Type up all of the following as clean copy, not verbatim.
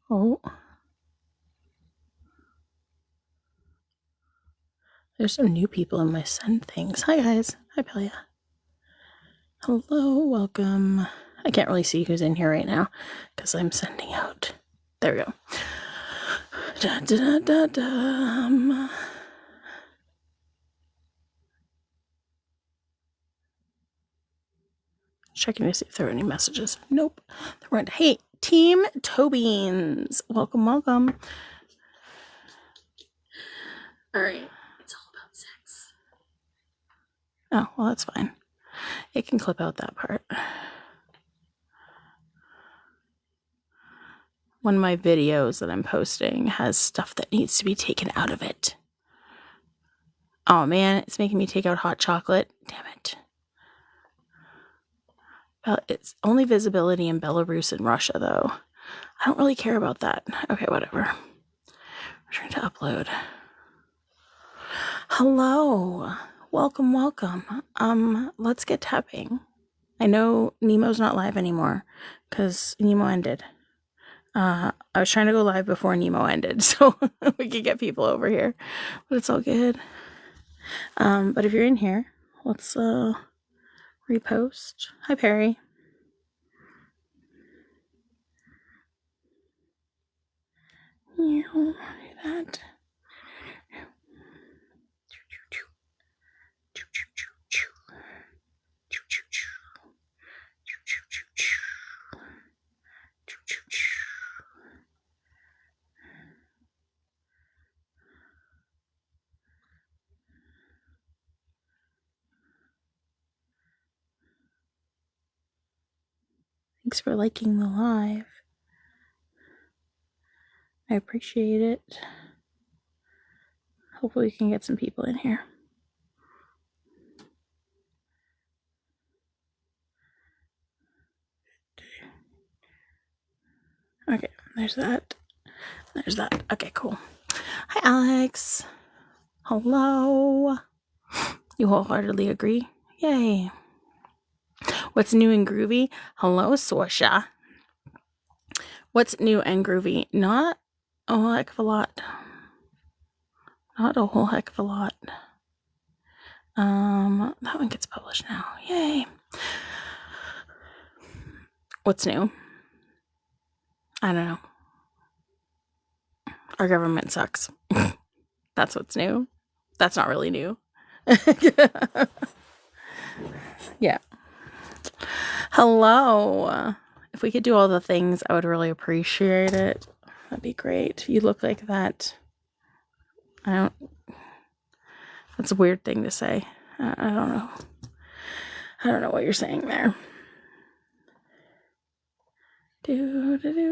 Oh. There's some new people in my send things. Hi, guys. Hi, Pelia. Hello, welcome. I can't really see who's in here right now because I'm sending out. There we go. Da, da, da, da, Checking to see if there are any messages. Nope. There weren't. Hey, Team Tobeans. Welcome, welcome. All right. It's all about sex. Oh, well, that's fine. It can clip out that part. One of my videos that I'm posting has stuff that needs to be taken out of it. Oh man, it's making me take out hot chocolate. Damn it. It's only visibility in Belarus and Russia, though. I don't really care about that. Okay, whatever. I'm trying to upload. Hello. Welcome, welcome. Let's get tapping. I know Nemo's not live anymore because Nemo ended. I was trying to go live before Nemo ended so we could get people over here, but it's all good. But if you're in here, let's repost. Hi, Perry. Yeah, do that. Thanks for liking the live. I appreciate it. Hopefully we can get some people in here. Okay, there's that. There's that. Okay, cool. Hi, Alex. Hello. You wholeheartedly agree? Yay. What's new and groovy? Hello, Sorsha. What's new and groovy? Not a whole heck of a lot. Not a whole heck of a lot. That one gets published now. Yay. What's new? I don't know. Our government sucks. That's what's new. That's not really new. Yeah. Hello. If we could do all the things, I would really appreciate it. That'd be great. You look like that. That's a weird thing to say. I don't know. I don't know what you're saying there. Do. There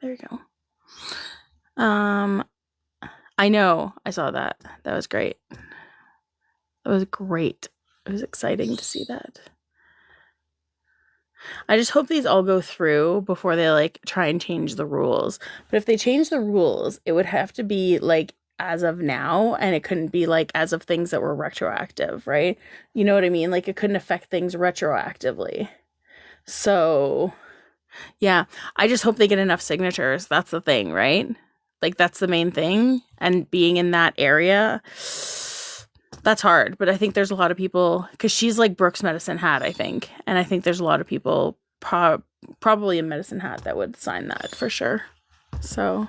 you go. I know. I saw that. That was great. That was great. It was exciting to see that. I just hope these all go through before they like try and change the rules. But if they change the rules, it would have to be like as of now, and it couldn't be like as of things that were retroactive, right? You know what I mean? Like it couldn't affect things retroactively. So, yeah, I just hope they get enough signatures. That's the thing, right? Like that's the main thing. And being in that area, that's hard. But I think there's a lot of people, because she's like Brooks Medicine Hat, I think. And I think there's a lot of people probably in Medicine Hat that would sign that for sure. So,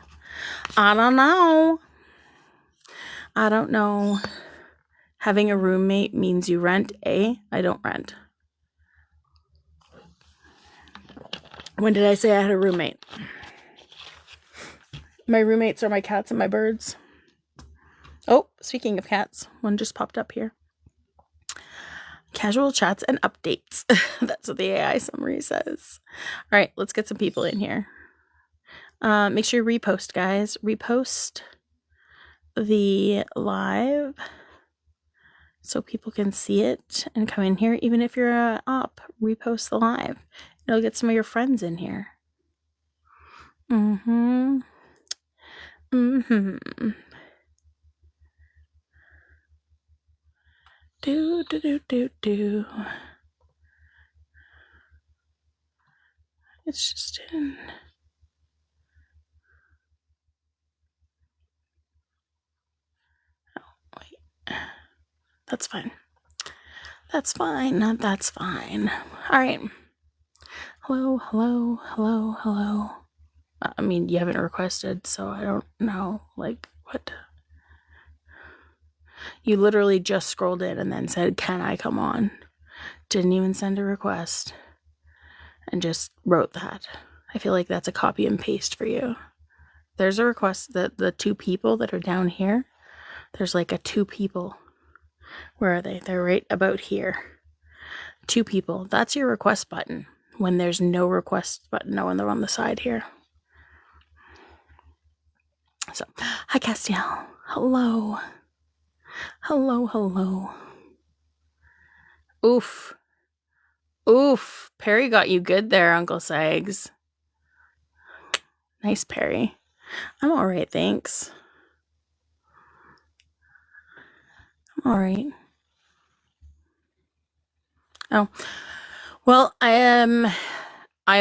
I don't know. I don't know. Having a roommate means you rent, eh? I don't rent. When did I say I had a roommate? My roommates are my cats and my birds. Oh, speaking of cats, one just popped up here. Casual chats and updates. That's what the AI summary says. All right, let's get some people in here. Make sure you repost, guys. Repost the live so people can see it and come in here. Even if you're a op, repost the live. It'll get some of your friends in here. Mm-hmm. Do. It's just in. That's fine. That's fine. That's fine. All right. Hello, hello, hello, hello. I mean, you haven't requested, so I don't know. Like, what? You literally just scrolled in and then said, "Can I come on?" Didn't even send a request and just wrote that. I feel like that's a copy and paste for you. There's a request that the 2 people that are down here, there's like a 2 people. Where are they? They're right about here. 2 people. That's your request button when there's no request button. No, when they're on the side here. So, hi Castiel. Hello. Hello, hello. Oof. Oof. Perry got you good there, Uncle Sags. Nice, Perry. I'm all right, thanks. I'm all right. Oh. Well, I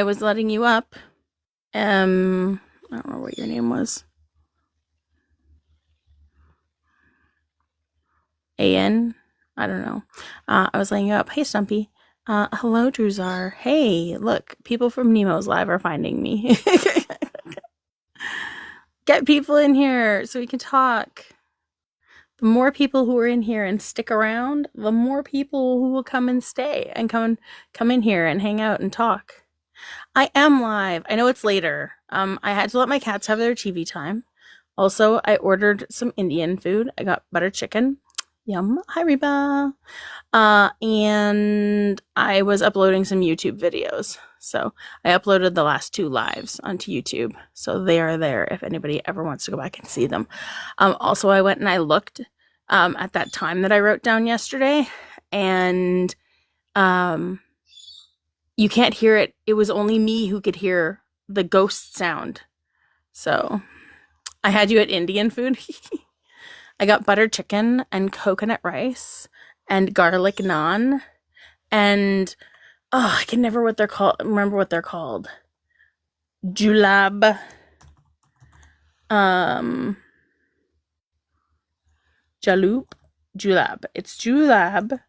was letting you up. I don't know what your name was. AN? I don't know. I was letting you up. Hey, Stumpy. Hello, Druzar. Hey, look, people from Nemo's Live are finding me. Get people in here so we can talk. The more people who are in here and stick around, the more people who will come and stay and come in here and hang out and talk. I am live. I know it's later. I had to let my cats have their TV time. Also, I ordered some Indian food. I got butter chicken. Yum. Hi, Reba. And I was uploading some YouTube videos. So I uploaded the last 2 lives onto YouTube. So they are there if anybody ever wants to go back and see them. Also, I went and I looked at that time that I wrote down yesterday. And you can't hear it. It was only me who could hear the ghost sound. So I had you at Indian food. I got butter chicken and coconut rice and garlic naan and I can never remember what they're called. Julab. Julab. It's julab.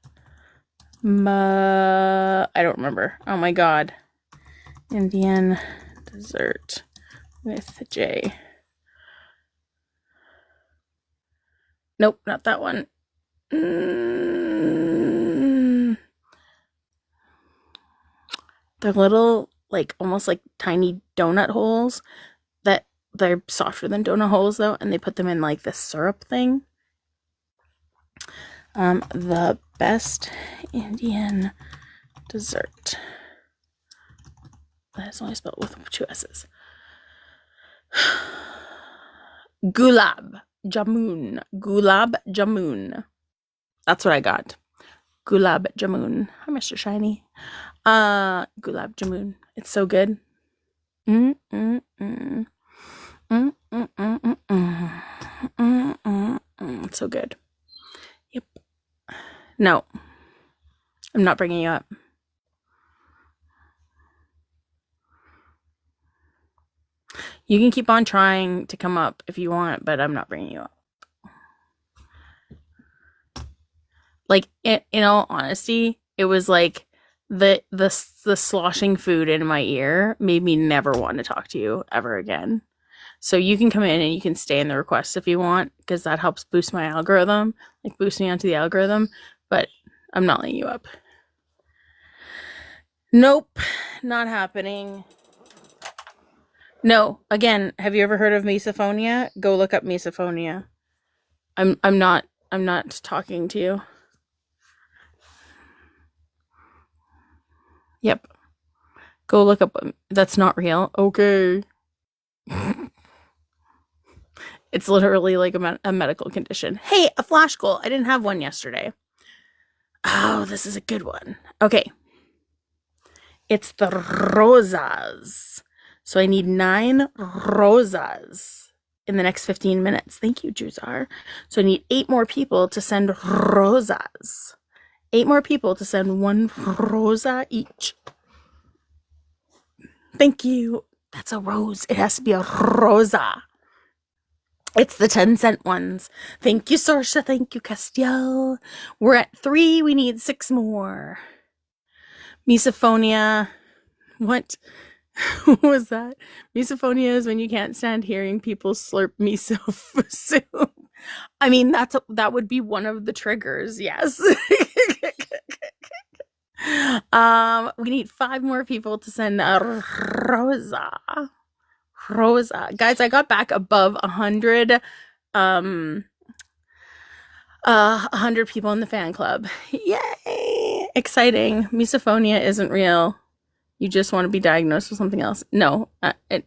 I don't remember. Oh my god. Indian dessert with J. Nope, not that one. They're little, like, almost like tiny donut holes that they're softer than donut holes, though, and they put them in, like, this syrup thing. The best Indian dessert. That is only spelled with 2 S's. Gulab jamun. Gulab jamun. That's what I got. Gulab jamun. Hi, Mr. Shiny. Gulab jamun. It's so good. It's so good. Yep. No. I'm not bringing you up. You can keep on trying to come up if you want, but I'm not bringing you up. Like, in all honesty, it was like the sloshing food in my ear made me never want to talk to you ever again. So you can come in and you can stay in the requests if you want, because that helps boost my algorithm, like boost me onto the algorithm, but I'm not letting you up. Nope, not happening. No, again, have you ever heard of misophonia? Go look up misophonia. I'm not talking to you. Yep. Go look up. That's not real. Okay. It's literally like a medical condition. Hey, a flash goal. I didn't have one yesterday. Oh, this is a good one. Okay. It's the rosas. So I need 9 rosas in the next 15 minutes. Thank you, Druzar. So I need 8 more people to send rosas. 8 more people to send 1 rosa each. Thank you. That's a rose. It has to be a rosa. It's the 10-cent ones. Thank you, Sorsha. Thank you, Castiel. We're at 3. We need 6 more. Misophonia. What? What was that? Misophonia is when you can't stand hearing people slurp miso soup. I mean, that would be one of the triggers. Yes. We need 5 more people to send Rosa. Guys, I got back above 100 100 people in the fan club. Yay! Exciting. Misophonia isn't real. You just want to be diagnosed with something else. No,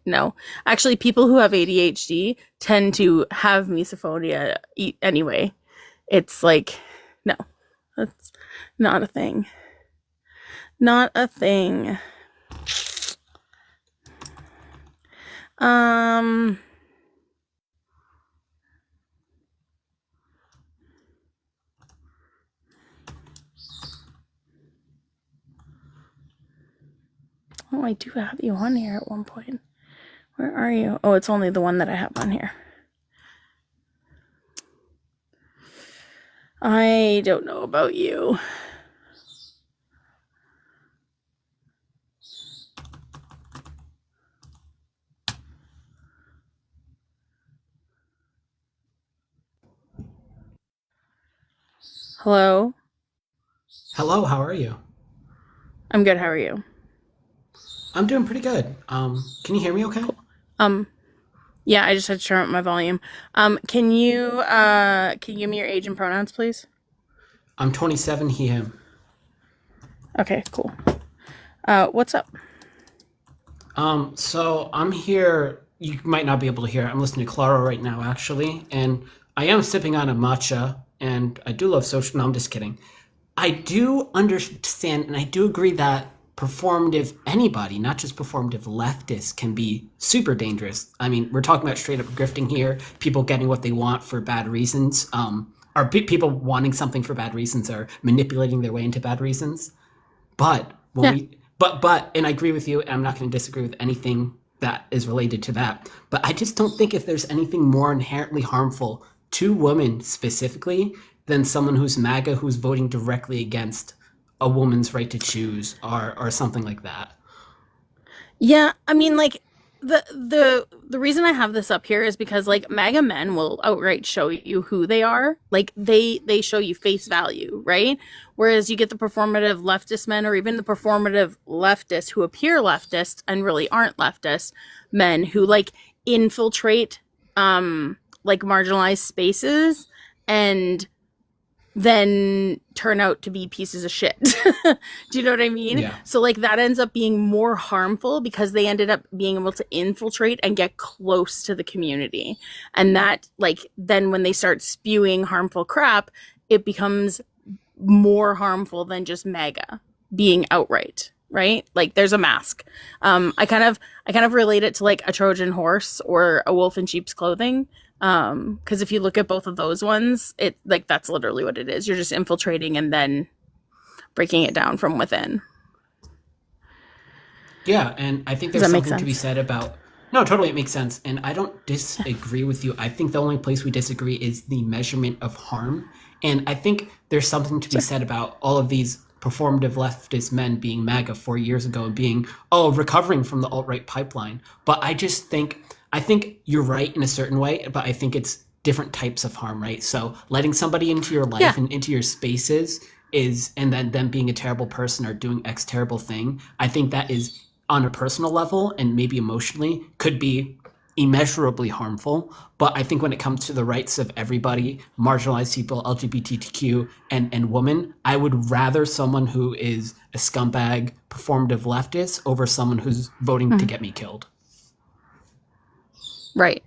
no. Actually, people who have ADHD tend to have misophonia anyway. It's like, no, that's not a thing. Not a thing. Oh, I do have you on here at one point. Where are you? Oh, it's only the one that I have on here. I don't know about you. Hello? Hello, how are you? I'm good. How are you? I'm doing pretty good. Can you hear me okay? Um, yeah, I just had to turn up my volume. Can you give me your age and pronouns, please? I'm 27, he, him. Okay, cool. What's up? So I'm here. You might not be able to hear. I'm listening to Clara right now, actually, and I am sipping on a matcha, and I do love social. No, I'm just kidding. I do understand, and I do agree that performative anybody, not just performative leftists, can be super dangerous. I mean, we're talking about straight up grifting here, people getting what they want for bad reasons, or people wanting something for bad reasons, or manipulating their way into bad reasons. But when Yeah. but, and I agree with you, and I'm not going to disagree with anything that is related to that. But I just don't think if there's anything more inherently harmful to women specifically than someone who's MAGA who's voting directly against a woman's right to choose or something like that. Yeah, I mean, like the reason I have this up here is because like MAGA men will outright show you who they are. Like they show you face value, right? Whereas you get the performative leftist men or even the performative leftists who appear leftist and really aren't leftist men who like infiltrate like marginalized spaces and then turn out to be pieces of shit. Do you know what I mean? Yeah. So like that ends up being more harmful because they ended up being able to infiltrate and get close to the community. And that like then when they start spewing harmful crap, it becomes more harmful than just MAGA being outright, right? Like there's a mask. I kind of relate it to like a Trojan horse or a wolf in sheep's clothing. Because if you look at both of those ones, it like that's literally what it is. You're just infiltrating and then breaking it down from within. Yeah, and I think Does there's that make something to be sense? said about. No, totally, it makes sense. And I don't disagree with you. I think the only place we disagree is the measurement of harm. And I think there's something to be Sure. said about all of these performative leftist men being MAGA 4 years ago and being, oh, recovering from the alt right pipeline. But I think you're right in a certain way, but I think it's different types of harm, right? So letting somebody into your Yeah. life and into your spaces is, and then them being a terrible person or doing X terrible thing, I think that is on a personal level and maybe emotionally could be immeasurably harmful. But I think when it comes to the rights of everybody, marginalized people, LGBTQ, and women, I would rather someone who is a scumbag, performative leftist over someone who's voting to Mhm. get me killed. Right.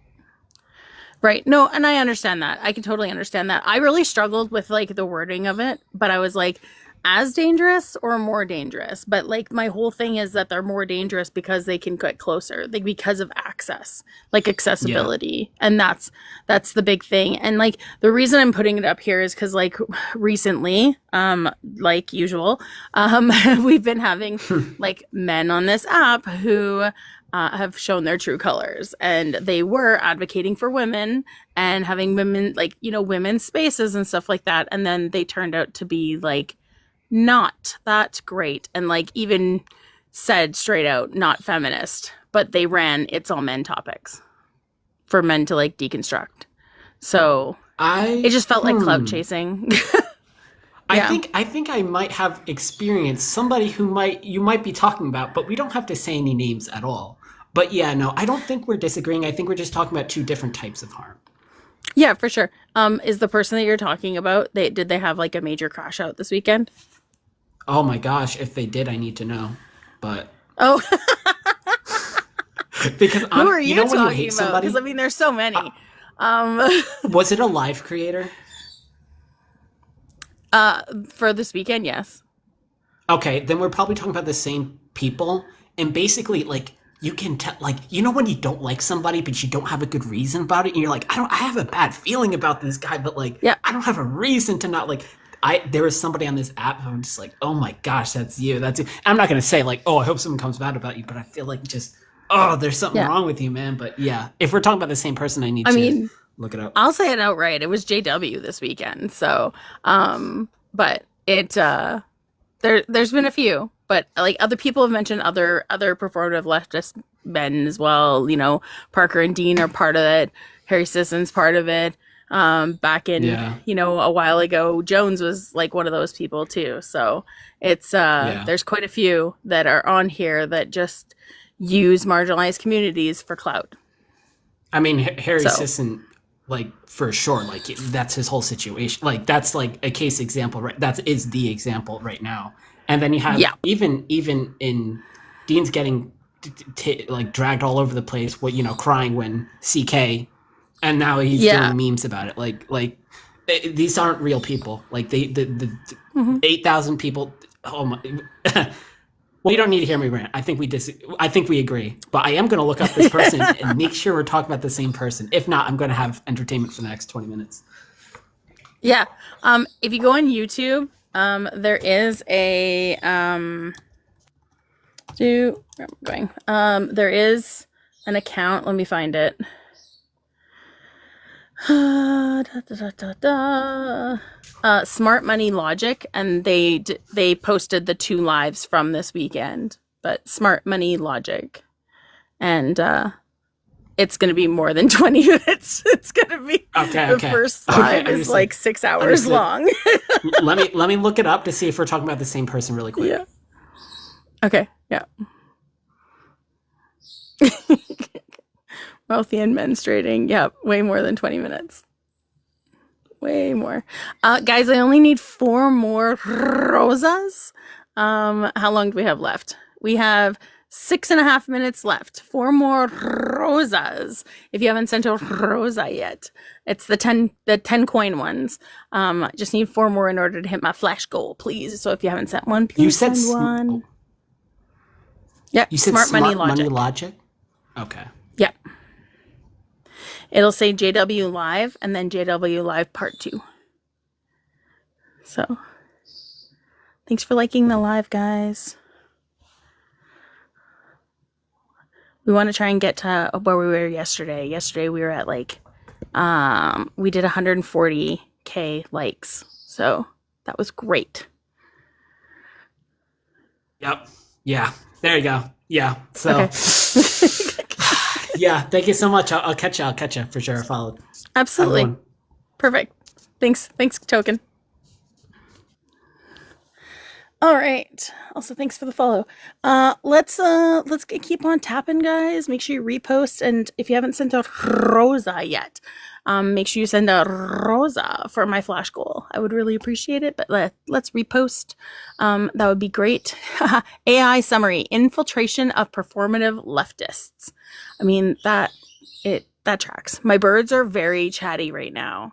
Right. No, and I understand that. I can totally understand that. I really struggled with like the wording of it, but I was like, as dangerous or more dangerous, but like my whole thing is that they're more dangerous because they can get closer, like because of access, like Yeah. accessibility. And that's the big thing. And like the reason I'm putting it up here is because like recently, like usual, we've been having like men on this app who have shown their true colors, and they were advocating for women and having women, like, you know, women's spaces and stuff like that, and then they turned out to be like not that great, and like even said straight out not feminist, but they ran it's all men topics for men to like deconstruct. So it I just felt like clout chasing. Yeah. I think I might have experienced somebody who might you might be talking about, but we don't have to say any names at all. But yeah, no, I don't think we're disagreeing. I think we're just talking about two different types of harm. Yeah, for sure. Is the person that you're talking about, did they have like a major crash out this weekend? Oh my gosh, if they did, I need to know. But Oh, because who I'm, are you you know when you talking hate about? Because I somebody, mean, there's so many. Um, was it a live creator? for this weekend, yes. Okay, then we're probably talking about the same people. And basically, like, you can tell, like, you know, when you don't like somebody, but you don't have a good reason about it, and you're like, I have a bad feeling about this guy, but like, Yeah, I don't have a reason to not like. There was somebody on this app who I'm just like, oh my gosh, that's you, that's you. I'm not gonna say like, oh, I hope someone comes bad about you, but I feel like just, oh, there's something yeah. wrong with you, man. But yeah, if we're talking about the same person, I need I to mean, look it up. I'll say it outright. It was JW this weekend. So, but there's been a few, but like other people have mentioned other performative leftist men as well. You know, Parker and Dean are part of it. Harry Sisson's part of it. Back in, Yeah, you know, a while ago, Jones was like one of those people too. So it's yeah. there's quite a few that are on here that just use marginalized communities for clout. I mean, Harry So Sisson, like for sure, like that's his whole situation. Like that's like a case example, right? That is the example right now. And then you have yeah, even in Dean's getting like dragged all over the place. What, you know, crying when CK, and now he's yeah. doing memes about it. These aren't real people. Like the Hmm. 8,000 people. Oh my. Well, you don't need to hear me rant. I think we agree. But I am going to look up this person and make sure we're talking about the same person. If not, I'm going to have entertainment for the next 20 minutes. Yeah. If you go on YouTube, there is a where am I going? There is an account. Let me find it. Da, da, da, da. Smart Money Logic, and they posted the two lives from this weekend. But Smart Money Logic, and it's going to be more than 20 minutes. It's going to be Okay, the okay. first Okay, live is understood. like 6 hours Understood. long. Let me look it up to see if we're talking about the same person really quick. Yeah. Okay. Yeah. Wealthy and menstruating. Yeah, way more than 20 minutes. Way more. Guys, I only need 4 more rosas. How long do we have left? We have 6.5 minutes left. 4 more rosas. If you haven't sent a rosa yet, it's the 10 coin ones. I just need 4 more in order to hit my flash goal, please. So if you haven't sent one, You please said send one. Yeah, you said Smart Money smart money Logic. logic. Okay. Yeah. It'll say JW Live and then JW Live Part 2. So, thanks for liking the live, guys. We want to try and get to where we were yesterday. Yesterday we were at like, we did 140K likes. So, that was great. Yep. Yeah. There you go. Yeah. So. Okay. Yeah. Thank you so much. I'll catch you. I'll catch you for sure. I followed. Have a good Absolutely. one. Perfect. Thanks, Token. All right. Also, thanks for the follow. Let's keep on tapping, guys. Make sure you repost, and if you haven't sent a rosa yet, make sure you send a rosa for my flash goal. I would really appreciate it. But let's repost. That would be great. AI summary: infiltration of performative leftists. I mean that tracks. My birds are very chatty right now.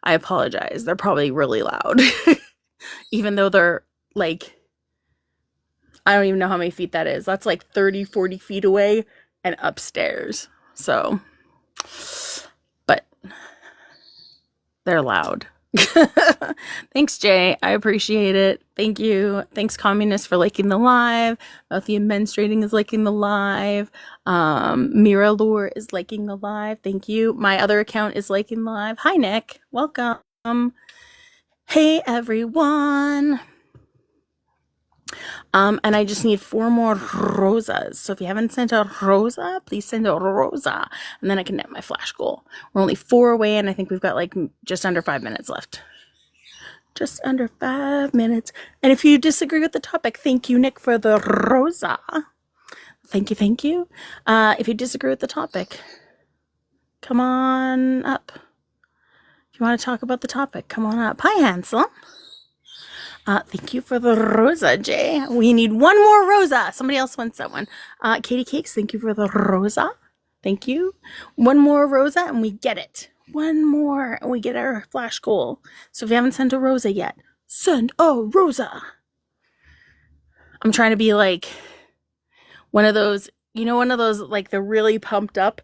I apologize. They're probably really loud, even though they're like, I don't even know how many feet that is. That's like 30, 40 feet away and upstairs. So, but they're loud. Thanks, Jay. I appreciate it. Thank you. Thanks, Communist, for liking the live. Wealthy and Menstruating is liking the live. Mira Lure is liking the live. Thank you. My other account is liking the live. Hi, Nick. Welcome. Hey, everyone. And I just need 4 more rosas. So if you haven't sent a rosa, please send a rosa. And then I can net my flash goal. We're only 4 away, and I think we've got like just under 5 minutes left. Just under 5 minutes. And if you disagree with the topic, thank you, Nick, for the rosa. Thank you, thank you. If you disagree with the topic, come on up. If you want to talk about the topic, come on up. Hi, Hansel. Thank you for the rosa, Jay. We need 1 more rosa. Somebody else wants that one. Katie Cakes, thank you for the rosa. Thank you. 1 more rosa and we get it. 1 more and we get our flash goal. So if you haven't sent a rosa yet, send a rosa. I'm trying to be like one of those, one of those like the really pumped up.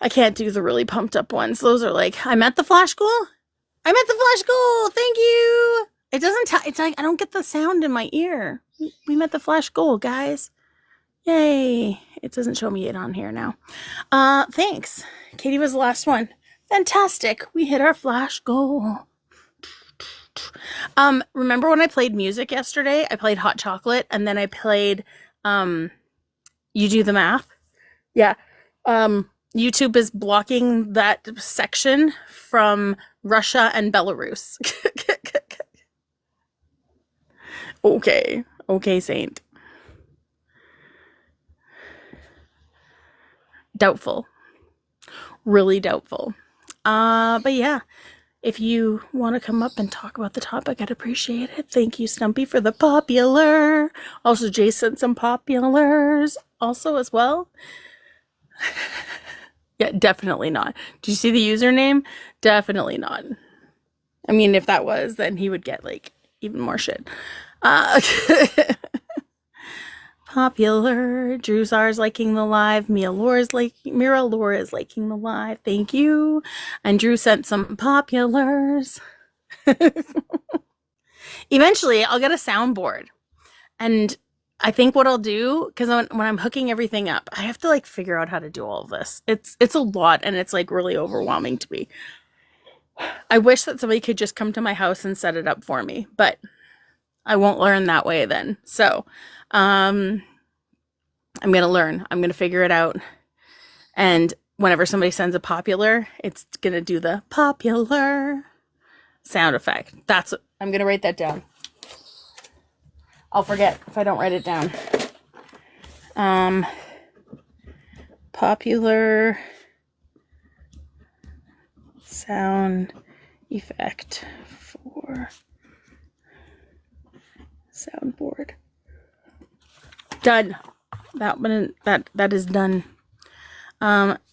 I can't do the really pumped up ones. Those are like, I'm at the flash goal. I'm at the flash goal. Thank you. It doesn't it's like I don't get the sound in my ear. We met the flash goal, guys. Yay. It doesn't show me it on here now. Thanks. Katie was the last one. Fantastic. We hit our flash goal. Remember when I played music yesterday? I played Hot Chocolate and then I played You Do the Math. Yeah. YouTube is blocking that section from Russia and Belarus. Okay, Saint. Doubtful. Really doubtful. But yeah, if you want to come up and talk about the topic, I'd appreciate it. Thank you, Stumpy, for the popular. Also, Jay sent some populars also as well. Yeah, definitely not. Did you see the username? Definitely not. I mean, if that was, then he would get like even more shit. Popular. Drew Czar's liking the live. Mira Laura is liking the live. Thank you. And Drew sent some populars. Eventually, I'll get a soundboard. And I think what I'll do, because when I'm hooking everything up, I have to like figure out how to do all of this. It's a lot, and it's like really overwhelming to me. I wish that somebody could just come to my house and set it up for me, but I won't learn that way then. So, I'm going to learn. I'm going to figure it out. And whenever somebody sends a popular, it's going to do the popular sound effect. I'm going to write that down. I'll forget if I don't write it down. Popular sound effect for soundboard. Done. That is done.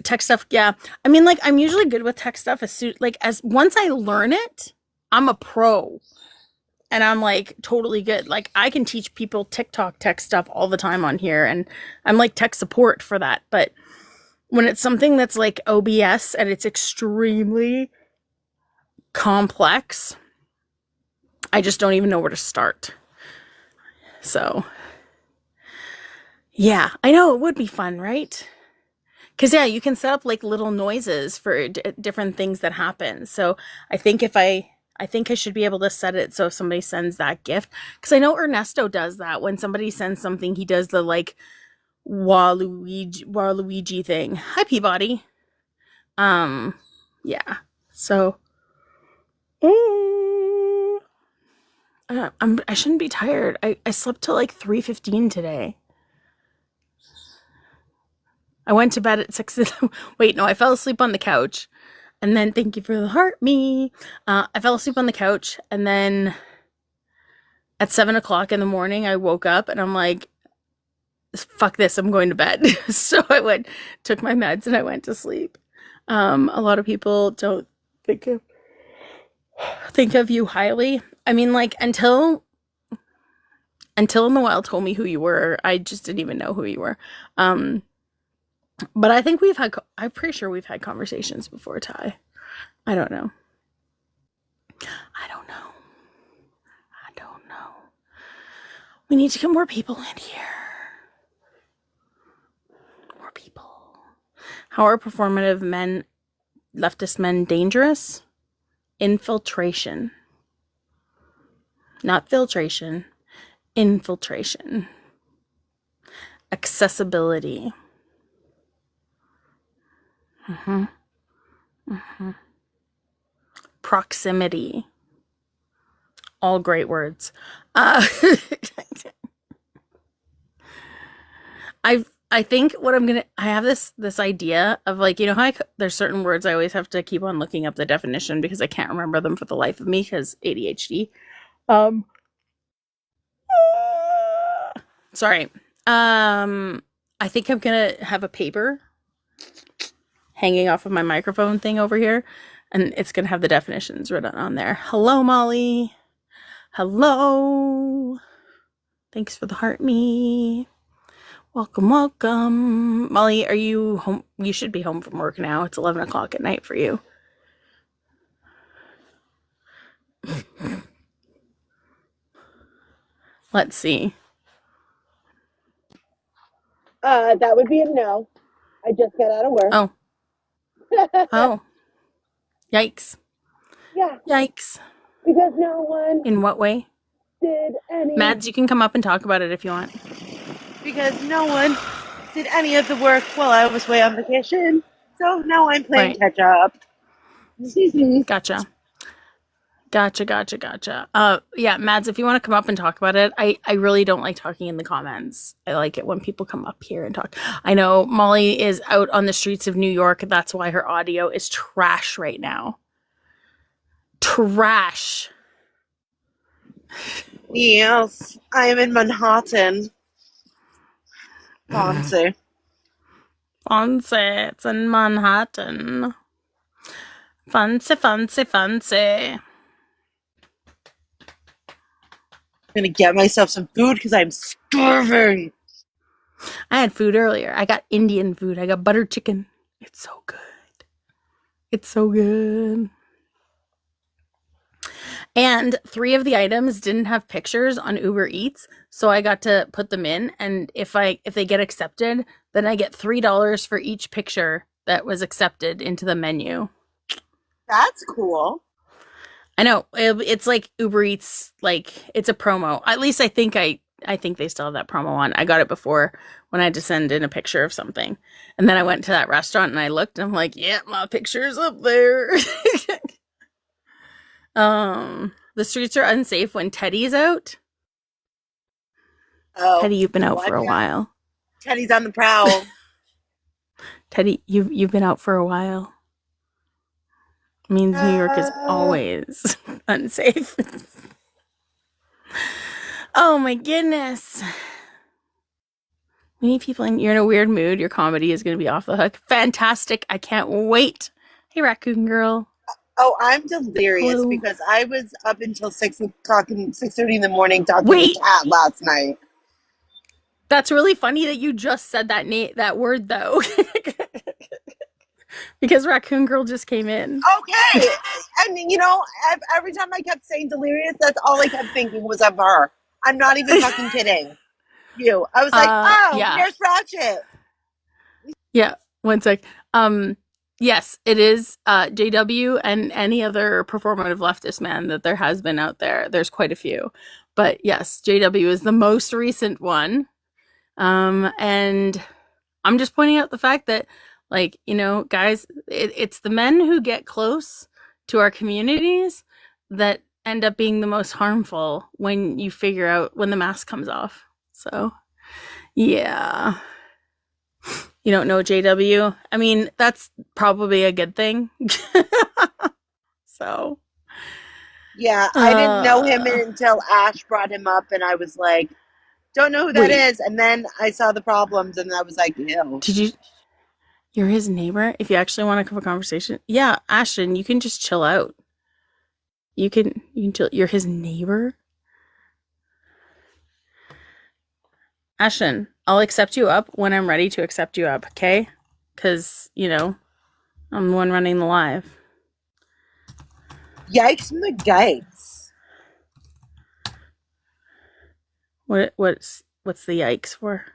Tech stuff, yeah. I mean, like, I'm usually good with tech stuff as once I learn it, I'm a pro. And I'm like totally good. Like, I can teach people TikTok tech stuff all the time on here, and I'm like tech support for that. But when it's something that's like OBS and it's extremely complex, I just don't even know where to start. So, yeah, I know it would be fun, right? Because, yeah, you can set up like little noises for different things that happen. So I think I should be able to set it so if somebody sends that gift, because I know Ernesto does that. When somebody sends something, he does the like Waluigi thing. Hi, Peabody. Yeah. So, I shouldn't be tired. I slept till like 3:15 today. I went to bed at 6. Wait, no, I fell asleep on the couch. And then, thank you for the heart, me. I fell asleep on the couch. And then at 7 o'clock in the morning, I woke up and I'm like, fuck this, I'm going to bed. So I took my meds and I went to sleep. A lot of people don't think of you highly. I mean, like, until until in the Wild told me who you were, I just didn't even know who you were. But I think I'm pretty sure we've had conversations before, Ty. I don't know. I don't know. I don't know. We need to get more people in here. More people. How are performative men, leftist men, dangerous? Infiltration. Not filtration. Infiltration. Accessibility. Proximity. All great words. I think what I have this idea of like, you know how there's certain words I always have to keep on looking up the definition because I can't remember them for the life of me because ADHD. Sorry. I think I'm gonna have a paper hanging off of my microphone thing over here, and it's gonna have the definitions written on there. Hello, Molly. Hello. Thanks for the heart me. Welcome, welcome. Molly, are you home? You should be home from work now. It's 11 o'clock at night for you. Let's see. That would be a no. I just got out of work. Oh. Oh. Yikes. Yeah. Yikes. Because no one In what way? did any. Mads, you can come up and talk about it if you want. Because no one did any of the work while I was away on vacation. So now I'm playing catch up. Gotcha. Yeah, Mads, if you want to come up and talk about it, I really don't like talking in the comments. I like it when people come up here and talk. I know Molly is out on the streets of New York. That's why her audio is trash right now. Trash. Yes, I am in Manhattan. Fancy. It's in Manhattan. Fancy. I'm gonna get myself some food because I'm starving. I had food earlier. I got Indian food. I got butter chicken. It's so good. And 3 of the items didn't have pictures on Uber Eats, so I got to put them in. And if they get accepted, then I get $3 for each picture that was accepted into the menu. That's cool. I know it's like Uber Eats, like it's a promo. At least I think they still have that promo on. I got it before when I had to send in a picture of something, and then I went to that restaurant and I looked and I'm like, yeah, my picture's up there. The streets are unsafe when Teddy's out. Oh, Teddy, you've been out for a while. Teddy's on the prowl. Teddy, you've been out for a while. It means New York is always unsafe. Oh my goodness. We need people you're in a weird mood. Your comedy is going to be off the hook. Fantastic. I can't wait. Hey, Raccoon Girl. Oh, I'm delirious because I was up until 6:30 in the morning talking to Kat last night. That's really funny that you just said that word though. Because Raccoon Girl just came in. Okay. And every time I kept saying delirious, that's all I kept thinking was of her. I'm not even fucking kidding you. I was like, yeah. There's Ratchet. Yeah, one sec. Yes, it is JW and any other performative leftist man that there has been out there. There's quite a few. But yes, JW is the most recent one. And I'm just pointing out the fact that, like, guys, it's the men who get close to our communities that end up being the most harmful when you figure out when the mask comes off. So, yeah. You don't know JW? I mean, that's probably a good thing. So. Yeah, I didn't know him until Ash brought him up, and I was like, don't know who that is. And then I saw the problems, and I was like, ew. You're his neighbor? If you actually want to have a conversation? Yeah, Ashton, you can just chill out. You can chill. You're his neighbor? Ashton, I'll accept you up when I'm ready to accept you up, okay? Because, I'm the one running the live. Yikes McGikes. What's the yikes for?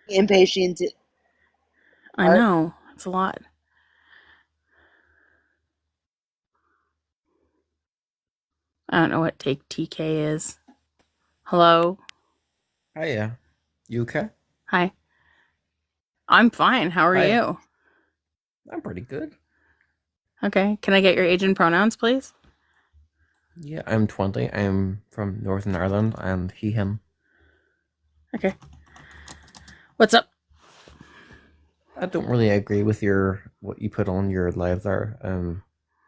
Impatient. I know. It's a lot. I don't know what Take TK is. Hello? Hiya. You okay? Hi. I'm fine. How are Hi. you? I'm pretty good. Okay. Can I get your age and pronouns, please? Yeah, I'm 20. I'm from Northern Ireland and he, him. Okay. What's up? I don't really agree with what you put on your live there.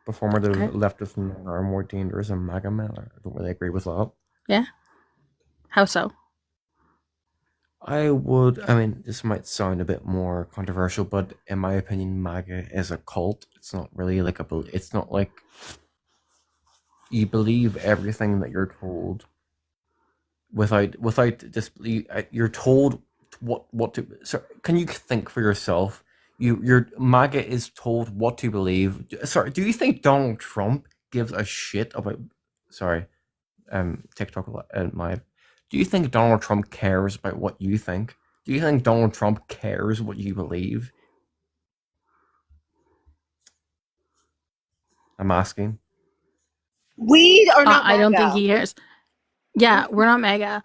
Performative leftists are more dangerous than MAGA men. I don't really agree with that. Yeah? How so? I mean, this might sound a bit more controversial, but in my opinion, MAGA is a cult. It's not really like it's not like you believe everything that you're told without disbelief. You're told what to. So can you think for yourself? Your MAGA is told what to believe. Sorry, do you think Donald Trump gives a shit about? Sorry, TikTok live. Do you think Donald Trump cares about what you think? Do you think Donald Trump cares what you believe? I'm asking. We are not. I don't think he cares. Yeah, we're not MAGA.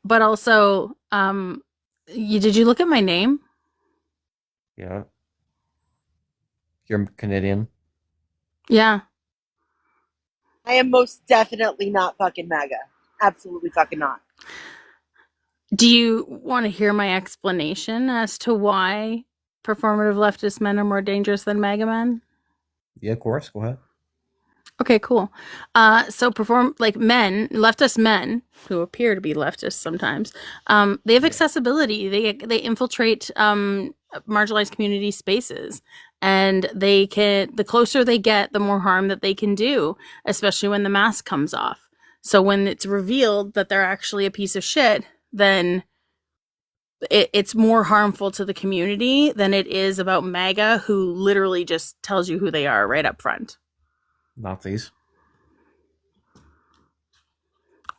But also, did you look at my name? Yeah. You're Canadian. Yeah. I am most definitely not fucking MAGA. Absolutely fucking not. Do you want to hear my explanation as to why performative leftist men are more dangerous than MAGA men? Yeah, of course. Go ahead. Okay, cool. So leftist men who appear to be leftists sometimes, they have accessibility. They infiltrate marginalized community spaces, and the closer they get, the more harm that they can do, especially when the mask comes off. So when it's revealed that they're actually a piece of shit, then it's more harmful to the community than it is about MAGA, who literally just tells you who they are right up front. Nazis.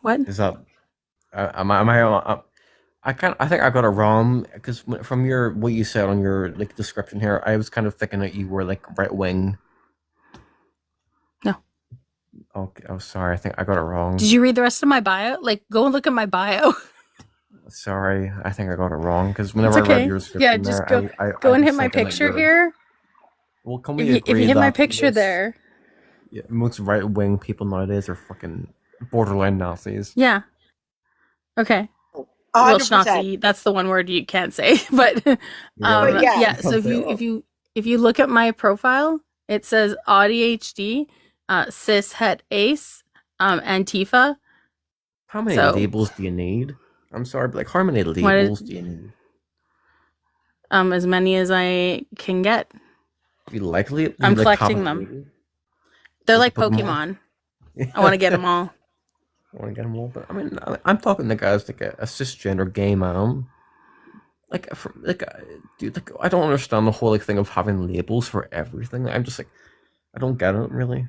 What is that? I think I got it wrong because from what you said on your description here, I was kind of thinking that you were right wing. No. Okay. Oh, sorry. I think I got it wrong. Did you read the rest of my bio? Go and look at my bio. Sorry, I think I got it wrong because whenever I read your description, yeah, just go and hit my picture here. Well, can we agree if you hit my picture there? Yeah, most right wing people nowadays are fucking borderline Nazis. Yeah. Okay. 100%. Well, Schnazi, that's the one word you can't say, but yeah. So if you look at my profile, it says ADHD, cis het ace, Antifa. How many labels do you need? I'm sorry, but how many labels do you need? As many as I can get. You likely? I'm collecting them. They're like Pokemon. I want to get them all. I want to get them all, but I mean, I'm talking to guys like a cisgender gay man. Dude, I don't understand the whole thing of having labels for everything. I'm just I don't get it really.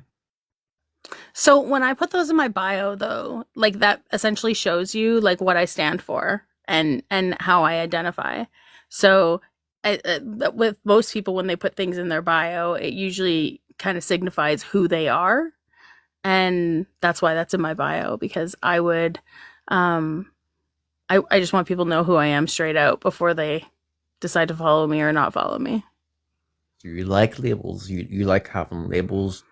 So when I put those in my bio, though, that essentially shows you what I stand for and how I identify. So with most people, when they put things in their bio, it usually kind of signifies who they are, and that's why that's in my bio, because I would I just want people to know who I am straight out before they decide to follow me or not follow me. Do you like labels? You like having labels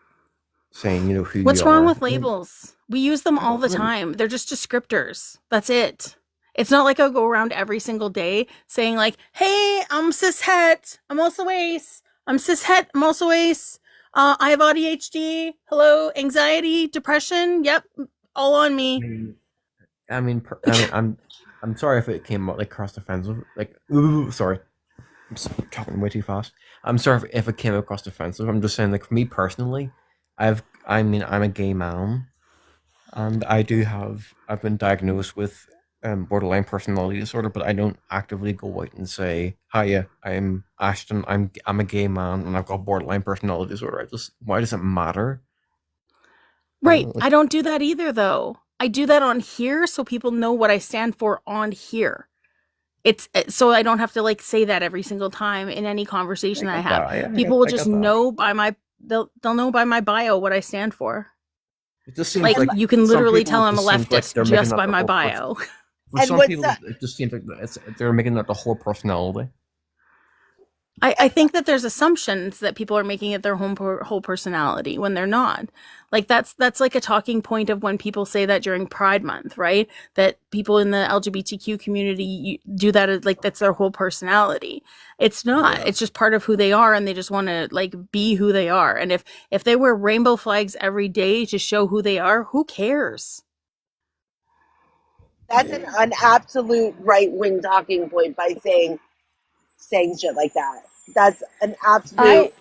saying who you are? What's wrong with labels? We use them all the time. They're just descriptors. That's it. It's not like I'll go around every single day saying hey, I'm cishet, I'm also ace, I'm cishet, I'm also ace, I have ADHD, hello, anxiety, depression, yep, all on me. I mean, I'm sorry if it came out cross offensive. Sorry, I'm talking way too fast. I'm sorry if it came across offensive. I'm just saying, for me personally, I'm a gay man, and I've been diagnosed with borderline personality disorder, but I don't actively go out and say, "Hiya, I'm Ashton. I'm a gay man, and I've got borderline personality disorder." Why does it matter? Right. I don't do that either, though. I do that on here so people know what I stand for on here. It's so I don't have to like say that every single time in any conversation that I have. People will just know by my they'll know by my bio what I stand for. It just seems like you can literally tell I'm a leftist just by my bio. For some people, it just seems like they're making that the whole personality. I think that there's assumptions that people are making it their whole personality when they're not. Like that's like a talking point of when people say that during Pride Month, right? That people in the LGBTQ community do that as like that's their whole personality. It's not. Yeah. It's just part of who they are, and they just want to like be who they are. And if they wear rainbow flags every day to show who they are, who cares? That's an absolute right-wing talking point by saying shit like that. That's an absolute.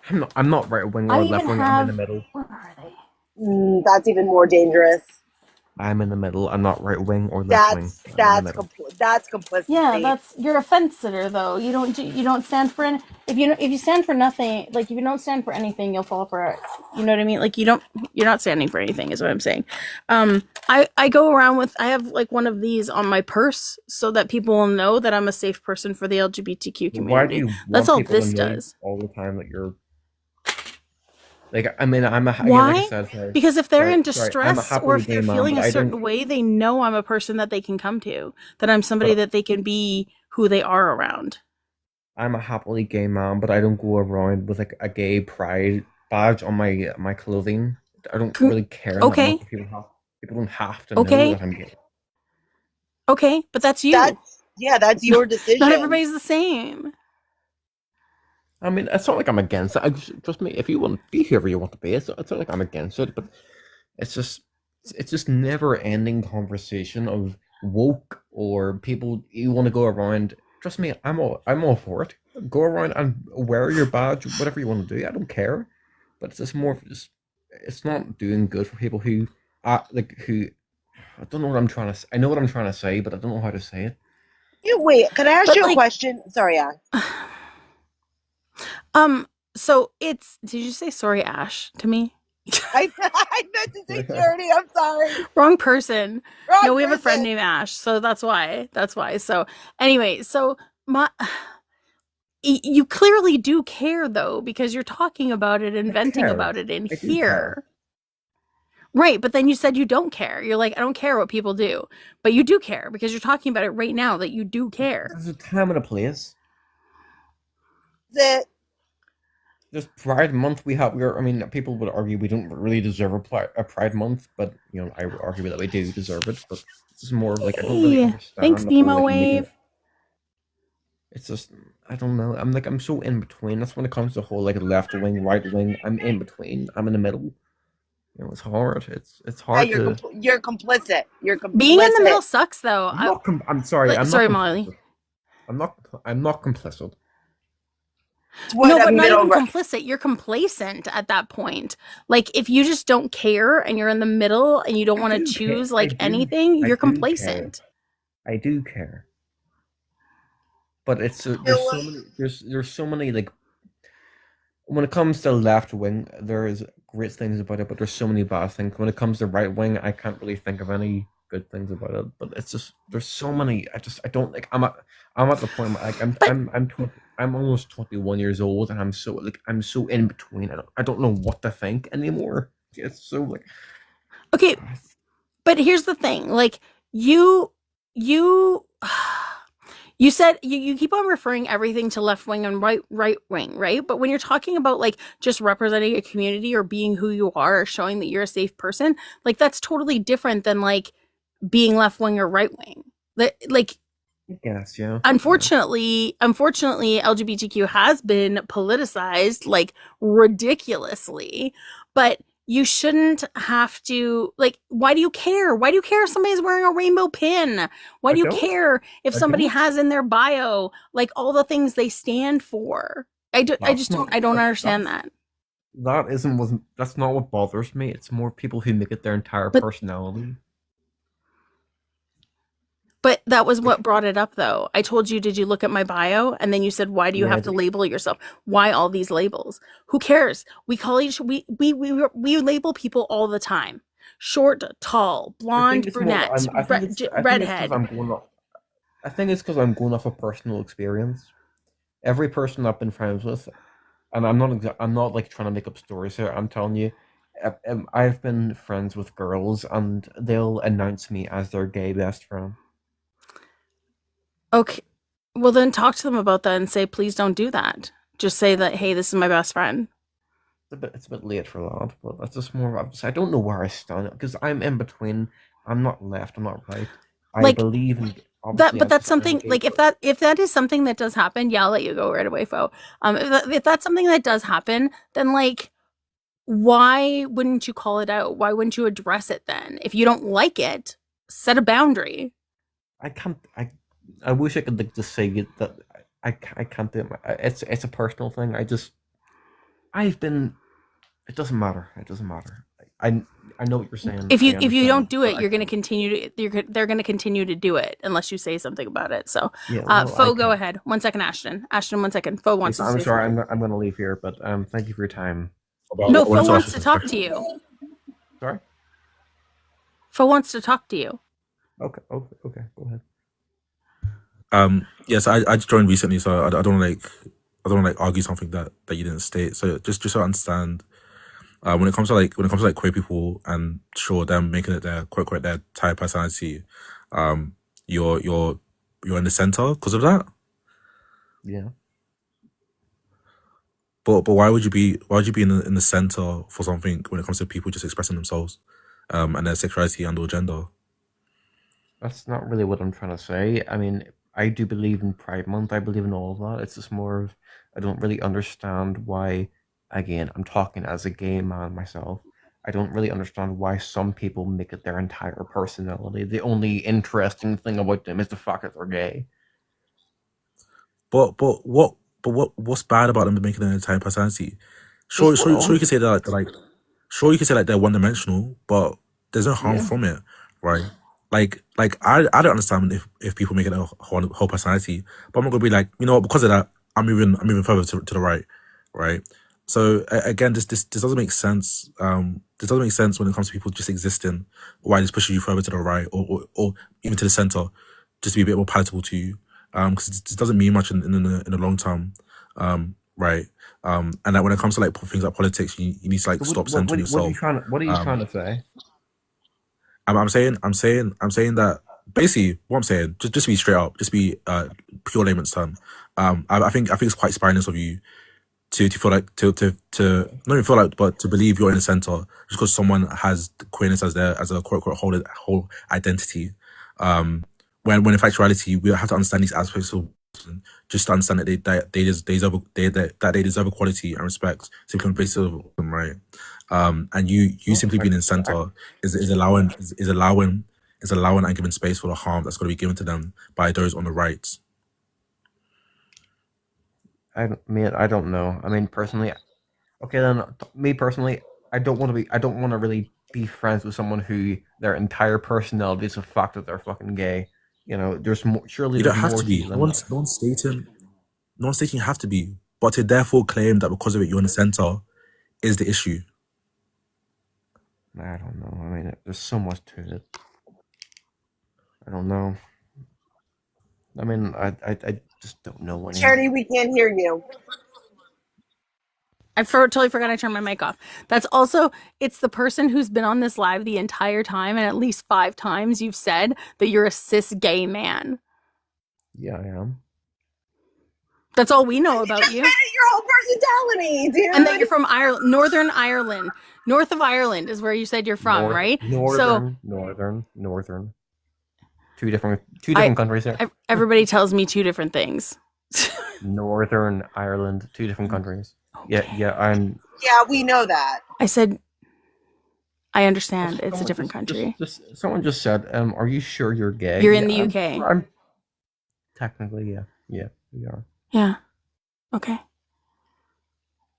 I'm not right wing or left wing. I'm in the middle. What are they? That's even more dangerous. I'm in the middle. I'm not right wing or left wing. That's complicity. Yeah, you're a fence sitter though. You don't stand for any. If you stand for nothing, like if you don't stand for anything, you'll fall for it. You know what I mean? Like you're not standing for anything is what I'm saying. I go around I have like one of these on my purse so that people will know that I'm a safe person for the LGBTQ community. Why do you want That's all this does. All the time that you're. Like, I mean, Why? Like I said, because if they're in distress or if they're feeling a certain way, they know I'm a person that they can come to, that I'm somebody that they can be who they are around. I'm a happily gay man, but I don't go around with like a gay pride badge on my clothing. I don't really care. Okay. People don't have to know that I'm gay. Okay, but that's you. That's your decision. Not everybody's the same. I mean, it's not like I'm against it. Trust me, if you want to be whoever you want to be, it's not like I'm against it. But it's just never-ending conversation of woke or people you want to go around. Trust me, I'm all for it. Go around and wear your badge, whatever you want to do. I don't care. But it's just it's not doing good for people who I don't know what I'm trying to. I know what I'm trying to say, but I don't know how to say it. Wait, can I ask you a question? Sorry, Ash. So did you say sorry, Ash, to me? I meant to say Charity. I'm sorry. Wrong person. No, we have a friend named Ash, so that's why. So anyway, you clearly do care though, because you're talking about it and venting about it in here. Right, but then you said you don't care. You're like, I don't care what people do. But you do care because you're talking about it right now that you do care. There's a time and a place. This Pride Month people would argue we don't really deserve a Pride Month, but I would argue that we do deserve it. But it's just more of like I don't really understand. Thanks, Nemo Wave. It's just I don't know. I'm so in between. That's when it comes to the whole like left wing, right wing. I'm in between. I'm in the middle. It's hard. It's hard. You're complicit. You're complicit. Being in the middle sucks, though. I'm sorry. Sorry, Molly. I'm not complicit. No, but not even complicit. You're complacent at that point. Like, if you just don't care and you're in the middle and you don't want to choose anything, you're complacent. I do care. But there's so many like when it comes to left wing, there is great things about it, but there's so many bad things. When it comes to right wing, I can't really think of any good things about it. But it's just there's so many. I don't like. I'm at the point where, I'm almost 21 years old, and I'm so in between. I don't know what to think anymore. It's so like. Okay, but here's the thing. Like you said you keep on referring everything to left wing and right wing, right? But when you're talking about like just representing a community or being who you are or showing that you're a safe person, like that's totally different than like being left wing or right wing. Like yes, yeah. Unfortunately, LGBTQ has been politicized like ridiculously, but you shouldn't have to, like, why do you care? Why do you care if somebody's wearing a rainbow pin? Why do you care if somebody has in their bio, like, all the things they stand for? I don't understand that. That's not what bothers me. It's more people who make it their entire personality. that was what brought it up, though. I told you, did you look at my bio? And then you said, why do you have to label yourself? Why all these labels? Who cares? We label people all the time. Short, tall, blonde, brunette, redhead. I think it's because I'm going off of personal experience. Every person I've been friends with, and I'm not like trying to make up stories here. I'm telling you, I've been friends with girls, and they'll announce me as their gay best friend. Okay, well then talk to them about that and say, please don't do that. Just say that, hey, this is my best friend. It's a bit late for that, but that's just more. I don't know where I stand because I'm in between. I'm not left. I'm not right. I believe in that, but that's something like if that is something that does happen, yeah, I'll let you go right away, Fo. If that's something that does happen, then like, why wouldn't you call it out? Why wouldn't you address it then? If you don't like it, set a boundary. I can't. I wish I could just say that I can't do it. It's a personal thing. I've been. It doesn't matter. It doesn't matter. I know what you're saying. If you don't do it, you're going to continue to. They're going to continue to do it unless you say something about it. So, Fo, go ahead. 1 second, Ashton. Ashton, 1 second. Fo wants to say. I'm sorry. I'm going to leave here, but thank you for your time. No, Fo wants to talk to you. Sorry. Fo wants to talk to you. Okay. Go ahead. Yes, I just joined recently, so I don't like argue something that you didn't state. So just so I understand, when it comes to queer people and sure them making it their quote their entire personality, you're in the center because of that. Yeah. But why would you be in the center for something when it comes to people just expressing themselves, and their sexuality and or gender? That's not really what I'm trying to say. I mean, I do believe in Pride Month. I believe in all of that. It's just more of, I don't really understand why, again, I'm talking as a gay man myself. I don't really understand why some people make it their entire personality. The only interesting thing about them is the fact that they're gay. But what's bad about them making their entire personality? Sure you can say that sure you can say like they're one dimensional, but there's no harm from it, right? Like I don't understand if people make it a whole personality, but I'm not gonna be like, you know what, because of that, I'm moving further to the right? So again, this doesn't make sense. This doesn't make sense when it comes to people just existing. Why this pushes you further to the right or even to the center, just to be a bit more palatable to you. Because it doesn't mean much in the long term, right? And that when it comes to like things like politics, you need to like stop centering yourself. What are you trying to say? I'm saying that basically what I'm saying, just be straight up, just be pure layman's term. I think it's quite spineless of you to feel like to not even feel like, but to believe you're in the center just because someone has queerness as a quote unquote whole identity. When in factuality we have to understand these aspects of just to understand that they deserve equality and respect simply on the basis of them, right? And you simply being in center is allowing and giving space for the harm that's going to be given to them by those on the right. I don't know. I mean, personally, okay, then me personally, I don't want to really be friends with someone who their entire personality is the fact that they're fucking gay. You know, there's more. Surely you don't have to be. No one's stating you have to be, but to therefore claim that because of it you're in the center is the issue. I don't know. I mean, there's so much to it. I don't know. I mean, I just don't know what. Charity, we can't hear you. I totally forgot I turned my mic off. That's also, it's the person who's been on this live the entire time, and at least 5 times you've said that you're a cis gay man. Yeah, I am. That's all we know about you. Your whole personality, dude. And that you're from Ireland, Northern Ireland. North of Ireland is where you said you're from, right? Northern. 2 different countries there. Everybody tells me 2 different things. Northern Ireland, 2 different countries. Yeah, Yeah, we know that. I said, I understand. It's a different country. Someone just said, are you sure you're gay? You're in the UK. I'm technically, yeah. Yeah, we are. Yeah. Okay.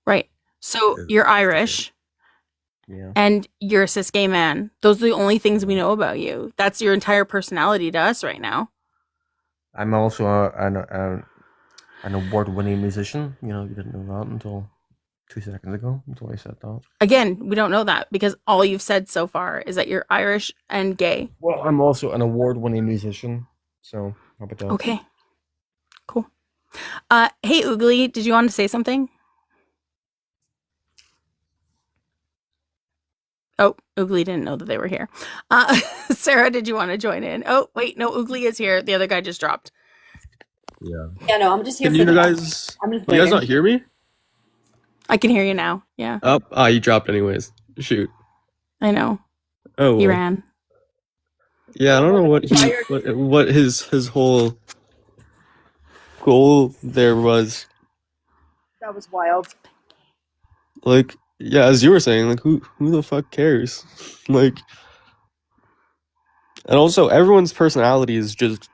Right. So you're Irish. Yeah. And you're a cis gay man. Those are the only things we know about you. That's your entire personality to us right now. I'm also an award-winning musician. You know, you didn't know that until 2 seconds ago, until I said that. Again, we don't know that because all you've said so far is that you're Irish and gay. Well, I'm also an award-winning musician, so how about that? Okay. Cool. Hey, Oogly, did you want to say something? Oh, Oogly didn't know that they were here. Sarah, did you want to join in? Oh, wait, no, Oogly is here. The other guy just dropped. Yeah, no, I'm just here. Can you guys? You guys not hear me? I can hear you now. Yeah. Oh, you dropped anyways. Shoot. I know. Oh, He well. ran. Yeah, I don't know what his whole goal there was. That was wild. Like, yeah, as you were saying, like who the fuck cares? Like, and also everyone's personality is just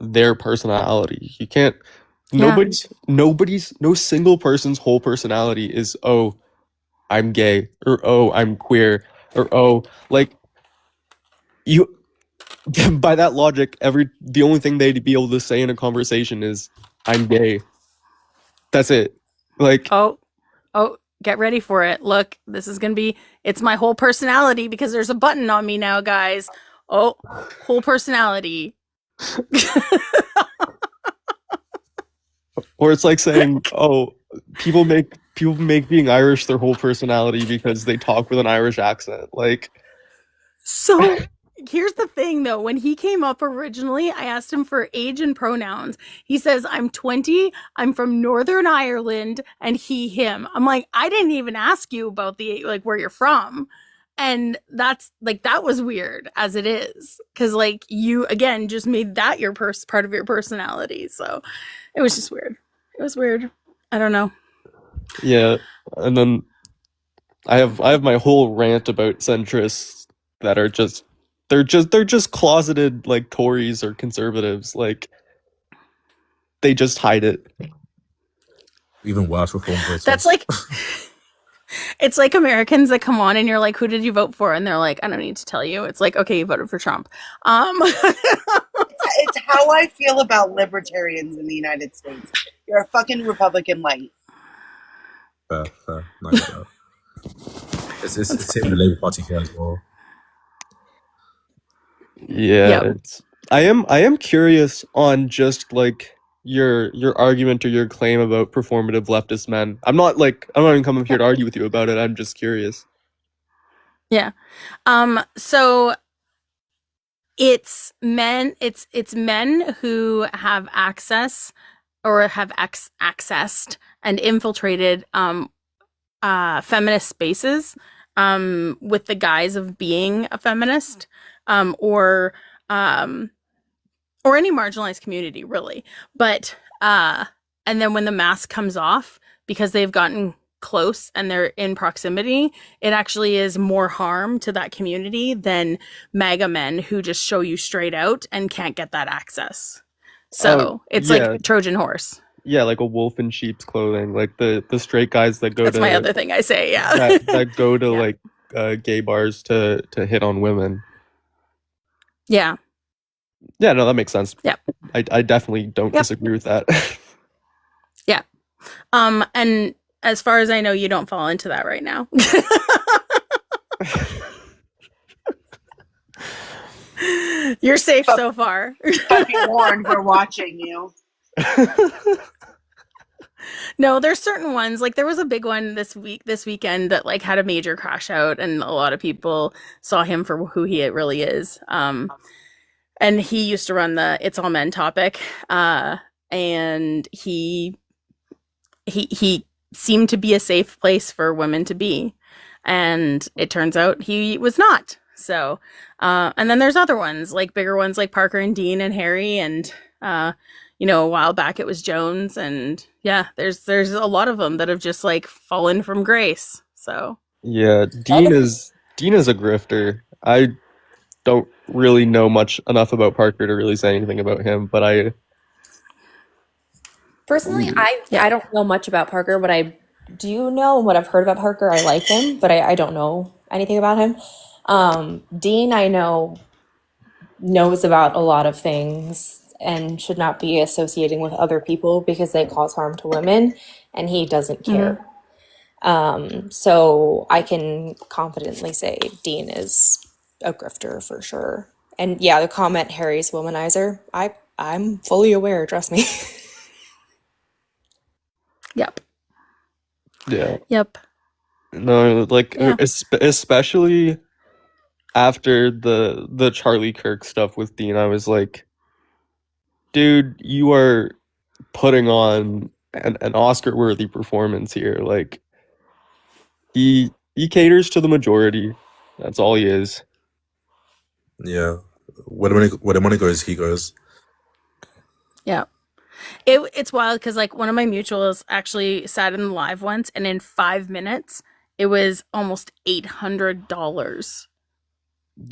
their personality. You can't. Yeah. No single person's whole personality is, oh, I'm gay, or oh, I'm queer, or oh, like you. By that logic, the only thing they'd be able to say in a conversation is, I'm gay. That's it. Like, Oh, get ready for it. Look, this is going to be, it's my whole personality because there's a button on me now, guys. Oh, whole personality. or it's like saying, oh, people make being Irish their whole personality because they talk with an Irish accent. Like, So here's the thing though, when he came up originally, I asked him for age and pronouns. He says, I'm 20, I'm from Northern Ireland, and he, him. I'm like, I didn't even ask you about the, like, where you're from. And that's like, that was weird as it is. Cause like you, again, just made that your part of your personality. So it was just weird. It was weird. I don't know. yeah. And then I have my whole rant about centrists that are just, they're just closeted like Tories or conservatives. Like, they just hide it. Even worse reform voters. That's like, it's like Americans that come on and you're like, who did you vote for? And they're like, I don't need to tell you. It's like, okay, you voted for Trump. It's how I feel about libertarians in the United States. You're a fucking Republican light. Fair. Nice. It's hitting the Labour Party here as well. Yeah, Yep. I am curious on just like your argument or your claim about performative leftist men. I'm not even coming here to argue with you about it. I'm just curious. Yeah. So it's men who have access or have accessed and infiltrated feminist spaces with the guise of being a feminist or any marginalized community, really. But and then when the mask comes off because they've gotten close and they're in proximity, it actually is more harm to that community than MAGA men who just show you straight out and can't get that access. So it's like Trojan horse. Yeah, like a wolf in sheep's clothing, like the straight guys that go That's my other thing I say, yeah. that go to like gay bars to hit on women. Yeah. Yeah, no, that makes sense. Yeah. I definitely don't disagree with that. Yeah. And as far as I know, you don't fall into that right now. You're safe so far. But be warned, we're watching you. No, there's certain ones. Like there was a big one this weekend that like had a major crash out, and a lot of people saw him for who he really is. And he used to run the It's All Men topic, and he seemed to be a safe place for women to be, and it turns out he was not. So, and then there's other ones, like bigger ones, like Parker and Dean and Harry, and a while back it was Jones, and yeah, there's a lot of them that have just like fallen from grace. So yeah, Dean is a grifter. I don't really know enough about Parker to really say anything about him, but I personally, I don't know much about Parker. What I do know and what I've heard about Parker, I like him, but I don't know anything about him. Dean, I know knows about a lot of things. and should not be associating with other people because they cause harm to women, and he doesn't care. So I can confidently say Dean is a grifter for sure. And yeah, the comment Harry's womanizer, I'm fully aware, trust me. Yep. Yeah. Yep. No, like Yeah. especially after the Charlie Kirk stuff with Dean, I was like, dude, you are putting on an Oscar-worthy performance here. Like, he caters to the majority. That's all he is. Yeah. Where the money goes, he goes. Yeah. It's wild because like one of my mutuals actually sat in the live once, and in 5 minutes it was almost $800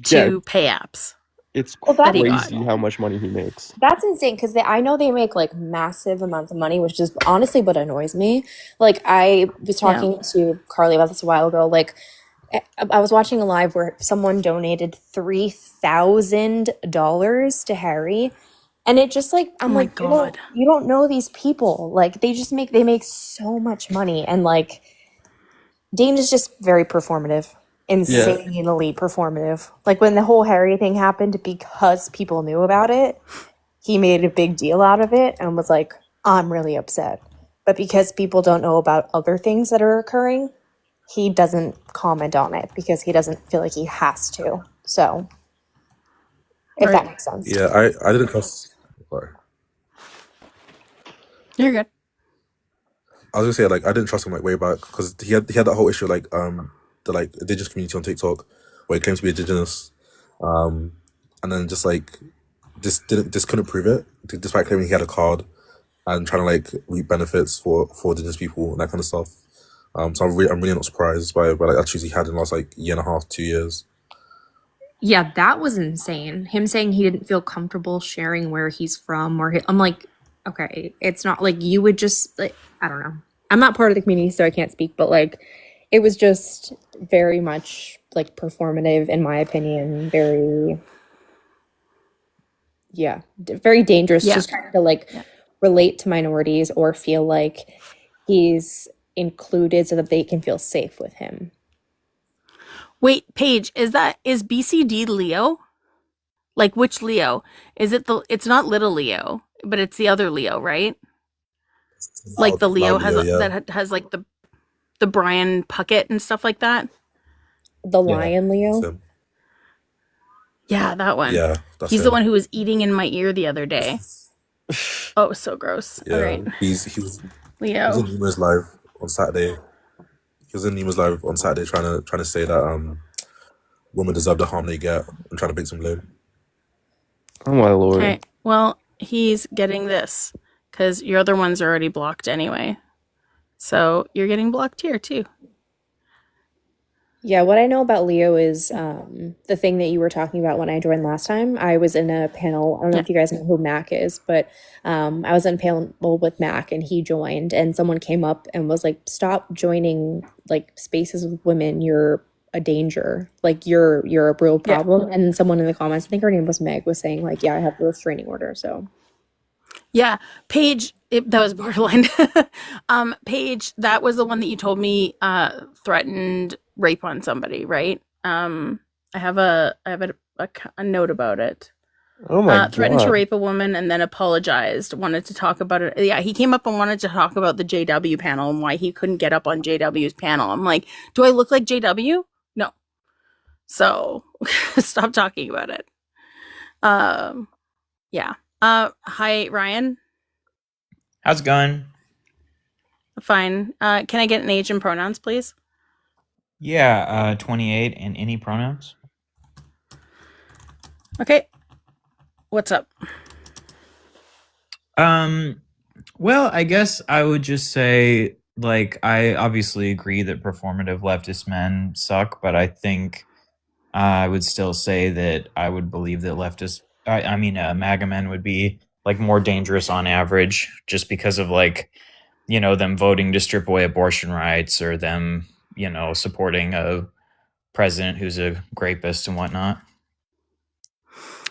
to pay apps. It's Well, that's- crazy how much money he makes. That's insane because I know they make like massive amounts of money, which is honestly what annoys me. Like I was talking to Carly about this a while ago. Like I was watching a live where someone donated $3,000 to Harry, and it just like I'm like, God. you don't know these people. Like they make so much money, and like Dane is just very performative. Insanely performative. Like when the whole Harry thing happened, because people knew about it, he made a big deal out of it and was like, I'm really upset. But because people don't know about other things that are occurring, he doesn't comment on it because he doesn't feel like he has to. So, if that makes sense. Yeah, I didn't trust. Sorry. You're good. I was gonna say, like, I didn't trust him like way back because he had that whole issue like the like indigenous community on TikTok where he claims to be indigenous, and then just couldn't prove it despite claiming he had a card and trying to like reap benefits for indigenous people and that kind of stuff. So I'm really not surprised by like attitudes he had in the last like year and a half, 2 years. Yeah, that was insane. Him saying he didn't feel comfortable sharing where he's from, I'm like, okay, it's not like you would just like, I don't know. I'm not part of the community, so I can't speak, but like, it was just very much like performative, in my opinion. Very dangerous. Just trying to like relate to minorities or feel like he's included so that they can feel safe with him. Wait, Paige, is BCD Leo? Like which Leo? Is it it's not little Leo, but it's the other Leo, right? Like the Leo that has like the Brian Puckett and stuff like that. The lion Leo. So, yeah, that one. yeah, he's the one who was eating in my ear the other day. Oh, it was so gross. Yeah, all right. he was Leo. He was in Nemo's live on Saturday. He was in Nemo's live on Saturday trying to say that women deserve the harm they get and trying to make some blame. Oh my lord. Okay. Well, he's getting this because your other ones are already blocked anyway. So you're getting blocked here too. Yeah, what I know about Leo is the thing that you were talking about when I joined last time. I was in a panel. I don't know if you guys know who Mac is, but I was in a panel with Mac and he joined, and someone came up and was like, stop joining like spaces with women. You're a danger. Like you're a real problem. And then someone in the comments, I think her name was Meg, was saying like, yeah, I have a restraining order. So yeah, Paige, that was borderline. Paige, that was the one that you told me threatened rape on somebody, right? I have a note about it. Oh my god. Threatened to rape a woman and then apologized, wanted to talk about it. Yeah, he came up and wanted to talk about the JW panel and why he couldn't get up on JW's panel. I'm like, do I look like JW? No. So stop talking about it. Yeah. Hi, Ryan. How's it going? Fine. Can I get an age and pronouns, please? Yeah, 28 and any pronouns. Okay. What's up? Well, I guess I would just say, like, I obviously agree that performative leftist men suck, but I think I would still say that I would believe that MAGA men would be like more dangerous on average, just because of like, you know, them voting to strip away abortion rights or them, you know, supporting a president who's a rapist and whatnot.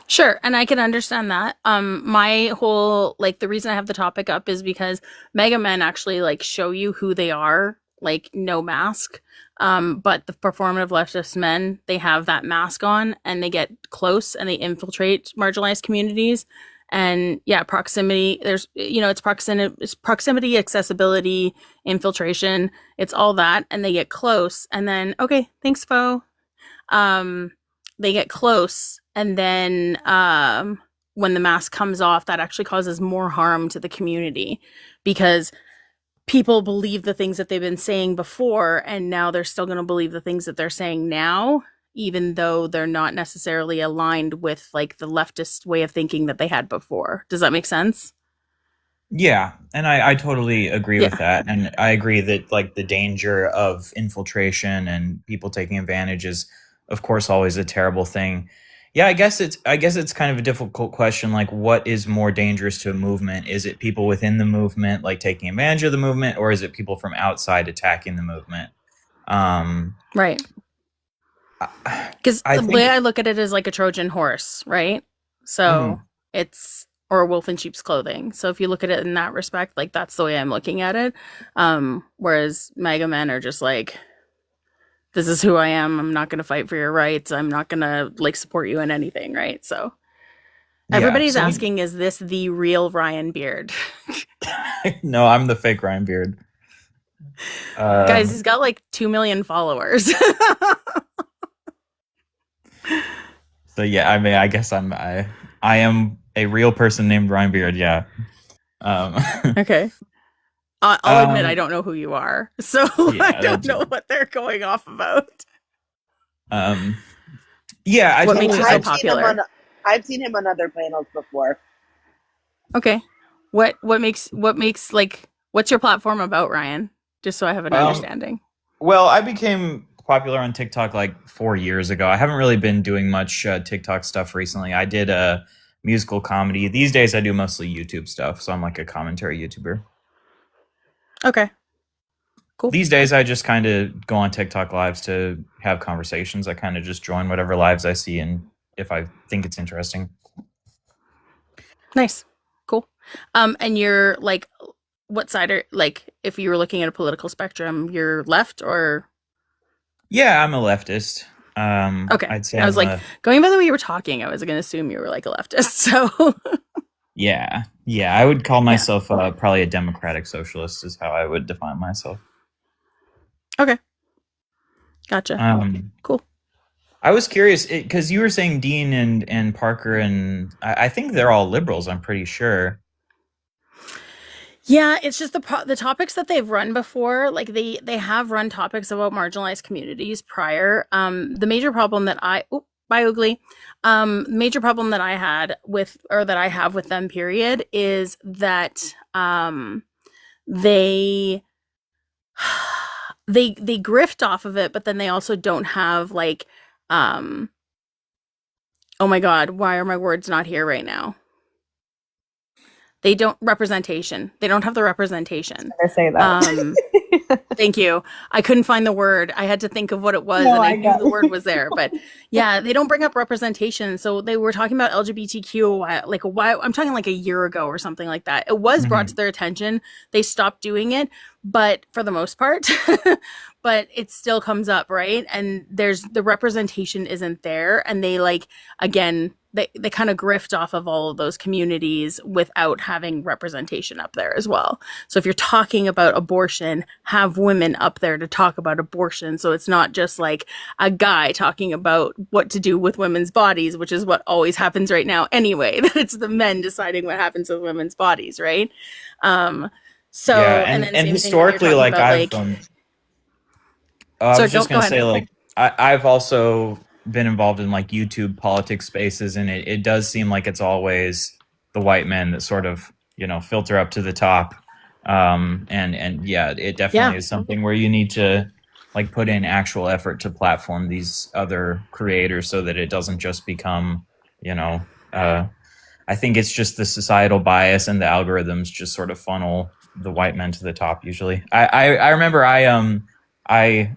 Sure, and I can understand that. My whole like the reason I have the topic up is because Mega Men actually like show you who they are, like no mask. But the performative leftist men, they have that mask on and they get close and they infiltrate marginalized communities. And yeah, proximity, there's it's proximity, accessibility, infiltration, it's all that, and they get close and then okay, thanks, Fo. They get close and then when the mask comes off, that actually causes more harm to the community because people believe the things that they've been saying before and now they're still going to believe the things that they're saying now, even though they're not necessarily aligned with like the leftist way of thinking that they had before. Does that make sense? Yeah, and I totally agree with that. And I agree that like the danger of infiltration and people taking advantage is of course always a terrible thing. Yeah, I guess it's kind of a difficult question. Like, what is more dangerous to a movement? Is it people within the movement, like taking advantage of the movement, or is it people from outside attacking the movement? Right. Because the way I look at it is like a Trojan horse, right? So it's or a wolf in sheep's clothing. So if you look at it in that respect, like that's the way I'm looking at it. Whereas Mega Men are just like, this is who I am. I'm not going to fight for your rights. I'm not going to like support you in anything, right? So everybody's asking, is this the real Ryan Beard? No, I'm the fake Ryan Beard. Guys, he's got like 2 million followers. So yeah, I mean, I guess I am a real person named Ryan Beard. Yeah. Okay. I'll admit I don't know who you are, so yeah, I don't know what they're going off about. Yeah, what makes you so popular? I've seen him on other panels before. Okay, what makes like what's your platform about, Ryan? Just so I have an understanding. Well, I became popular on TikTok like 4 years ago. I haven't really been doing much TikTok stuff recently. I did a musical comedy. These days, I do mostly YouTube stuff, so I'm like a commentary YouTuber. Okay. Cool. These days, I just kind of go on TikTok lives to have conversations. I kind of just join whatever lives I see, and if I think it's interesting. Nice. Cool. And you're like, what side are like? If you were looking at a political spectrum, you're left or? Yeah, I'm a leftist. Okay. I'd say I was going by the way you were talking, I was going to assume you were like a leftist. So. Yeah, I would call myself probably a democratic socialist is how I would define myself. Okay. Gotcha. Cool. I was curious because you were saying Dean and Parker, and I think they're all liberals, I'm pretty sure. Yeah, it's just the topics that they've run before. Like they have run topics about marginalized communities prior. The major problem that major problem that I had with, or that I have with them, period, is that they grift off of it, but then they also don't have like oh my god, why are my words not here right now? They don't representation. They don't have the representation. I say that. Thank you. I couldn't find the word. I had to think of what it was, and I knew the word was there. But yeah, they don't bring up representation. So they were talking about LGBTQ a while. I'm talking like a year ago or something like that. It was brought to their attention. They stopped doing it, but for the most part, but it still comes up, right? And the representation isn't there, and they like again. They kind of grift off of all of those communities without having representation up there as well. So if you're talking about abortion, have women up there to talk about abortion. So it's not just like a guy talking about what to do with women's bodies, which is what always happens right now anyway, that it's the men deciding what happens with women's bodies, right? So, yeah, and historically, like I've I was just going to say, like, I've also been involved in like YouTube politics spaces, and it does seem like it's always the white men that sort of, filter up to the top. And yeah, it definitely is something where you need to like put in actual effort to platform these other creators so that it doesn't just become, I think it's just the societal bias and the algorithms just sort of funnel the white men to the top usually. I remember I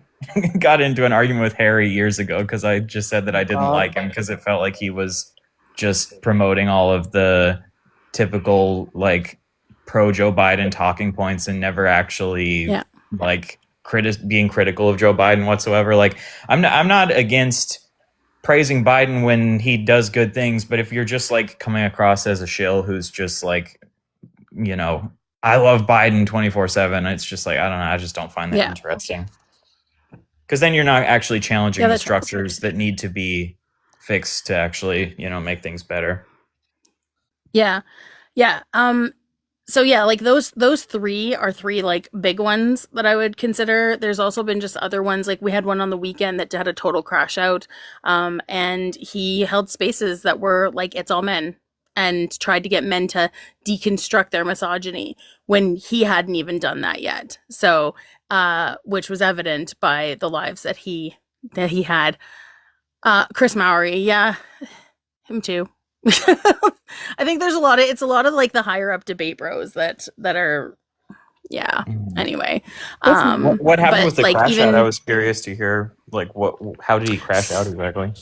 got into an argument with Harry years ago because I just said that I didn't like him because it felt like he was just promoting all of the typical like pro Joe Biden talking points and never actually like being critical of Joe Biden whatsoever. Like I'm not against praising Biden when he does good things, but if you're just like coming across as a shill who's just like, you know, I love Biden 24/7, it's just like, I don't know, I just don't find that interesting. Because then you're not actually challenging the structures that need to be fixed to actually, you know, make things better. Yeah. So yeah, like those three are three like big ones that I would consider. There's also been just other ones, like we had one on the weekend that had a total crash out, and he held spaces that were like it's all men and tried to get men to deconstruct their misogyny when he hadn't even done that yet. So which was evident by the lives that he had. Chris Mowry, yeah, him too. I think there's it's a lot of like the higher up debate bros that are anyway. What happened with the like, crash out? I was curious to hear like how did he crash out exactly?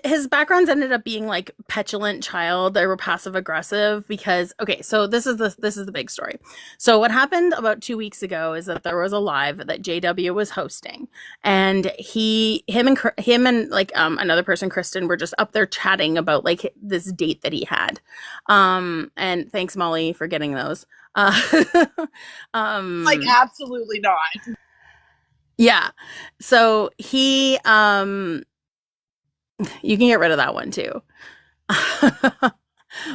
His backgrounds ended up being like petulant child. They were passive aggressive because so this is the big story. So what happened about 2 weeks ago is that there was a live that JW was hosting, and him and like another person, Kristen, were just up there chatting about like this date that he had. And thanks Molly for getting those. Like absolutely not. Yeah. So he you can get rid of that one too.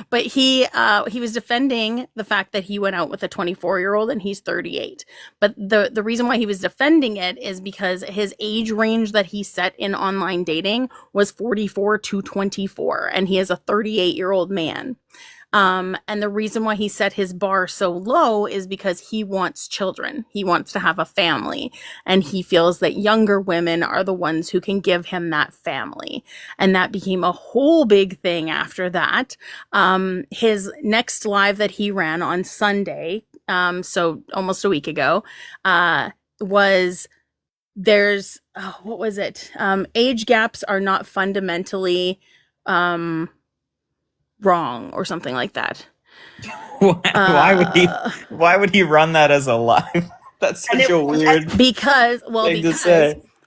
But he was defending the fact that he went out with a 24-year-old and he's 38. But the reason why he was defending it is because his age range that he set in online dating was 44 to 24, and he is a 38-year-old man. And the reason why he set his bar so low is because he wants children. He wants to have a family, and he feels that younger women are the ones who can give him that family. And that became a whole big thing after that. His next live that he ran on Sunday, so almost a week ago, was what was it? Age gaps are not fundamentally, wrong or something like that. Why would he run that as a live? That's such a weird because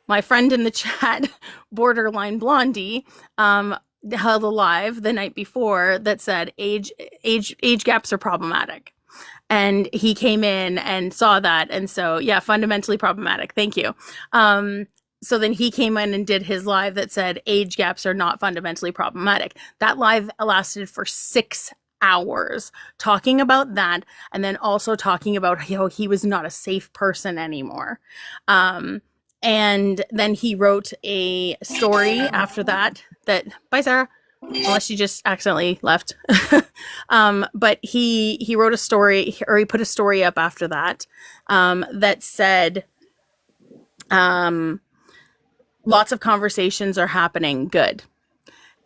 my friend in the chat, Borderline Blondie, held a live the night before that said age gaps are problematic, and he came in and saw that, and so fundamentally problematic. Thank you. So then he came in and did his live that said age gaps are not fundamentally problematic. That live lasted for 6 hours talking about that, and then also talking about he was not a safe person anymore. And then he wrote a story after that bye Sarah, unless she just accidentally left. But he wrote a story, or he put a story up after that, that said lots of conversations are happening. Good.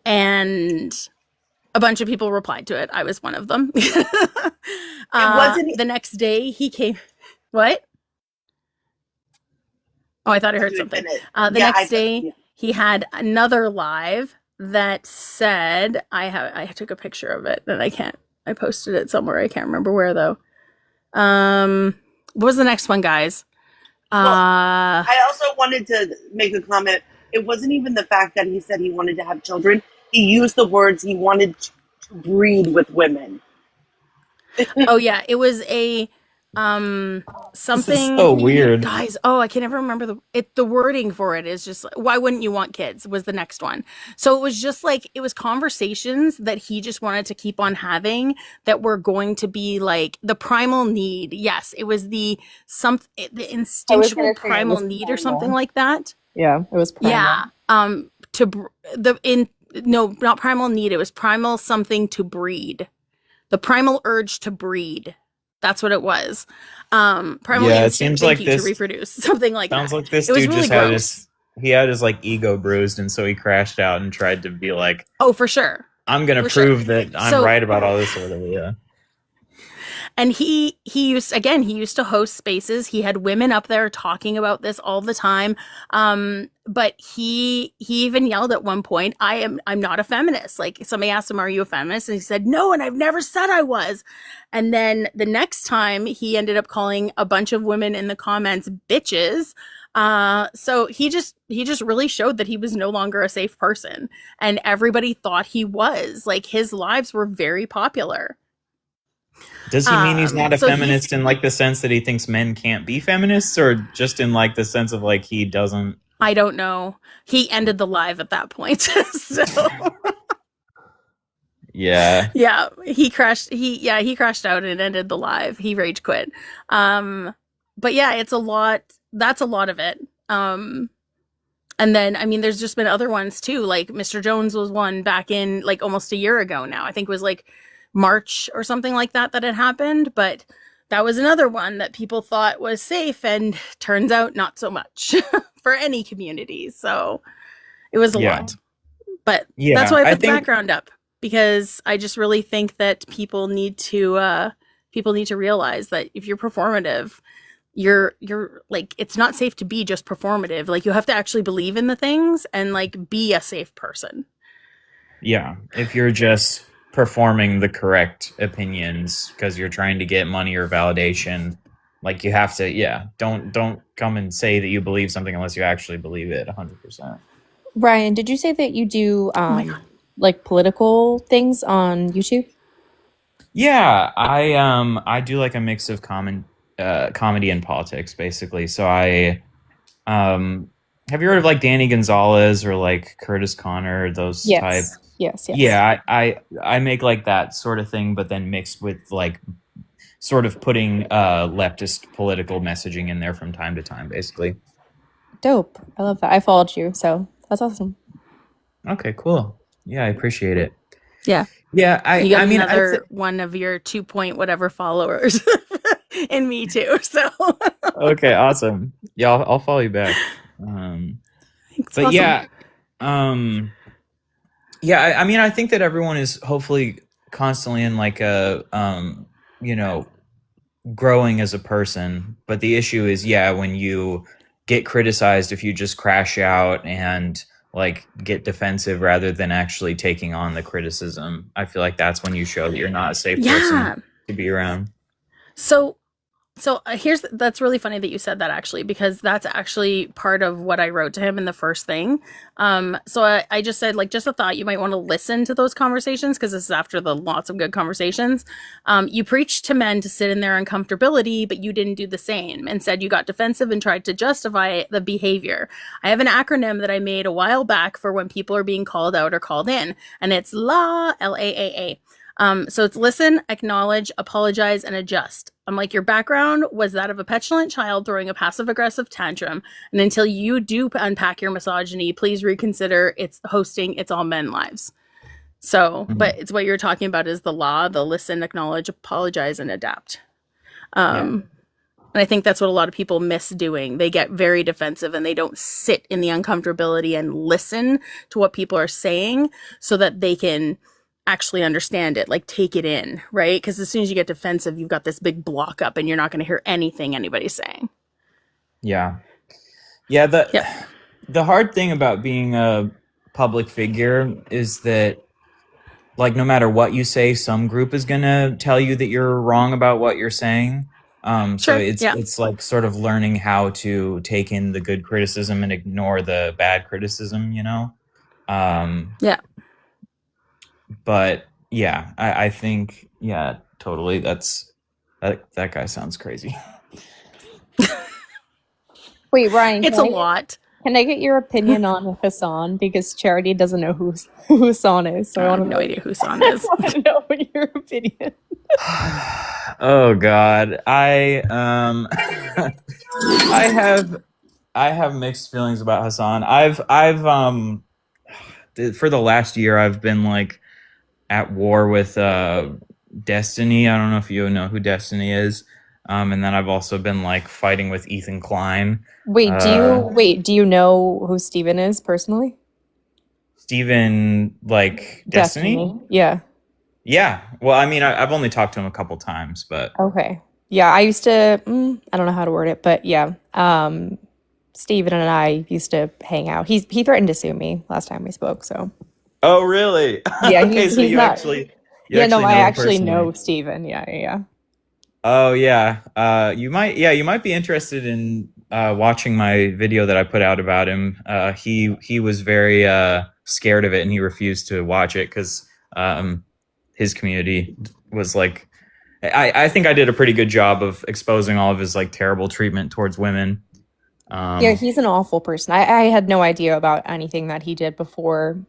And a bunch of people replied to it. I was one of them. The next day he came. What? Oh, I thought I heard something. Next day he had another live that said, I took a picture of it and I posted it somewhere. I can't remember where though. What was the next one, guys? I also wanted to make a comment. It wasn't even the fact that he said he wanted to have children. He used the words he wanted to breed with women. Oh yeah, it was a something so weird, guys. Oh, I can never remember the wording for it is just why wouldn't you want kids was the next one. So it was just like it was conversations that he just wanted to keep on having that were going to be like the primal need. Yes, it was the instinctual primal need or something like that. Yeah, it was primal. Yeah, not primal need. It was primal something to breed. The primal urge to breed. That's what it was. Primal it seems like this to reproduce, something like sounds that. Like this dude really just had his like ego bruised, and so he crashed out and tried to be like, oh, for sure, I'm gonna prove that I'm right about all this or whatever. Yeah. And he used to host spaces. He had women up there talking about this all the time. But he even yelled at one point, I'm not a feminist. Like, somebody asked him, are you a feminist? And he said, no, and I've never said I was. And then the next time he ended up calling a bunch of women in the comments bitches. So he just really showed that he was no longer a safe person, and everybody thought he was. Like, his lives were very popular. Does he mean he's not a feminist in like the sense that he thinks men can't be feminists, or just in like the sense of like he doesn't? I don't know. He ended the live at that point. So yeah. Yeah, he crashed out and ended the live. He rage quit. But yeah, it's a lot. That's a lot of it. And then, I mean, there's just been other ones too. Like Mr. Jones was one back in like almost a year ago now. I think it was like March or something like that had happened. But that was another one that people thought was safe, and turns out not so much for any community. So it was a lot. But that's why I put the background up, because I just really think that people need to realize that if you're performative, you're like, it's not safe to be just performative. Like, you have to actually believe in the things and like be a safe person. Yeah. If you're just performing the correct opinions because you're trying to get money or validation, like, you have to, don't come and say that you believe something unless you actually believe it 100%. Ryan, did you say that you do like political things on YouTube? Yeah, I do like a mix of comedy and politics, basically. So I have you heard of like Danny Gonzalez or like Curtis Connor, those type? Yes. Yeah, I make like that sort of thing, but then mixed with like sort of putting leftist political messaging in there from time to time, basically. Dope. I love that. I followed you, so that's awesome. Okay, cool. Yeah, I appreciate it. Yeah. Yeah, I mean, another one of your 2 point whatever followers in me too. So okay, awesome. Yeah, I'll follow you back. But awesome. I mean, I think that everyone is hopefully constantly in like a growing as a person. But the issue is, when you get criticized, if you just crash out and like get defensive rather than actually taking on the criticism, I feel like that's when you show that you're not a safe person to be around. So that's really funny that you said that, actually, because that's actually part of what I wrote to him in the first thing. So I just said, like, just a thought, you might want to listen to those conversations, because this is after the lots of good conversations. You preached to men to sit in their uncomfortability, but you didn't do the same. Instead, you got defensive and tried to justify the behavior. I have an acronym that I made a while back for when people are being called out or called in, and it's LAAA, L-A-A-A. So it's listen, acknowledge, apologize, and adjust. I'm like, your background was that of a petulant child throwing a passive-aggressive tantrum, and until you do unpack your misogyny, please reconsider its all men lives. So, but it's what you're talking about is the law, the listen, acknowledge, apologize, and adapt. And I think that's what a lot of people miss doing. They get very defensive and they don't sit in the uncomfortability and listen to what people are saying so that they can actually understand it, like take it in, right? Because as soon as you get defensive, you've got this big block up and you're not going to hear anything anybody's saying. The hard thing about being a public figure is that, like, no matter what you say, some group is going to tell you that you're wrong about what you're saying. So it's like sort of learning how to take in the good criticism and ignore the bad criticism, But I think, totally. That guy sounds crazy. Wait, Ryan, it's a lot. Can I get your opinion on Hassan? Because Charity doesn't know who Hassan is. So I have no idea who Hassan is. I want to know your opinion. Oh God. I have mixed feelings about Hassan. I've for the last year I've been like at war with Destiny. I don't know if you know who Destiny is. And then I've also been like fighting with Ethan Klein. Do you know who Steven is personally? Steven, like Destiny? Yeah. Yeah. Well, I mean, I've only talked to him a couple times, but Okay. Yeah, I used to, I don't know how to word it, but yeah. Steven and I used to hang out. He threatened to sue me last time we spoke, so. oh, really? Yeah, Okay, so he's you not. actually Yeah, no, know I him actually know personally. Steven. Yeah. Oh, yeah. You might be interested in watching my video that I put out about him. He was very scared of it, and he refused to watch it because his community was like, I think I did a pretty good job of exposing all of his like terrible treatment towards women. Yeah, he's an awful person. I had no idea about anything that he did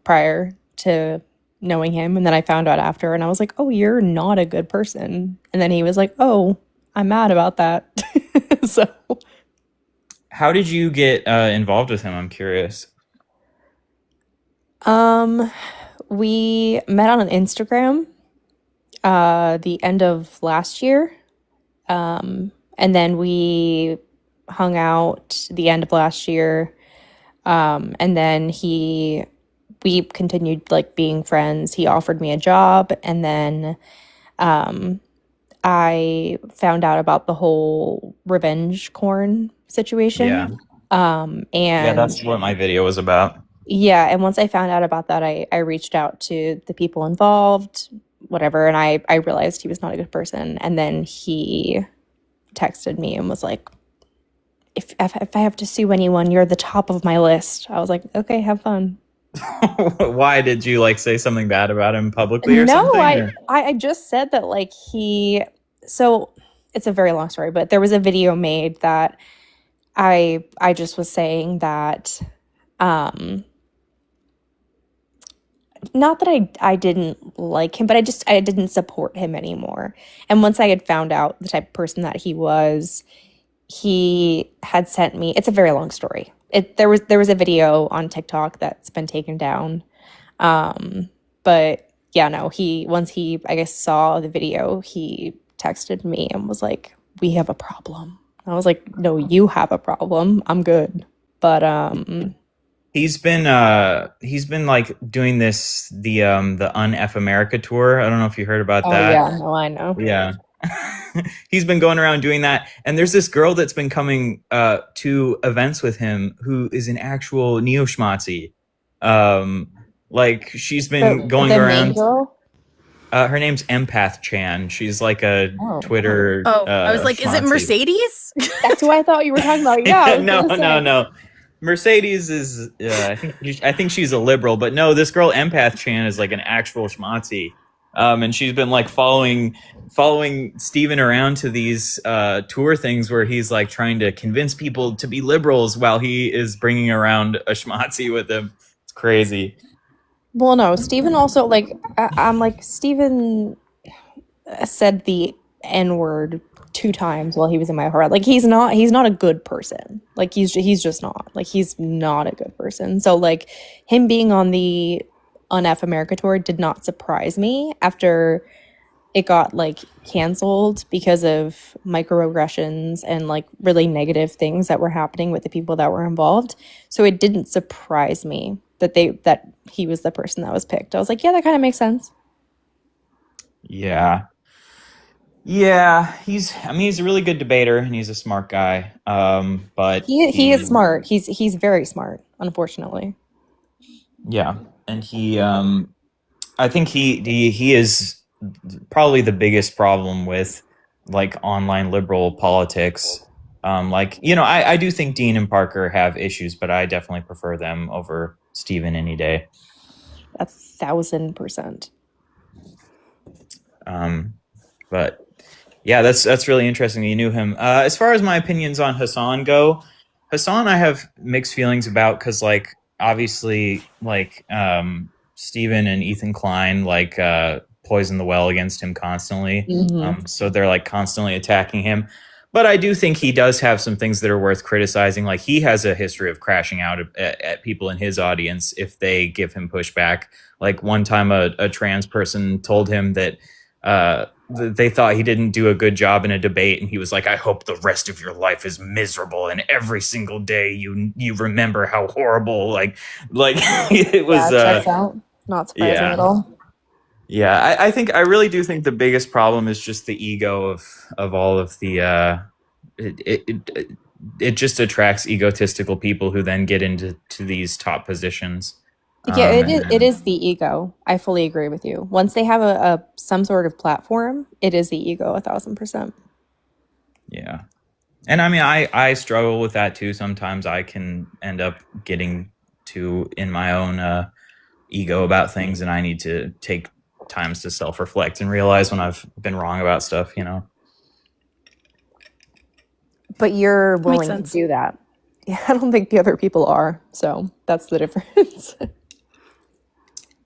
prior to knowing him, and then I found out after, and I was like, oh, you're not a good person. And then he was like, oh, I'm mad about that. So how did you get involved with him? I'm curious. we met on an Instagram the end of last year. And then we hung out the end of last year. And then we continued like being friends. He offered me a job, and then I found out about the whole revenge corn situation. Yeah. And Yeah, that's what my video was about. Yeah, and once I found out about that, I reached out to the people involved, whatever, and I realized he was not a good person. And then he texted me and was like, if I have to sue anyone, you're the top of my list. I was like, okay, have fun. Why did you like say something bad about him publicly or No, something? I just said that like so it's a very long story, but there was a video made that I just was saying that not that I didn't like him, but I didn't support him anymore. And once I had found out the type of person that he was, he had sent me, it's a very long story. There was a video on TikTok that's been taken down. But yeah, no, once he I guess saw the video, he texted me and was like, we have a problem. I was like, no, you have a problem. I'm good. But he's been like doing the Un-F America tour. I don't know if you heard about that. Yeah, no, I know. Yeah. He's been going around doing that, and there's this girl that's been coming to events with him who is an actual neo-schmazi. Like she's been going around. Her name's Empath Chan. She's like a Twitter. I was like, schmazi. Is it Mercedes? That's who I thought you were talking about. Yeah. No. Mercedes is. I think she's a liberal, but no, this girl Empath Chan is like an actual schmazi. And she's been like following Steven around to these tour things where he's like trying to convince people to be liberals while he is bringing around a schmazi with him. It's crazy. Well, no, Steven also like I'm like Steven said the N-word 2 times while he was in my heart. Like he's not a good person. Like he's just not. Like he's not a good person. So like him being on the Un-F America tour did not surprise me after it got like canceled because of microaggressions and like really negative things that were happening with the people that were involved. So it didn't surprise me that he was the person that was picked. I was like, yeah, that kind of makes sense. Yeah, he's a really good debater and he's a smart guy. But he is smart. He's very smart, unfortunately. Yeah. And I think he is probably the biggest problem with like online liberal politics. Like, you know, I do think Dean and Parker have issues, but I definitely prefer them over Steven any day. 1,000%. But yeah, that's really interesting. You knew him. As far as my opinions on Hassan go, Hassan I have mixed feelings about because like obviously like Steven and Ethan Klein like poison the well against him constantly. Mm-hmm. So they're like constantly attacking him. But I do think he does have some things that are worth criticizing. Like he has a history of crashing out at people in his audience if they give him pushback. Like one time a trans person told him that they thought he didn't do a good job in a debate, and he was like, I hope the rest of your life is miserable and every single day you remember how horrible like it was. Checks out. Not surprising at all. Yeah, I really do think the biggest problem is just the ego of all of the it just attracts egotistical people who then get into these top positions. Yeah, it is the ego. I fully agree with you. Once they have a some sort of platform, it is the ego 1,000%. Yeah. And I mean, I struggle with that too. Sometimes I can end up getting too in my own ego about things, and I need to take times to self-reflect and realize when I've been wrong about stuff, you know. But you're willing to do that. Yeah, I don't think the other people are. So that's the difference.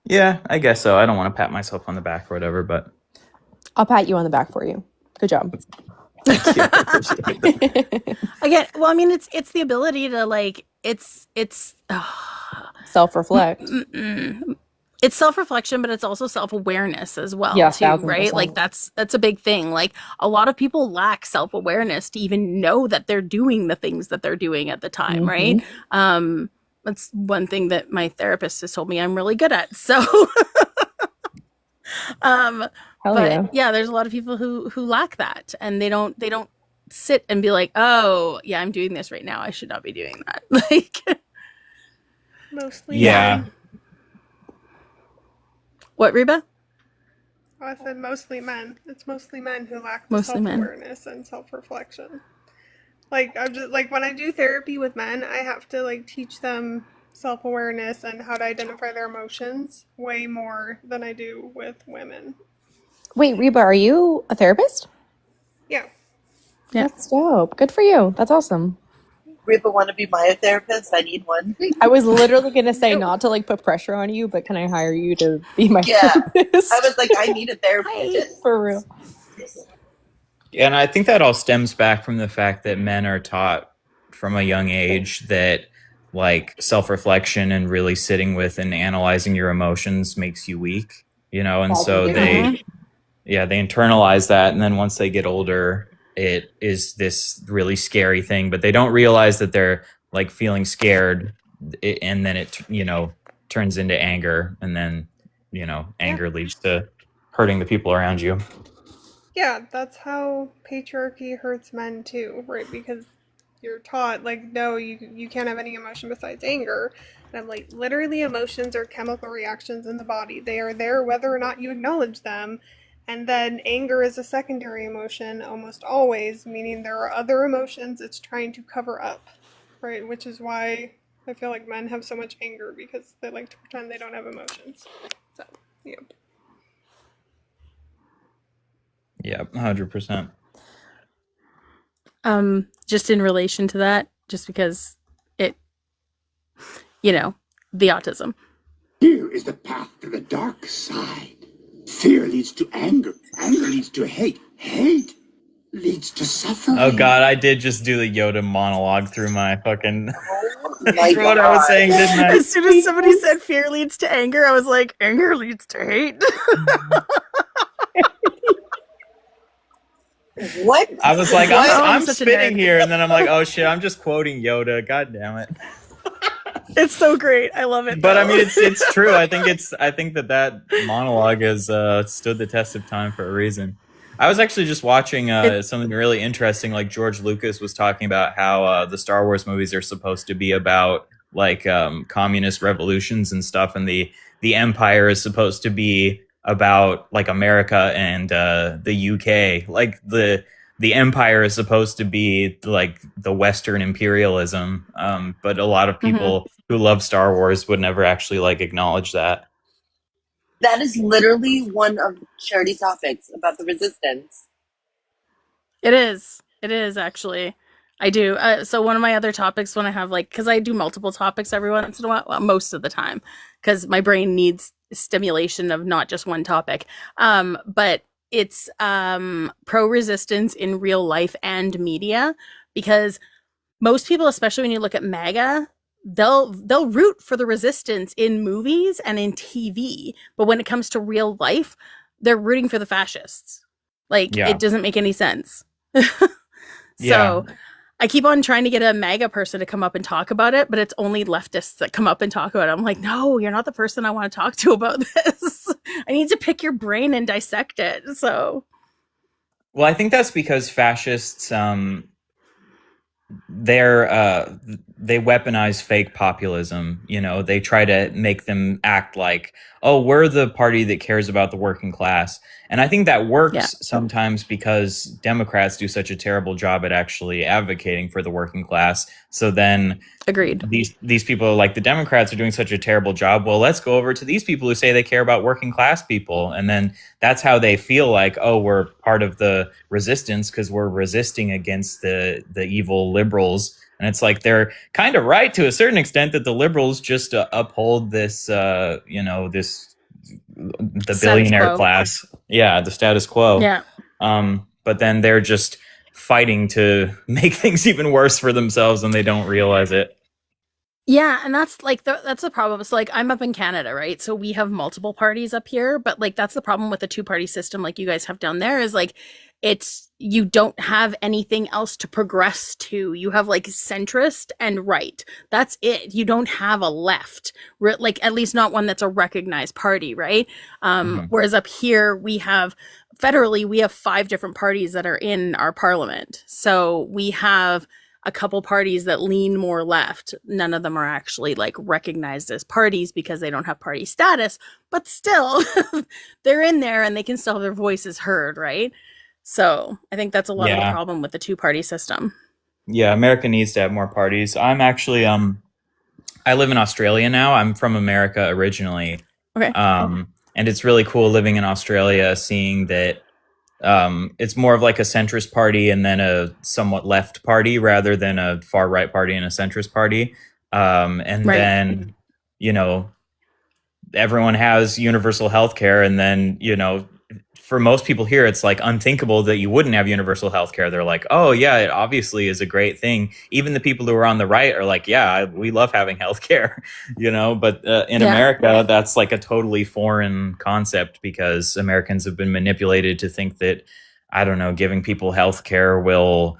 Yeah, I guess so. I don't want to pat myself on the back or whatever, but I'll pat you on the back for you. Good job. Again, well, I mean, it's the ability to like, it's self-reflect. It's self-reflection, but it's also self-awareness as well, yeah, too, 1,000%. right? Like that's a big thing. Like a lot of people lack self-awareness to even know that they're doing the things that they're doing at the time, right? That's one thing that my therapist has told me I'm really good at. So yeah, there's a lot of people who lack that, and they don't sit and be like, oh yeah, I'm doing this right now, I should not be doing that. Like mostly men. What, Reba? I said mostly men. It's mostly men who lack the self-awareness and self-reflection. Like I'm just like when I do therapy with men, I have to like teach them self-awareness and how to identify their emotions way more than I do with women. Wait, Reba, are you a therapist? Yeah. That's dope. Good for you. That's awesome. Reba, want to be my therapist? I need one. I was literally going to say not to like put pressure on you, but can I hire you to be my therapist? I was like, I need a therapist. For real. Yeah, and I think that all stems back from the fact that men are taught from a young age that like self-reflection and really sitting with and analyzing your emotions makes you weak, you know, and so they internalize that, and then once they get older, it is this really scary thing, but they don't realize that they're like feeling scared, and then it, you know, turns into anger, and then, you know, anger leads to hurting the people around you. Yeah, that's how patriarchy hurts men too, right? Because you're taught like, no, you can't have any emotion besides anger. And I'm like, literally emotions are chemical reactions in the body. They are there whether or not you acknowledge them. And then anger is a secondary emotion almost always, meaning there are other emotions it's trying to cover up, right? Which is why I feel like men have so much anger, because they like to pretend they don't have emotions. So, yeah. Yeah, 100%. Just in relation to that, just because it, you know, the autism. Here is the path to the dark side. Fear leads to anger. Anger leads to hate. Hate leads to suffering. Oh God, I did just do the Yoda monologue through my fucking through what I was saying, didn't I? As soon as somebody said fear leads to anger, I was like, anger leads to hate. What? I was like, I'm spitting here, and then I'm like, oh shit, I'm just quoting Yoda. God damn it. It's so great. I love it. But I mean, it's true. I think that monologue has stood the test of time for a reason. I was actually just watching something really interesting. Like George Lucas was talking about how the Star Wars movies are supposed to be about like communist revolutions and stuff, and the Empire is supposed to be about like America and the UK. Like the Empire is supposed to be like the Western imperialism, but a lot of people who love Star Wars would never actually like acknowledge that. That is literally one of Charity's topics about the resistance. It is actually. I do. So one of my other topics when I have like, because I do multiple topics every once in a while, well, most of the time, because my brain needs stimulation of not just one topic. But it's pro-resistance in real life and media, because most people, especially when you look at MAGA, they'll root for the resistance in movies and in TV, but when it comes to real life, they're rooting for the fascists. Like, it doesn't make any sense. So I keep on trying to get a MAGA person to come up and talk about it, but it's only leftists that come up and talk about it. I'm like, no, you're not the person I want to talk to about this. I need to pick your brain and dissect it. So, well, I think that's because fascists, they weaponize fake populism. You know, they try to make them act like, oh, we're the party that cares about the working class. And I think that works sometimes because Democrats do such a terrible job at actually advocating for the working class. So then agreed. These people, like the Democrats, are doing such a terrible job. Well, let's go over to these people who say they care about working class people. And then that's how they feel like, oh, we're part of the resistance because we're resisting against the evil liberals. And it's like they're kind of right to a certain extent that the liberals just uphold this, the billionaire class. Yeah, the status quo. Yeah. But then they're just fighting to make things even worse for themselves and they don't realize it. Yeah, and that's like that's the problem. So like I'm up in Canada, right? So we have multiple parties up here, but like that's the problem with the two-party system like you guys have down there is like you don't have anything else to progress to. You have like centrist and right. That's it. You don't have a left, like at least not one that's a recognized party, right? Whereas up here federally we have 5 different parties that are in our parliament. So we have a couple parties that lean more left. None of them are actually like recognized as parties because they don't have party status, but still they're in there and they can still have their voices heard, right? So I think that's a lot of the problem with the two-party system. Yeah, America needs to have more parties. I'm actually, I live in Australia now. I'm from America originally. Okay. And it's really cool living in Australia, seeing that it's more of like a centrist party and then a somewhat left party rather than a far right party and a centrist party. Then, everyone has universal health care. And then, for most people here, it's like unthinkable that you wouldn't have universal health care. They're like, oh, yeah, it obviously is a great thing. Even the people who are on the right are like, yeah, we love having health care, but in America, that's like a totally foreign concept because Americans have been manipulated to think that, I don't know, giving people health care will,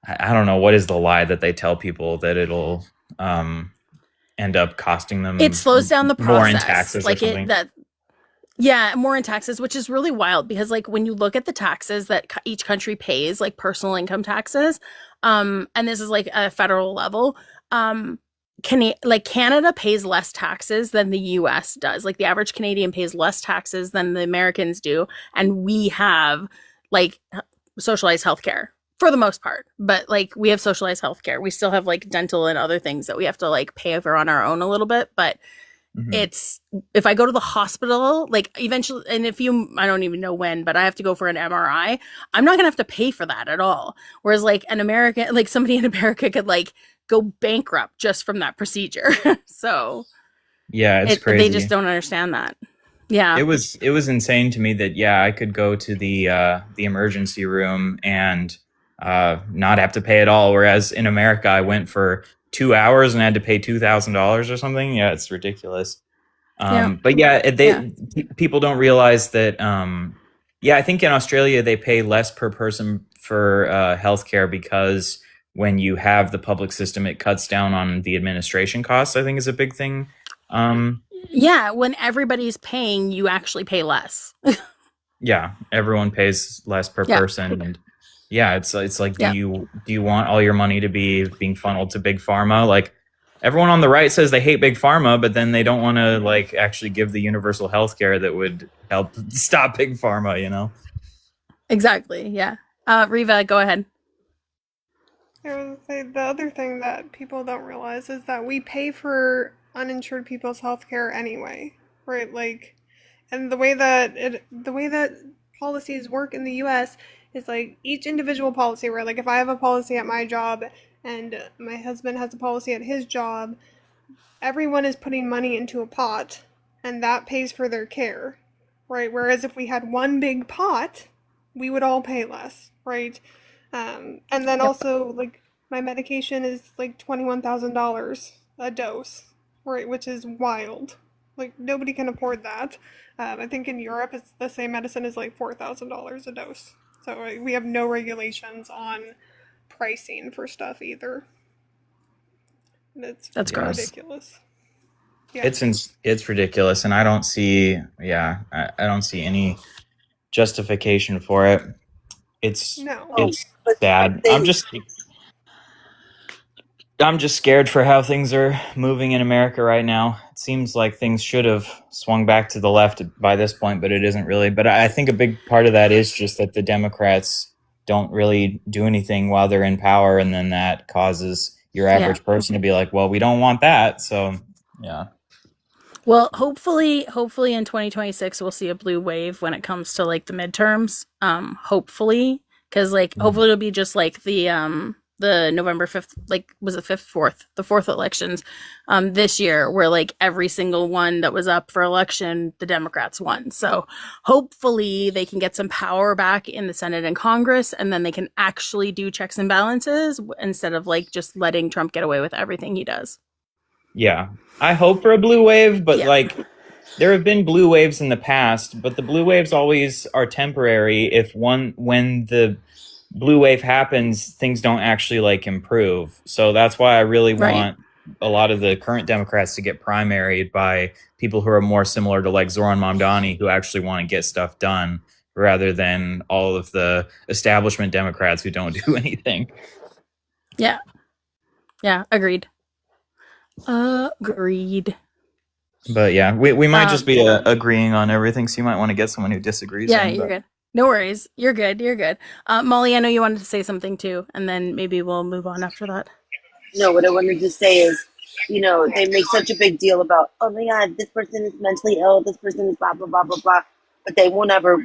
I don't know, what is the lie that they tell people that it'll end up costing them? It slows down the process. More in taxes or something. Yeah, more in taxes, which is really wild because like when you look at the taxes that each country pays, like personal income taxes, and this is like a federal level, Canada pays less taxes than the US does. Like the average Canadian pays less taxes than the Americans do, and we have like socialized healthcare for the most part. But like we have socialized healthcare. We still have like dental and other things that we have to like pay for on our own a little bit, but it's if I go to the hospital, like eventually, and I don't even know when, but I have to go for an MRI, I'm not gonna have to pay for that at all. Whereas like somebody in America could like go bankrupt just from that procedure. So yeah, it's crazy. They just don't understand that. Yeah, it was insane to me that I could go to the emergency room and not have to pay at all. Whereas in America, I went for 2 hours and had to pay $2,000 or something. Yeah, it's ridiculous. But people don't realize that. I think in Australia they pay less per person for healthcare because when you have the public system, it cuts down on the administration costs. I think is a big thing. When everybody's paying, you actually pay less. Yeah, everyone pays less per person, and it's like, do you want all your money to be being funneled to big pharma? Like everyone on the right says they hate big pharma, but then they don't want to like actually give the universal health care that would help stop big pharma, Exactly. Yeah. Riva, go ahead. The other thing that people don't realize is that we pay for uninsured people's health care anyway, right? Like, and the way that policies work in the US is like each individual policy, where like if I have a policy at my job and my husband has a policy at his job, everyone is putting money into a pot and that pays for their care, right? Whereas if we had one big pot, we would all pay less, right? And then also like my medication is like $21,000 a dose, right? Which is wild. Like nobody can afford that. I think in Europe it's the same medicine is like $4,000 a dose. So we have no regulations on pricing for stuff either. That's gross. Ridiculous. Yeah. It's ridiculous, and I don't see I don't see any justification for it. It's No. sad. I'm just scared for how things are moving in America right now. It seems like things should have swung back to the left by this point, but it isn't really. But I think a big part of that is just that the Democrats don't really do anything while they're in power, and then that causes your average person to be like, well, we don't want that. So, yeah. Well, hopefully in 2026 we'll see a blue wave when it comes to like the midterms. Hopefully, because like hopefully it'll be just like the November 5th, like was it 5th, 4th, the 4th elections this year, where like every single one that was up for election, the Democrats won. So hopefully they can get some power back in the Senate and Congress, and then they can actually do checks and balances instead of like just letting Trump get away with everything he does. Yeah, I hope for a blue wave, but like there have been blue waves in the past, but the blue waves always are temporary. When the blue wave happens, things don't actually like improve. So that's why I really want a lot of the current Democrats to get primaried by people who are more similar to like Zoran Mamdani, who actually want to get stuff done, rather than all of the establishment Democrats who don't do anything. Yeah. Agreed. Agreed. But yeah, we might just be agreeing on everything, so you might want to get someone who disagrees. Yeah, you're good. No worries. You're good. Molly, I know you wanted to say something too, and then maybe we'll move on after that. No, what I wanted to say is, they make such a big deal about, oh my God, this person is mentally ill, this person is blah, blah, blah, blah, blah. But they won't ever,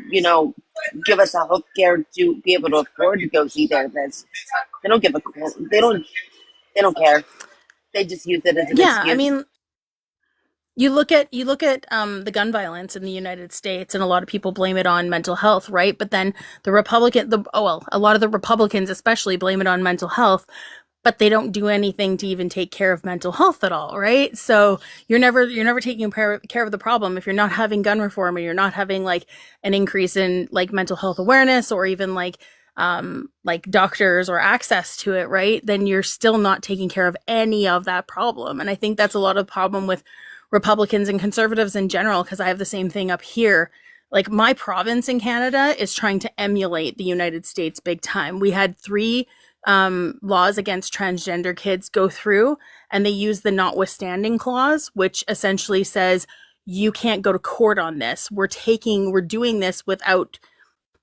give us a health care to be able to afford to go see therapists. They don't give a, they don't care. They just use it as an excuse. I mean, you look at the gun violence in the United States, and a lot of people blame it on mental health, right? But then a lot of the Republicans especially blame it on mental health, but they don't do anything to even take care of mental health at all, right? So you're never taking care of the problem if you're not having gun reform, or you're not having like an increase in like mental health awareness, or even like doctors or access to it, right? Then you're still not taking care of any of that problem. And I think that's a lot of the problem with Republicans and conservatives in general, because I have the same thing up here. Like my province in Canada is trying to emulate the United States big time. We had 3 laws against transgender kids go through, and they use the notwithstanding clause, which essentially says you can't go to court on this. We're doing this without,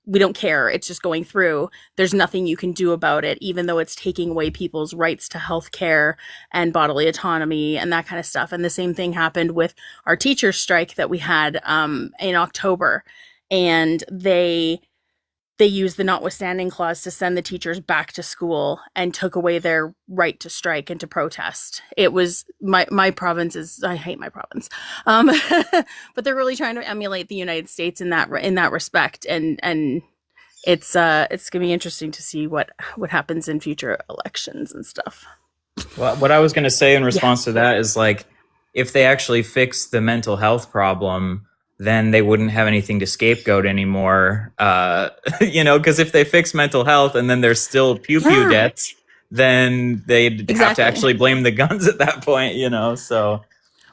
we don't care. It's just going through. There's nothing you can do about it, even though it's taking away people's rights to health care and bodily autonomy and that kind of stuff. And the same thing happened with our teachers' strike that we had in October. And they used the notwithstanding clause to send the teachers back to school and took away their right to strike and to protest. It was my province is, I hate my province. But they're really trying to emulate the United States in that respect. And it's going to be interesting to see what happens in future elections and stuff. Well, what I was going to say in response to that is like, if they actually fix the mental health problem, then they wouldn't have anything to scapegoat anymore. Because if they fix mental health and then there's still pew-pew deaths, then they'd have to actually blame the guns at that point, so.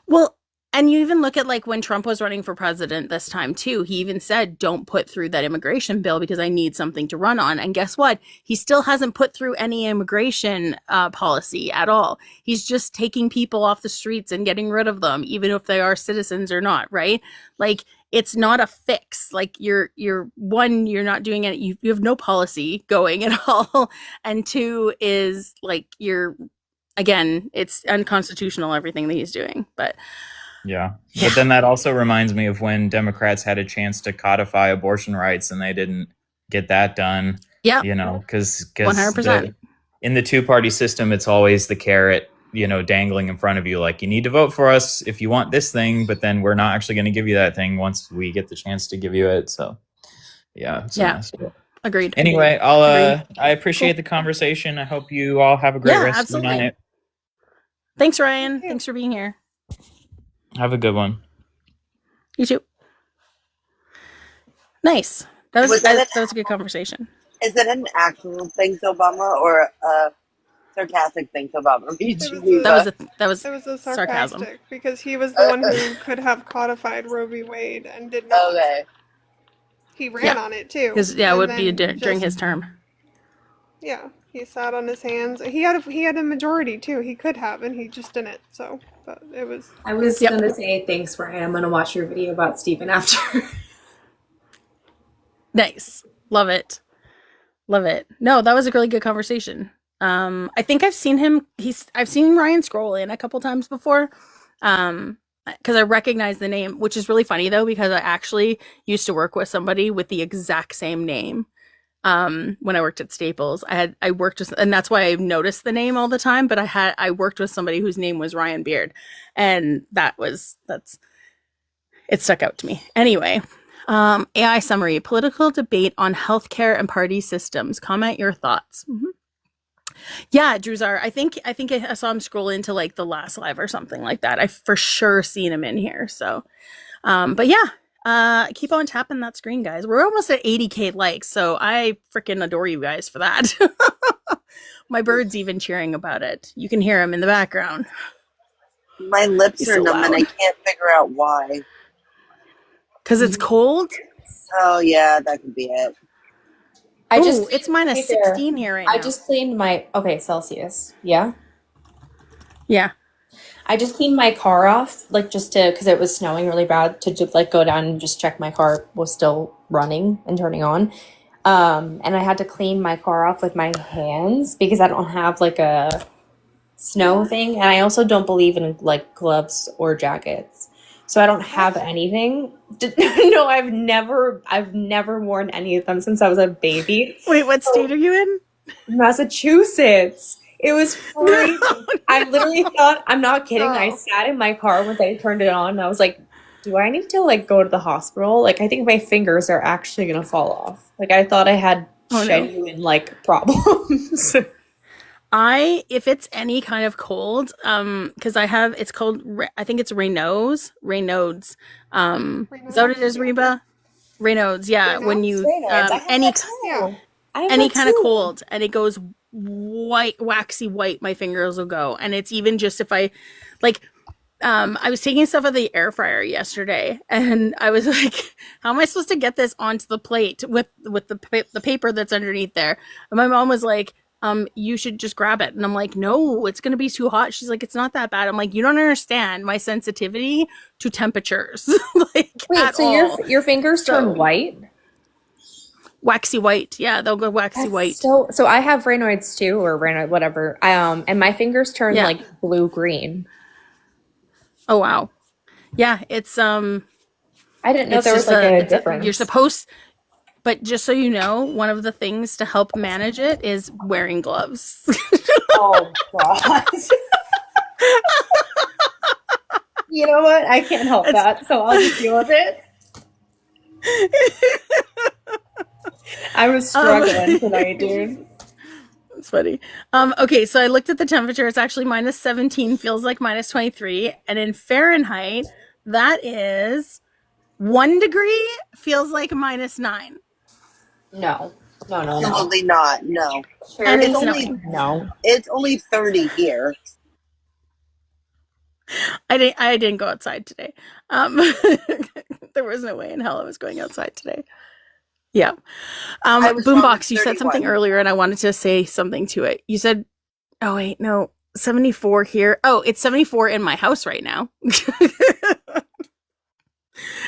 Well, and you even look at like when Trump was running for president this time too, he even said, don't put through that immigration bill because I need something to run on. And guess what? He still hasn't put through any immigration policy at all. He's just taking people off the streets and getting rid of them, even if they are citizens or not, right? Like, it's not a fix. Like you're not doing it. You have no policy going at all. And 2 is like, it's unconstitutional, everything that he's doing, but yeah. But then that also reminds me of when Democrats had a chance to codify abortion rights and they didn't get that done. Yeah. Because 100%. In the 2-party system, it's always the carrot, dangling in front of you. Like, you need to vote for us if you want this thing, but then we're not actually going to give you that thing once we get the chance to give you it. So, yeah. Agreed. Anyway, I appreciate the conversation. I hope you all have a great rest of the night. Thanks, Ryan. Thanks for being here. Have a good one. You too. Nice. That was a good conversation. Is it an actual thanks Obama or sarcastic things about Marie It was Geneva. That was It was a sarcasm. sarcastic because he was the one who could have codified Roe v. Wade and did not. Okay. He ran on it too. Because it and would be then during just- his term. Yeah, he sat on his hands. He had a majority too. He could have, and he just didn't. So, but it was. I was Yep. gonna say thanks, Ryan. I'm gonna watch your video about Stephen after. Nice. Love it. Love it. No, that was a really good conversation. I think I've seen him. I've seen Ryan scroll in a couple times before. Because I recognize the name, which is really funny though, because I actually used to work with somebody with the exact same name. When I worked at Staples, I worked with, and that's why I noticed the name all the time. But I worked with somebody whose name was Ryan Beard, and it stuck out to me. Anyway, AI summary: political debate on healthcare and party systems. Comment your thoughts. Mm-hmm. Yeah, Druzar. I think I saw him scroll into like the last live or something like that. I for sure seen him in here. So, but yeah, keep on tapping that screen, guys. We're almost at 80K likes, so I freaking adore you guys for that. My bird's even cheering about it. You can hear him in the background. My lips He's are so numb and I loud. can't figure out why. Because it's cold. Oh yeah, that could be it. I Oh, just it's minus hey there. 16 here right I now. just cleaned my Celsius. Yeah. Yeah. I just cleaned my car off, like just to because it was snowing really bad to just like go down and just check my car was still running and turning on. And I had to clean my car off with my hands because I don't have like a snow thing, and I also don't believe in like gloves or jackets. So I don't have anything. No, I've never worn any of them since I was a baby. Wait, what state are you in? Massachusetts. It was freezing. I literally thought, I'm not kidding. I Oh. sat in my car once I turned it on and I was like, do I need to like go to the hospital? Like I think my fingers are actually gonna fall off. Like I thought I had Oh, no. genuine like problems. If it's any kind of cold, because it's called, I think it's Raynaud's. Is that what it is, Reba? Raynaud's, yeah. When you, any kind of cold, and it goes white, waxy white, my fingers will go. And it's even just if I, like, I was taking stuff out of the air fryer yesterday, and I was like, how am I supposed to get this onto the plate with the paper that's underneath there? And my mom was like, you should just grab it. And I'm like, no, it's going to be too hot. She's like, it's not that bad. I'm like, you don't understand my sensitivity to temperatures. Like, Wait, at so all. your fingers turn white? Waxy white. Yeah, they'll go waxy white. So I have Raynaud's too, or Raynaud, whatever. And my fingers turn Yeah. like blue green. Oh, wow. Yeah, it's, I didn't know it's there was just like a it's difference. you're supposed, but just so you know, one of the things to help manage it is wearing gloves. Oh god. You know what? I can't help that, so I'll just deal with it. I was struggling tonight, dude. It's funny. Okay, so I looked at the temperature. It's actually minus 17, feels like minus 23. And in Fahrenheit, that is 1 degree, feels like minus 9. No. Absolutely not. No. And It's it's only snowing. No. it's only 30 here. I didn't go outside today. There was no way in hell I was going outside today. Yeah. I was wrong, Boombox, it's you said something 31. earlier and I wanted to say something to it. You said, oh wait, no, 74 here. Oh, it's 74 in my house right now.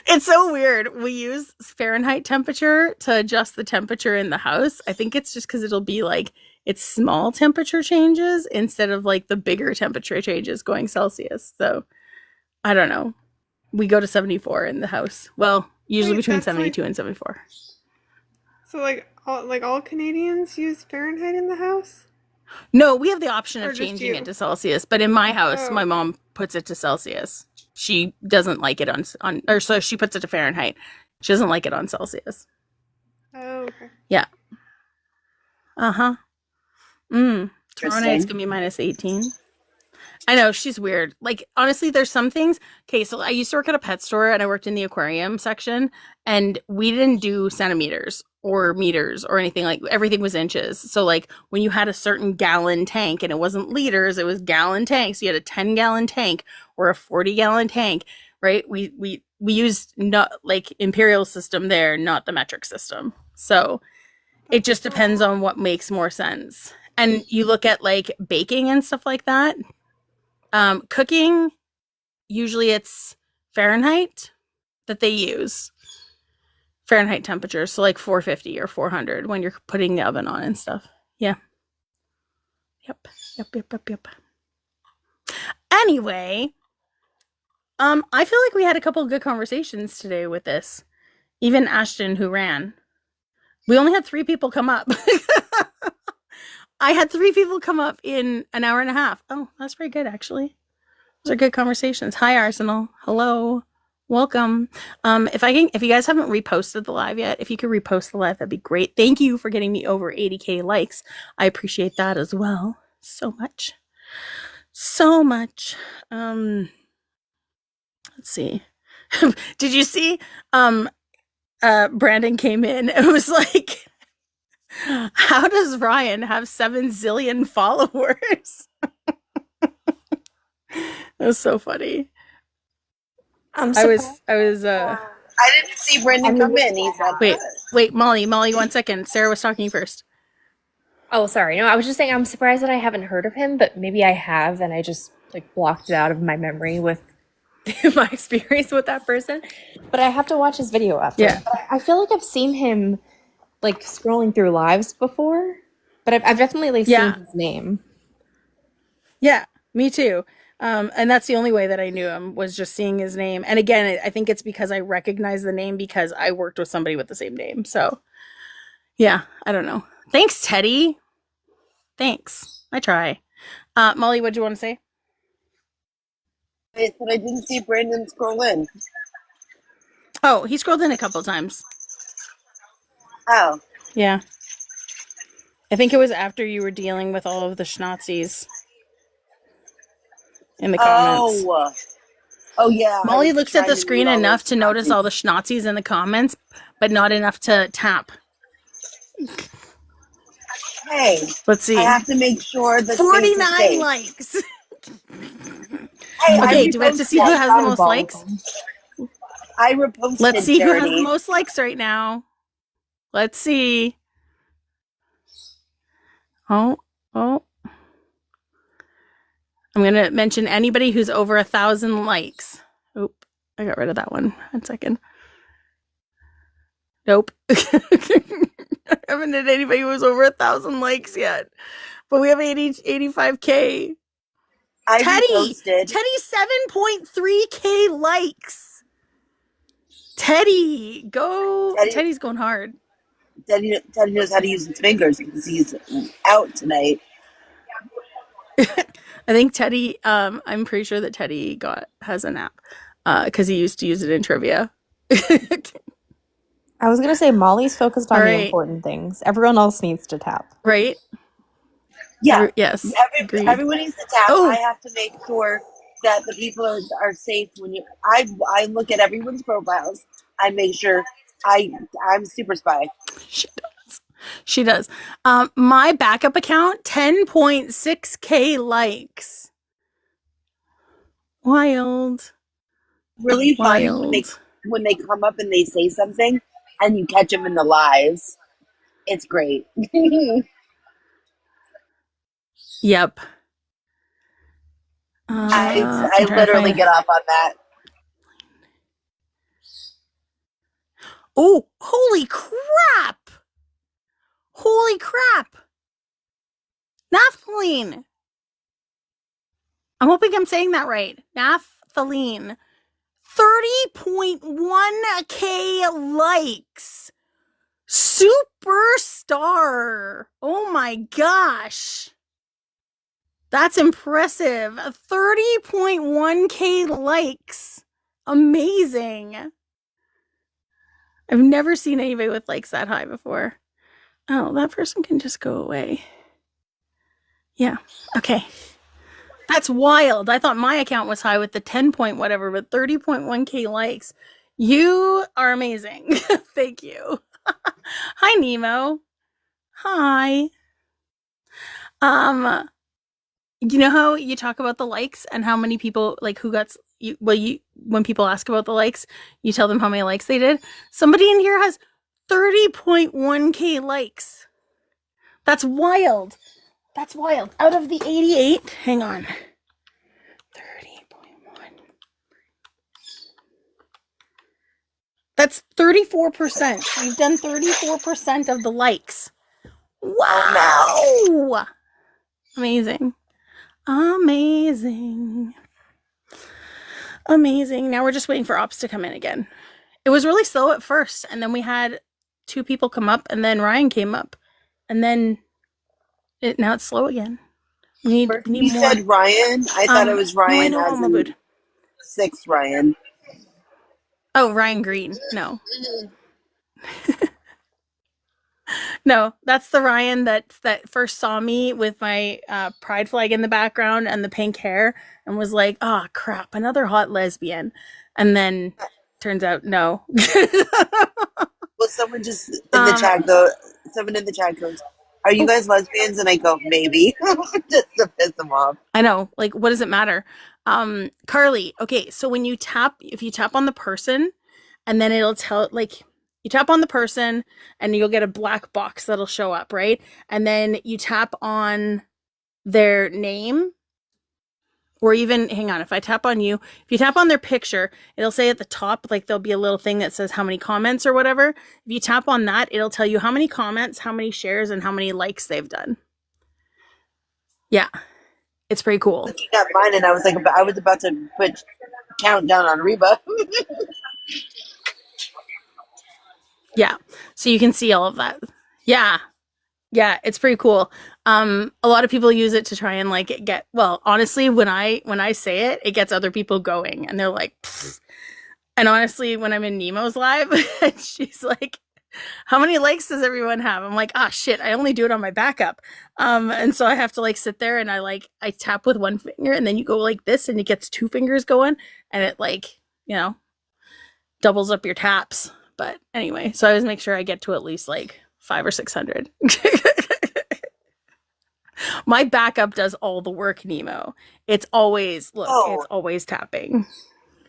It's so weird. We use Fahrenheit temperature to adjust the temperature in the house. I think it's just because it'll be like it's small temperature changes instead of like the bigger temperature changes going Celsius. So I don't know. We go to 74 in the house. Well, usually Wait, between that's 72 like- and 74. So all Canadians use Fahrenheit in the house? No, we have the option Or of just changing you? it to Celsius, but in my house, Oh. my mom puts it to Celsius. She doesn't like it so she puts it to Fahrenheit. She doesn't like it on Celsius. Oh, okay. Yeah. Uh-huh. Tomorrow night's Interesting. gonna be minus 18. I know, she's weird. Like, honestly, there's some things. Okay, so I used to work at a pet store and I worked in the aquarium section, and we didn't do centimeters or meters or anything. Like, everything was inches. So, like, when you had a certain gallon tank, and it wasn't liters, it was gallon tanks. You had a 10-gallon tank or a 40-gallon tank, right? We used not like imperial system there, not the metric system. So it just depends on what makes more sense. And you look at like baking and stuff like that. Cooking, usually it's Fahrenheit that they use. Fahrenheit temperature, so like 450 or 400 when you're putting the oven on and stuff. Yeah. Yep. Anyway, I feel like we had a couple of good conversations today with this. Even Ashton, who ran. We only had 3 people come up. I had 3 people come up in an hour and a half. Oh, that's pretty good, actually. Those are good conversations. Hi, Arsenal. Hello. Welcome. If you guys haven't reposted the live yet, if you could repost the live, that'd be great. Thank you for getting me over 80K likes. I appreciate that as well. So much. Let's see. Did you see? Brandon came in and was like, how does Ryan have 7 zillion followers? That was so funny. I was I didn't see Brendan come in. He said, wait, Molly, 1 second. Sarah was talking first. Oh, sorry. No, I was just saying I'm surprised that I haven't heard of him, but maybe I have, and I just like blocked it out of my memory with my experience with that person. But I have to watch his video after. Yeah. But I feel like I've seen him like scrolling through lives before, but I've definitely like seen his name. Yeah, me too. And that's the only way that I knew him, was just seeing his name. And again, I think it's because I recognize the name because I worked with somebody with the same name. So yeah, I don't know. Thanks, Teddy. Thanks. I try. Molly, what do you want to say? I said I didn't see Brandon scroll in. Oh, he scrolled in a couple times. Oh. Yeah. I think it was after you were dealing with all of the schnazzies in the comments. Oh yeah. Molly looks at the screen enough to notice all the schnazzies in the comments, but not enough to tap. Hey, let's see. I have to make sure the 49 likes. Hey, okay, do we have to see who has the most likes? I reposted. Let's see who has Charity. the most likes right now. Let's see. Oh. I'm gonna mention anybody who's over 1,000 likes. Oop, I got rid of that one. 1 second. Nope. I haven't had anybody who was over 1,000 likes yet. But we have 85K. Teddy 7.3K likes. Teddy, go. Teddy's going hard. Teddy knows how to use his fingers because he's out tonight. I think Teddy, I'm pretty sure that Teddy has an app because he used to use it in trivia. I was going to say Molly's focused on the Right. important things. Everyone else needs to tap. Right? Yeah. Yes. Agreed. Everyone needs to tap. Oh. I have to make sure that the people are safe when you. I look at everyone's profiles. I make sure I'm super spy. She does. My backup account, 10.6K likes. Wild. Really fun when they come up and they say something and you catch them in the lives. It's great. Yep. I literally get off on that. Oh, holy crap! Holy crap! Naphthalene! I'm hoping I'm saying that right. Naphthalene. 30.1K likes. Superstar. Oh my gosh. That's impressive. 30.1K likes. Amazing. I've never seen anybody with likes that high before. Oh, that person can just go away. Yeah. Okay. That's wild. I thought my account was high with the 10 point whatever, but 30.1k likes. You are amazing. Thank you. Hi, Nemo. Hi. You know how you talk about the likes and how many people, like, who got you, well, you, when people ask about the likes, you tell them how many likes they did. Somebody in here has 30.1k likes. That's wild. That's wild. Out of the 88, hang on. 30.1. That's 34%. We've done 34% of the likes. Wow. Amazing. Amazing. Amazing. Now we're just waiting for ops to come in again. It was really slow at first, and then we had 2 people come up, and then Ryan came up, and then now it's slow again. We need You more. said Ryan? I thought it was Ryan no, as in 6 Ryan. Oh, Ryan Green. No. No, that's the Ryan that first saw me with my pride flag in the background and the pink hair and was like, "Oh crap, another hot lesbian." And then turns out no. Well, someone just in the chat someone in the chat goes, "Are you guys lesbians?" And I go, "Maybe." Just to piss them off. I know, like, what does it matter? Carly, okay, so when you tap, if you tap on the person and then it'll tell, like, you tap on the person and you'll get a black box that'll show up, right? And then you tap on their name, or even, hang on, if I tap on you, if you tap on their picture, it'll say at the top, like, there'll be a little thing that says how many comments or whatever. If you tap on that, it'll tell you how many comments, how many shares, and how many likes they've done. Yeah. It's pretty cool. Looking at mine, and I was like, I was about to put countdown on Reba. Yeah, so you can see all of that. Yeah, it's pretty cool. A lot of people use it to try and like get. Well, honestly, when I say it, it gets other people going, and they're like. Pfft. And honestly, when I'm in Nemo's live, and she's like, "How many likes does everyone have?" I'm like, "Ah, shit! I only do it on my backup." And so I have to like sit there and I tap with one finger, and then you go like this, and it gets 2 fingers going, and it like doubles up your taps. But anyway, so I always make sure I get to at least like 500 or 600. My backup does all the work, Nemo. It's always it's always tapping.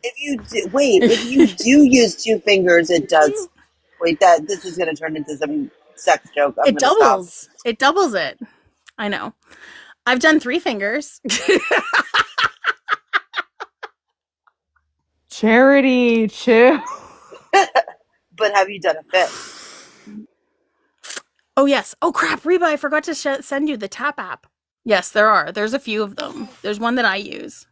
If you do use 2 fingers, it does. Wait, this is gonna turn into some sex joke. It doubles. It doubles it. I know. I've done 3 fingers. Charity, chill. But have you done a fit? Oh, yes. Oh, crap, Reba, I forgot to send you the Tap app. Yes, there are. There's a few of them. There's one that I use.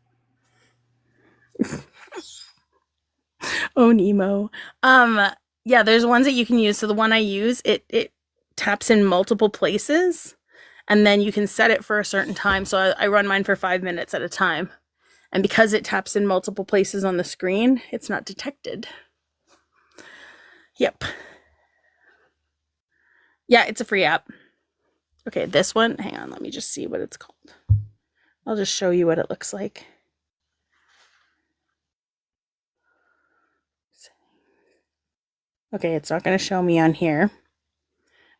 Oh, Nemo. Yeah, there's ones that you can use. So the one I use, it taps in multiple places, and then you can set it for a certain time. So I run mine for 5 minutes at a time. And because it taps in multiple places on the screen, it's not detected. Yep. Yeah, it's a free app. Okay, this one, hang on, let me just see what it's called. I'll just show you what it looks like. Okay, it's not going to show me on here.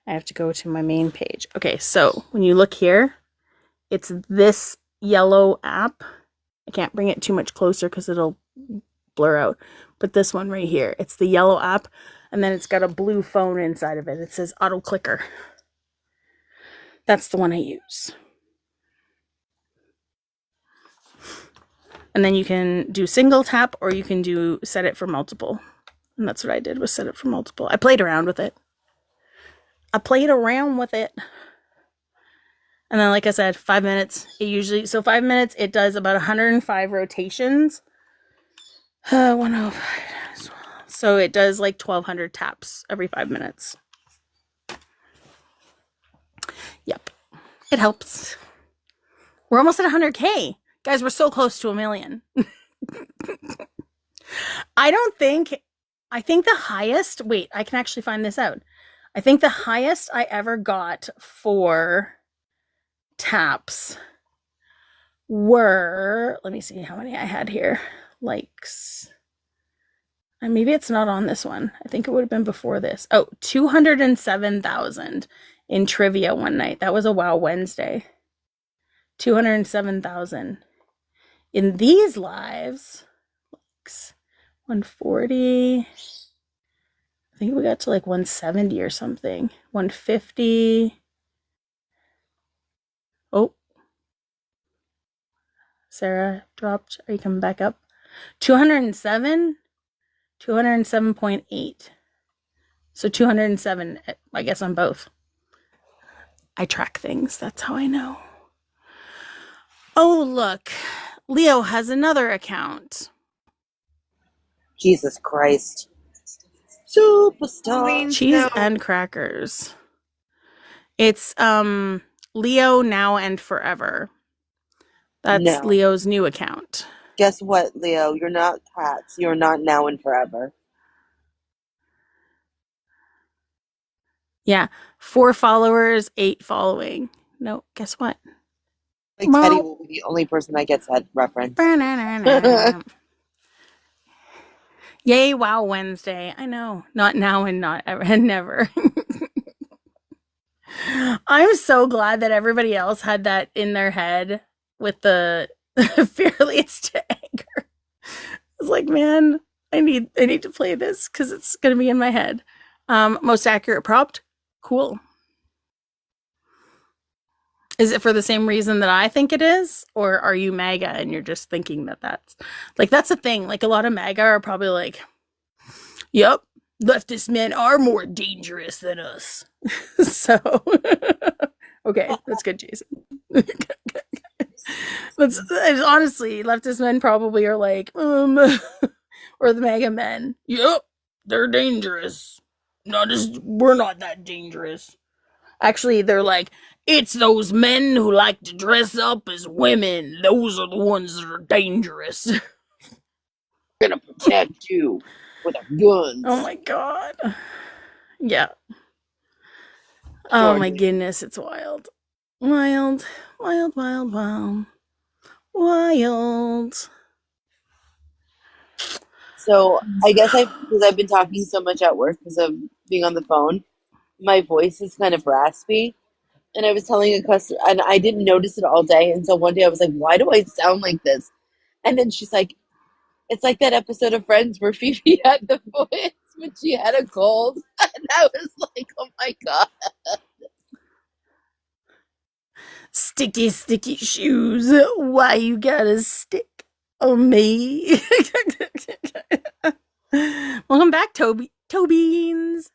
I have to go to my main page. Okay, so when you look here, it's this yellow app. I can't bring it too much closer because it'll blur out. But this one right here, it's the yellow app, and then it's got a blue phone inside of it. It says Auto Clicker. That's the one I use. And then you can do single tap, or you can set it for multiple. And that's what I did, was set it for multiple. I played around with it. And then, like I said, 5 minutes. So 5 minutes, it does about 105 rotations. 105. So it does like 1,200 taps every 5 minutes. Yep. It helps. We're almost at 100K. Guys, we're so close to 1 million. I think the highest, wait, I can actually find this out. I think the highest I ever got for taps were, let me see how many I had here. Likes. And maybe it's not on this one. I think it would have been before this. Oh, 207,000 in trivia one night. That was a Wow Wednesday. 207,000. In these lives, likes 140. I think we got to like 170 or something. 150. Oh. Sarah dropped. Are you coming back up? 207. 207.8. So 207, I guess, on both. I track things. That's how I know. Oh, look. Leo has another account. Jesus Christ. Superstar. Cheese and crackers. It's Leo Now and Forever. That's No. Leo's new account. Guess what, Leo? You're not cats. You're not Now and Forever. Yeah. 4 followers, 8 following. No, guess what? Like Teddy will be the only person that gets that reference. Yay, Wow Wednesday. I know. Not now and not ever and never. I'm so glad that everybody else had that in their head with the fear leads to anger. It's like, man, I need to play this because it's gonna be in my head. Most accurate prompt? Cool. Is it for the same reason that I think it is? Or are you MAGA and you're just thinking that that's the thing. Like, a lot of MAGA are probably like, yep, leftist men are more dangerous than us. So, okay, that's good, Jason. That's honestly, leftist men probably are like, or the MAGA men. Yep, they're dangerous. We're not that dangerous. Actually, they're like, it's those men who like to dress up as women. Those are the ones that are dangerous. We're gonna protect you with our guns. Oh my god. Yeah. Oh my goodness, it's wild. Wild. Wild, wild, wild. Wild. So I guess because I've been talking so much at work because of being on the phone, my voice is kind of raspy. And I was telling a customer, and I didn't notice it all day until one day I was like, why do I sound like this? And then she's like, it's like that episode of Friends where Phoebe had the voice, but she had a cold. And I was like, oh my God. Sticky, sticky shoes. Why you gotta stick on me? Welcome back, Tobeans.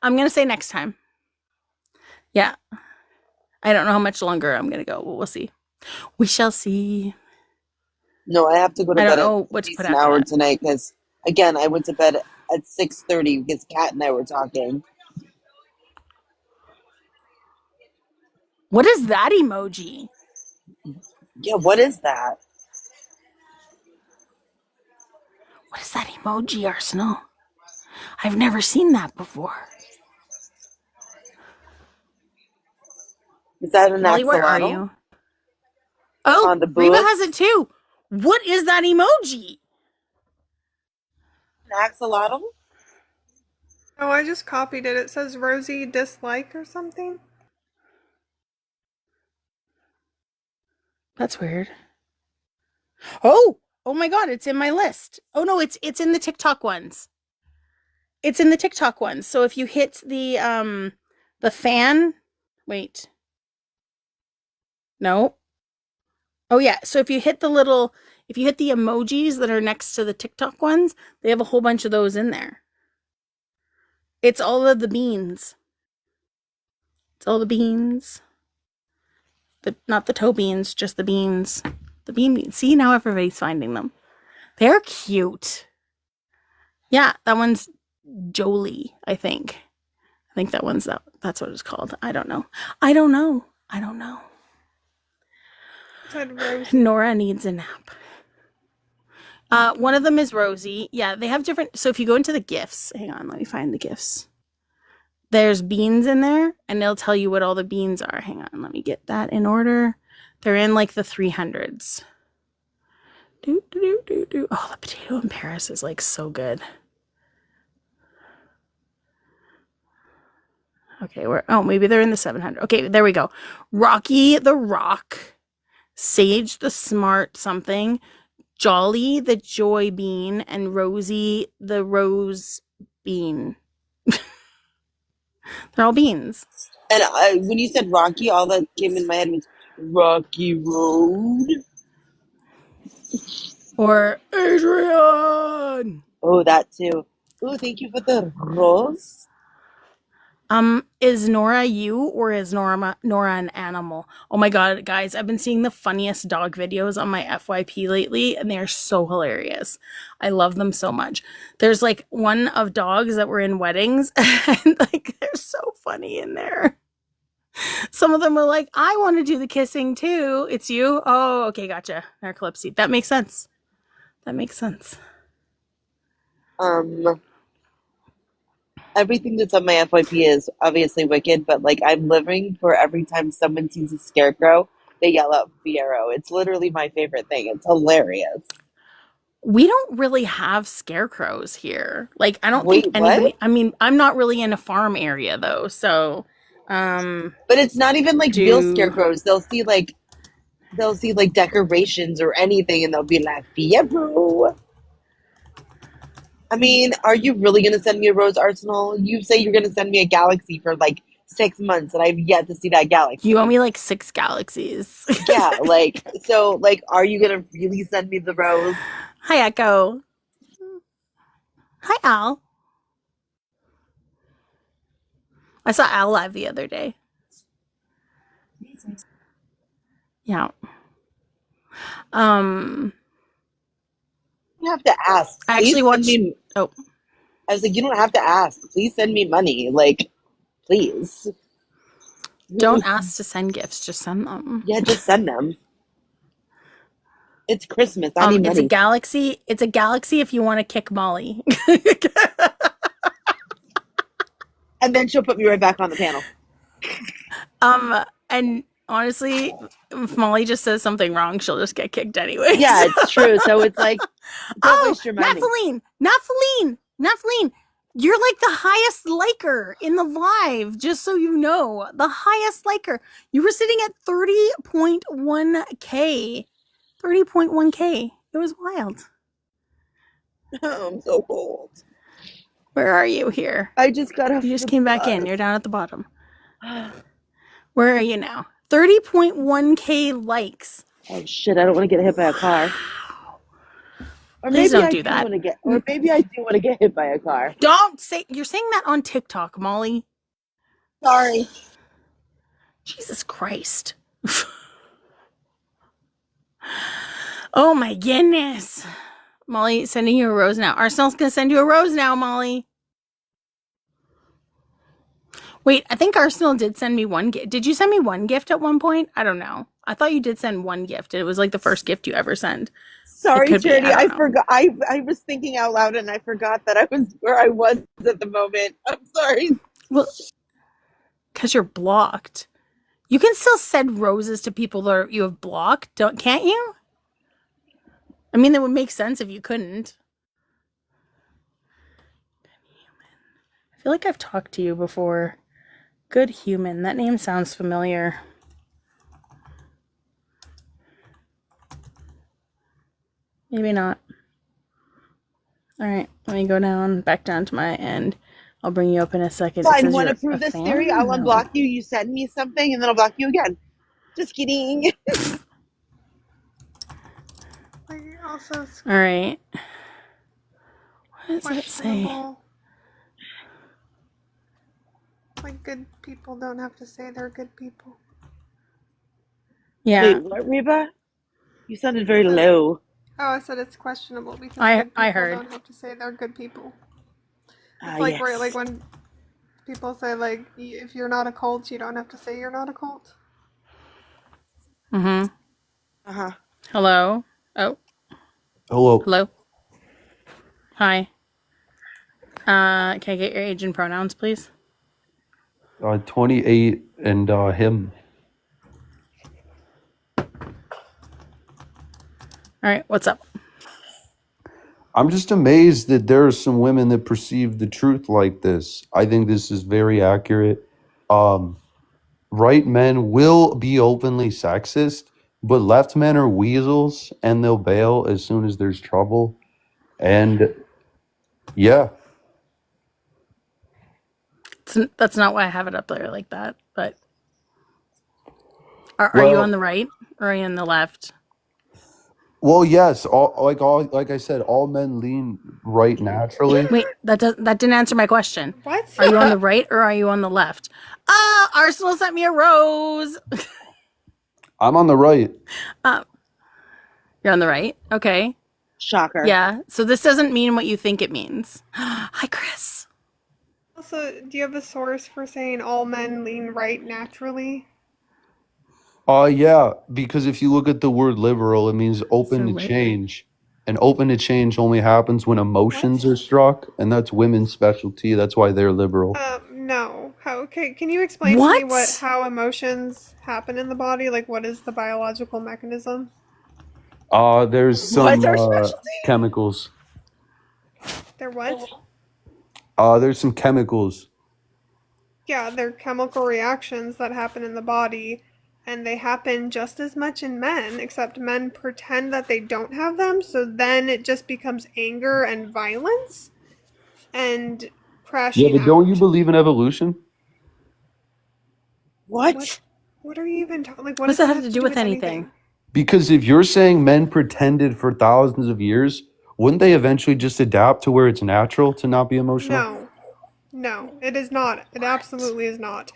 I'm gonna say next time. Yeah. I don't know how much longer I'm gonna go, but we'll see. We shall see. No, I have to go to I bed don't know at what to least put an after hour that. tonight because, again, I went to bed at 6:30 because Kat and I were talking. What is that emoji? Yeah, what is that? What is that emoji, Arsenal? I've never seen that before. Is that an Molly, where are axolotl? you? Oh, On the Reba books? has it too. What is that emoji? An axolotl? Oh, I just copied it. It says Rosie dislike or something. That's weird. Oh my god, it's in my list. Oh no, it's in the TikTok ones. It's in the TikTok ones. So if you hit the fan, wait. No. Oh yeah, so if you hit the emojis that are next to the TikTok ones, they have a whole bunch of those in there. It's all of the beans. It's all the beans. Not the toe beans, just the beans. The bean beans. See, now everybody's finding them. They're cute. Yeah, that one's Jolie, I think. I think that one's that's what it's called. I don't know. Said Rosie. Nora needs a nap. One of them is Rosie. Yeah, they have different. So if you go into the gifts, hang on, let me find the gifts. There's beans in there, and they'll tell you what all the beans are. Hang on, let me get that in order. They're in like the 300s. Oh, the potato in Paris is like so good. Okay, maybe they're in the 700. Okay, there we go. Rocky the Rock, Sage the Smart something, Jolly the Joy Bean, and Rosie the Rose Bean. They're all beans. And when you said Rocky, all that came in my head was Rocky Road. Or Adrian. Oh, that too. Oh, thank you for the rose. Is Nora you, or is Nora an animal? Oh my god, guys, I've been seeing the funniest dog videos on my FYP lately, and they are so hilarious. I love them so much. There's like one of dogs that were in weddings, and like they're so funny in there. Some of them are like, I want to do the kissing too. It's you? Oh, okay, gotcha. Narcolepsy. That makes sense. Everything that's on my FYP is obviously wicked, but like I'm living for every time someone sees a scarecrow, they yell out Fiero. It's literally my favorite thing. It's hilarious. We don't really have scarecrows here. Like, I don't Wait, think anybody. what? I mean, I'm not really in a farm area though, so. But it's not even like real scarecrows. They'll see like decorations or anything, and they'll be like Fiero. I mean, are you really going to send me a rose arsenal? You say you're going to send me a galaxy for like 6 months, and I've yet to see that galaxy. You owe me like 6 galaxies. Yeah, like, so, like, are you going to really send me the rose? Hi, Echo. Hi, Al. I saw Al live the other day. Yeah. You have to ask. I actually watched. I was like, you don't have to ask. Please send me money. Like, please. Don't ask to send gifts. Just send them. Yeah, just send them. It's Christmas. I need money. It's a galaxy. It's a galaxy if you want to kick Molly. And then she'll put me right back on the panel. And honestly, if Molly just says something wrong, she'll just get kicked anyway. Yeah, it's true. So it's like, don't waste your money. Nathalie, you're like the highest liker in the live, just so you know. The highest liker. You were sitting at 30.1K. 30.1K. It was wild. Oh, I'm so cold. Where are you here? I just got off. You just came back in. You're down at the bottom. Where are you now? 30.1K likes. Oh shit! I don't want to get hit by a car. Or Please maybe don't I do that. Or maybe I do want to get hit by a car. Don't say. You're saying that on TikTok, Molly. Sorry. Jesus Christ. Oh my goodness. Molly, sending you a rose now. Arsenal's gonna send you a rose now, Molly. Wait, I think Arsenal did send me one gift. Did you send me one gift at one point? I don't know. I thought you did send one gift. It was like the first gift you ever sent. Sorry, Charity. I know. forgot. I was thinking out loud and I forgot that I was where I was at the moment. I'm sorry. Well, because you're blocked. You can still send roses to people that you have blocked, can't you? I mean, that would make sense if you couldn't. I feel like I've talked to you before. Good Human. That name sounds familiar. Maybe not. All right, let me go back down to my end. I'll bring you up in a second. Fine, want to prove this theory? I'll unblock you. You send me something, and then I'll block you again. Just kidding. Also, all right. What does it say? Like, good people don't have to say they're good people. Yeah. Wait, what, Reba? You sounded very low. Oh, I said it's questionable because I good people heard. don't have to say they're good people. Ah, It's like yes. right, like when people say like if you're not a cult, you don't have to say you're not a cult. Mm-hmm. Uh-huh. Hello? Oh. Hello? Hi. Can I get your age and pronouns, please? 28 and him. All right, what's up? I'm just amazed that there are some women that perceive the truth like this. I think this is very accurate. Right men will be openly sexist, but left men are weasels and they'll bail as soon as there's trouble. And yeah, That's not why I have it up there like that. But are you on the right or are you on the left? well, yes, like I said, all men lean right naturally. Wait, that didn't answer my question. What? Are you on the right or are you on the left? Arsenal sent me a rose. I'm on the right. You're on the right. Okay. Shocker. Yeah. So this doesn't mean what you think it means. Hi, Chris. Also, do you have a source for saying all men lean right naturally? Yeah, because if you look at the word liberal, it means open So to right. change. And open to change only happens when emotions are struck, and that's women's specialty. That's why they're liberal. No. Can you explain to me how emotions happen in the body? Like, what is the biological mechanism? There's some What's our specialty? chemicals. They're what? There's some chemicals. Yeah, they're chemical reactions that happen in the body, and they happen just as much in men, except men pretend that they don't have them, so then it just becomes anger and violence and crashing Yeah, but don't you out. believe in evolution? What? What are you even talking? Like, What does that have to do with anything? Because if you're saying men pretended for thousands of years, wouldn't they eventually just adapt to where it's natural to not be emotional? No, it is not. It absolutely is not.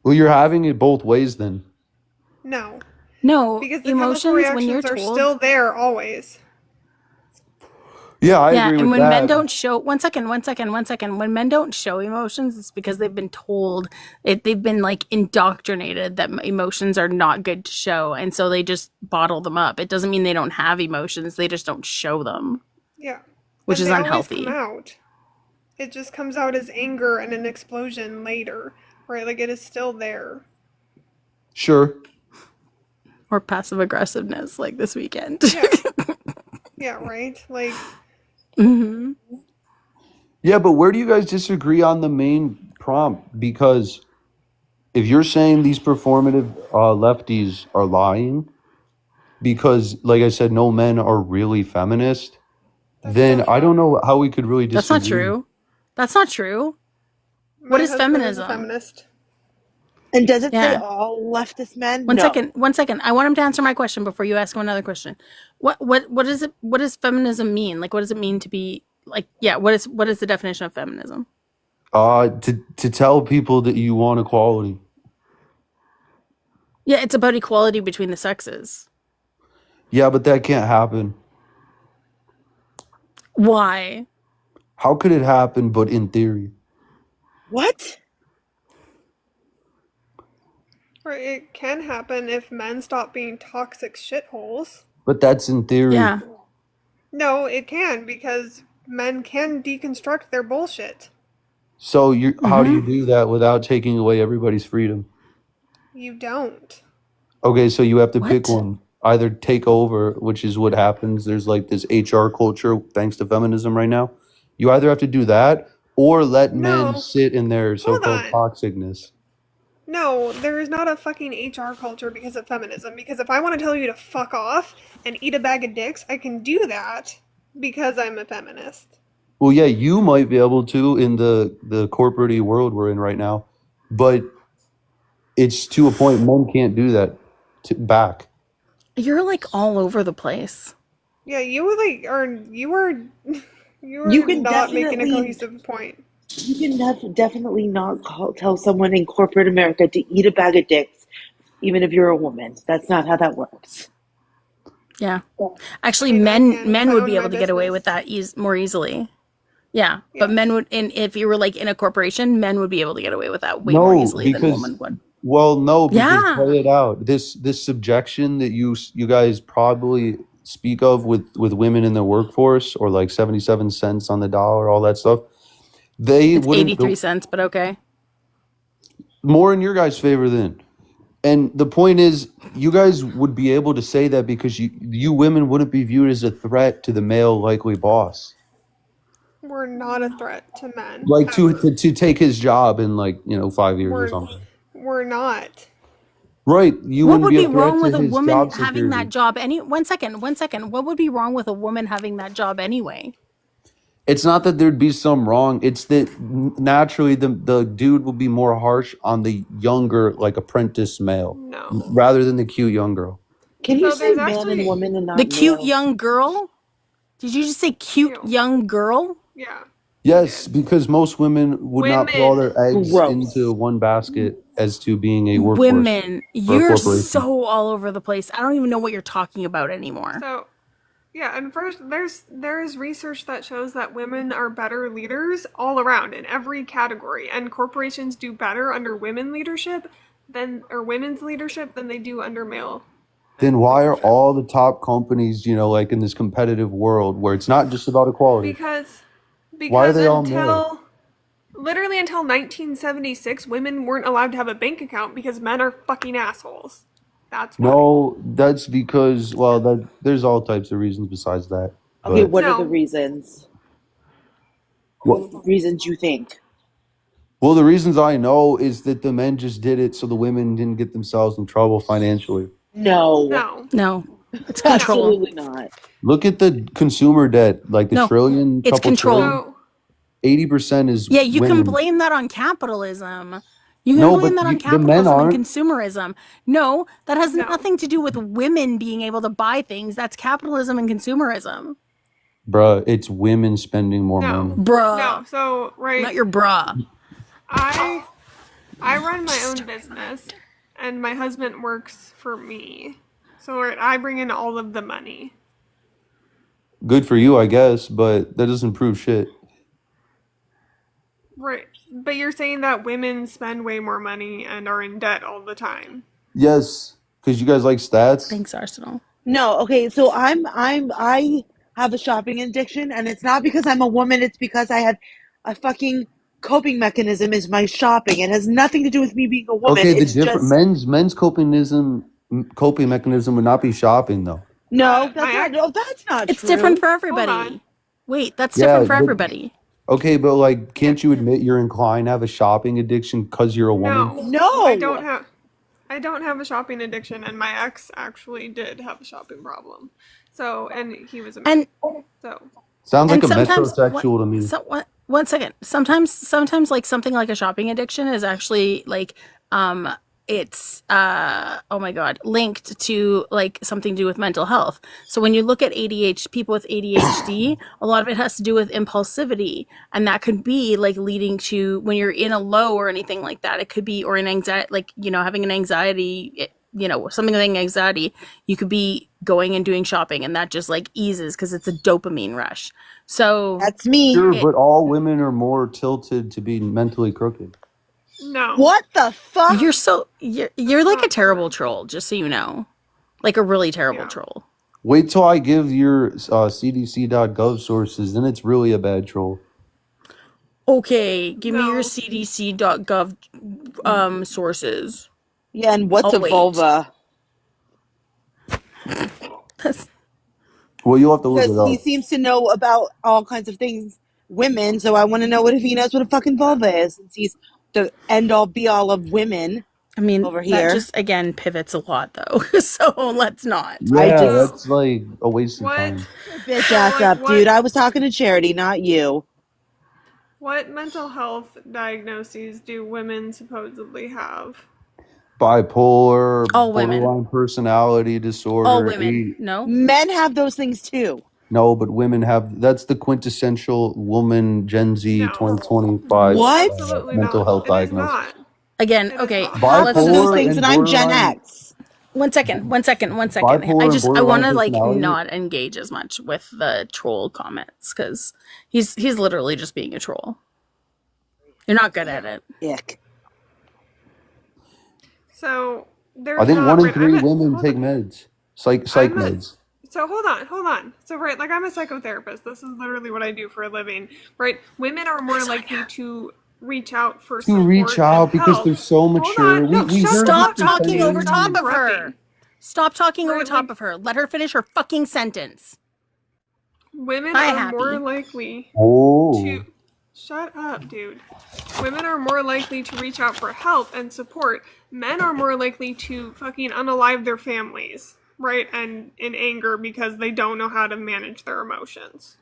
Well, you're having it both ways then. No, No, because the emotions chemical when you're reactions are told. still there always. Yeah, I Yeah, agree and with when men that. don't show, one second. When men don't show emotions, it's because they've been told they've been like indoctrinated that emotions are not good to show, and so they just bottle them up. It doesn't mean they don't have emotions; they just don't show them, Yeah, which and is they always unhealthy. come out. It just comes out as anger and an explosion later, right? Like, it is still there. Sure. Or passive aggressiveness, like this weekend. Yeah, right? Like, hmm Yeah, but where do you guys disagree on the main prompt? Because if you're saying these performative lefties are lying, because, like I said, no men are really feminist, then I don't know how we could really That's disagree. not true. That's not true. my What is husband is a feminism? feminist. And does it say Yeah. all leftist men? One No. second. I want him to answer my question before you ask him another question. What is it? What does feminism mean? Like, what does it mean to be like? Yeah, what is the definition of feminism? To tell people that you want equality. Yeah, it's about equality between the sexes. Yeah, but that can't happen. Why? How could it happen? But in theory, What? Or it can happen if men stop being toxic shitholes. but that's in theory. Yeah. No, it can, because men can deconstruct their bullshit. So how do you Mm-hmm. do that without taking away everybody's freedom? You don't. Okay, so you have to pick What? one. Either take over, which is what happens. There's like this HR culture thanks to feminism right now. You either have to do that or let men No. sit in their Hold so-called on. toxicness. No, there is not a fucking HR culture because of feminism. Because if I want to tell you to fuck off and eat a bag of dicks, I can do that because I'm a feminist. Well, yeah, you might be able to in the corporate world we're in right now, but it's to a point men can't do that back. You're like all over the place. Yeah, you are You can not making a definitely- cohesive point. You can definitely not tell someone in corporate America to eat a bag of dicks, even if you're a woman. That's not how that works. Yeah. Actually, I mean, I can men if I would own be my able to get away business. with that more easily. Yeah, Yeah. but men would, and if you were like in a corporation, men would be able to get away with that way more No, easily than because women would. well, no, because Yeah. play it out. This subjection that you guys probably speak of with women in the workforce, or like 77 cents on the dollar, all that stuff. They It's wouldn't. 83 cents, but okay. more in your guys' favor then. And the point is, you guys would be able to say that because you women wouldn't be viewed as a threat to the male likely boss. We're not a threat to men. Like to ever. take his job in 5 years or We're something. we're not. Right. You What wouldn't would be be a threat wrong to with a his woman job having that security. job any 1 second, 1 second. What would be wrong with a woman having that job anyway? It's not that there'd be some wrong. It's that naturally the dude will be more harsh on the younger, like apprentice male, No. rather than the cute young girl. Can you So say there's man and actually woman and The not cute male? young girl? Did you just say cute cute. young girl? Yeah. Yes, because most women would not put all Women. their eggs Gross. into one basket as to being a workforce Women, or a you're corporation. so all over the place. I don't even know what you're talking about anymore. So yeah, and first there is research that shows that women are better leaders all around in every category, and corporations do better under women's leadership than they do under male Then why are leadership. all the top companies, like in this competitive world where it's not just about equality, Because why are they all male? literally until 1976, women weren't allowed to have a bank account because men are fucking assholes. That's why. No, that's because, there's all types of reasons besides that. Okay, But what are the No. reasons? what, What reasons you think? well, the reasons I know is that the men just did it so the women didn't get themselves in trouble financially. No, No. No, it's control. absolutely not. Look at the consumer debt, like the No, trillion, it's couple control. trillion. So 80% is Yeah, you can women. blame that on capitalism. You can No, blame but that on the men capitalism and aren't. consumerism. No, that has no. nothing to do with women being able to buy things. That's capitalism and consumerism. Bruh, it's women spending more No. money. Bruh, No. So not your bruh. I run my own business, and my husband works for me. So I bring in all of the money. Good for you, I guess, but that doesn't prove shit. Right. But you're saying that women spend way more money and are in debt all the time. Yes, because you guys like stats. Thanks, Arsenal. No, okay, so I have a shopping addiction, and it's not because I'm a woman, it's because I had a fucking coping mechanism is my shopping. It has nothing to do with me being a woman. Okay, the It's different just men's coping mechanism would not be shopping though. no, My that's not It's different true. for Hold everybody. on. Wait, that's Yeah, different for but everybody. okay, but can't you admit you're inclined to have a shopping addiction because you're a woman? No. I No. don't have a shopping addiction, and my ex actually did have a shopping problem. So, and he was a man. And So, Sounds like and a sometimes metrosexual to me. what 1 second. Sometimes like something like a shopping addiction is actually like it's oh my god, linked to like something to do with mental health. So when you look at people with ADHD, a lot of it has to do with impulsivity, and that could be like leading to when you're in a low or anything like that. It could be or an anxiety, like having an anxiety, something like anxiety. You could be going and doing shopping, and that just like eases because it's a dopamine rush. So That's me. Sure, it, but all women are more tilted to be mentally crooked. no. What the fuck? you're like a Not terrible true. troll, just so you know, like a really terrible Yeah. troll. Wait till I give your CDC.gov sources, then it's really a bad troll. Okay, give me your No. CDC.gov sources. Yeah, and what's I'll a wait. vulva? That's- Well, you'll have to look Because it he up. seems to know about all kinds of things, women. So I want to know what if he knows what a fucking vulva is, since he's the end all be all of women I mean, over that here. just again pivots a lot, though. So let's not. I Yeah, just that's like a waste of What? time. bitch So, ass like, up, dude. I was talking to Charity, not you. what mental health diagnoses do women supposedly have? Bipolar, All women. borderline personality All disorder. women. No. Men have those things too. No, but women have. That's the quintessential woman Gen Z No. 2025 What? Absolutely mental not. health It is diagnosis. not. Again, It is okay. not. Half of Let's those just Bipolar like things, and and I'm Gen borderline, X. 1 second. 1 second. 1 second. bipolar and I borderline want to like personality. not engage as much with the troll comments because he's literally just being a troll. You're not good at it. Ick. So there's I think not. 1 in Right, 3 women take meds, psych I'm a, meds. so hold on. So I'm a psychotherapist. This is literally what I do for a living. Right? Women are more likely to reach out for To reach support and out because help. they're so Hold mature. on, no, We shut heard the Stop fuck up, talking dude. over Stop top of her. interrupting. Stop talking over Right, top like of her. Let her finish her fucking sentence. women Hi, are more Happy. likely Oh. to shut up, dude. Women are more likely to reach out for help and support. Men are more likely to fucking unalive their families, right? And in anger because they don't know how to manage their emotions.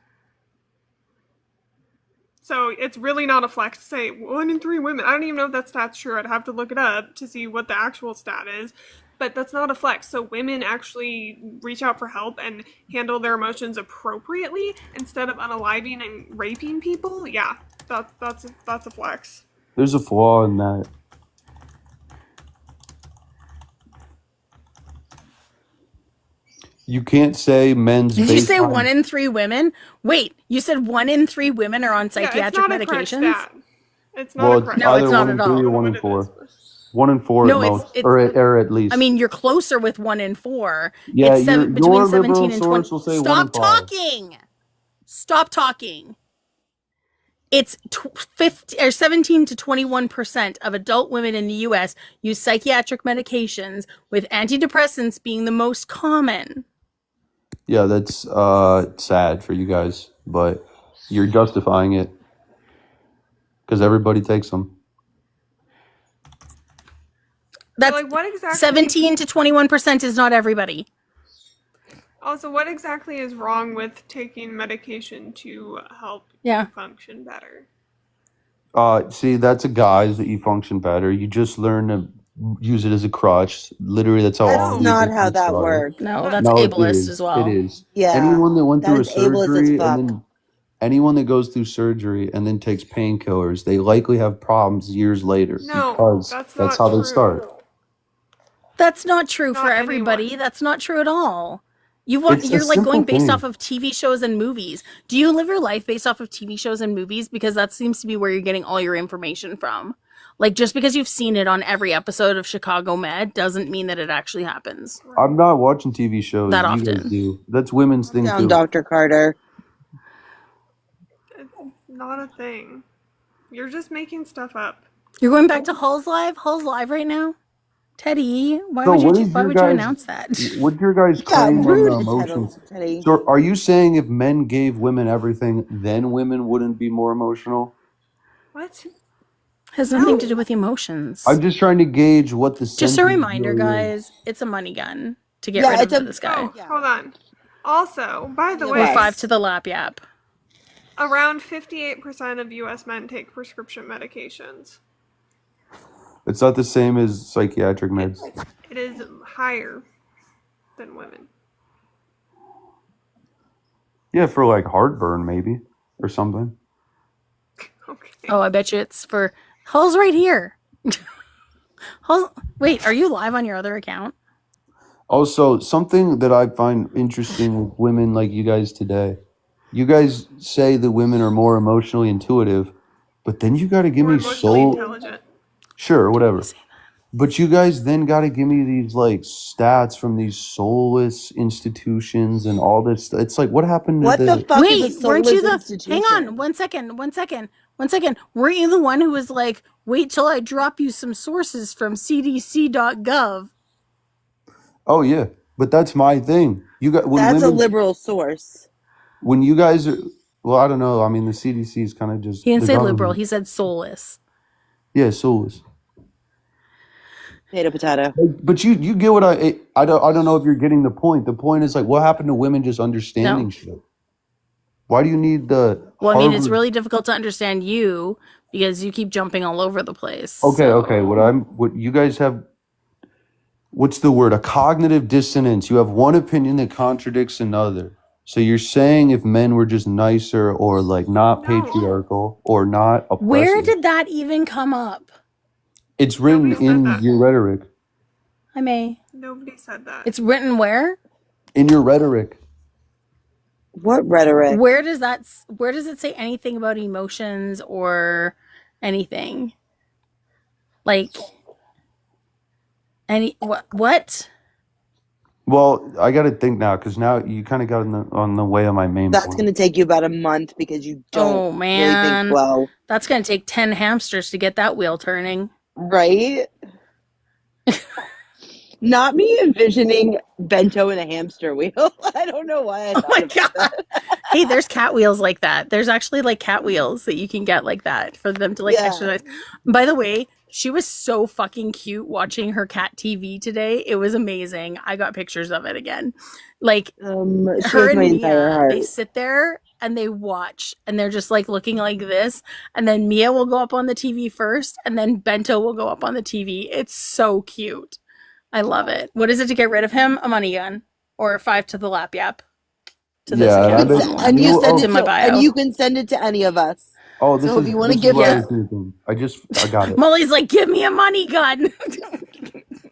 So it's really not a flex to say 1 in 3 women. I don't even know if that stat's true. I'd have to look it up to see what the actual stat is. But that's not a flex. So women actually reach out for help and handle their emotions appropriately instead of unaliving and raping people. Yeah, that's a flex. There's a flaw in that. You can't say men's Did you say baseline. 1 in 3 women? Wait, you said 1 in 3 women are on Yeah, it's psychiatric not a correct medications? stat. It's not Well, a it's correct No, either it's stat. not one in at three all. or I don't know one in what it four. is. 1 in 4 at No, most, it's or at least. I mean, you're closer with 1 in 4. Yeah, It's your between liberal 17 and 20. source will say 1 in Stop 5. talking. Stop talking. It's 50 or 17 to 21% of adult women in the US use psychiatric medications, with antidepressants being the most common. Yeah, that's sad for you guys, but you're justifying it because everybody takes them. So, That's like, what exactly? 17 to 21% is not everybody. Also, what exactly is wrong with taking medication to help Yeah. you function better? See, that's a guise that you function better. You just learn to use it as a crutch. Literally, that's how all That's the not how addictions that started. works. No, that's No, it ableist is. as It well. is. Yeah, Anyone that went that through a is ableist as surgery and fuck. then anyone that goes through surgery and then takes painkillers, they likely have problems years later No, because that's that's not how they true. start. That's not true for Not everybody. anyone. That's not true at all. You're It's a like simple going based thing. off of TV shows and movies. Do you live your life based off of TV shows and movies? Because that seems to be where you're getting all your information from. Like, just because you've seen it on every episode of Chicago Med doesn't mean that it actually happens I'm not watching TV shows. that You guys often. do. That's women's thing Down, too. Dr. Carter. It's not a thing. You're just making stuff up. You're going back to Hull's Live? Hull's Live right now? Teddy, why So would what you is why your would you guys? announce that? What's your guys' Yeah, claim on rude, the emotions? Teddy. So are you saying if men gave women everything, then women wouldn't be more emotional? What? Has nothing No. to do with emotions. I'm just trying to gauge what the Just a sentiment reminder, really is. guys, it's a money gun to get Yeah, rid it's of a this guy. Oh, yeah. hold on. Also, by the Yeah, Or way, but- 5 to the lap yap. around 58% of US men take prescription medications. It's not the same as psychiatric meds. It is higher than women. Yeah, for like heartburn maybe or something. Okay. Oh, I bet you it's for Hull's right here. Hull, wait, are you live on your other account? Also, something that I find interesting with women like you guys today. You guys say that women are more emotionally intuitive, but then you got to give More me emotionally soul. intelligent. Sure, whatever. But you guys then got to give me these like stats from these soulless institutions and all this. It's like, what happened to What the fuck is a Wait, weren't you soulless the institution? hang on, 1 second, 1 second, 1 second. Weren't you the one who was like, wait till I drop you some sources from cdc.gov? Oh yeah, but that's my thing. You got when That's a women, liberal source. when you guys are. Well, I don't know. I mean, the CDC is kind of just He didn't the say liberal, government. he said soulless. Yeah, soulless. Potato, potato. But you get what I don't know if you're getting the point. The point is like, what happened to women just understanding No. shit? Why do you need the Well, I mean, it's Harvard? really difficult to understand you because you keep jumping all over the place. Okay, so- okay. What you guys have? What's the word? A cognitive dissonance. You have one opinion that contradicts another. So you're saying if men were just nicer or like not No. patriarchal or not oppressive. Where did that even come up? It's written Nobody said in that. your rhetoric? I may. Nobody said that. It's written where? In your rhetoric. What rhetoric? Where does it say anything about emotions or anything? Like what? Well, I got to think now because now you kind of got on the way of my main That's point. going to take you about a month because you don't Oh really think man, slow, that's gonna take 10 hamsters to get that wheel turning. right? Not me envisioning Bento in a hamster wheel. I don't know why I Oh thought my about god. Hey, there's cat wheels like that. There's actually like cat wheels that you can get like that for them to like Yeah. exercise. By the way, she was so fucking cute watching her cat TV today. It was amazing. I got pictures of it again. Like She her has and my entire Mia, heart. they sit there and they watch and they're just like looking like this. And then Mia will go up on the TV first and then Bento will go up on the TV. It's so cute. I love it. What is it to get rid of him? A money gun or 5 to the lap yap. To this Yeah, account. and One. And you send It's it in my to, bio. and you can send it to any of us. Oh, this So if is you want to this is give what I us, was thinking. I got it. Molly's like, give me a money gun.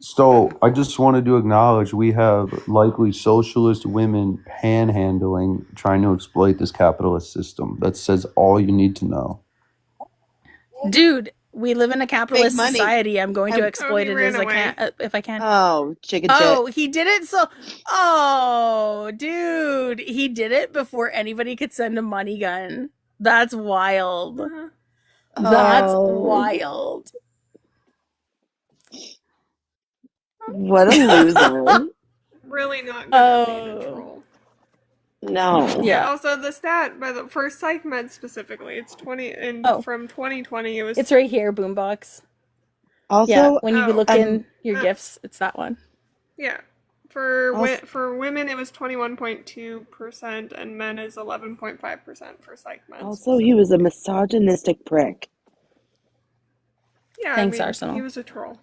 So I just wanted to acknowledge we have likely socialist women panhandling, trying to exploit this capitalist system. That says all you need to know. Dude, we live in a capitalist money. society. I'm going to And- exploit he it ran as I away. can if I can. oh, chicken Oh, shit. he did it so oh, dude. He did it before anybody could send a money gun. That's wild. That's Oh. wild. What a loser. Really not good at being a troll. No. Yeah. Also, the stat by the for psych med specifically, it's 20 and Oh. from 2020 it was. It's right here, Boombox. Also, Yeah, when you Oh. look in your gifts, it's that one. Yeah. For Also- for women it was 21.2% and men is 11.5% for psych med. Also, he was a misogynistic prick. Yeah, Thanks, I mean, Arsenal. he was a troll.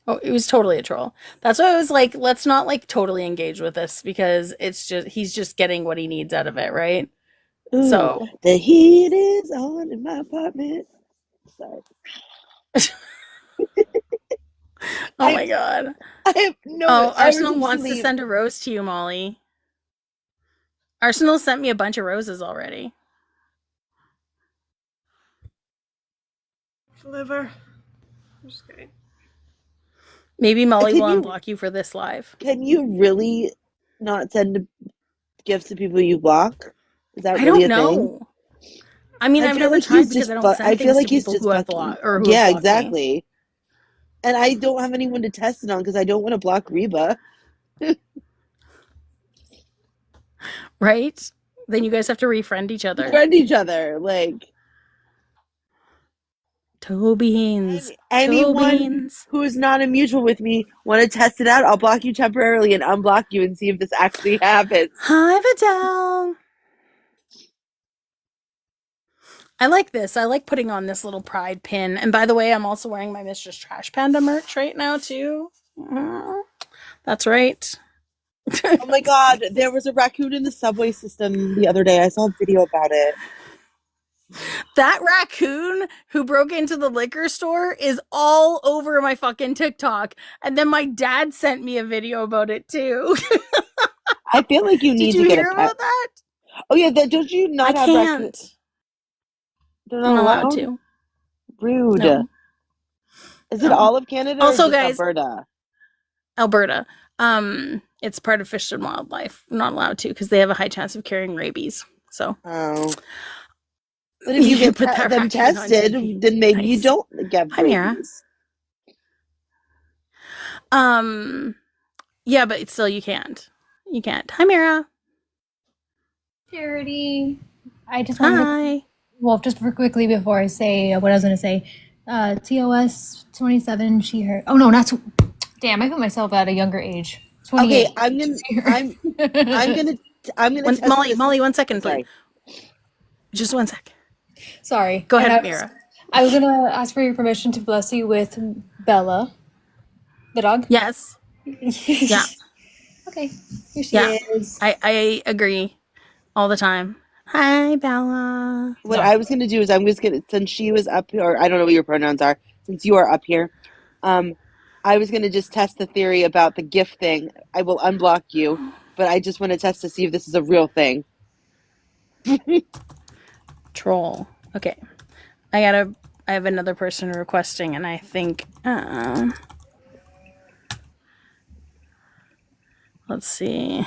Oh, it was totally a troll. That's why I was like, let's not like totally engage with this because it's just he's just getting what he needs out of it, right? Ooh, So the heat is on in my apartment. Sorry. oh my god. I have no. Oh, I Arsenal refuse wants to leave. send a rose to you, Molly. Arsenal sent me a bunch of roses already. Liver. I'm just kidding. Maybe Molly Can will you- unblock you for this live. Can you really not send gifts to people you block? Is that I really don't a thing? know. I mean, I I've feel never like tried he's because just I don't fu- send I things feel like to he's people just who have fucking. blocked or who Yeah, have blocked me. exactly. And I don't have anyone to test it on because I don't want to block Reba. Right? Then you guys have to refriend each other. Friend each other, like Toe beans. Toe anyone beans. who is not a mutual with me want to test it out. I'll block you temporarily and unblock you and see if this actually happens. Hi, Vidal. I like this. I like putting on this little pride pin. And by the way, I'm also wearing my Mistress Trash Panda merch right now, too. That's right. Oh my god, there was a raccoon in the subway system the other day. I saw a video about it. That raccoon who broke into the liquor store is all over my fucking TikTok. And then my dad sent me a video about it, too. I feel like you need Did you to get hear a pet. about that? Oh yeah, don't you not I have raccoon? can't. They're I'm not not allowed allowed? to. Rude. No. Is it No. all of Canada Also, or just guys- Alberta? Alberta. It's part of Fish and Wildlife. I'm not allowed to because they have a high chance of carrying rabies. So Oh. But if you You get put that them raccoon on tested, TV. then maybe you Nice. don't get Hi, Mira. rabies. Yeah, but it's still you can't. You can't. Hi, Mira. Charity. I just wanted to, Hi. well, just for quickly before I say what I was going to say, TOS 27, she heard, oh no, not, damn, I put myself at a younger age. 28. Okay, I'm gonna test Molly, this. Molly, 1 second, Sorry. please. Just 1 sec. Sorry. Go And ahead, I was- Mira. I was going to ask for your permission to bless you with Bella, the dog. Yes. Yeah. Okay. Here she Yeah. is. I agree all the time. Hi, Bella. What I was gonna do is I'm just gonna, since she was up here, or I don't know what your pronouns are, since you are up here, I was gonna just test the theory about the gift thing. I will unblock you, but I just want to test to see if this is a real thing. Troll. Okay. I have another person requesting, and I think Let's see.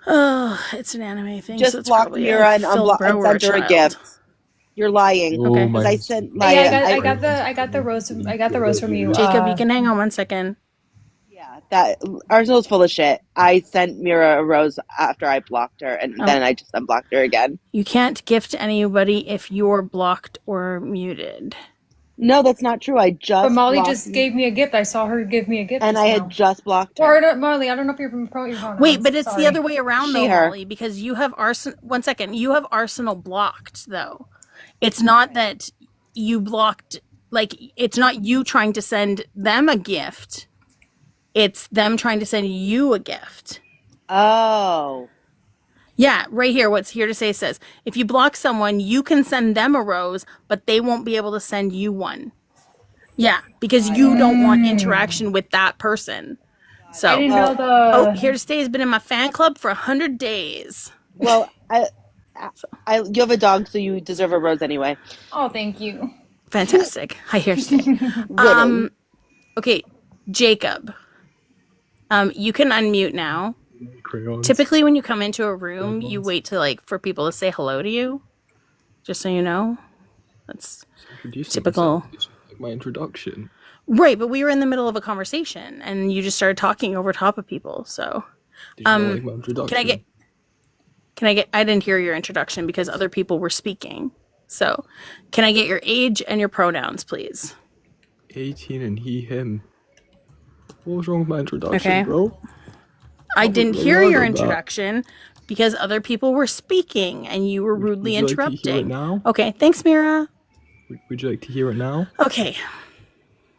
Oh, it's an anime thing, so Just it's blocked probably Mira and Phil and Brower sent her a child. gift. You're lying. Oh Okay. Because my. I sent Yeah, Maya. I got the rose. I got the rose from you. Jacob, you can hang on 1 second. Yeah, that Arsenal's full of shit. I sent Mira a rose after I blocked her, and Oh. then I just unblocked her again. You can't gift anybody if you're blocked or muted. No, that's not true. I just But Molly blocked just gave me a gift. I saw her give me a gift. and just I now. had just blocked her. Or no, Marley, I don't know if you're from your pronouns. Wait, but it's Sorry. the other way around She, though, her. Molly, because you have Arsenal. 1 second, you have Arsenal blocked though. It's not that you blocked. Like, it's not you trying to send them a gift. It's them trying to send you a gift. Oh. Yeah, right here. What's here to say says if you block someone, you can send them a rose, but they won't be able to send you one. Yeah, because you don't want interaction with that person. So, I didn't know the. oh, here to stay has been in my fan club for 100 days. Well, you have a dog, so you deserve a rose anyway. Oh, thank you. Fantastic. Hi, here to stay. Winning. Okay, Jacob. You can unmute now. Crayons. Typically, when you come into a room, you wait to like for people to say hello to you. Just so you know, that's typical. Like my introduction. Right, but we were in the middle of a conversation, and you just started talking over top of people. So, Did you not like my introduction? Can I get? I didn't hear your introduction because other people were speaking. So, can I get your age and your pronouns, please? 18 and he, him. What was wrong with my introduction, Okay. bro? I didn't hear learn your about that. introduction because other people were speaking and you were rudely Would you like to hear it interrupting. now? Okay, thanks, Mira. Would you like to hear it now? Okay,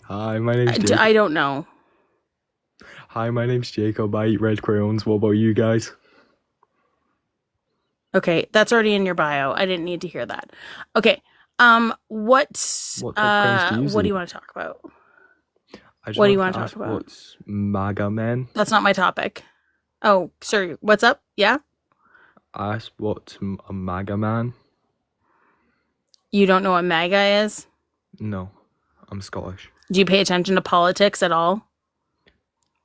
Hi, my name's Jacob. I don't know. Hi, my name's Jacob. I eat red crayons. What about you guys? Okay, that's already in your bio. I didn't need to hear that. Okay, what What type of what do eat? you want to talk about? I just What do you wanted want to ask talk about? What's MAGA men? That's not my topic. Oh, sorry. What's up? Yeah? I asked what's a MAGA man? You don't know what MAGA is? No, I'm Scottish. Do you pay attention to politics at all?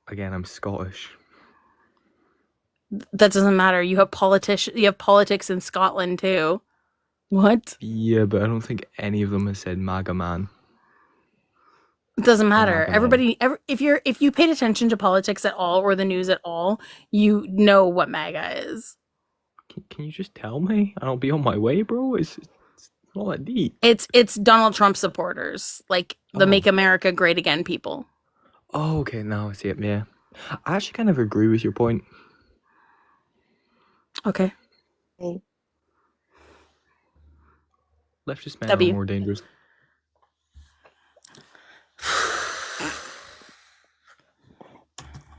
Again, I'm Scottish. That doesn't matter. You have politics in Scotland too. What? Yeah, but I don't think any of them has said MAGA man. It doesn't matter. MAGA man. If you paid attention to politics at all or the news at all, you know what MAGA is. Can you just tell me? I'll be on my way, bro. It's not that deep. It's Donald Trump supporters, like the Oh. Make America Great Again people. Oh, okay, now I see it, yeah. I actually kind of agree with your point. Okay. Leftist men W. are more dangerous.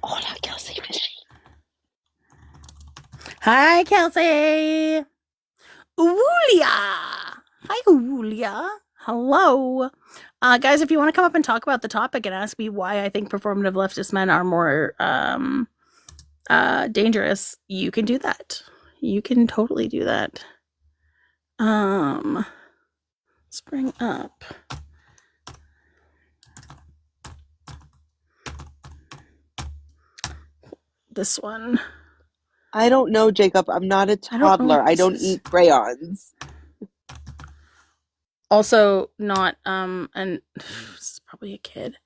Hola, Kelsey Fishy. Hi, Kelsey. Uwulia. Hi, Uwulia. Hello. Guys, if you want to come up and talk about the topic and ask me why I think performative leftist men are more dangerous, you can do that. You can totally do that. Let's bring up this one. I don't know, Jacob. I'm not a I don't know toddler. what I this don't is. eat crayons. Also not and this is probably a kid.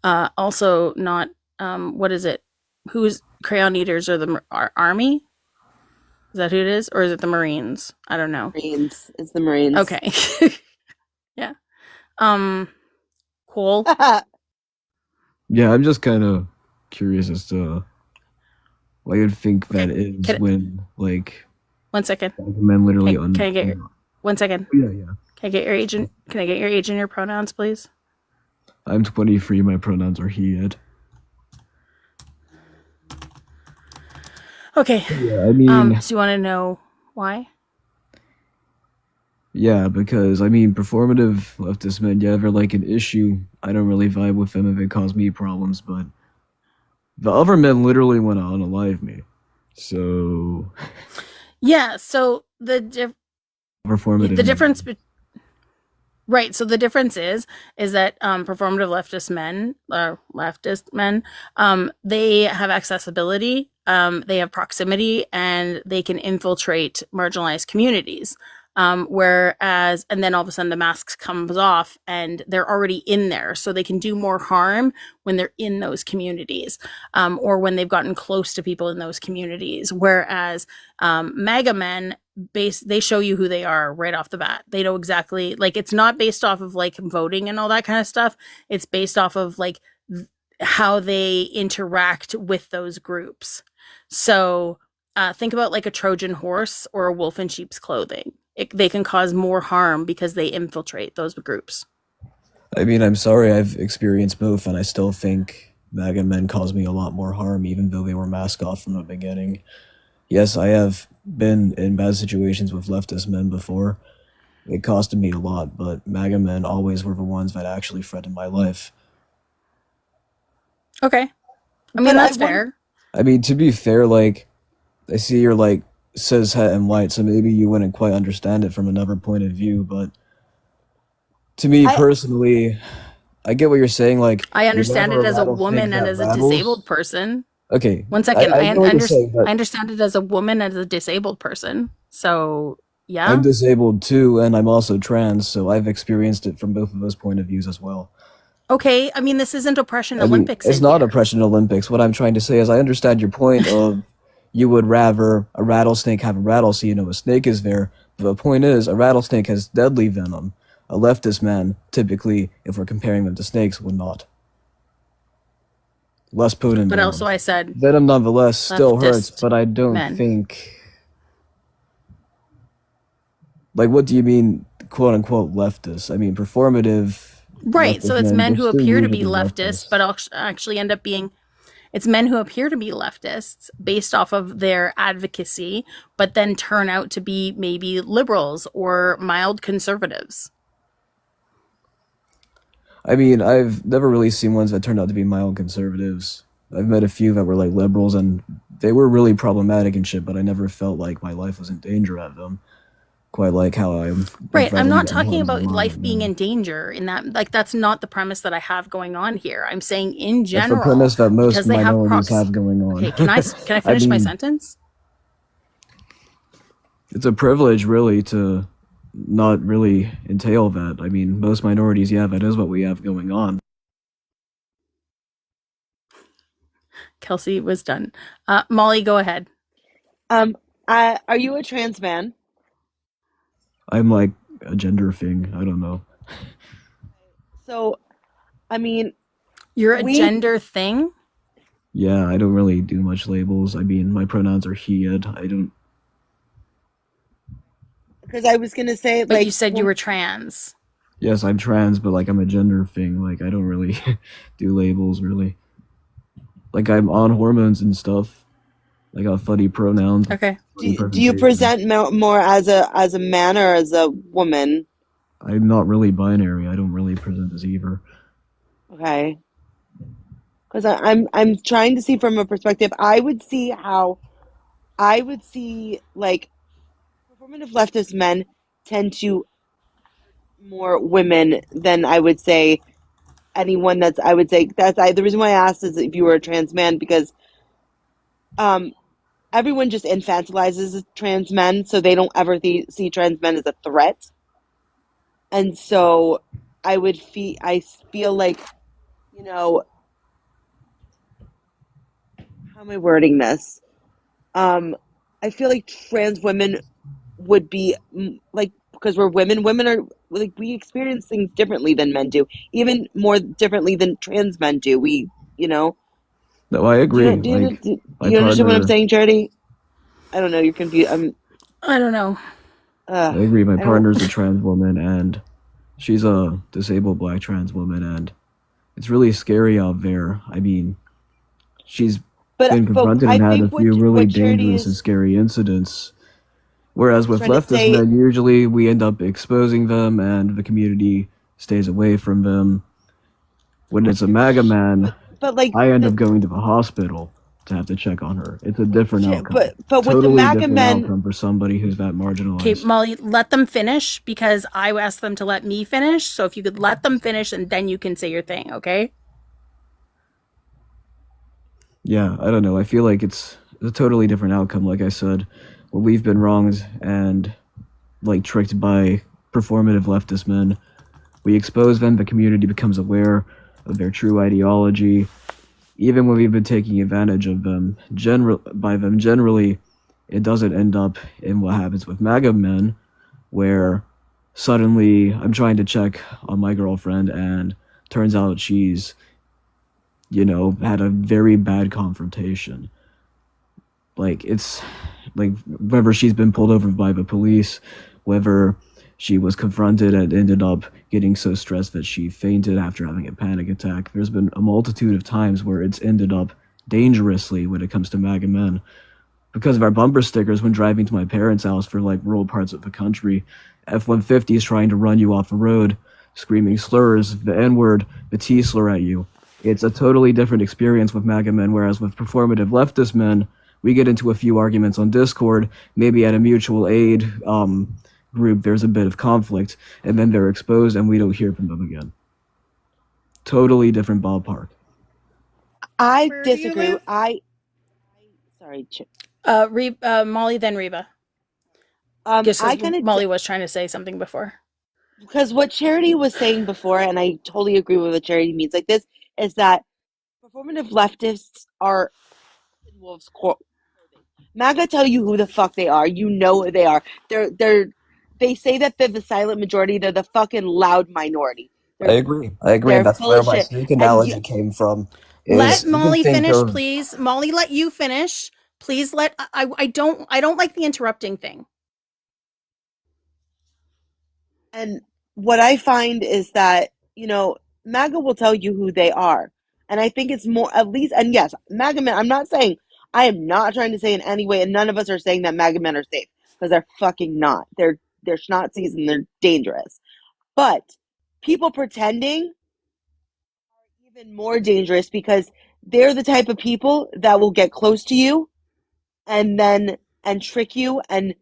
Also not what is it? Who's crayon eaters or the army? Is that who it is, or is it the Marines? I don't know. Marines. It's the Marines. Okay. Yeah. Cool. Yeah, I'm just kind of curious as to what you'd think that is Can- when, like, 1 second. men literally Can I get your 1 second? Yeah, yeah. Can I get your age and can I get your age and your pronouns, please? I'm 23. My pronouns are he, Ed. Okay. Yeah, I mean, So you want to know why? yeah, because I mean, performative leftist men, yeah, they're like an issue. I don't really vibe with them if it caused me problems, but the other men literally want to unalive me. So Yeah. So the performative. difference. Right. So the difference is that performative leftist men, they have accessibility, they have proximity, and they can infiltrate marginalized communities. Whereas, and then all of a sudden the mask comes off and they're already in there, so they can do more harm when they're in those communities, or when they've gotten close to people in those communities. Whereas MAGA men, they show you who they are right off the bat. They know exactly, like, it's not based off of like voting and all that kind of stuff. It's based off of like how they interact with those groups. So think about like a Trojan horse or a wolf in sheep's clothing. They can cause more harm because they infiltrate those groups. I mean, I'm sorry, I've experienced both, and I still think MAGA men caused me a lot more harm, even though they were mask off from the beginning. Yes, I have been in bad situations with leftist men before. It costed me a lot, but MAGA men always were the ones that actually threatened my life. Okay. I mean, that's fair. I mean, to be fair, like, I see you're like cis het and white, so maybe you wouldn't quite understand it from another point of view, but to me personally, I get what you're saying. Like, I understand it as a woman and as a disabled person. Okay. One second. I know what you're saying, but I understand it as a woman and as a disabled person. So, yeah. I'm disabled too, and I'm also trans, so I've experienced it from both of those point of views as well. Okay. I mean, this isn't Oppression I mean, Olympics. it's not Oppression Olympics. What I'm trying to say is I understand your point of you would rather a rattlesnake have a rattle so you know a snake is there. But the point is, a rattlesnake has deadly venom. A leftist man, typically, if we're comparing them to snakes, would not. Less potent But venom. also I said Venom nonetheless still hurts, leftist but I don't men. think... Like, what do you mean, quote-unquote, leftist? I mean, performative... Right. So leftist it's men they're who still appear to be usually leftists, but actually end up being... It's men who appear to be leftists based off of their advocacy, but then turn out to be maybe liberals or mild conservatives. I mean, I've never really seen ones that turned out to be mild conservatives. I've met a few that were like liberals, and they were really problematic and shit, but I never felt like my life was in danger at them. Quite like how I'm... Right. I'm not talking about life being in danger in that, like, that's not the premise that I have going on here. I'm saying in general, That's the premise that most because they have minorities have going on. Okay, can I finish my mean, sentence? It's a privilege, really, to not really entail that. I mean, most minorities, yeah, that is what we have going on. Kelsey was done. Molly, go ahead. Are you a trans man? I'm like a gender thing. I don't know. So, I mean, you're a gender thing? Yeah, I don't really do much labels. I mean, my pronouns are he, ed. I don't... Because I was going to say, But like... you said you were trans. Yes, I'm trans, but like I'm a gender thing. Like I don't really do labels, really. Like I'm on hormones and stuff. I got funny pronouns. Okay. Do you present more as a man or as a woman? I'm not really binary. I don't really present as either. Okay. Because I'm trying to see from a perspective. I would see like performative leftist men tend to more women than I would say anyone that's the reason why I asked is if you were a trans man, because everyone just infantilizes trans men, so they don't ever see trans men as a threat. And so I feel like, you know, how am I wording this? I feel like trans women would be like, because we're women are like, we experience things differently than men do, even more differently than trans men do. We, you know. No, I agree. Do you understand what I'm saying, Charity? I don't know. You're confused. I don't know. I agree. My partner's a trans woman, and she's a disabled black trans woman, and it's really scary out there. I mean, she's been confronted and had a few really dangerous and scary incidents. Whereas with leftist men, usually we end up exposing them, and the community stays away from them. When it's a MAGA man, but like I end up going to the hospital. to have to check on her. It's a different Shit, outcome. but with the Totally MAGA different men, outcome for somebody who's that Okay, marginalized. Molly, let them finish because I asked them to let me finish. So if you could let them finish and then you can say your thing, okay? Yeah, I don't know. I feel like it's a totally different outcome. Like I said, well, we've been wronged and like tricked by performative leftist men. We expose them, the community becomes aware of their true ideology. Even when we've been taking advantage of them, generally, it doesn't end up in what happens with MAGA men, where suddenly I'm trying to check on my girlfriend and turns out she's, had a very bad confrontation. Like, it's like whether she's been pulled over by the police, whether she was confronted and ended up getting so stressed that she fainted after having a panic attack. There's been a multitude of times where it's ended up dangerously when it comes to MAGA men. Because of our bumper stickers when driving to my parents' house for like rural parts of the country, F-150 is trying to run you off the road, screaming slurs, the N-word, the T-slur at you. It's a totally different experience with MAGA men, whereas with performative leftist men, we get into a few arguments on Discord, maybe at a mutual aid group, there's a bit of conflict, and then they're exposed and we don't hear from them again. Totally different ballpark. I Where do you disagree. live? Sorry, Molly, then Reba. Just I because kind of Molly was trying to say something before. because what Charity was saying before, and I totally agree with what Charity means like this, is that performative leftists are in wolves' clothing. MAGA tell you who the fuck they are. You know who they are. They say that they're the silent majority. They're the fucking loud minority. I agree. They're That's full where of my shit. snake And analogy came from. Let Is you can Molly think finish, of please. Molly, let you finish. Please let I don't like the interrupting thing. And what I find is that, MAGA will tell you who they are. And I think it's more, at least, and yes, MAGA men, I am not trying to say in any way, and none of us are saying that MAGA men are safe, because they're fucking not. They're Schnauzis and they're dangerous. But people pretending are even more dangerous because they're the type of people that will get close to you and trick you and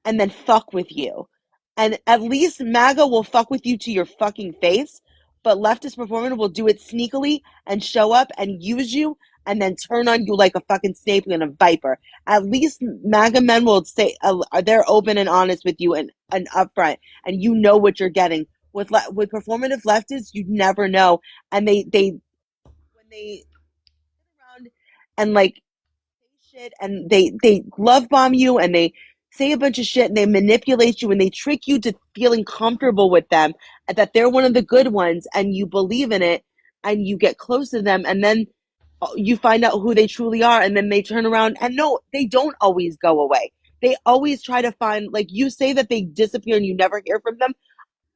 then fuck with you. And at least MAGA will fuck with you to your fucking face, but leftist performative will do it sneakily and show up and use you and then turn on you like a fucking snake and a viper. At least MAGA men will say they're open and honest with you and upfront, and you know what you're getting. With performative leftists, you never know, and they when they sit around and like shit and they love bomb you and they say a bunch of shit and they manipulate you and they trick you to feeling comfortable with them and that they're one of the good ones and you believe in it and you get close to them and then you find out who they truly are and then they turn around and no, they don't always go away. They always try to find, like you say that they disappear and you never hear from them.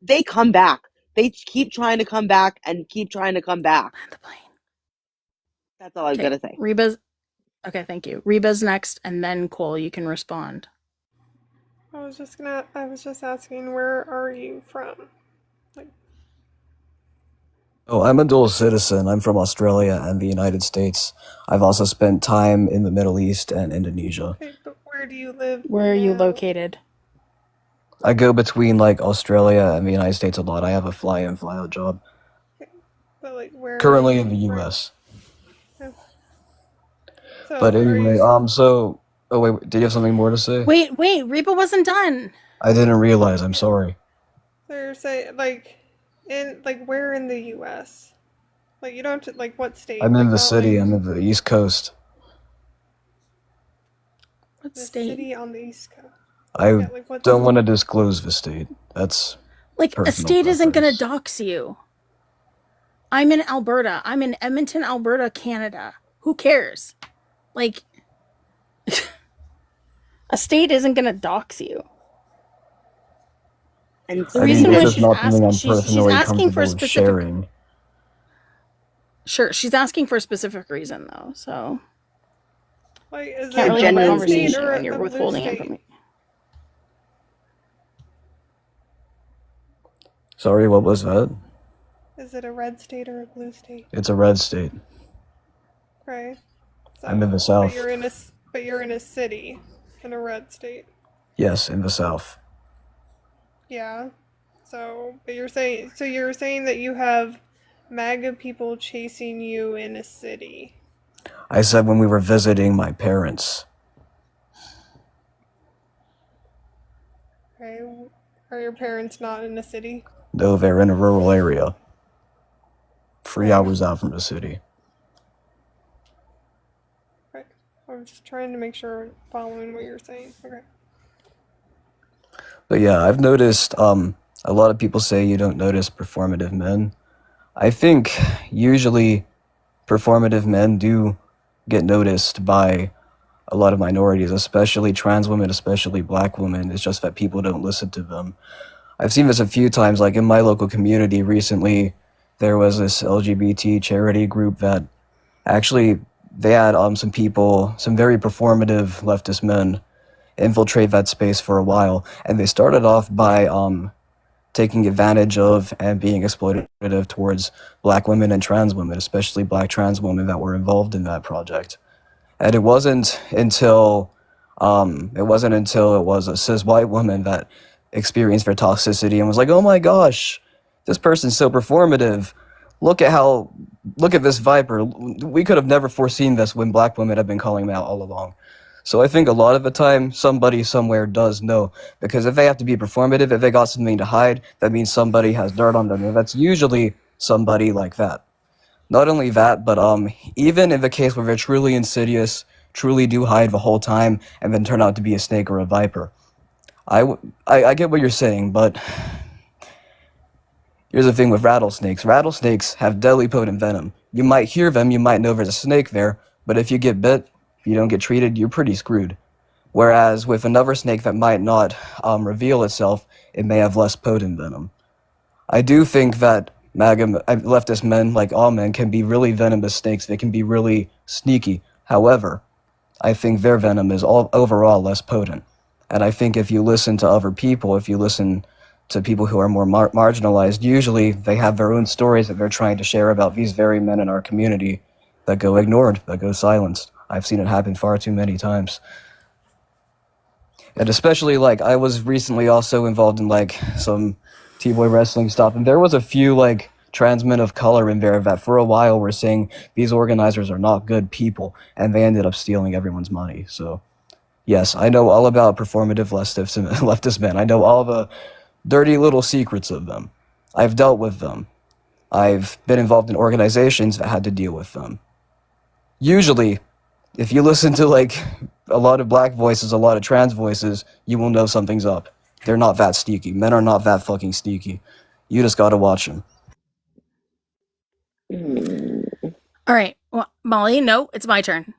They come back. They keep trying to come back and keep trying to come back. That's all I was Okay, gonna say. Reba's okay, thank you. Reba's next, and then Cole, you can respond. I was just asking, where are you from? Oh, I'm a dual citizen. I'm from Australia and the United States. I've also spent time in the Middle East and Indonesia. Okay, but where do you live? Where are you located? I go between like Australia and the United States a lot. I have a fly-in, fly-out job. But like where? Currently in the U.S. So But anyway, so oh wait, did you have something more to say? Wait, Reba wasn't done. I didn't realize. I'm sorry. So you're saying where in the U.S.? Like you don't have to, like what state? I'm in Like, the city. I'm in the East Coast. What the state? city on the East Coast. I don't want to disclose the state. That's Like a personal state isn't preference. gonna dox you. I'm in Alberta. I'm in Edmonton, Alberta, Canada. Who cares? Like a state isn't gonna dox you. And the reason why she's asking, she's asking comfortable for a with specific. sharing. Sure, she's asking for a specific reason though, so Like is can't it really a have a red conversation state or when you're a blue withholding state? information. Sorry, what was that? Is it a red state or a blue state? It's a red state. Right. I'm in the But South. you're in a city, in a red state. Yes, in the South. Yeah. But you're saying that you have MAGA people chasing you in a city. I said when we were visiting my parents. Okay. Are your parents not in a city? Though they're in a rural area. 3 hours out from the city. Right. I'm just trying to make sure I'm following what you're saying. Okay. But yeah, I've noticed a lot of people say you don't notice performative men. I think usually performative men do get noticed by a lot of minorities, especially trans women, especially black women. It's just that people don't listen to them. I've seen this a few times, like in my local community recently, there was this LGBT charity group that actually, they had some people, some very performative leftist men infiltrate that space for a while, and they started off by taking advantage of and being exploitative towards black women and trans women, especially black trans women that were involved in that project. And it wasn't until it was a cis white woman that experienced their toxicity and was like, oh my gosh, this person's so performative. Look at this viper. We could have never foreseen this when black women have been calling them out all along. So I think a lot of the time, somebody somewhere does know. Because if they have to be performative, if they got something to hide, that means somebody has dirt on them. And that's usually somebody like that. Not only that, but even in the case where they're truly insidious, truly do hide the whole time, and then turn out to be a snake or a viper. I get what you're saying, but here's the thing with rattlesnakes. Rattlesnakes have deadly potent venom. You might hear them, you might know there's a snake there, but if you get bit, if you don't get treated, you're pretty screwed. Whereas with another snake that might not reveal itself, it may have less potent venom. I do think that leftist men, like all men, can be really venomous snakes. They can be really sneaky. However, I think their venom is overall less potent. And I think if you listen to other people, if you listen to people who are more marginalized, usually they have their own stories that they're trying to share about these very men in our community that go ignored, that go silenced. I've seen it happen far too many times. And especially, like, I was recently also involved in, like, some T-boy wrestling stuff, and there was a few, like, trans men of color in there that for a while were saying these organizers are not good people, and they ended up stealing everyone's money. So, yes, I know all about performative leftist men. I know all the dirty little secrets of them. I've dealt with them. I've been involved in organizations that had to deal with them. Usually, if you listen to, like, a lot of black voices, a lot of trans voices, you will know something's up. They're not that sneaky. Men are not that fucking sneaky. You just gotta watch them. All right. Well, Molly, no, it's my turn.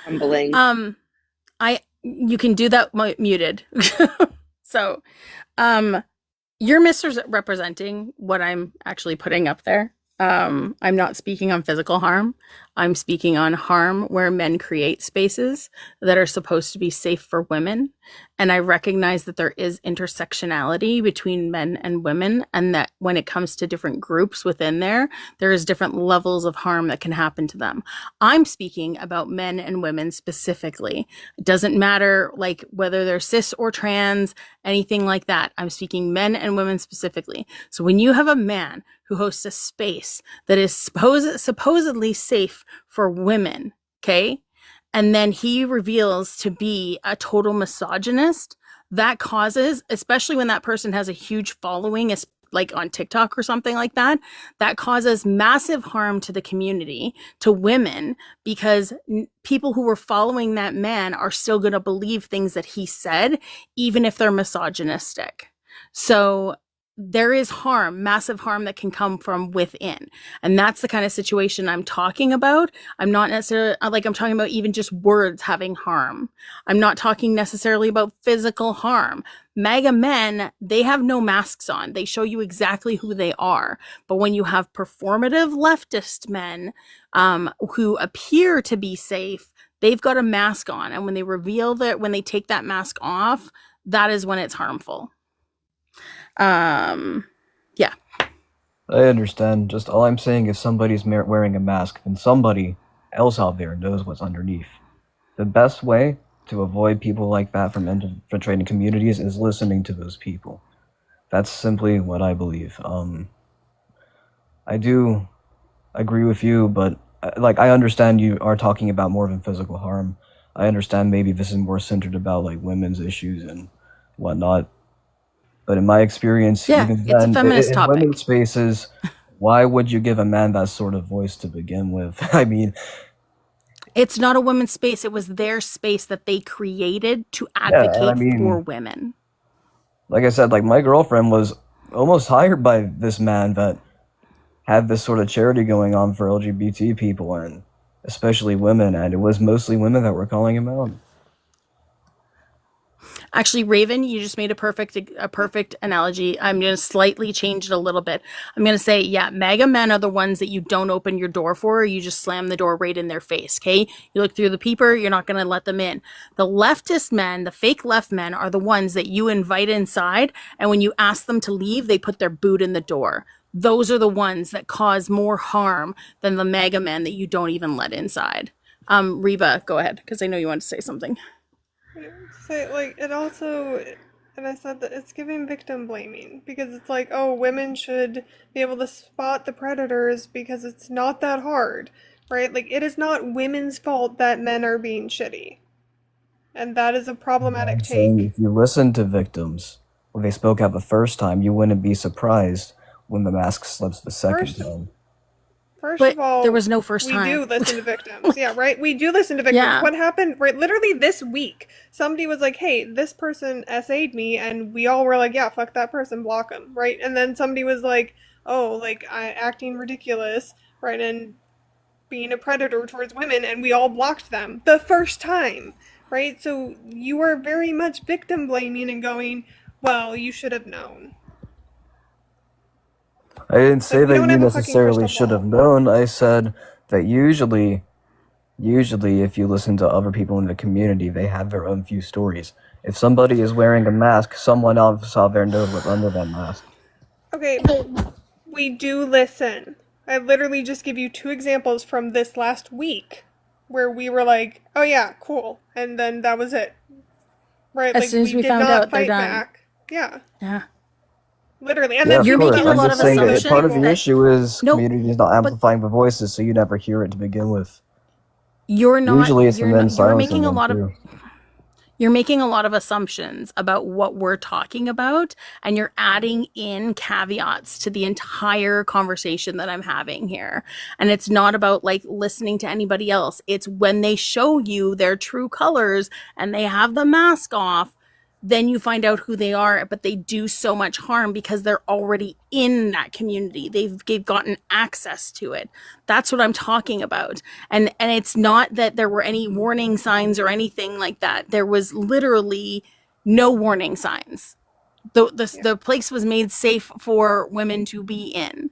Humbling. You can do that muted. So, you're misrepresenting what I'm actually putting up there. I'm not speaking on physical harm. I'm speaking on harm where men create spaces that are supposed to be safe for women. And I recognize that there is intersectionality between men and women, and that when it comes to different groups within there is different levels of harm that can happen to them. I'm speaking about men and women specifically. It doesn't matter, like, whether they're cis or trans, anything like that. I'm speaking men and women specifically. So when you have a man who hosts a space that is supposedly safe for women, okay? And then he reveals to be a total misogynist, that causes, especially when that person has a huge following, like on TikTok or something like that, that causes massive harm to the community, to women, because people who were following that man are still going to believe things that he said, even if they're misogynistic. So there is harm, massive harm that can come from within. And that's the kind of situation I'm talking about. I'm not necessarily, like, I'm talking about even just words having harm. I'm not talking necessarily about physical harm. MAGA men, they have no masks on. They show you exactly who they are. But when you have performative leftist men who appear to be safe, they've got a mask on. And when they reveal that, when they take that mask off, that is when it's harmful. Yeah. I understand. Just all I'm saying is somebody's wearing a mask, and somebody else out there knows what's underneath. The best way to avoid people like that from infiltrating communities is listening to those people. That's simply what I believe. I do agree with you, but like I understand you are talking about more than physical harm. I understand maybe this is more centered about like women's issues and whatnot. But in my experience, Yeah, even it's a then, feminist in topic. women's spaces, why would you give a man that sort of voice to begin with? I mean, It's not a women's space. It was their space that they created to yeah, and I advocate for mean, women. like I said, like my girlfriend was almost hired by this man that had this sort of charity going on for LGBT people and especially women, and it was mostly women that were calling him out. Actually, Raven, you just made a perfect analogy. I'm going to slightly change it a little bit. I'm going to say, yeah, MAGA men are the ones that you don't open your door for. You just slam the door right in their face, okay? You look through the peeper, you're not going to let them in. The leftist men, the fake left men, are the ones that you invite inside, and when you ask them to leave, they put their boot in the door. Those are the ones that cause more harm than the MAGA men that you don't even let inside. Reba, go ahead, because I know you want to say something. So, like, it also, and I said that it's giving victim blaming because it's like, oh, women should be able to spot the predators because it's not that hard, right? Like, it is not women's fault that men are being shitty. And that is a problematic I'm saying take. if you listen to victims when they spoke out the first time, you wouldn't be surprised when the mask slips the second time. First But of all, there was no first we time. do listen to victims. Yeah, right? We do listen to victims. Yeah. What happened, right, literally this week, somebody was like, hey, this person SA'd me, and we all were like, yeah, fuck that person, block them, right? And then somebody was like, oh, like, acting ridiculous, right, and being a predator towards women, and we all blocked them the first time, right? So you are very much victim blaming and going, well, you should have known. I didn't say Like, we that don't you have a fucking necessarily crystal should ball. have known. I said that usually if you listen to other people in the community, they have their own few stories. If somebody is wearing a mask, someone else out there knows what's under that mask. Okay, we do listen. I literally just give you 2 examples from this last week where we were like, oh yeah, cool. And then that was it. Right? As Like, soon as we did found not out, they're fight done. back. Yeah. Yeah. Literally. And Yeah, then of You're people making that a course. were I'm lot just of saying that assumptions part of the that issue is no, communities not but amplifying the voices, so you never hear it to begin with. you're Usually it's the men you're silencing making a them lot of too. you're making a lot of assumptions about what we're talking about, and you're adding in caveats to the entire conversation that I'm having here. And it's not about like listening to anybody else. It's when they show you their true colors and they have the mask off, then you find out who they are, but they do so much harm because they're already in that community. They've gotten access to it. That's what I'm talking about. And it's not that there were any warning signs or anything like that. There was literally no warning signs. The place was made safe for women to be in.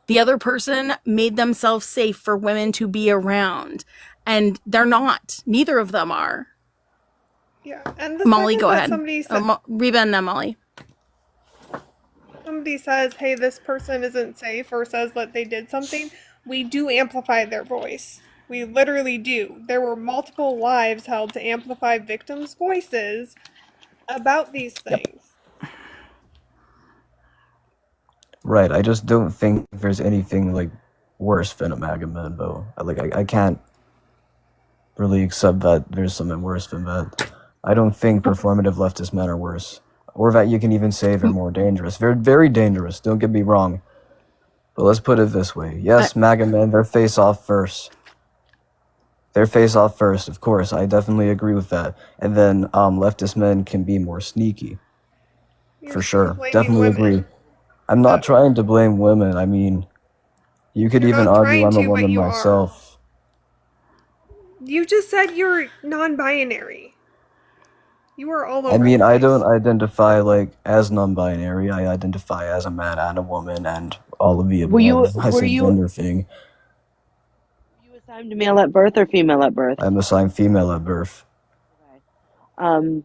The other person made themselves safe for women to be around, and they're not. Neither of them are. Yeah. And the Molly, second go that ahead. somebody said, Reba and then Molly. somebody says, hey, this person isn't safe, or says that they did something, we do amplify their voice. We literally do. There were multiple lives held to amplify victims' voices about these things. Right. I just don't think there's anything like worse than a MAGA man, though. I can't really accept that there's something worse than that. I don't think performative leftist men are worse, or that you can even say they're more dangerous. They're very dangerous. Don't get me wrong. But let's put it this way: yes, MAGA men, they're face off first. They're face off first, of course. I definitely agree with that. And then leftist men can be more sneaky, for sure. blaming Definitely women. agree. I'm not trying to blame women. I mean, you could You're even not argue trying I'm a to, but woman you are. myself. You just said you're non-binary. You are all over I mean, the I place. don't identify like as non-binary. I identify as a man and a woman and all of the Were you above. I were say you gender thing. assigned male at birth or female at birth? I'm assigned female at birth. No,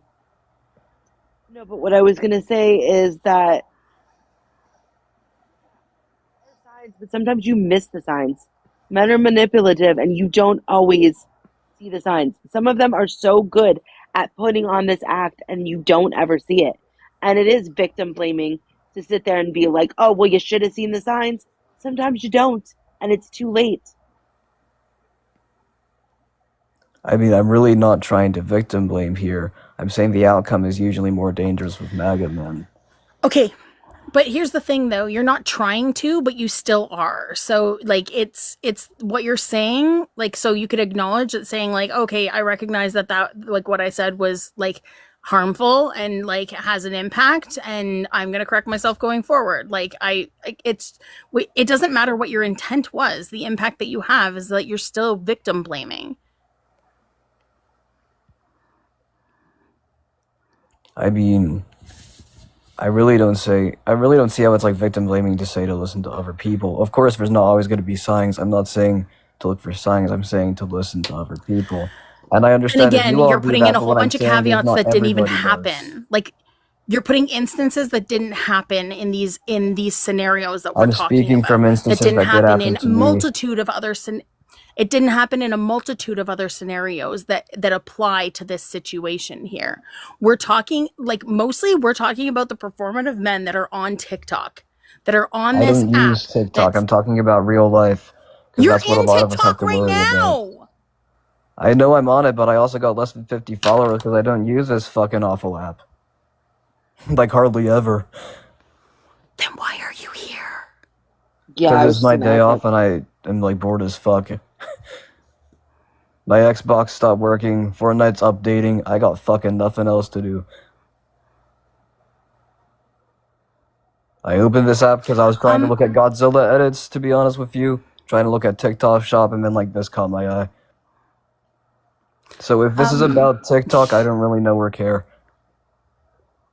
but what I was gonna say is that signs, but sometimes you miss the signs. Men are manipulative, and you don't always see the signs. Some of them are so good at putting on this act, and you don't ever see it. And it is victim blaming to sit there and be like, oh, well, you should have seen the signs. Sometimes you don't, and it's too late. I mean, I'm really not trying to victim blame here. I'm saying the outcome is usually more dangerous with MAGA men. Okay, but here's the thing though, you're not trying to, but you still are. So like it's what you're saying, like, so you could acknowledge that, saying like, okay, I recognize that like what I said was like harmful and like has an impact, and I'm going to correct myself going forward. Like it doesn't matter what your intent was. The impact that you have is that you're still victim blaming. I mean, I really don't see how it's like victim blaming to say to listen to other people. Of course, there's not always going to be signs. I'm not saying to look for signs. I'm saying to listen to other people. And I And understand if again, you all you're do putting that, in a but whole what I'm bunch of saying is caveats not that didn't even everybody does. happen. Like you're putting instances that didn't happen in these scenarios that we're I'm talking speaking about. from That instances didn't that did happen happen in to me. multitude of other it didn't happen in a multitude of other scenarios that apply to this situation here. We're talking mostly we're talking about the performative men that are on TikTok, that are on I this don't app. use TikTok. I'm talking about real life. Because You're that's what a in lot of us have TikTok to right worry about. now. I know I'm on it, but I also got less than 50 followers because I don't use this fucking awful app. Like, hardly ever. Then why are you here? Yeah, I Because was it's my just gonna day ask off that. and I am like bored as fuck. My Xbox stopped working. Fortnite's updating. I got fucking nothing else to do. I opened this app because I was trying to look at Godzilla edits, to be honest with you. Trying to look at TikTok shop, and then like this caught my eye. So if this is about TikTok, I don't really know or care.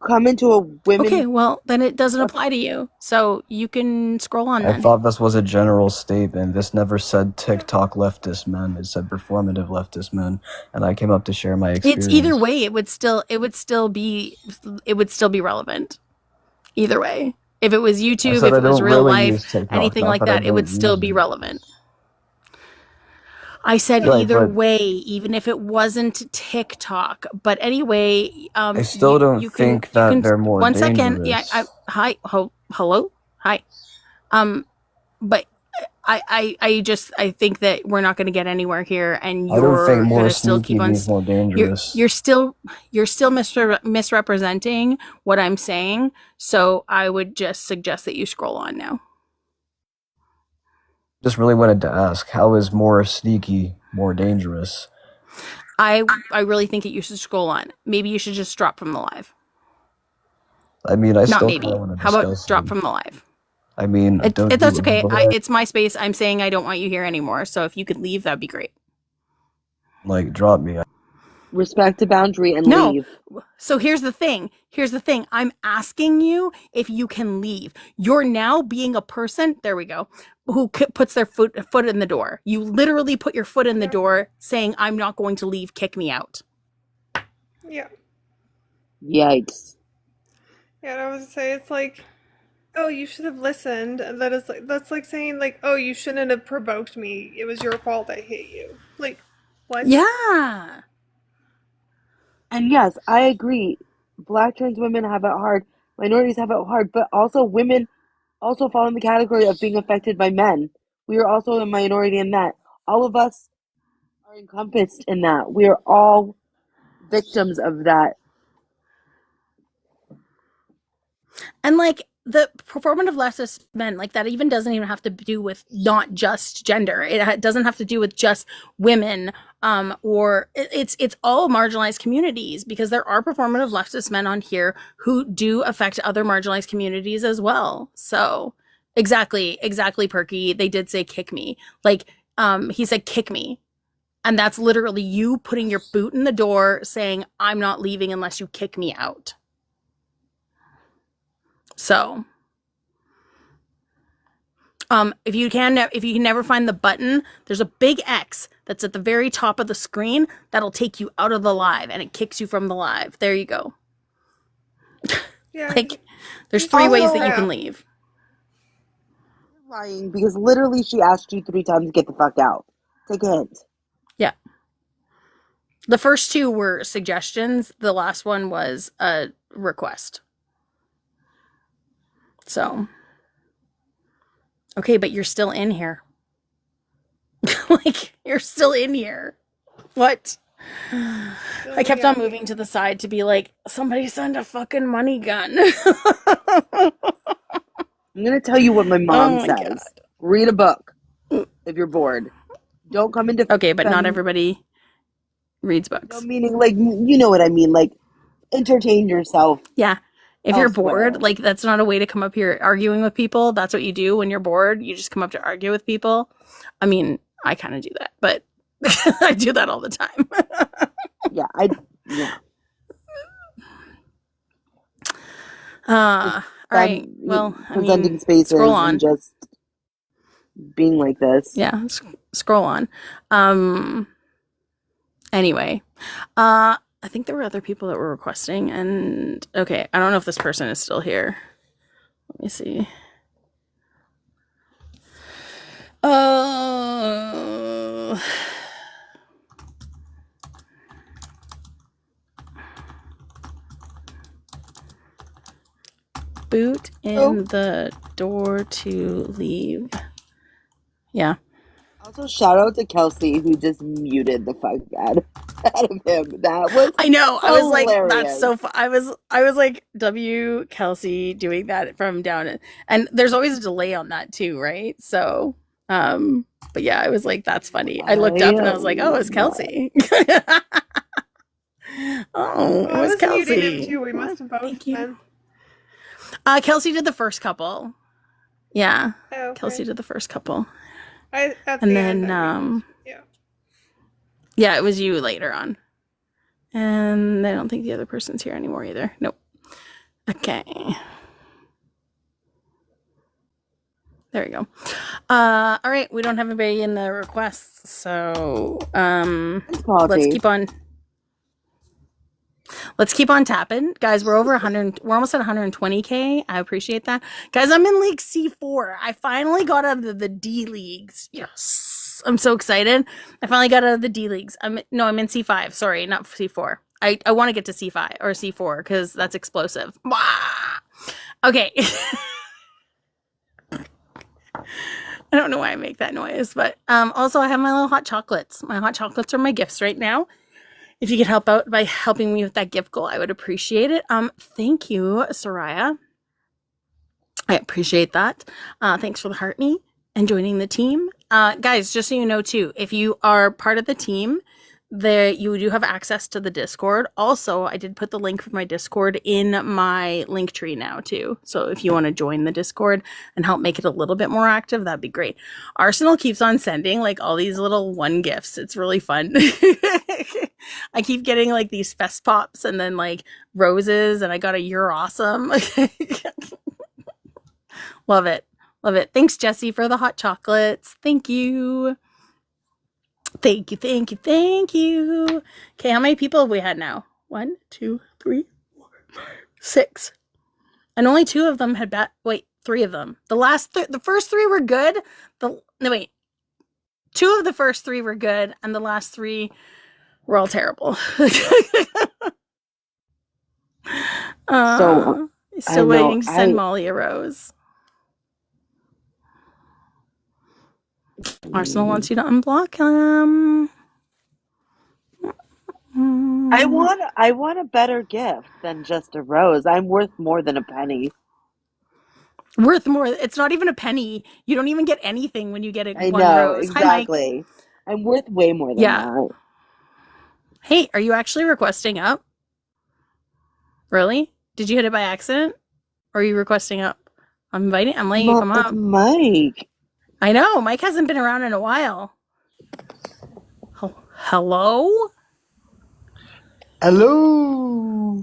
Come into a women. Okay, well, then it doesn't apply to you. So you can scroll on I then. thought this was a general statement. This never said TikTok leftist men. It said performative leftist men, and I came up to share my experience. It's either way, it would still be relevant. Either way. If it was I YouTube, said if I it was don't real really use life, TikTok, anything not like that I that, it would don't still use be it. relevant. I said Right, either but way, even if it wasn't TikTok. But anyway, I still don't think that they're more 1 second. Yeah, dangerous. hello? Hi. But I think that we're not going to get anywhere here, and I don't think you're more going to still sneaky keep on. means more dangerous. You're still misrepresenting what I'm saying. So I would just suggest that you scroll on now. Just really wanted to ask, how is more sneaky more dangerous? I really think that you should scroll on. Maybe you should just drop from the live. I mean, I Not still maybe. kind of want to How about discuss drop it. from the live? I mean, don't That's do okay. it, but It's my space. I'm saying I don't want you here anymore. So if you could leave, that'd be great. like, drop me. Respect the boundary and No. leave. So here's the thing. I'm asking you if you can leave. You're now being a person, there we go, who puts their foot in the door. You literally put your foot in the door saying, I'm not going to leave, kick me out. Yeah. Yikes. Yeah, and I was gonna say it's like, oh, you should have listened. And that's like saying like, oh, you shouldn't have provoked me. It was your fault I hit you. Like, what? Yeah. And yes, I agree. Black trans women have it hard. Minorities have it hard. But also women also fall in the category of being affected by men. We are also a minority in that. All of us are encompassed in that. We are all victims of that. And like the performative leftist men, like that even doesn't even have to do with not just gender. It doesn't have to do with just women, or it's all marginalized communities, because there are performative leftist men on here who do affect other marginalized communities as well. So exactly, Perky. They did say kick me. Like he said kick me. And that's literally you putting your boot in the door saying, I'm not leaving unless you kick me out. So, if you can never find the button, there's a big X that's at the very top of the screen that'll take you out of the live, and it kicks you from the live. There you go. Yeah. Like, there's 3 ways that you can leave. Lying because literally she asked you 3 times to get the fuck out. Take a hint. Yeah. The first 2 were suggestions. The last one was a request. So, okay, but you're still in here. Like, you're still in here. What? I kept on moving to the side to be like, somebody send a fucking money gun. I'm gonna tell you what my mom my says. Read a book if you're bored. Don't come into Okay, but not everybody reads books. No, meaning like you know what I mean. Like entertain yourself. Yeah. If you're elsewhere. bored, like that's not a way to come up here arguing with people. That's what you do when you're bored. You just come up to argue with people. I mean, I kind of do that, but I do that all the time. Yeah. All right. Well, I presenting mean, spaces scroll on. and just being like this. Yeah, scroll on. Anyway, I think there were other people that were requesting, and okay, I don't know if this person is still here. Let me see. Boot in the door to leave. Yeah. Also, shout out to Kelsey who just muted the fuck out of him. That was I know. I was like, hilarious. that's so fun. I was like, W Kelsey doing that from down, and there's always a delay on that too, right? So, but yeah, I was like, that's funny. I looked up and I was like, oh, it's Kelsey. Oh, it I was was muting him Kelsey. too. We must have both been. Kelsey did the first couple. Yeah, Oh, okay. Kelsey did the first couple, At and the then end, yeah, it was you later on, and I don't think the other person's here anymore either. Nope. Okay. There we go. All right, we don't have anybody in the requests, so let's keep on tapping. Guys, we're over 100, we're almost at 120k. I appreciate that. Guys, I'm in League C4. I finally got out of the D leagues. Yes. I'm so excited. I finally got out of the D leagues. I'm in C5. Sorry, not C4. I want to get to C5 or C4 because that's explosive. Wah! Okay. I don't know why I make that noise, but also I have my little hot chocolates. My hot chocolates are my gifts right now. If you could help out by helping me with that gift goal, I would appreciate it. Thank you, Soraya. I appreciate that. Thanks for the heart me and joining the team. Guys, just so you know too, if you are part of the team, you do have access to the Discord. Also, I did put the link for my Discord in my link tree now too. So if you want to join the Discord and help make it a little bit more active, that'd be great. Arsenal keeps on sending like all these little one gifts. It's really fun. I keep getting like these fest pops and then like roses, and I got a "You're awesome." Love it. Love it. Thanks, Jesse, for the hot chocolates. Thank you. Thank you, thank you, thank you. Okay, how many people have we had now? 1, 2, 3, 4, 5, 6. And only 2 of them had wait, 3 of them. The first 3 were good. 2 of the first 3 were good, and the last 3 were all terrible. Still waiting to send Molly a rose. Arsenal wants you to unblock him. I want a better gift than just a rose. I'm worth more than a penny. Worth more. It's not even a penny. You don't even get anything when you get I one know, rose. exactly. Hi, Mike. I'm worth way more than that. Hey, are you actually requesting up? Really? Did you hit it by accident? Or are you requesting up? I'm letting you come up. Mike. I know. Mike hasn't been around in a while. Hello? Hello.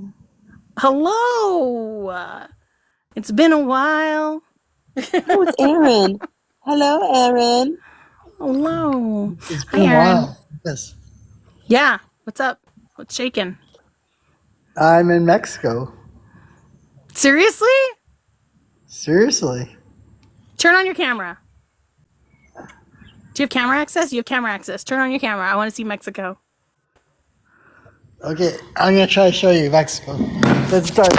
Hello. It's been a while. Oh, it's Aaron. Hello, Aaron. Hello. It's Hi, been a Aaron. while. Yes. Yeah. What's up? What's shaking? I'm in Mexico. Seriously? Seriously. Turn on your camera. Do you have camera access? You have camera access. Turn on your camera. I want to see Mexico. Okay, I'm gonna try to show you Mexico. Let's start.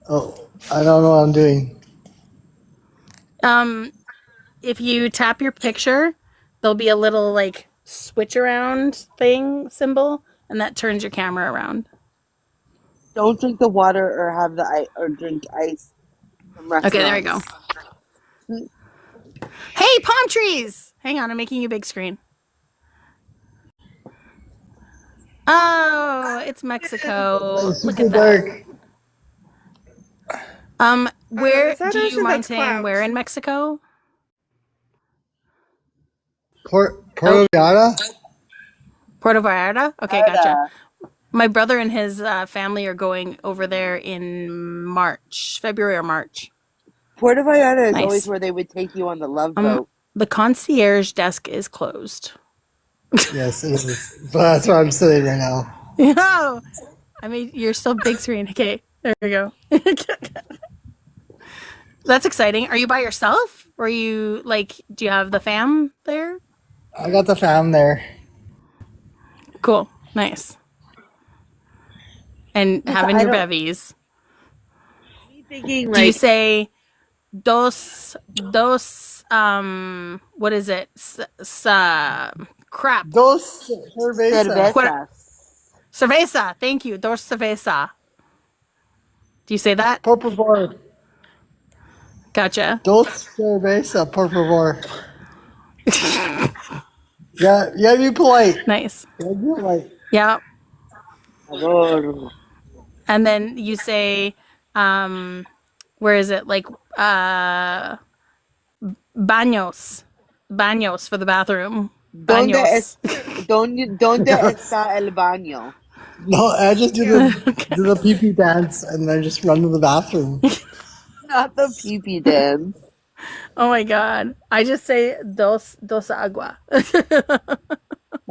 Oh, I don't know what I'm doing. If you tap your picture, there'll be a little like switch around thing symbol, and that turns your camera around. Don't drink the water or have the ice or drink ice from Okay, there we go. restaurants. Hey, palm trees! Hang on, I'm making you big screen. Oh, it's Mexico. It's Look super at that. dark. Where is that do you ocean? mind That's saying clouds. where in Mexico? Puerto Oh, Vallarta? Puerto Vallarta? Okay, gotcha. Florida. My brother and his family are going over there in March, February or March. Puerto Vallarta is always Nice. where they would take you on the love boat. The concierge desk is closed. Yes, it is. But that's where I'm sitting right now. No, I mean you're still big screen. Okay, there we go. That's exciting. Are you by yourself? Or are you like? Do you have the fam there? I got the fam there. Cool, nice. And Yes, having I your don't. bevies. Me thinking Do you like say dos? What is it? Crap. Dos cerveza. Puer- cervezas. Cerveza. Thank you. Dos cerveza. Do you say that? Por favor. Gotcha. Dos cerveza, por favor. Yeah, be polite. Nice. Yeah, be polite. Yeah. Favor. And then you say, where is it? Like, baños. Baños for the bathroom. ¿Dónde Baños. ¿Dónde está el baño? No, I just do the pee-pee dance and then just run to the bathroom. Not the pee-pee dance. Oh my god. I just say dos agua.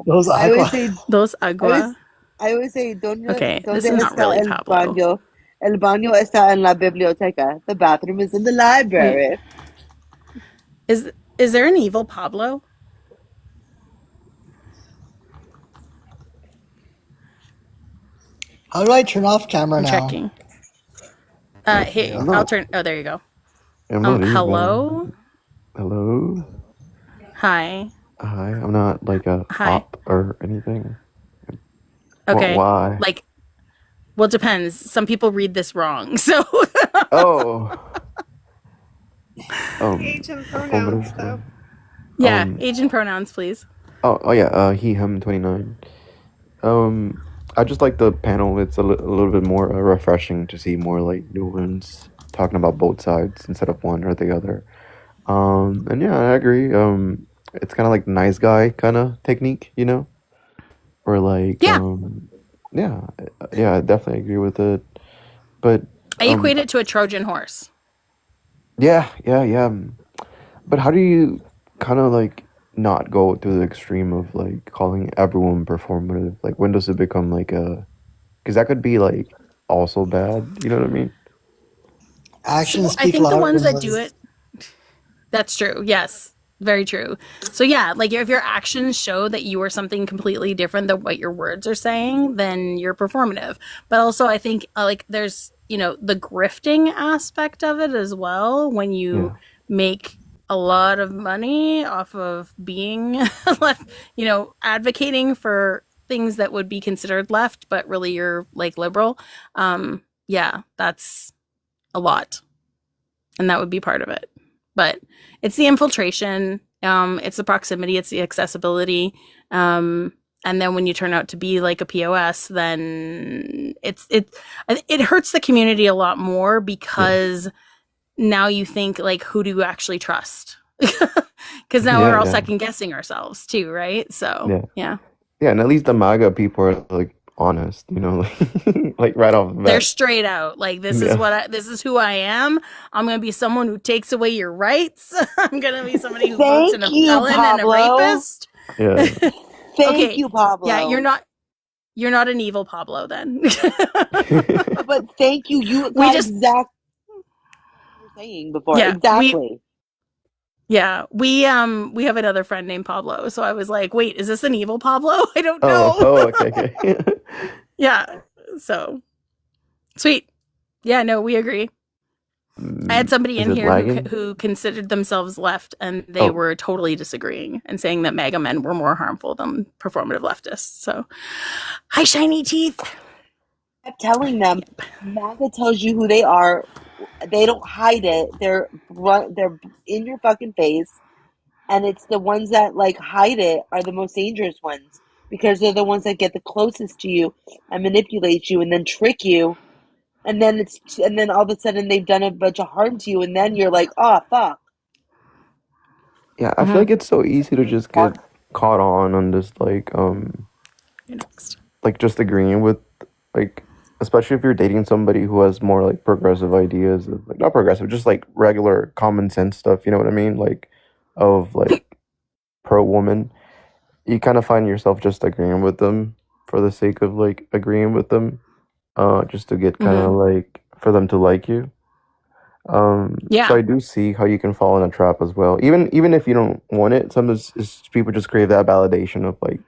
Those I would agua. say Dos agua. I would say Okay, ¿Dónde this is not está really el Pablo. baño? El baño está en la biblioteca. The bathroom is in the library. Is there an evil Pablo? How do I turn off camera I'm now? checking. Hey, I'm I'll not. turn. Oh, there you go. I'm not evil. Hello. Hello. Hi. Hi. I'm not like a Hi. op or anything. Okay. Why? Like, well, it depends. Some people read this wrong. So, Oh. Age and pronouns, Affirmative. though. yeah, age and pronouns, please. Oh yeah. He, him, 29. I just like the panel. It's a little bit more refreshing to see more like new ones talking about both sides instead of one or the other. And yeah, I agree. It's kind of like nice guy kind of technique, you know, or like Yeah. yeah, I definitely agree with it. But I equate it to a Trojan horse. yeah. But how do you kind of like not go to the extreme of like calling everyone performative? Like when does it become like a? Because that could be like also bad. You know what I mean? Actions I speak think the louder ones than that do words. it. That's true. Yes. Very true. So yeah, like if your actions show that you are something completely different than what your words are saying, then you're performative. But also I think like there's, the grifting aspect of it as well when you Yeah. make a lot of money off of being left, advocating for things that would be considered left, but really you're like liberal. Yeah, that's a lot. And that would be part of it. But it's the infiltration, it's the proximity, it's the accessibility. And then when you turn out to be like a POS, then it hurts the community a lot more because now you think like, who do you actually trust? Because now we're all Yeah. second guessing ourselves too, right? So yeah. Yeah, and at least the MAGA people are like honest, like right off the They're bat. straight out. Like this Yeah. this is who I am. I'm gonna be someone who takes away your rights. I'm gonna be somebody who votes in a Thank you, felon and a Pablo. rapist. Yeah. Thank Okay. you, Pablo. Yeah, you're not You're not an evil Pablo then. But thank you. You We got just exactly what you were saying before. yeah, Exactly. we have another friend named Pablo. So I was like, wait, is this an evil Pablo? I don't Oh, know. okay. Yeah. So sweet. Yeah, no, we agree. I had somebody Is in it here lagging? who considered themselves left, and they Oh, were totally disagreeing and saying that MAGA men were more harmful than performative leftists. So, hi, shiny teeth. I kept telling them, MAGA tells you who they are. They don't hide it. They're in your fucking face, and it's the ones that like hide it are the most dangerous ones because they're the ones that get the closest to you and manipulate you and then trick you, and then all of a sudden they've done a bunch of harm to you, and then you're like, oh fuck. yeah. I feel like it's so easy to just get caught on this You're next. like just agreeing with like, especially if you're dating somebody who has more like progressive ideas, like not progressive, just like regular common sense stuff. You know what I mean? Like, of like pro woman. You kind of find yourself just agreeing with them for the sake of like agreeing with them, just to get kind of like for them to like you. So Yeah. I do see how you can fall in a trap as well. Even if you don't want it, sometimes people just crave that validation of like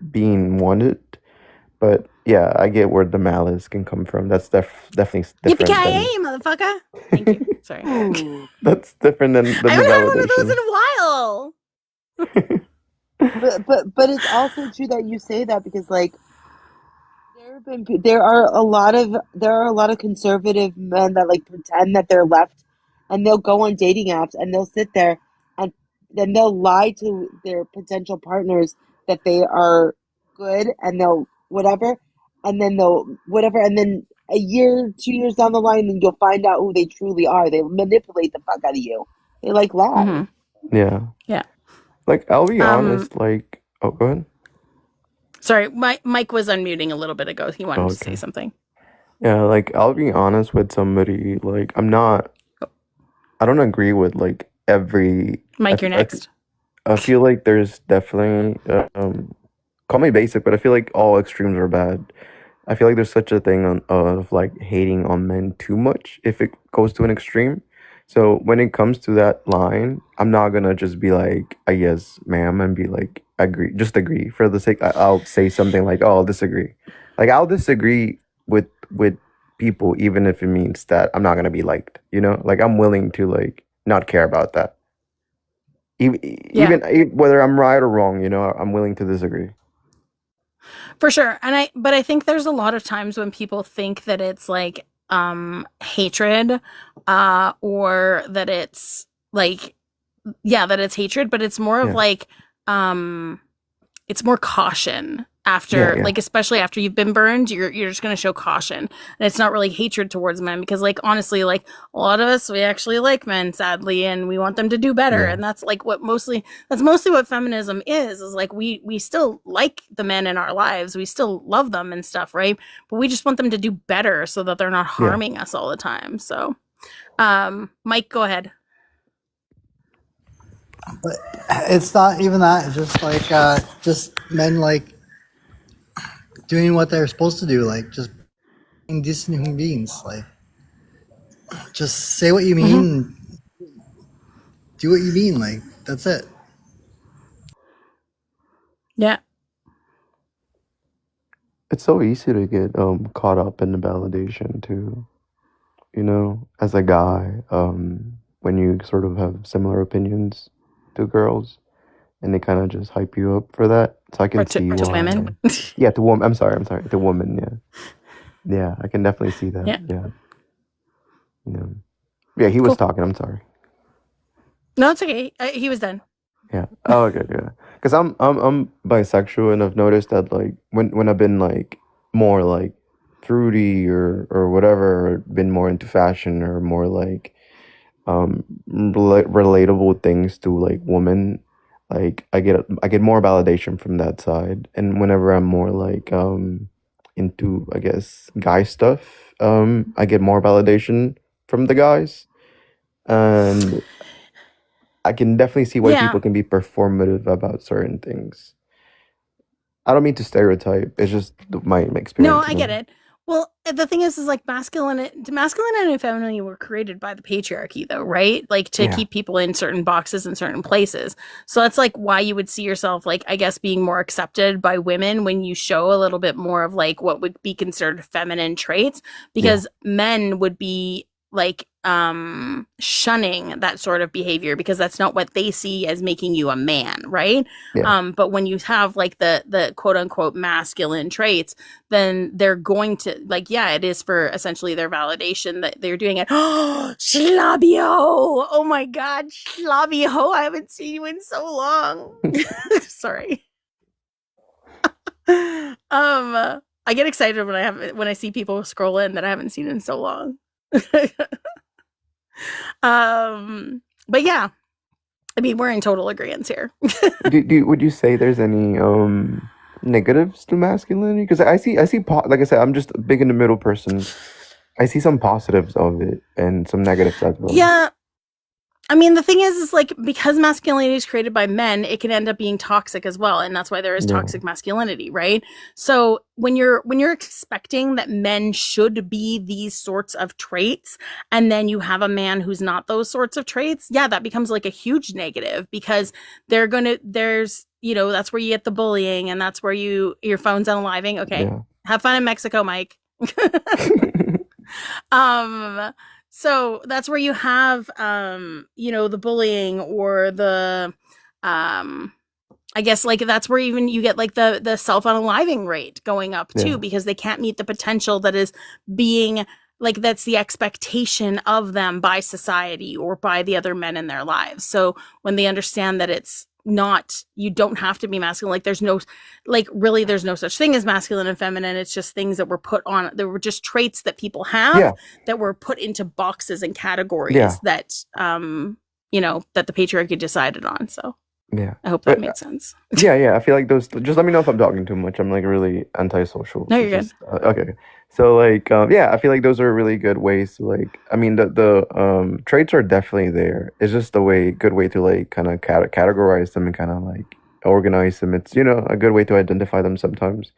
being wanted. But yeah, I get where the malice can come from. That's definitely different Yippee-ki-yay, than motherfucker. Thank you. Sorry. that's different than I the haven't had one of those validation. in a while. But it's also true that you say that because like there are a lot of conservative men that like pretend that they're left, and they'll go on dating apps and they'll sit there and then they'll lie to their potential partners that they are good, and they'll whatever, and then a year, 2 years down the line, then you'll find out who they truly are. They manipulate the fuck out of you. They like lie. Yeah. Yeah. Like I'll be honest, like oh go ahead. Sorry, Mike was unmuting a little bit ago. He wanted to say Okay. something. Yeah, like I'll be honest with somebody, like I don't agree with like every Mike, you're next. I feel like there's definitely call me basic, but I feel like all extremes are bad. I feel like there's such a thing of like hating on men too much if it goes to an extreme. So when it comes to that line, I'm not gonna just be like a yes, ma'am, and be like agree for the sake. I'll say something like, oh, I'll disagree. Like I'll disagree with people even if it means that I'm not gonna be liked. You know, like I'm willing to like not care about that. Even whether I'm right or wrong, you know, I'm willing to disagree. For sure. But I think there's a lot of times when people think that it's like hatred or that it's like that it's hatred, but it's more of like it's more caution after like especially after you've been burned, you're just going to show caution. And it's not really hatred towards men because like honestly, like a lot of us, we actually like men sadly, and we want them to do better. And that's like mostly what feminism is like we still like the men in our lives. We still love them and stuff, right? But we just want them to do better so that they're not harming us all the time. So Mike, go ahead. But it's not even that. It's just like just men like doing what they're supposed to do, like just being decent human beings. Like just say what you mean, do what you mean. Like that's it. Yeah. It's so easy to get caught up in the validation too. You know, as a guy, when you sort of have similar opinions to girls, and they kind of just hype you up for that. So I can see to why. women. Yeah, to woman. I'm sorry. To woman. Yeah, I can definitely see that. Yeah. He was talking. I'm sorry. No, it's okay. He was done. Yeah. Oh, okay. Yeah. Because I'm bisexual, and I've noticed that like when I've been like more like fruity or whatever, or been more into fashion or more like relatable things to like women, like I get more validation from that side. And whenever I'm more like into I guess guy stuff, I get more validation from the guys. And I can definitely see why people can be performative about certain things. I don't mean to stereotype. It's just my No, experience. I get it. Well, the thing is like masculine and feminine were created by the patriarchy, though, right? Like to Yeah. keep people in certain boxes in certain places. So that's like why you would see yourself, like, I guess, being more accepted by women when you show a little bit more of like what would be considered feminine traits, because men would be like shunning that sort of behavior because that's not what they see as making you a man, right? Yeah. But when you have like the quote unquote masculine traits, then they're going to like, yeah, it is for essentially their validation that they're doing it. Oh, Schlabio! Oh my God, Schlabio! I haven't seen you in so long. Sorry. I get excited when I see people scroll in that I haven't seen in so long. But yeah, I mean, we're in total agreement here. Would you say there's any negatives to masculinity? Because I see like I said, I'm just a big in the middle person. I see some positives of it and some negatives as well. Yeah. I mean, the thing is like, because masculinity is created by men, it can end up being toxic as well. And that's why there is Yeah. toxic masculinity, right? So when you're expecting that men should be these sorts of traits, and then you have a man who's not those sorts of traits, yeah, that becomes like a huge negative, because that's where you get the bullying, and that's where your phone's unaliving. Okay. Yeah. Have fun in Mexico, Mike. So that's where you have, the bullying, or the, I guess like that's where even you get like the self-unaliving rate going up too, Yeah. because they can't meet the potential that is being like, that's the expectation of them by society or by the other men in their lives. So when they understand that it's not, you don't have to be masculine, like there's no such thing as masculine and feminine. It's just things that were put on, there were just traits that people have Yeah. that were put into boxes and categories Yeah. that that the patriarchy decided on. So Yeah. I hope that But, makes sense. yeah. I feel like those. Just let me know if I'm talking too much. I'm like really antisocial. No, So you're good. just, okay. So like, yeah, I feel like those are really good ways to like. I mean, the traits are definitely there. It's just good way to like kind of categorize them and kind of like organize them. It's a good way to identify them sometimes.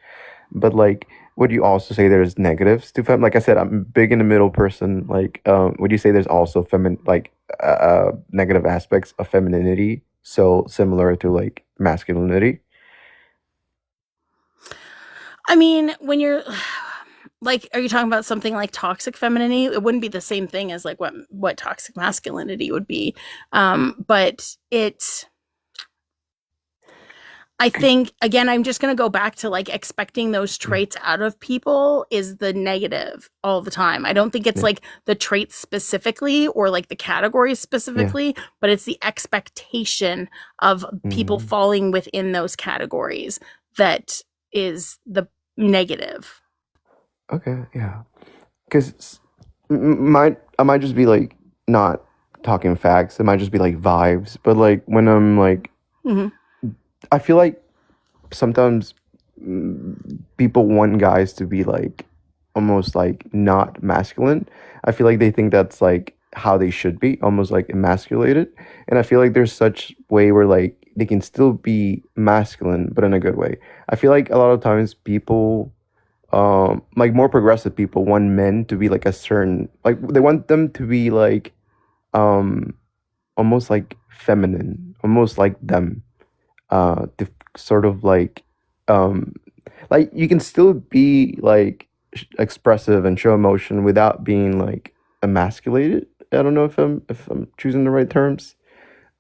But like, would you also say there's negatives to fem? Like I said, I'm big in the middle person. Like, would you say there's also negative aspects of femininity? So similar to like masculinity. I mean, when you're like, are you talking about something like toxic femininity? It wouldn't be the same thing as like what toxic masculinity would be. But I think, again, I'm just going to go back to like expecting those traits out of people is the negative all the time. I don't think it's Yeah. like the traits specifically or like the categories specifically, but it's the expectation of people Mhm. falling within those categories that is the negative. Okay. Yeah. Because I might just be like not talking facts. It might just be like vibes. But like when I'm like, Mhm. I feel like sometimes people want guys to be like almost like not masculine. I feel like they think that's like how they should be, almost like emasculated. And I feel like there's such way where like they can still be masculine, but in a good way. I feel like a lot of times people, like more progressive people, want men to be like a certain, like they want them to be like, almost like feminine, almost like them, to sort of like you can still be like expressive and show emotion without being like emasculated. I don't know if I'm choosing the right terms.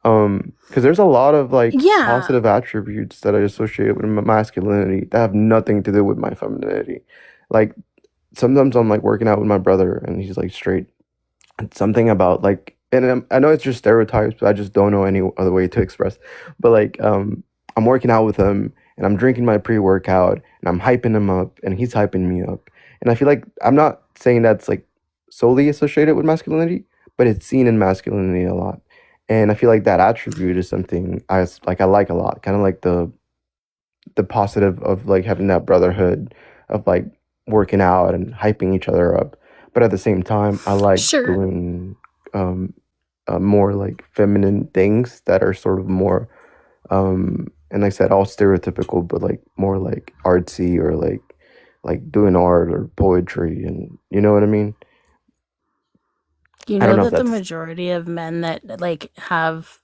Because there's a lot of like Yeah. positive attributes that I associate with my masculinity that have nothing to do with my femininity. Like sometimes I'm like working out with my brother and he's like straight. And something about like, and I know it's just stereotypes, but I just don't know any other way to express. But like, I'm working out with him and I'm drinking my pre-workout and I'm hyping him up and he's hyping me up. And I feel like I'm not saying that's like solely associated with masculinity, but it's seen in masculinity a lot. And I feel like that attribute is something I like a lot, kind of like the positive of like having that brotherhood of like working out and hyping each other up. But at the same time, I like Sure. doing more like feminine things that are sort of more and I said all stereotypical, but like more like artsy or like doing art or poetry, and you know what I mean. You I don't know know if that the that's majority of men that like have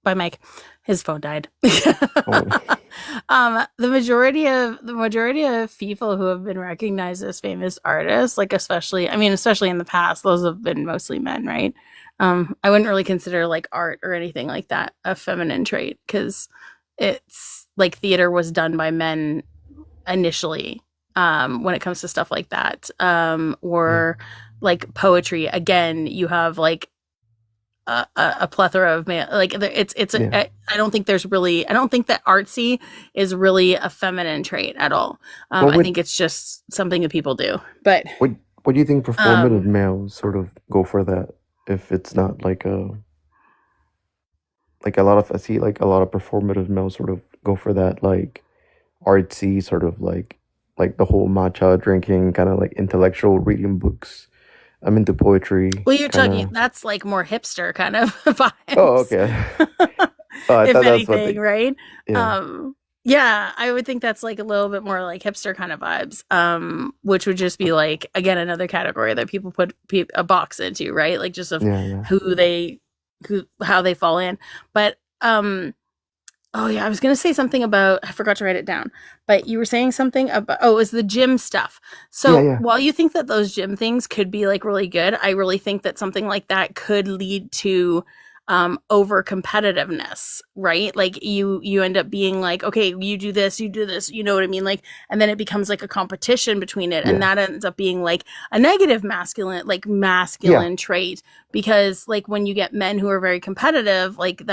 by Mike, his phone died. oh, The majority of people who have been recognized as famous artists, like especially in the past, those have been mostly men, right? I wouldn't really consider like art or anything like that a feminine trait because it's like theater was done by men initially when it comes to stuff like that or like poetry again you have like a plethora of male like yeah. I don't think that artsy is really a feminine trait at all. What I would think it's just something that people do, but what what do you think performative um males sort of go for that if it's not like a lot of I see like a lot of performative males sort of go for that like artsy sort of like the whole matcha drinking kind of like intellectual reading books. I'm into poetry well you're kind talking of. that's like more hipster kind of Oh, vibes. okay. Oh, I If thought that's what anything, they. right? Yeah, Yeah, I would think that's like a little bit more like hipster kind of vibes. Which would just be like again another category that people put a box into, right? Like just of yeah. how they fall in. But oh yeah, I was gonna say something about I forgot to write it down. But you were saying something about it was the gym stuff. Yeah, So yeah. while you think that those gym things could be like really good, I really think that something like that could lead to over competitiveness, right? Like you end up being like, okay, you do this, you know what I mean? Like, and then it becomes like a competition between it, and Yeah. that ends up being like a negative Yeah. masculine trait because like when you get men who are very competitive, like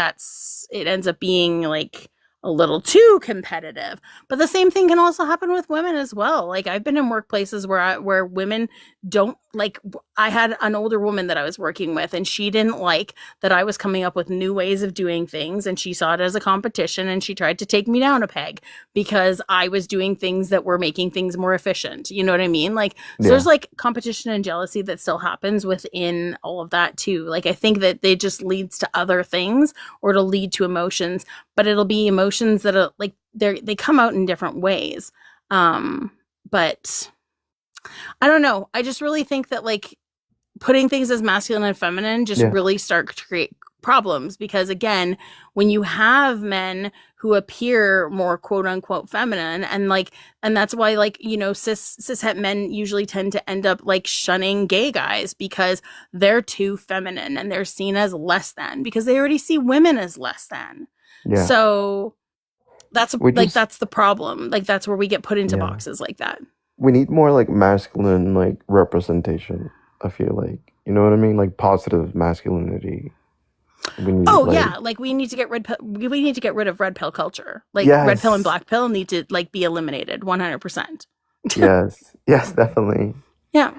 it ends up being like a little too competitive. But the same thing can also happen with women as well. Like I've been in workplaces where women don't like I had an older woman that I was working with and she didn't like that I was coming up with new ways of doing things and she saw it as a competition and she tried to take me down a peg because I was doing things that were making things more efficient. You know what I mean? Like so there's Yeah. like competition and jealousy that still happens within all of that too. Like I think that it just leads to other things or to lead to emotions, but it'll be emotions that are like they come out in different ways. But I don't know. I just really think that like putting things as masculine and feminine just Yeah. really start to create problems because again, when you have men who appear more quote unquote feminine and that's why like, you know, cishet men usually tend to end up like shunning gay guys because they're too feminine and they're seen as less than because they already see women as less than. Yeah. So that's We like just that's the problem. Like that's where we get put into yeah. boxes like that. We need more like masculine like representation. I feel like you know what I mean, like positive masculinity. We need Oh like yeah, like we need to get rid of red pill culture. Like red pill and yes, black pill need to like be eliminated 100%. yes, yes, definitely. Yeah.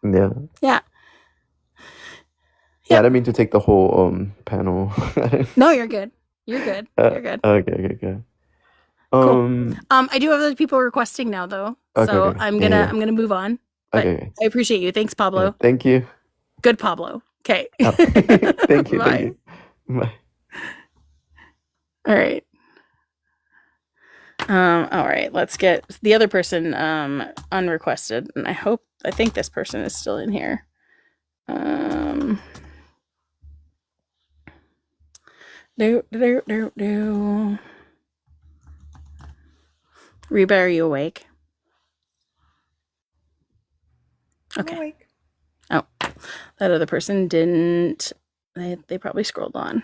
Yeah, Yeah. yeah. I Yep. didn't mean to take the whole panel. No, you're good. You're good. You're good. Okay. Cool. I do have other people requesting now though. So Okay. Yeah. I'm gonna move on. But Okay. I appreciate you. Thanks, Yeah. Pablo. Thank you. Good Pablo. Okay. Oh. Thank you. Thank Bye. you. Bye. All right. All right, let's get the other person unrequested. And I think this person is still in here. Do. Reba, are you awake? I'm Okay. awake. Oh, that other person didn't. They probably scrolled on.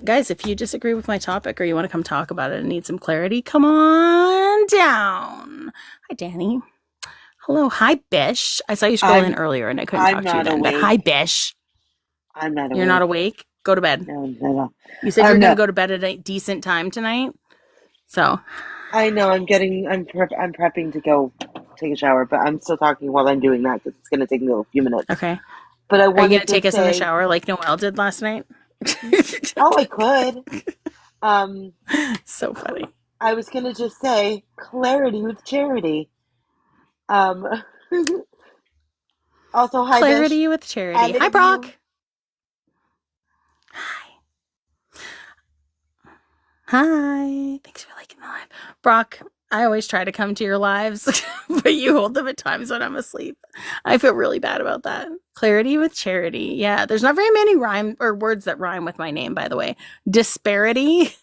Guys, if you disagree with my topic or you want to come talk about it and need some clarity, come on down. Hi, Danny. Hello. Hi, Bish. I saw you scroll in earlier and I couldn't I'm talk to you not then. But awake. hi, Bish. I'm not You're not awake. awake? Go to bed. No. You said you I'm were going to not. go to bed at a decent time tonight. So, I know. I'm prepping to go take a shower, but I'm still talking while I'm doing that because it's going to take me a few minutes. okay. But I Are you going wanted to to take us in the say, shower like Noelle did last night? oh, I could. So funny. I was going to just say clarity with charity. Um, also, hi, Bish. Clarity with charity. Hi, Added Brock. you. Hi. Hi. Thanks for liking the live. Brock, I always try to come to your lives, but you hold them at times when I'm asleep. I feel really bad about that. Clarity with charity. Yeah, there's not very many rhyme or words that rhyme with my name, by the way. Disparity.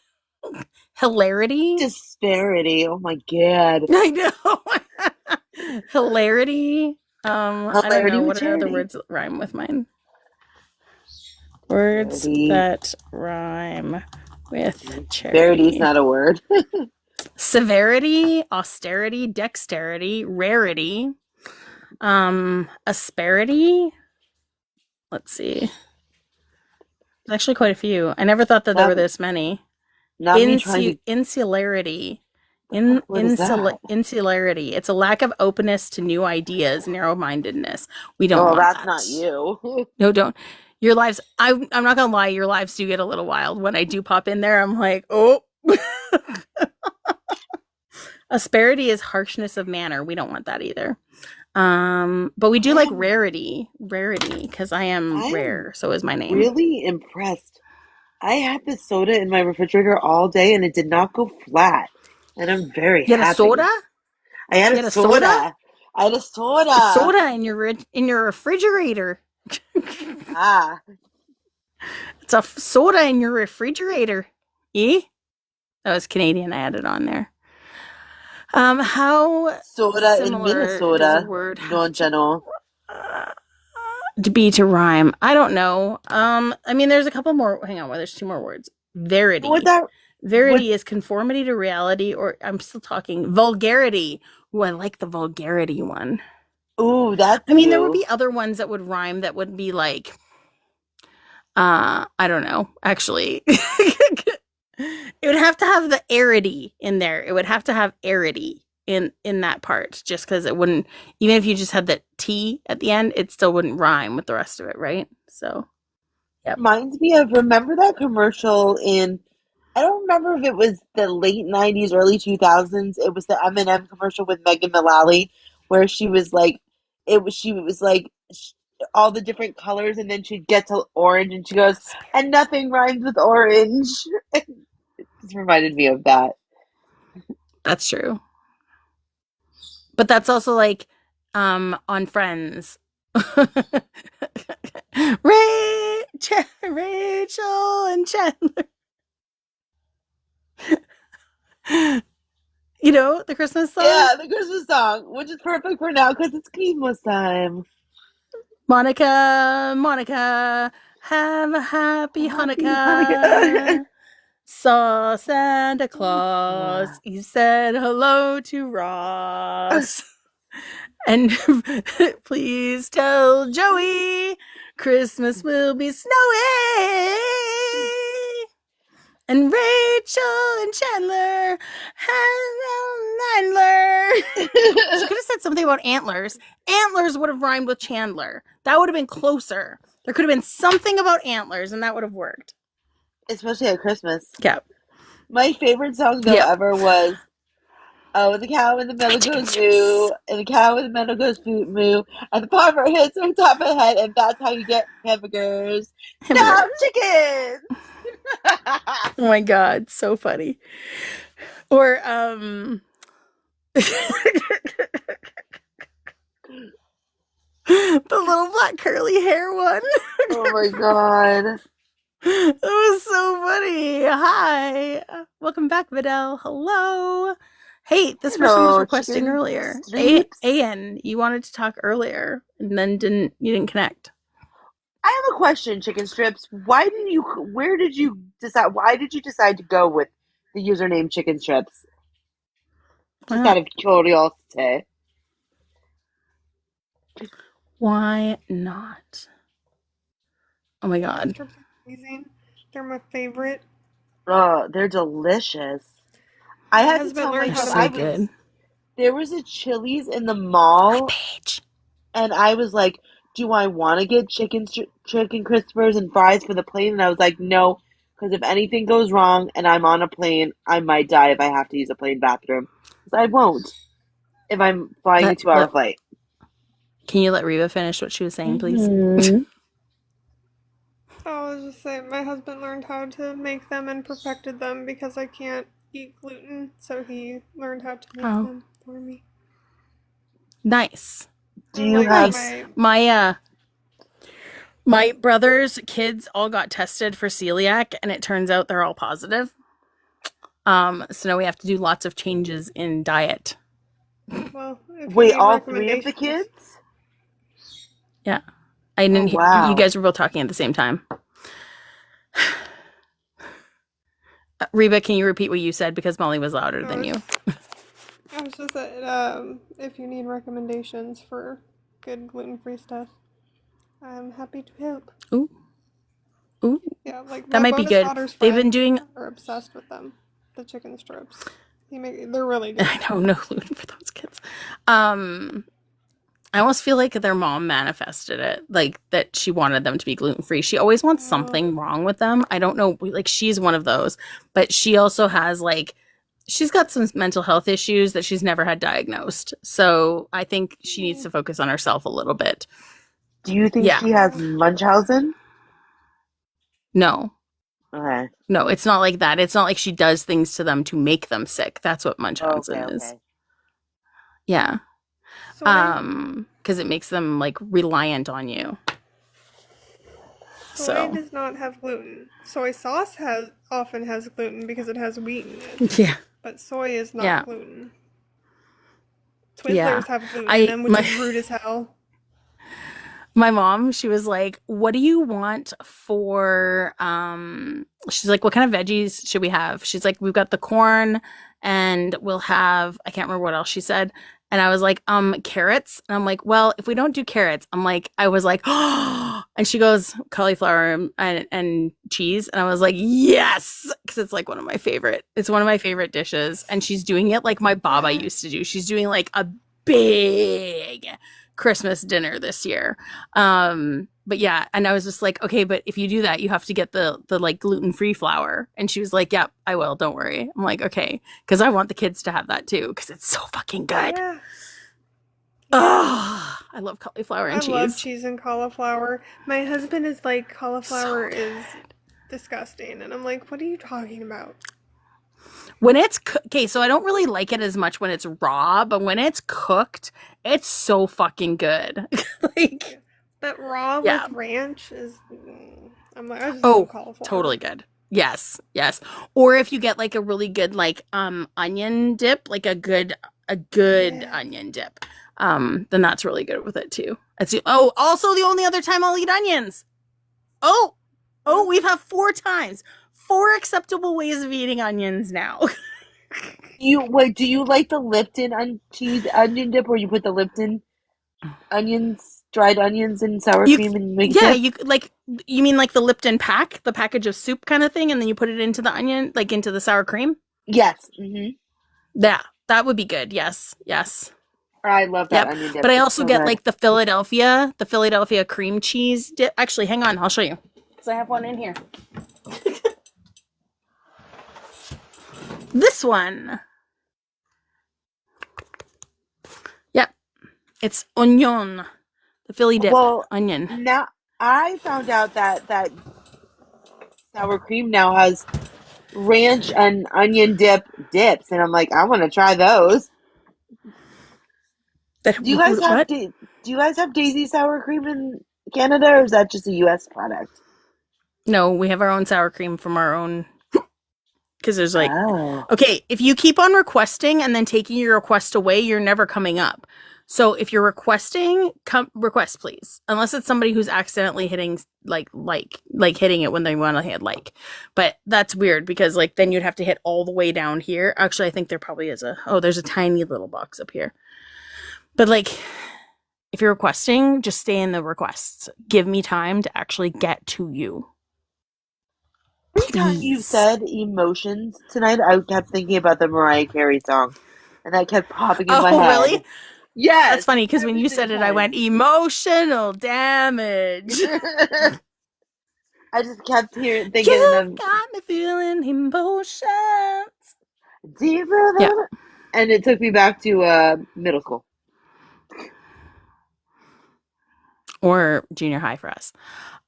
Hilarity. Disparity. Oh my god. I know. Hilarity. I don't Hilarity know. with What are other charity. words that rhyme with mine? Words Charity. that rhyme with Charity charity. is not a word. Severity, austerity, dexterity, rarity, asperity. Let's see. There's actually quite a few. I never thought that there were this many. Not me trying to. Insularity. What is that? Insularity. It's a lack of openness to new ideas, narrow-mindedness. We don't Oh, want that's that. not you. No, don't. Your lives, I'm not gonna lie, your lives do get a little wild. When I do pop in there, I'm like, oh. Asperity is harshness of manner. We don't want that either. But we do like rarity, because I am rare. So is my name. Really impressed. I had this soda in my refrigerator all day and it did not go flat. And I'm very You had happy. a soda? I had You a had a soda. soda? I had a soda. A soda in your refrigerator. Ah. It's a soda in your refrigerator. Eh? That was Canadian. I added on there. How Soda in similar Minnesota. does a word No, general. to be to rhyme? I don't know. I mean, there's a couple more. Hang on, there's two more words. Verity. Verity is conformity to reality, or I'm still talking vulgarity. Ooh, I like the vulgarity one. Ooh, that's. I mean, there would be other ones that would rhyme that would be like, I don't know. Actually, it would have to have the arity in there. It would have to have arity in that part, just because it wouldn't. Even if you just had the T at the end, it still wouldn't rhyme with the rest of it, right? So, Yep. Reminds me of, remember that commercial in, I don't remember if it was the late 90s, early 2000s. It was the M&M commercial with Megan Mullally, where she was like, she was like all the different colors, and then she'd get to orange, and she goes, and nothing rhymes with orange. It just reminded me of that. That's true. But that's also like on Friends. Rachel and Chandler. You know, the Christmas song? Yeah, the Christmas song, which is perfect for now because it's Christmas time. Monica, have a happy Hanukkah. Saw Santa Claus. He said hello to Ross. And please tell Joey Christmas will be snowy. And Rachel and Chandler have antlers. She could have said something about antlers. Antlers would have rhymed with Chandler. That would have been closer. There could have been something about antlers, and that would have worked. Especially at Christmas. Yeah. My favorite song, though, ever was, oh, the cow in the meadow goes moo, and the cow in the meadow goes moo, and the farmer hits on top of the head, and that's how you get hamburgers. Now chicken! Oh my god, so funny. Or the little black curly hair one. Oh my god. That was so funny. Hi. Welcome back, Vidal. Hello. Hey, this person was requesting earlier. An, you wanted to talk earlier and then you didn't connect. I have a question, Chicken Strips. Why did you decide to go with the username Chicken Strips? Just out of curiosity. Why not? Oh my god. Amazing. They're my favorite. Oh, they're delicious. I had to tell myself there was a Chili's in the mall, and I was like, do I want to get chicken crispers and fries for the plane? And I was like, no, because if anything goes wrong and I'm on a plane, I might die if I have to use a plane bathroom. Because I won't if I'm flying a 2-hour flight. Can you let Reba finish what she was saying, please? Oh, was just saying, my husband learned how to make them and perfected them because I can't eat gluten, so he learned how to make Oh, them for me. nice. Do And you like have Nice. my My brother's kids all got tested for celiac, and it turns out they're all positive. So now we have to do lots of changes in diet. well, if you wait, need all three of the recommendations, kids? Yeah, I Oh didn't. You wow. guys were both talking at the same time. Reba, can you repeat what you said because Molly was louder I than you? was just that if you need recommendations for good gluten-free stuff, I'm happy to help. Ooh, ooh, Yeah, like that my might be bonus good. daughter's They've been friends doing. are obsessed with them. The chicken strips. They're really good. I know, no gluten for those kids. I almost feel like their mom manifested it, like that she wanted them to be gluten free. She always wants Oh, something wrong with them. I don't know, like she's one of those, but she also has like she's got some mental health issues that she's never had diagnosed. So I think she needs to focus on herself a little bit. Do you think Yeah. she has Munchausen? No. Okay. No, it's not like that. It's not like she does things to them to make them sick. That's what Munchausen Okay, is. okay. soy Yeah. Because it makes them like reliant on you. soy So does not have gluten. Soy sauce often has gluten because it has wheat in it. yeah. But soy is not Yeah. gluten. Yeah. Twizzlers have gluten in them, which is rude as hell. My mom, she was like, what do you want for she's like, what kind of veggies should we have? She's like, we've got the corn and we'll have I can't remember what else she said. And I was like, carrots. And I'm like, well, if we don't do carrots, I was like, oh, and she goes, cauliflower and cheese. And I was like, yes, because it's like one of my favorite dishes. And she's doing it like my Baba used to do. She's doing like a big Christmas dinner this year. But yeah, and I was just like, okay, but if you do that, you have to get the like gluten-free flour. And she was like, yep, I will, don't worry. I'm like, okay, because I want the kids to have that too, because it's so fucking good. Yeah. Oh, I love cauliflower and I love cheese. cheese and cauliflower. My husband is like, cauliflower So is disgusting. And I'm like, what are you talking about? When it's okay, so I don't really like it as much when it's raw, but when it's cooked, it's so fucking good. Like, But raw yeah. with ranch is. I'm like, I just love Oh, cauliflower. totally good. Yes, yes. Or if you get like a really good like onion dip, like a good Yeah. onion dip, then that's really good with it too. Also the only other time I'll eat onions. Oh, we've had 4 times. 4 acceptable ways of eating onions now. Do you like the Lipton cheese onion dip, where you put the Lipton dried onions and sour cream and make Yeah, dip? you mean like the Lipton pack, the package of soup kind of thing, and then you put it into the onion, like into the sour cream? Yes. Mm-hmm. Yeah, that would be good. Yes, yes. I love that Yep. onion dip. But I It's also so get good. like the Philadelphia cream cheese dip. Actually, hang on, I'll show you. Because I have one in here. This one. Yep. It's onion. The Philly dip. Well, Onion. now I found out that sour cream now has ranch and onion dips, and I'm like, I want to try those. Do you guys have What? Do you guys have Daisy sour cream in Canada, or is that just a U.S. product? No, we have our own sour cream from our own. Because there's like, Oh. okay, if you keep on requesting and then taking your request away, you're never coming up. So if you're requesting, request please. Unless it's somebody who's accidentally hitting like hitting it when they want to hit like. But that's weird because like then you'd have to hit all the way down here. Actually, I think there probably is there's a tiny little box up here. But like if you're requesting, just stay in the requests. Give me time to actually get to you. Every time you said emotions tonight, I kept thinking about the Mariah Carey song, and that kept popping in my head. Really? Yes. That's funny because when you said it, I went emotional damage. I just kept thinking You got me feeling emotions. Deeper than, and it took me back to middle school. or junior high for us.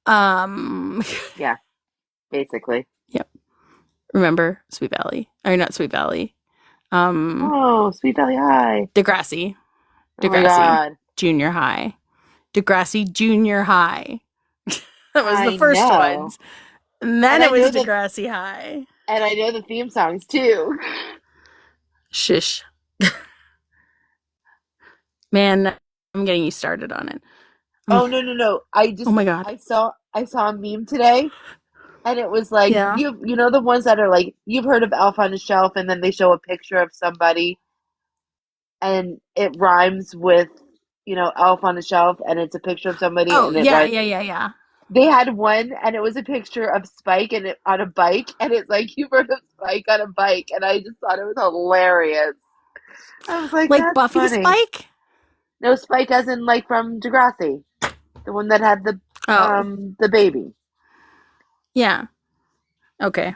Yeah, basically. Yep. Remember Sweet Valley? Or not Sweet Valley. Oh, Sweet Valley High. Degrassi. Oh my God. Junior high. Degrassi Junior High. That was the I first know. ones. And then And I it was know the- Degrassi High. And I know the theme songs too. Shush. Man, I'm getting you started on it. Oh no. Oh my God. I saw a meme today, and it was like Yeah. you know the ones that are like, you've heard of Elf on a Shelf, and then they show a picture of somebody and it rhymes with, Elf on a Shelf, and it's a picture of somebody Oh, and it yeah, rhymes. yeah. They had one, and it was a picture of Spike on a bike, and it's like, you've heard of Spike on a bike, and I just thought it was hilarious. I was like, that's Buffy funny. Spike? No, Spike as in like from Degrassi, the one that had the baby. Yeah. Okay.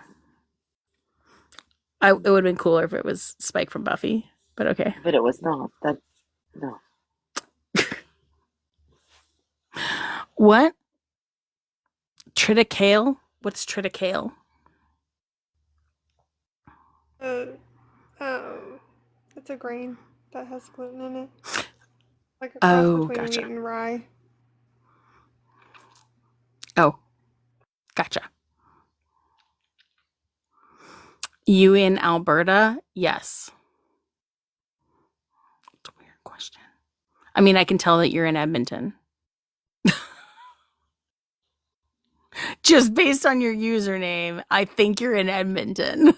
It would have been cooler if it was Spike from Buffy, but okay. But it was not. No. What? Triticale? What's triticale? It's a grain that has gluten in it. Like a cross Oh, between gotcha. wheat and rye. Oh, gotcha. You in Alberta? Yes. It's a weird question. I mean, I can tell that you're in Edmonton. Just based on your username, I think you're in Edmonton.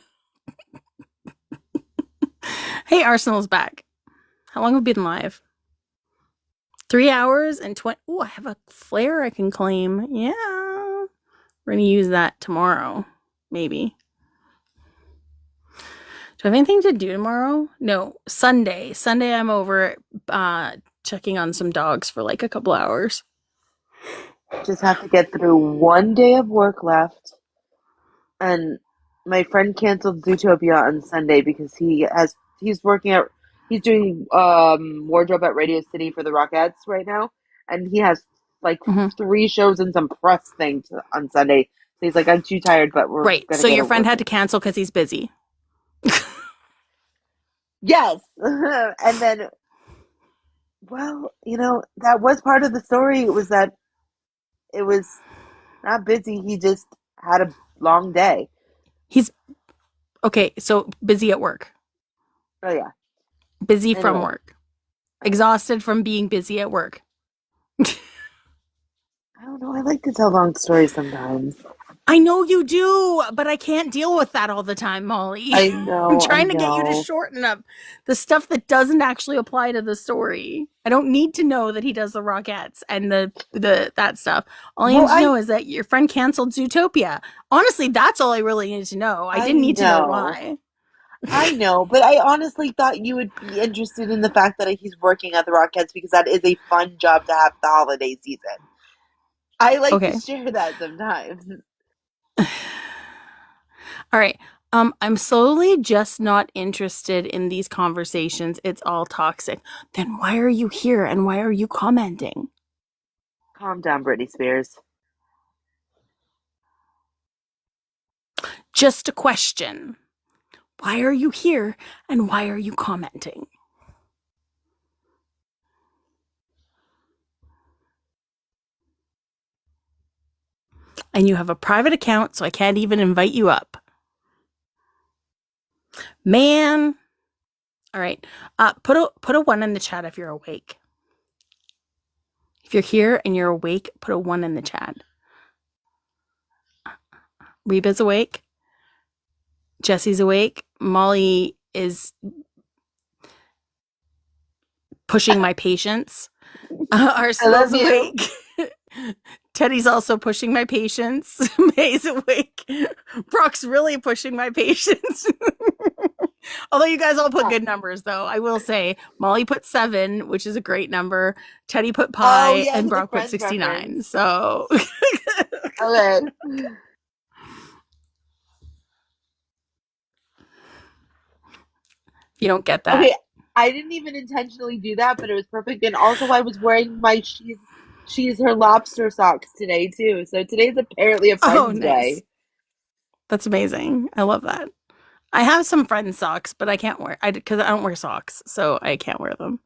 Hey, Arsenal's back. How long have we been live? 3 hours and 20. Oh, I have a flare I can claim. Yeah. We're going to use that tomorrow. Maybe. Do I have anything to do tomorrow? No. Sunday. Sunday, I'm over checking on some dogs for like a couple hours. Just have to get through one day of work left. And my friend canceled Zootopia on Sunday because he's doing wardrobe at Radio City for the Rockettes right now, and he has like 3 shows and some press things on Sunday. So he's like, I'm too tired, but we're Right. gonna So get your it friend had working. to cancel because he's busy. Yes. And then, well, that was part of the story. It was that it was not busy. He just had a long day. He's okay. So busy at work. Oh yeah. Busy from Anyway. work. Exhausted from being busy at work. I don't know. I like to tell long stories sometimes. I know you do, but I can't deal with that all the time, Molly. I know. I'm trying to I get you to know. shorten up the stuff that doesn't actually apply to the story. I don't need to know that he does the Rockettes and the that stuff. All I need to know is that your friend canceled Zootopia. Honestly, that's all I really needed to know. I didn't need to know why. I know, but I honestly thought you would be interested in the fact that he's working at the Rockettes because that is a fun job to have the holiday season. I like to share that sometimes. All right. I'm slowly just not interested in these conversations. It's all toxic. Then why are you here and why are you commenting? Calm down, Britney Spears. Just a question. Why are you here and why are you commenting? And you have a private account, so I can't even invite you up. Man. All right. Put a 1 in the chat if you're awake. If you're here and you're awake, put a 1 in the chat. Reba's awake. Jesse's awake. Molly is pushing my patience. Arsenal's awake. Teddy's also pushing my patience. May's awake. Brock's really pushing my patience. Although you guys all put good numbers, though. I will say, Molly put 7, which is a great number. Teddy put pi, and Brock put 69. Reference. So, okay. You don't get that. Okay, I didn't even intentionally do that, but it was perfect. And also, I was wearing my She's her lobster socks today too. So today's apparently a Oh, friend's nice. day. That's amazing. I love that. I have some friend socks, but I can't wear because I don't wear socks, so I can't wear them.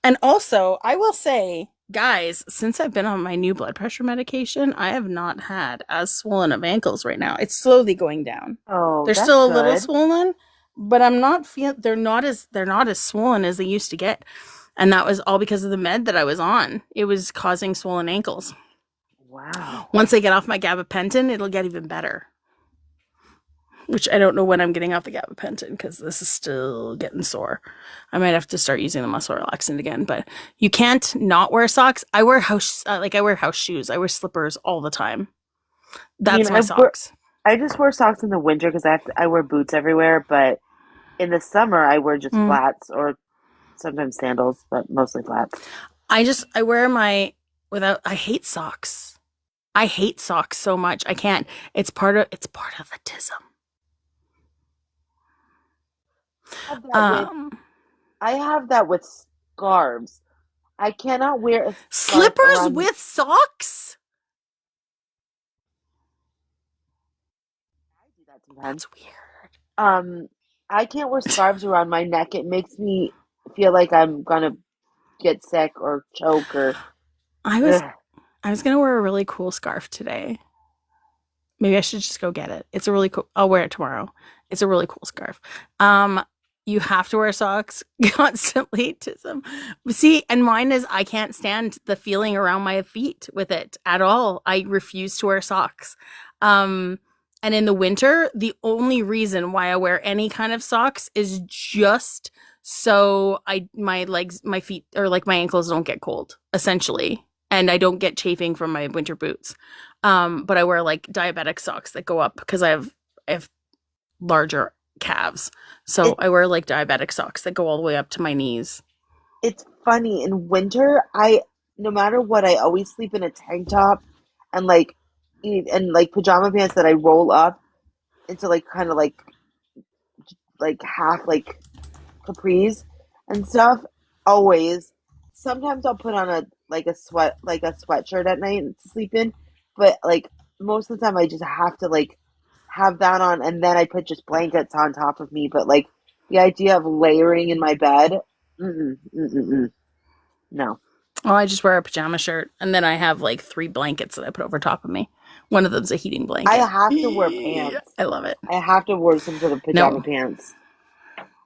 And also, I will say, guys, since I've been on my new blood pressure medication, I have not had as swollen of ankles right now. It's slowly going down. Oh, They're that's still a little good. swollen, but I'm not feel they're not as swollen as they used to get. And that was all because of the med that I was on. It was causing swollen ankles. Wow. Once I get off my gabapentin, it'll get even better. Which I don't know when I'm getting off the gabapentin because this is still getting sore. I might have to start using the muscle relaxant again, but you can't not wear socks. I wear house shoes. I wear slippers all the time. That's my socks. I just wear socks in the winter because I wear boots everywhere. But in the summer, I wear just flats or sometimes sandals, but mostly flats. I wear my I hate socks. I hate socks so much. I can't. It's part of the tism. I have that with scarves. I cannot wear a scarf Slippers around- with socks? I do that sometimes. That's weird. I can't wear scarves around my neck. It makes me feel like I'm gonna get sick or choke or. I was gonna wear a really cool scarf today. Maybe I should just go get it. It's a really cool. I'll wear it tomorrow. It's a really cool scarf. You have to wear socks constantly to some. See, and mine is I can't stand the feeling around my feet with it at all. I refuse to wear socks. And in the winter, the only reason why I wear any kind of socks is just so my legs, my feet, or like my ankles don't get cold, essentially. And I don't get chafing from my winter boots. But I wear like diabetic socks that go up because I have larger calves. So I wear like diabetic socks that go all the way up to my knees. It's funny in winter. No matter what, I always sleep in a tank top and like pajama pants that I roll up into like kind of like half like capris and stuff. Always. Sometimes I'll put on a sweatshirt at night to sleep in, but like most of the time I just have to like have that on and then I put just blankets on top of me. But like the idea of layering in my bed, no. Well, I just wear a pajama shirt and then I have like 3 blankets that I put over top of me. One of them's a heating blanket. I have to wear pants. I love it. I have to wear some sort of pajama pants.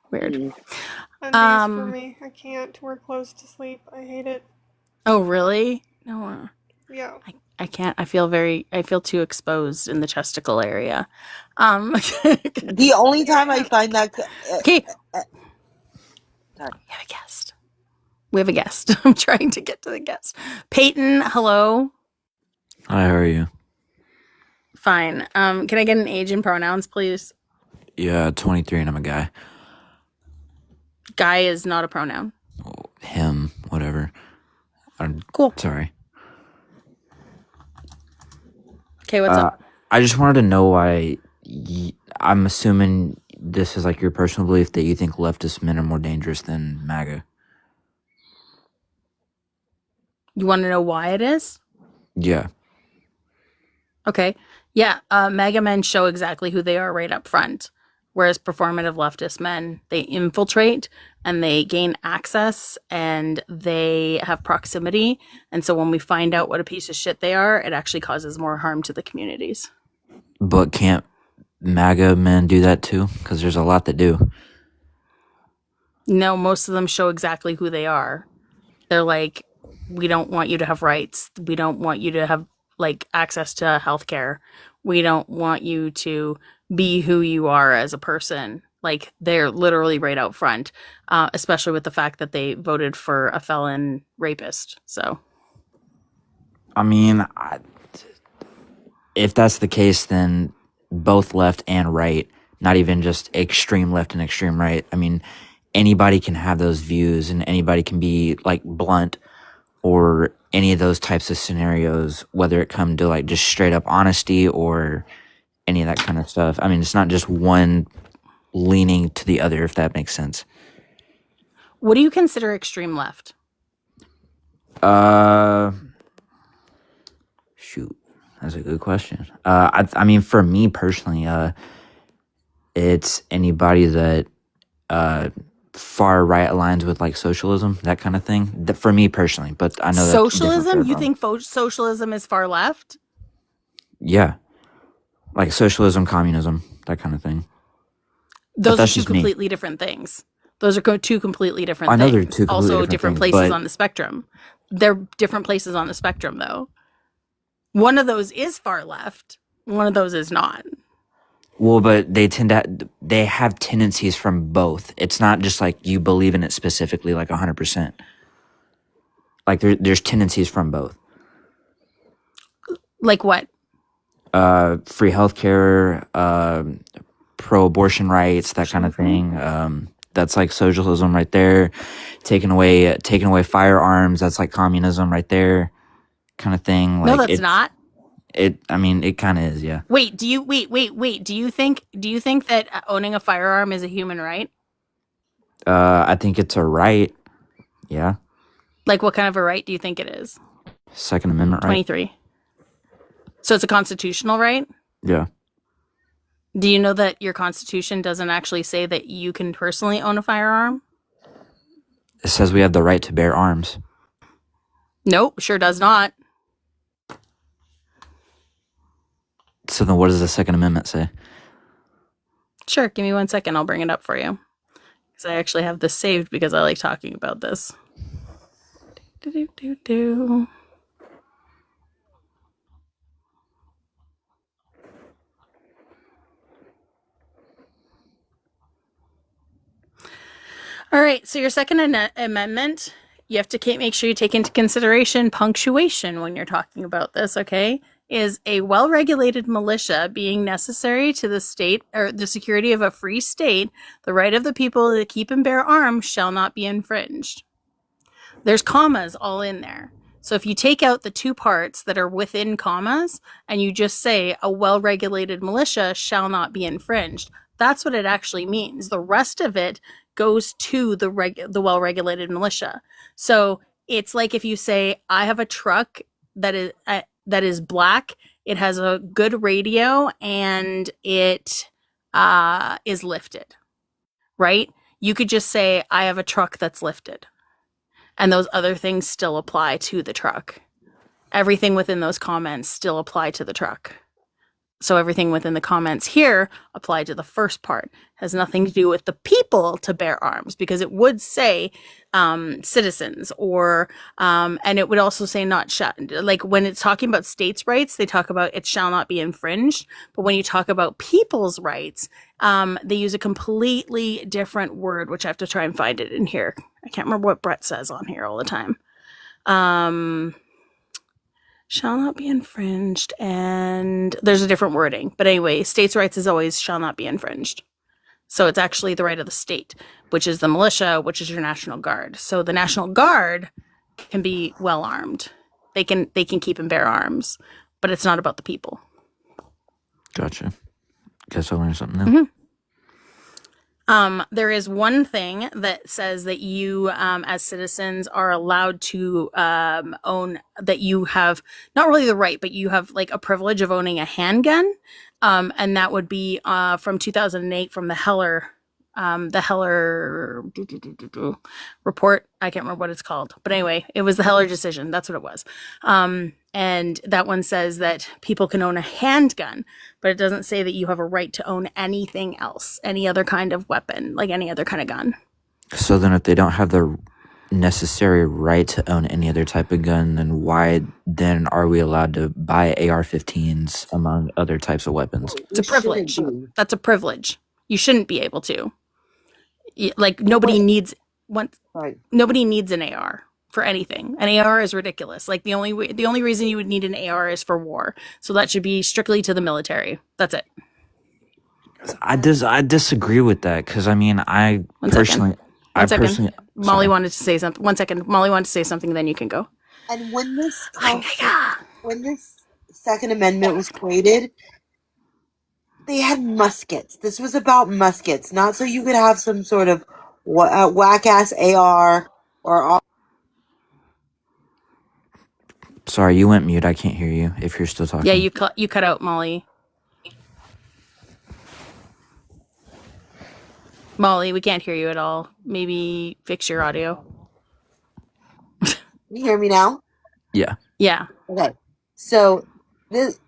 Weird. Undies for me. I can't wear clothes to sleep. I hate it. Oh, really? No. Yeah. I can't. I feel too exposed in the chesticle area. The only time I find that. Okay. We have a guest. I'm trying to get to the guest. Peyton, hello. Hi, how are you? Fine. Can I get an age and pronouns, please? Yeah, 23 and I'm a guy. Guy is not a pronoun. Him, whatever. Cool. Sorry. Okay, what's up? I just wanted to know why. I'm assuming this is like your personal belief that you think leftist men are more dangerous than MAGA. You want to know why it is? Yeah. Okay. Yeah. MAGA men show exactly who they are right up front. Whereas performative leftist men, they infiltrate and they gain access and they have proximity. And so when we find out what a piece of shit they are, it actually causes more harm to the communities. But can't MAGA men do that too? Because there's a lot that do. No, most of them show exactly who they are. They're like, we don't want you to have rights. We don't want you to have like access to healthcare. We don't want you to be who you are as a person. Like they're literally right out front, especially with the fact that they voted for a felon rapist. So, I mean, if that's the case, then both left and right, not even just extreme left and extreme right. I mean, anybody can have those views and anybody can be like blunt or any of those types of scenarios, whether it come to like just straight up honesty or any of that kind of stuff. I mean, it's not just one leaning to the other, if that makes sense. what do you consider extreme left? Shoot, that's a good question. I mean, for me personally, it's anybody that far right aligns with like socialism, that kind of thing. For me personally, but I know that's different for Socialism? You everyone. think socialism is far left? Yeah, like socialism, communism, that kind of thing. But Those are that's two just me. completely different things. Those are two completely different I know things. they're two completely Also, different different things, places but on the spectrum. They're different places on the spectrum, though. One of those is far left. One of those is not. well, but they have tendencies from both. It's not just like you believe in it specifically, like 100%. Like there's tendencies from both. Like what? Free healthcare, pro-abortion rights, that kind of thing. That's like socialism right there. Taking away firearms, that's like communism right there, kind of thing. No, Like that's not. I mean, it kind of is, yeah. Wait, do you wait? Do you think that owning a firearm is a human right? I think it's a right. Yeah. Like, what kind of a right do you think it is? Second Amendment right. 23. So it's a constitutional right? Yeah. Do you know that your constitution doesn't actually say that you can personally own a firearm? It says we have the right to bear arms. Nope, sure does not. So then what does the Second Amendment say? Sure, give me 1 second. I'll bring it up for you. Because I actually have this saved because I like talking about this. Do. All right, so your Second Amendment, you have to make sure you take into consideration punctuation when you're talking about this, okay? Is a well-regulated militia being necessary to the state or the security of a free state, the right of the people to keep and bear arms shall not be infringed. There's commas all in there. So if you take out the two parts that are within commas and you just say a well-regulated militia shall not be infringed, that's what it actually means. The rest of it goes to the well-regulated militia. So it's like if you say, I have a truck that is black, it has a good radio, and it is lifted, right? You could just say, I have a truck that's lifted. And those other things still apply to the truck. Everything within those comments still apply to the truck. So everything within the comments here apply to the first part. Has nothing to do with the people to bear arms, because it would say citizens, or and it would also say not like when it's talking about states' rights, they talk about it shall not be infringed. But when you talk about people's rights, they use a completely different word, which I have to try and find it in here. I can't remember what Brett says on here all the time. Shall not be infringed, and there's a different wording. But anyway, states' rights is always shall not be infringed. So it's actually the right of the state, which is the militia, which is your National Guard. So the National Guard can be well armed. They can keep and bear arms, but it's not about the people. Gotcha. Guess I learned something new. Mm-hmm. There is one thing that says that you, as citizens, are allowed to own, that you have not really the right, but you have like a privilege of owning a handgun, and that would be from 2008 from the Heller report. I can't remember what it's called, but anyway, it was the Heller decision. That's what it was. And that one says that people can own a handgun, but it doesn't say that you have a right to own anything else, any other kind of weapon, like any other kind of gun. So then if they don't have the necessary right to own any other type of gun, then why then are we allowed to buy AR-15s among other types of weapons? It's a privilege. That's a privilege. You shouldn't be able to. Like nobody needs nobody needs an AR for anything. An AR is ridiculous. Like the only reason you would need an AR is for war. So that should be strictly to the military. That's it. I disagree with that, because I mean, I personally, Molly wanted to say something. 1 second. Molly wanted to say something. Then you can go. And when this Second Amendment was created, they had muskets. This was about muskets, not so you could have some sort of whack ass AR or. Sorry, you went mute. I can't hear you if you're still talking. Yeah, you cut out, Molly. Molly, we can't hear you at all. Maybe fix your audio. Can you hear me now? Yeah. Yeah. Okay. So this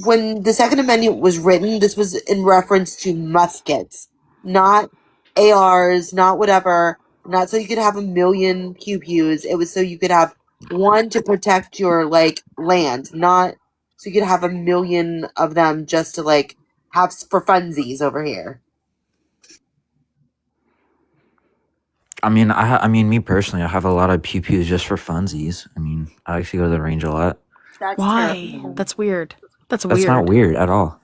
when the Second Amendment was written, this was in reference to muskets, not ARs, not whatever, not so you could have a million pew pews. It was so you could have one to protect your like land, not so you could have a million of them just to like have for funsies over here. I mean, me personally, I have a lot of pew pews just for funsies. I mean, I actually go to the range a lot. That's Why? terrible. That's weird. That's That's weird. not weird at all.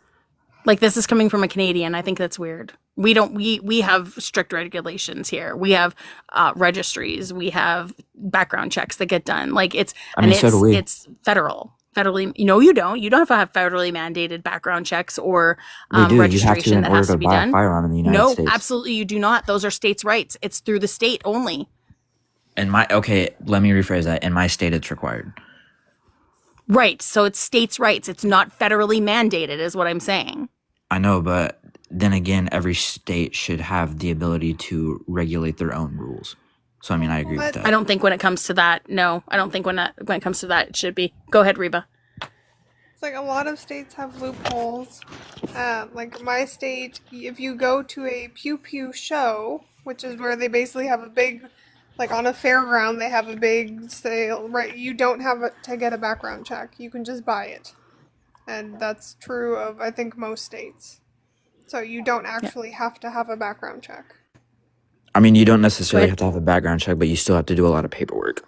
Like, this is coming from a Canadian. I think that's weird. We have strict regulations here. We have registries. We have background checks that get done. Like, it's So do we. it's federally. No, you don't. You don't have to have federally mandated background checks or We do. You have to registration in that order has to to be buy a done. firearm in the United No, States. absolutely, you do not. Those are states' rights. It's through the state only. Let me rephrase that. In my state, it's required. Right. So it's states' rights. It's not federally mandated, is what I'm saying. I know, but then again, every state should have the ability to regulate their own rules. So, I mean, I agree with that. I don't think when it comes to that, no. I don't think when it comes to that, it should be. Go ahead, Reba. It's like a lot of states have loopholes. Like my state, if you go to a pew pew show, which is where they basically have a big, like on a fairground, they have a big sale, right? You don't have to get a background check. You can just buy it. And that's true of, I think, most states. So you don't actually have to have a background check. I mean, you don't necessarily have to have a background check, but you still have to do a lot of paperwork.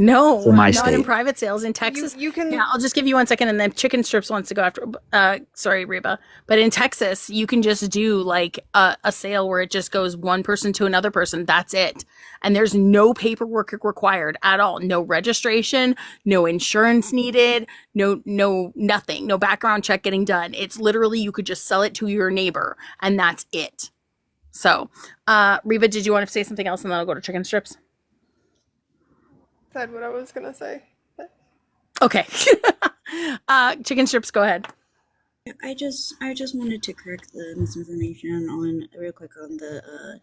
No, For my not in state. private sales in Texas. You can. Yeah, I'll just give you 1 second, and then Chicken Strips wants to go after. Sorry, Reba, but in Texas, you can just do like a sale where it just goes one person to another person. That's it, and there's no paperwork required at all. No registration, no insurance needed, no nothing, no background check getting done. It's literally you could just sell it to your neighbor, and that's it. So, Reba, did you want to say something else, and then I'll go to Chicken Strips? Said what I was gonna say. Okay. Chicken Strips, go ahead. I just wanted to correct the misinformation on real quick on the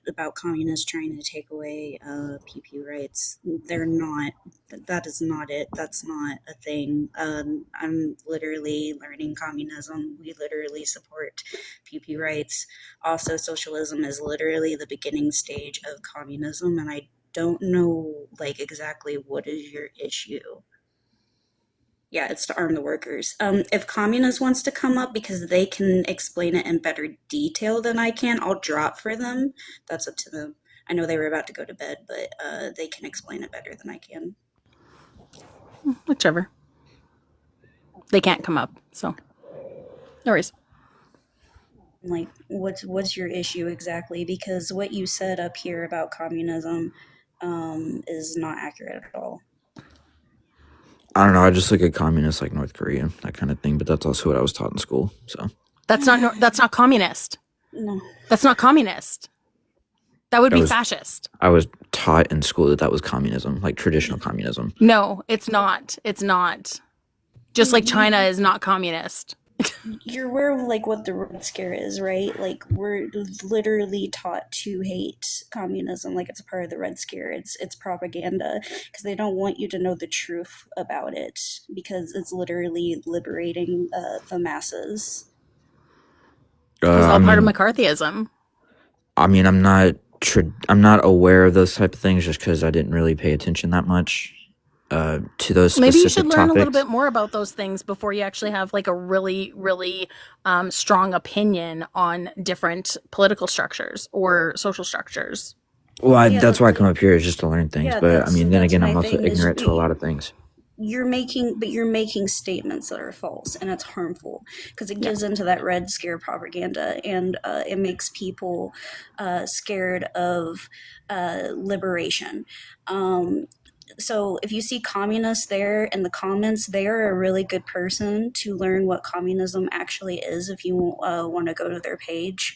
about communists trying to take away PP rights. They're not. That is not it. That's not a thing. I'm literally learning communism. We literally support PP rights. Also, socialism is literally the beginning stage of communism, and I don't know like exactly what is your issue. Yeah, it's to arm the workers. If communist wants to come up because they can explain it in better detail than I can, I'll drop for them. That's up to them. I know they were about to go to bed, but they can explain it better than I can. Whichever. They can't come up, so no worries. Like, what's your issue exactly? Because what you said up here about communism is not accurate at all. I don't know. I just look at communists like North Korea, that kind of thing. But that's also what I was taught in school. So That's not communist. No. That's not communist. That would I be was- fascist. I was taught in school that was communism, like traditional communism. No, it's not. It's not. Just like China is not communist. You're aware of like what the Red Scare is, right? Like we're literally taught to hate communism, like it's a part of the Red Scare. It's propaganda because they don't want you to know the truth about it because it's literally liberating the masses. It was all I part of mean, McCarthyism. I mean, I'm not aware of those type of things just because I didn't really pay attention that much to those specific Maybe you should learn a little topics. bit more about those things before you actually have like a really, really strong opinion on different political structures or social structures. Well, Yeah. that's why I come up here is just to learn things. Yeah, But I that's- mean, then that's again, my I'm also thing is ignorant to a lot of things. You're making statements that are harmful because it gives into that Red Scare propaganda and it makes people scared of liberation. so if you see communists there in the comments, they are a really good person to learn what communism actually is. If you want to go to their page,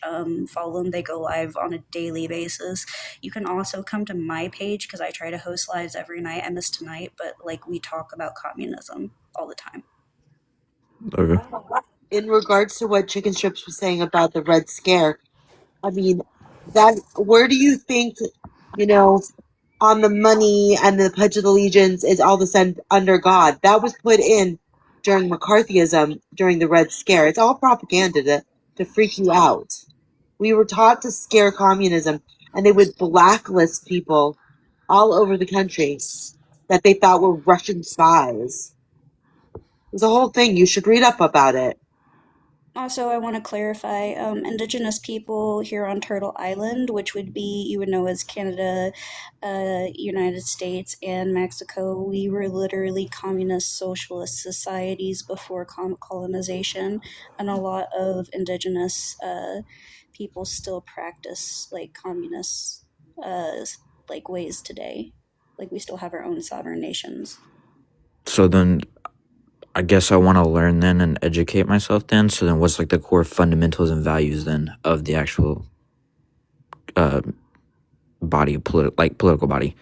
follow them. They go live on a daily basis. You can also come to my page because I try to host lives every night. I missed tonight, but like we talk about communism all the time. Okay. In regards to what Chicken Strips was saying about the Red Scare, I mean, that where do you think, on the money and the Pledge of Allegiance is all of a sudden under God? That was put in during McCarthyism, during the Red Scare. It's all propaganda to freak you out. We were taught to scare communism, and they would blacklist people all over the country that they thought were Russian spies. It was a whole thing. You should read up about it. Also, I want to clarify, Indigenous people here on Turtle Island, which would be, you would know as Canada, United States, and Mexico, we were literally communist socialist societies before colonization, and a lot of Indigenous people still practice like communist like ways today. Like we still have our own sovereign nations. So then, I guess I want to learn then and educate myself then. So then what's like the core fundamentals and values then of the actual body, political body?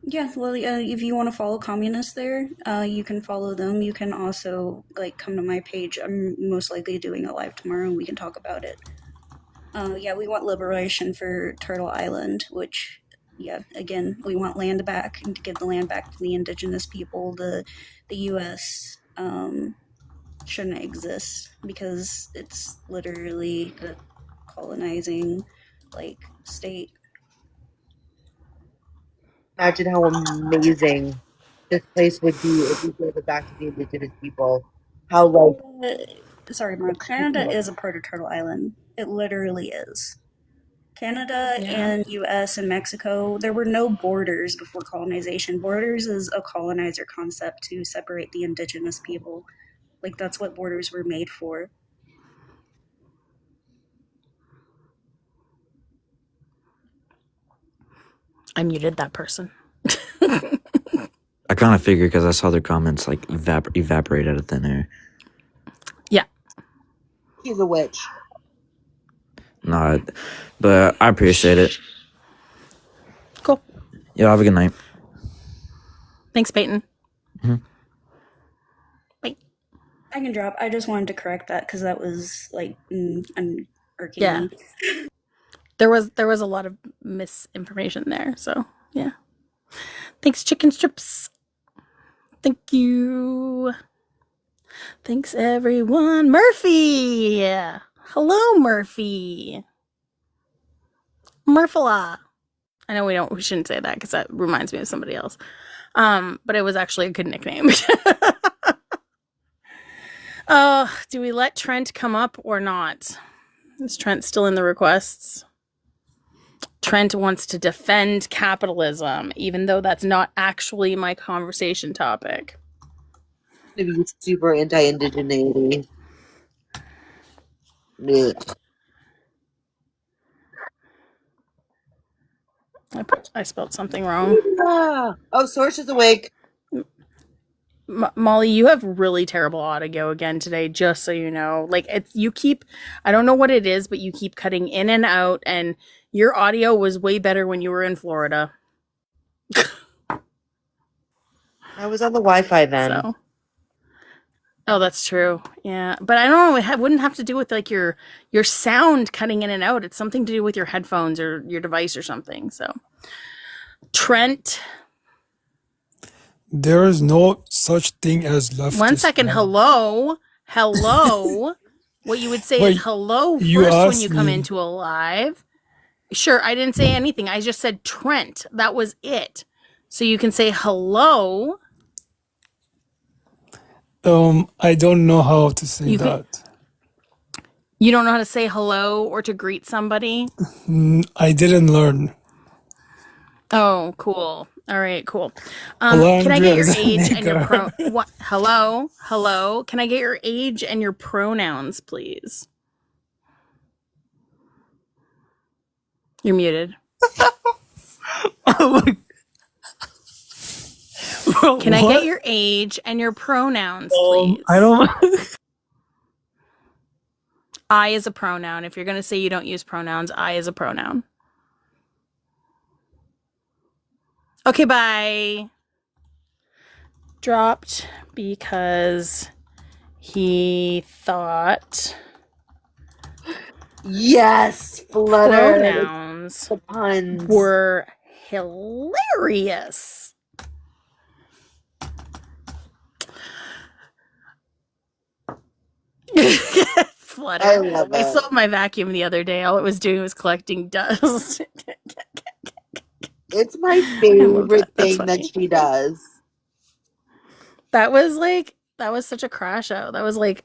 Yeah, well, if you want to follow communists there, you can follow them. You can also like come to my page. I'm most likely doing a live tomorrow, and we can talk about it. Yeah, we want liberation for Turtle Island, which, yeah, again, we want land back and to give the land back to the indigenous people. The U.S. Shouldn't exist because it's literally a colonizing like state. Imagine how amazing this place would be if we gave it back to the indigenous people. How Sorry, Mark. Canada is a part of Turtle Island. It literally is. Canada and U.S. and Mexico, there were no borders before colonization. Borders is a colonizer concept to separate the indigenous people. Like, that's what borders were made for. I muted that person. I kind of figured because I saw their comments like evaporate out of thin air. Yeah. He's a witch. No, but I appreciate it. Cool. Yeah, have a good night. Thanks, Peyton. I can drop. I just wanted to correct that because that was like irking Yeah. me. There was a lot of misinformation there, so yeah. Thanks, Chicken Strips. Thank you. Thanks, everyone. Murphy! Hello, Murphy. Murphala. I know we shouldn't say that because that reminds me of somebody else. But it was actually a good nickname. Do we let Trent come up or not? Is Trent still in the requests? Trent wants to defend capitalism, even though that's not actually my conversation topic. To be super anti-indigeneity. I spelled something wrong. Oh, Source is awake. Molly, you have really terrible audio again today, just so you know. Like, I don't know what it is, but you keep cutting in and out, and your audio was way better when you were in Florida. I was on the Wi-Fi then. So. Oh, that's true. Yeah, but I don't know. It wouldn't have to do with like your sound cutting in and out. It's something to do with your headphones or your device or something. So, Trent. There is no such thing as leftist. 1 second. man. Hello. What you would say Wait, is hello you first when asked you come me. into a live. Sure, I didn't say anything. I just said Trent. That was it. So you can say hello. I don't know how to say You can- that. You don't know how to say hello or to greet somebody? I didn't learn. Oh, cool. All right, cool. Hello, Can I get your Andrea, age and your nigger. what? Hello. Can I get your age and your pronouns, please? You're muted. Oh my Can I get What? your age and your pronouns, please? I don't. I is a pronoun. If you're going to say you don't use pronouns, I is a pronoun. Okay, bye. Dropped because he thought Yes, Flutter. pronouns The puns. were hilarious. Flutter. I love I it. sold my vacuum the other day. All it was doing was collecting dust. It's my I love favorite that. That's thing that funny. she does. That was such a crash out. That was like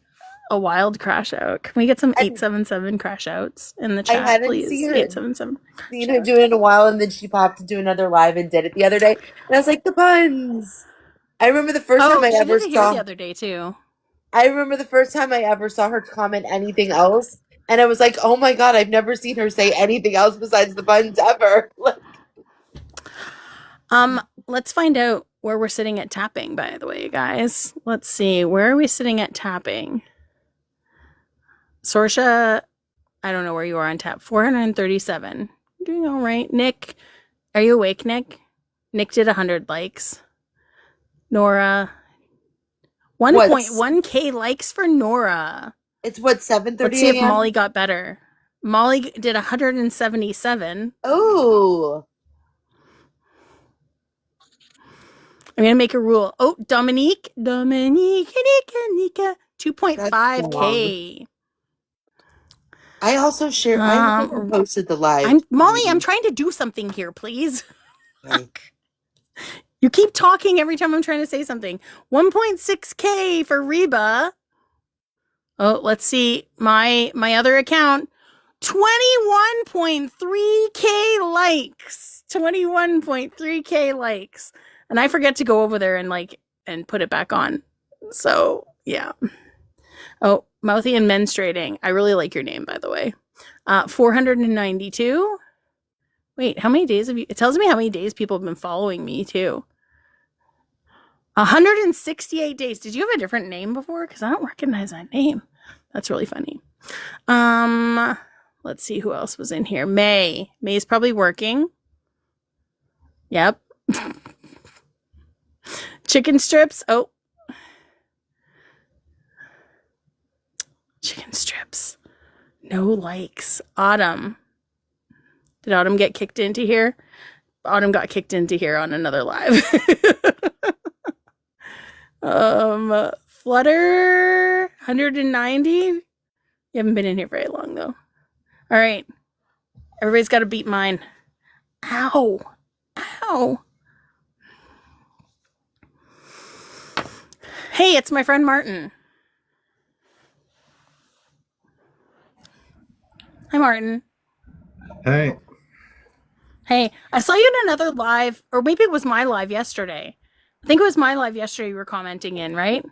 a wild crash out. Can we get some 877 crash outs in the I chat, hadn't please? seen her 877. seen her do it in a while, and then she popped to do another live and did it the other day. And I was like, the puns. I remember the first time I She ever did it here the saw. other day too. I remember the first time I ever saw her comment anything else, and I was like, oh my god, I've never seen her say anything else besides the puns ever. Let's find out where we're sitting at tapping, by the way, guys. Let's see. Where are we sitting at tapping? Sorsha, I don't know where you are on tap. 437. Doing all right. Nick, are you awake, Nick? Nick did 100 likes. Nora, 1.1k likes for Nora. It's what, 7:30 Let's see if a.m.? Molly got better. Molly did 177. Oh. I'm going to make a rule. Oh, Dominique, Nika, 2.5k. I also share. I haven't posted the live. Molly, I'm trying to do something here, please. You keep talking every time I'm trying to say something. 1.6k for Reba. Oh, let's see. My other account. 21.3k likes. 21.3k likes. And I forget to go over there and put it back on. So, yeah. Oh, Mouthy and Menstruating. I really like your name, by the way. 492. Wait, how many days have you... It tells me how many days people have been following me, too. 168 days. Did you have a different name before? Because I don't recognize that name. That's really funny. Let's see who else was in here. May. May's probably working. Yep. Chicken strips. Oh. Chicken strips. No likes. Autumn. Did Autumn get kicked into here? Autumn got kicked into here on another live. Flutter 190. You haven't been in here very long though. All right. Everybody's got to beat mine. Ow. Ow. Hey, it's my friend Martin. Hi, Martin. Hey. Hey, I saw you in another live, or maybe it was my live yesterday. I think it was my live yesterday you were commenting in, right?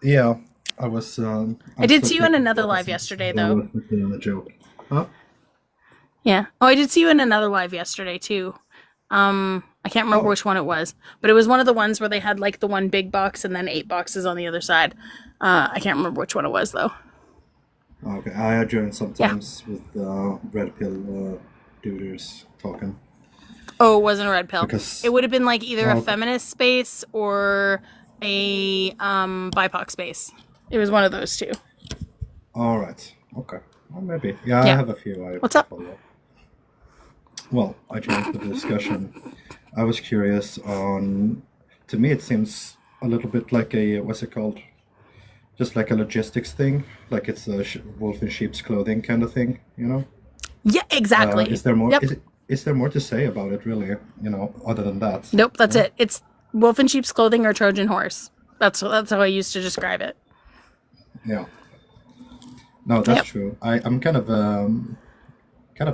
Yeah, I was. I did see you in another live yesterday, though. The joke. Huh? Yeah. Oh, I did see you in another live yesterday, too. I can't remember which one it was, but it was one of the ones where they had like the one big box and then 8 boxes on the other side. I can't remember which one it was, though. Okay, I join sometimes with red pill duders talking. Oh, it wasn't a red pill. Because- It would have been like either a Okay. feminist space or a BIPOC space. It was one of those two. All right. Okay. Well, maybe. Yeah, I Yeah. have a few. What's up? Follow. Well, I joined the discussion. I was curious on. To me, it seems a little bit like a what's it called? Just like a logistics thing, like it's a wolf in sheep's clothing kind of thing, you know? Yeah, exactly. Is there more? Yep. Is there more to say about it, really? You know, other than that? Nope, that's it. It's wolf in sheep's clothing or Trojan horse. That's how I used to describe it. Yeah. No, that's Yep. true. I'm kind of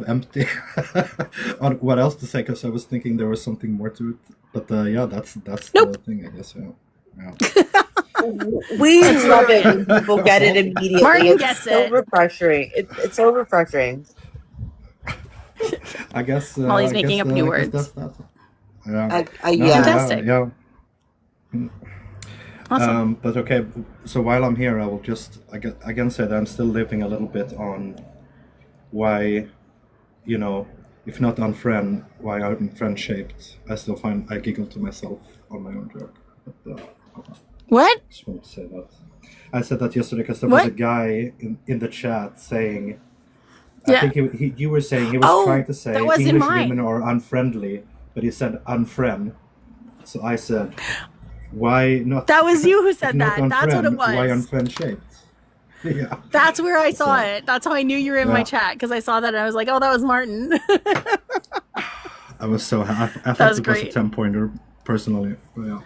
empty on what else to say because I was thinking there was something more to it. But yeah, that's the thing, I guess. Yeah. We love it when people get it immediately. Martin it's gets so it. refreshing. It's so refreshing. I guess. Molly's I making guess, up new I guess words. that's that. Yeah. Yeah. Fantastic. Yeah. Awesome. But okay, so while I'm here, I will just again say that I'm still living a little bit on why, you know, if not unfriend, why I'm friend shaped. I still find I giggle to myself on my own joke. But, What? just want to say that. I said that yesterday because there was a What? guy in the chat saying, Yeah. I think you were saying he was Oh, trying to say that wasn't English mine. women are unfriendly, but he said unfriend. So I said, why not? That was you who if said not that. That's what it unfriend, why was. unfriend shaped? Yeah. That's where I saw So, it. That's how I knew you were in my yeah. chat because I saw that and I was like, oh, that was Martin. I was so happy. I That thought was it was a great. 10-pointer personally. But yeah.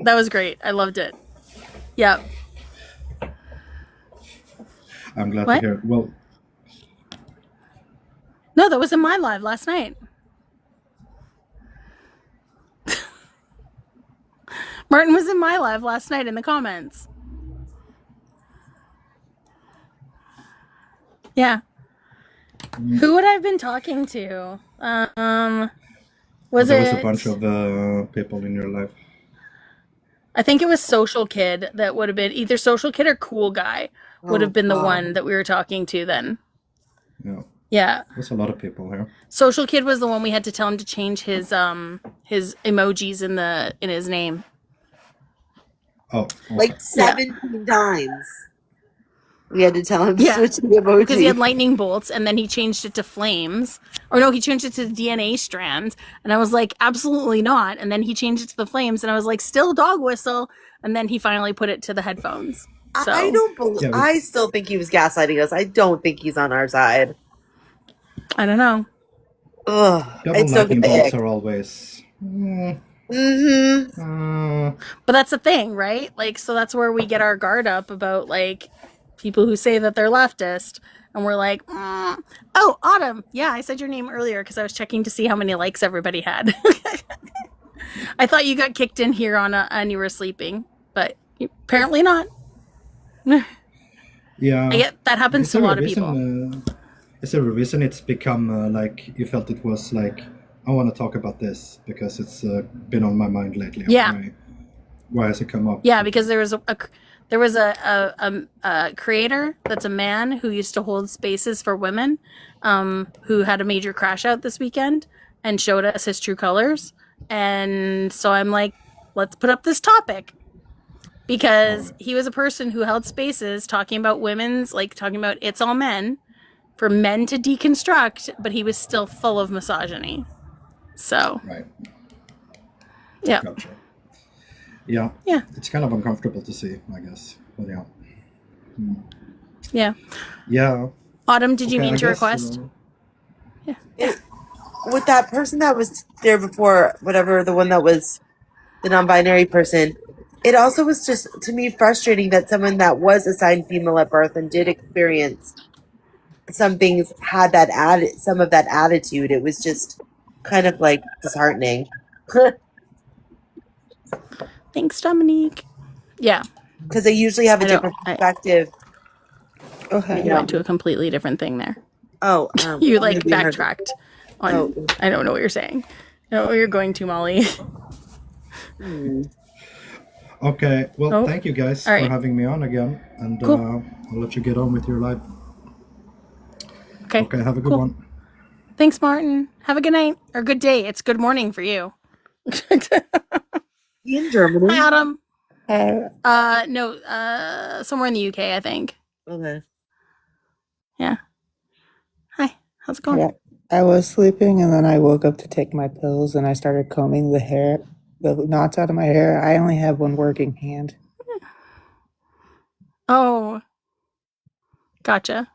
That was great. I loved it. Yeah. I'm glad What? to hear. Well, No, that was in my live last night. Martin was in my live last night in the comments. Yeah. Who would I have been talking to? Was there was a it? bunch of people in your life. I think it was Social Kid that would have been either Social Kid or Cool Guy would have been the one that we were talking to then. Yeah. Yeah. There's a lot of people here. Social Kid was the one we had to tell him to change his emojis in his name. Oh. Like 17 times. We had to tell him to switch the emoji. Because he had lightning bolts and then he changed it to flames. Or no, he changed it to the DNA strand. And I was like, absolutely not. And then he changed it to the flames. And I was like, still dog whistle. And then he finally put it to the headphones. So I don't believe. I still think he was gaslighting us. I don't think he's on our side. I don't know. Ugh. Double It's so lightning bolts big. are always. But that's the thing, right? Like, so that's where we get our guard up about like people who say that they're leftist. And we're like, oh, Autumn. Yeah, I said your name earlier because I was checking to see how many likes everybody had. I thought you got kicked in here and you were sleeping, but apparently not. Yeah. I get that happens Is to a there lot of reason, people. Is there a reason it's become like you felt it was like, I want to talk about this because it's been on my mind lately? Yeah. Why has it come up? Yeah, because there was a creator that's a man who used to hold spaces for women, who had a major crash out this weekend and showed us his true colors. And so I'm like, let's put up this topic. Because he was a person who held spaces talking about talking about it's all men, for men to deconstruct, but he was still full of misogyny. So. Right. Yeah. Gotcha. Yeah. Yeah. It's kind of uncomfortable to see, I guess. But yeah. Yeah. Yeah. Autumn, did you Okay, mean I to guess, request? With that person that was there before, whatever, the one that was the non-binary person, it also was just, to me, frustrating that someone that was assigned female at birth and did experience some things had some of that attitude. It was just kind of like disheartening. Thanks, Dominique. Yeah. Because they usually have a different perspective. Okay. You went to a completely different thing there. Oh, you like maybe I heard- backtracked on. I don't know what you're saying. I don't know where you're going to, Molly. Okay. Well, Oh. thank you guys All right. for having me on again. And Cool. I'll let you get on with your life. Okay. Okay. Have a good Cool. one. Thanks, Martin. Have a good night or good day. It's good morning for you. In Germany. Hi, Autumn. No, somewhere in the UK, I think. Okay. Yeah. Hi. How's it going? Yeah, I was sleeping and then I woke up to take my pills and I started combing the knots out of my hair. I only have one working hand. Oh. Gotcha.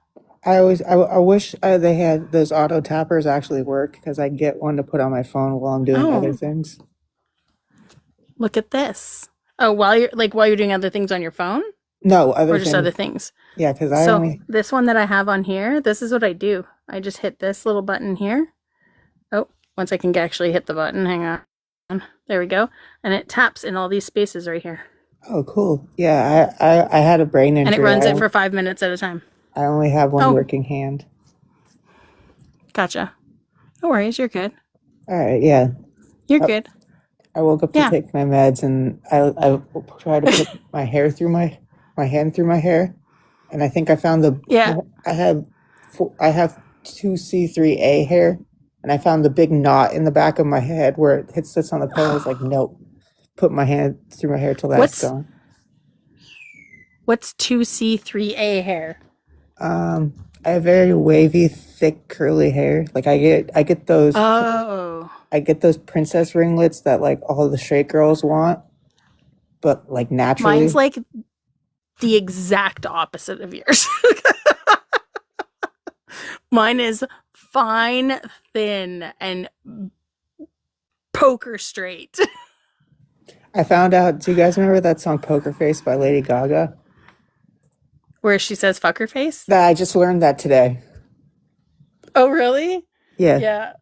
I wish they had those auto tappers actually work because I get one to put on my phone while I'm doing other Oh. things. Look at this. Oh, while you're doing other things on your phone? No, other Or just things. other things? Yeah, because I So only this one that I have on here, this is what I do. I just hit this little button here. Oh, once I can actually hit the button, hang on. There we go. And it taps in all these spaces right here. Oh, cool. Yeah, I had a brain injury. And it runs I, it for 5 minutes at a time. I only have one Oh. working hand. Gotcha. No worries, you're good. All right, yeah. You're good. I woke up to Yeah. take my meds, and I tried to put my hair through my hand through my hair, and I think I found Yeah. I have 2C3A hair, and I found the big knot in the back of my head where it sits on the pillow. I was like, nope. Put my hand through my hair till that's gone. What's 2C3A hair? I have very wavy, thick, curly hair. Like I get those. Oh. I get those princess ringlets that like all the straight girls want, but like naturally. Mine's like the exact opposite of yours. Mine is fine, thin, and poker straight. I found out. Do you guys remember that song "Poker Face" by Lady Gaga? Where she says "fuck her face." I just learned that today. Oh, really? Yeah. Yeah.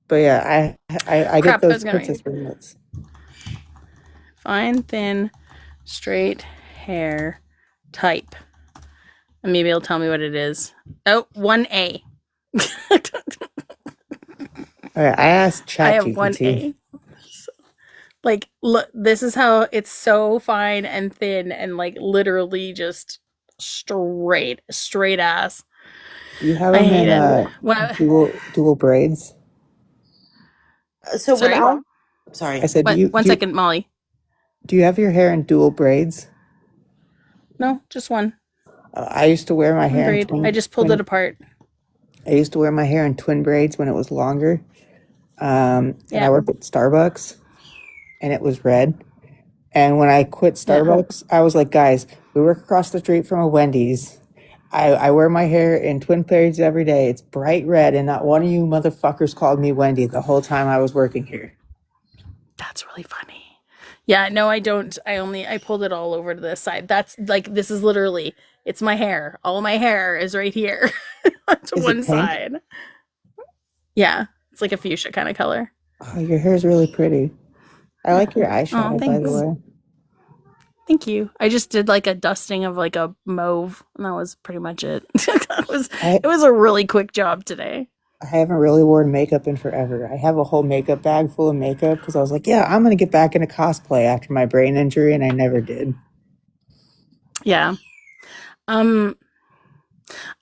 But yeah, I Crap, get I those was gonna- princess ringlets. Fine, thin, straight hair type. And maybe it'll tell me what it is. Oh, 1A. All right, I asked I have ChatGPT. 1A. Like, look, this is how it's so fine and thin and like literally just straight ass. You have I them hate in it. When I- dual braids. So Sorry? sorry. I said, One second, Molly. Do you have your hair in dual braids? No, just one. I used to wear my One hair in braid. I just pulled it apart. I used to wear my hair in twin braids when it was longer. And Yeah. I worked at Starbucks, and it was red. And when I quit Starbucks, I was like, guys, we work across the street from a Wendy's. I wear my hair in twin braids every day. It's bright red, and not one of you motherfuckers called me Wendy the whole time I was working here. That's really funny. Yeah, no, I don't. I pulled it all over to this side. That's like, this is literally, it's my hair. All my hair is right here to Is it one pink? side. Yeah, it's like a fuchsia kind of color. Oh, your hair is really pretty. I like your eyeshadow, by the thanks. way. Thank you. I just did like a dusting of like a mauve, and that was pretty much it. It was a really quick job today. I haven't really worn makeup in forever. I have a whole makeup bag full of makeup because I was like, yeah, I'm going to get back into cosplay after my brain injury, and I never did. Yeah. I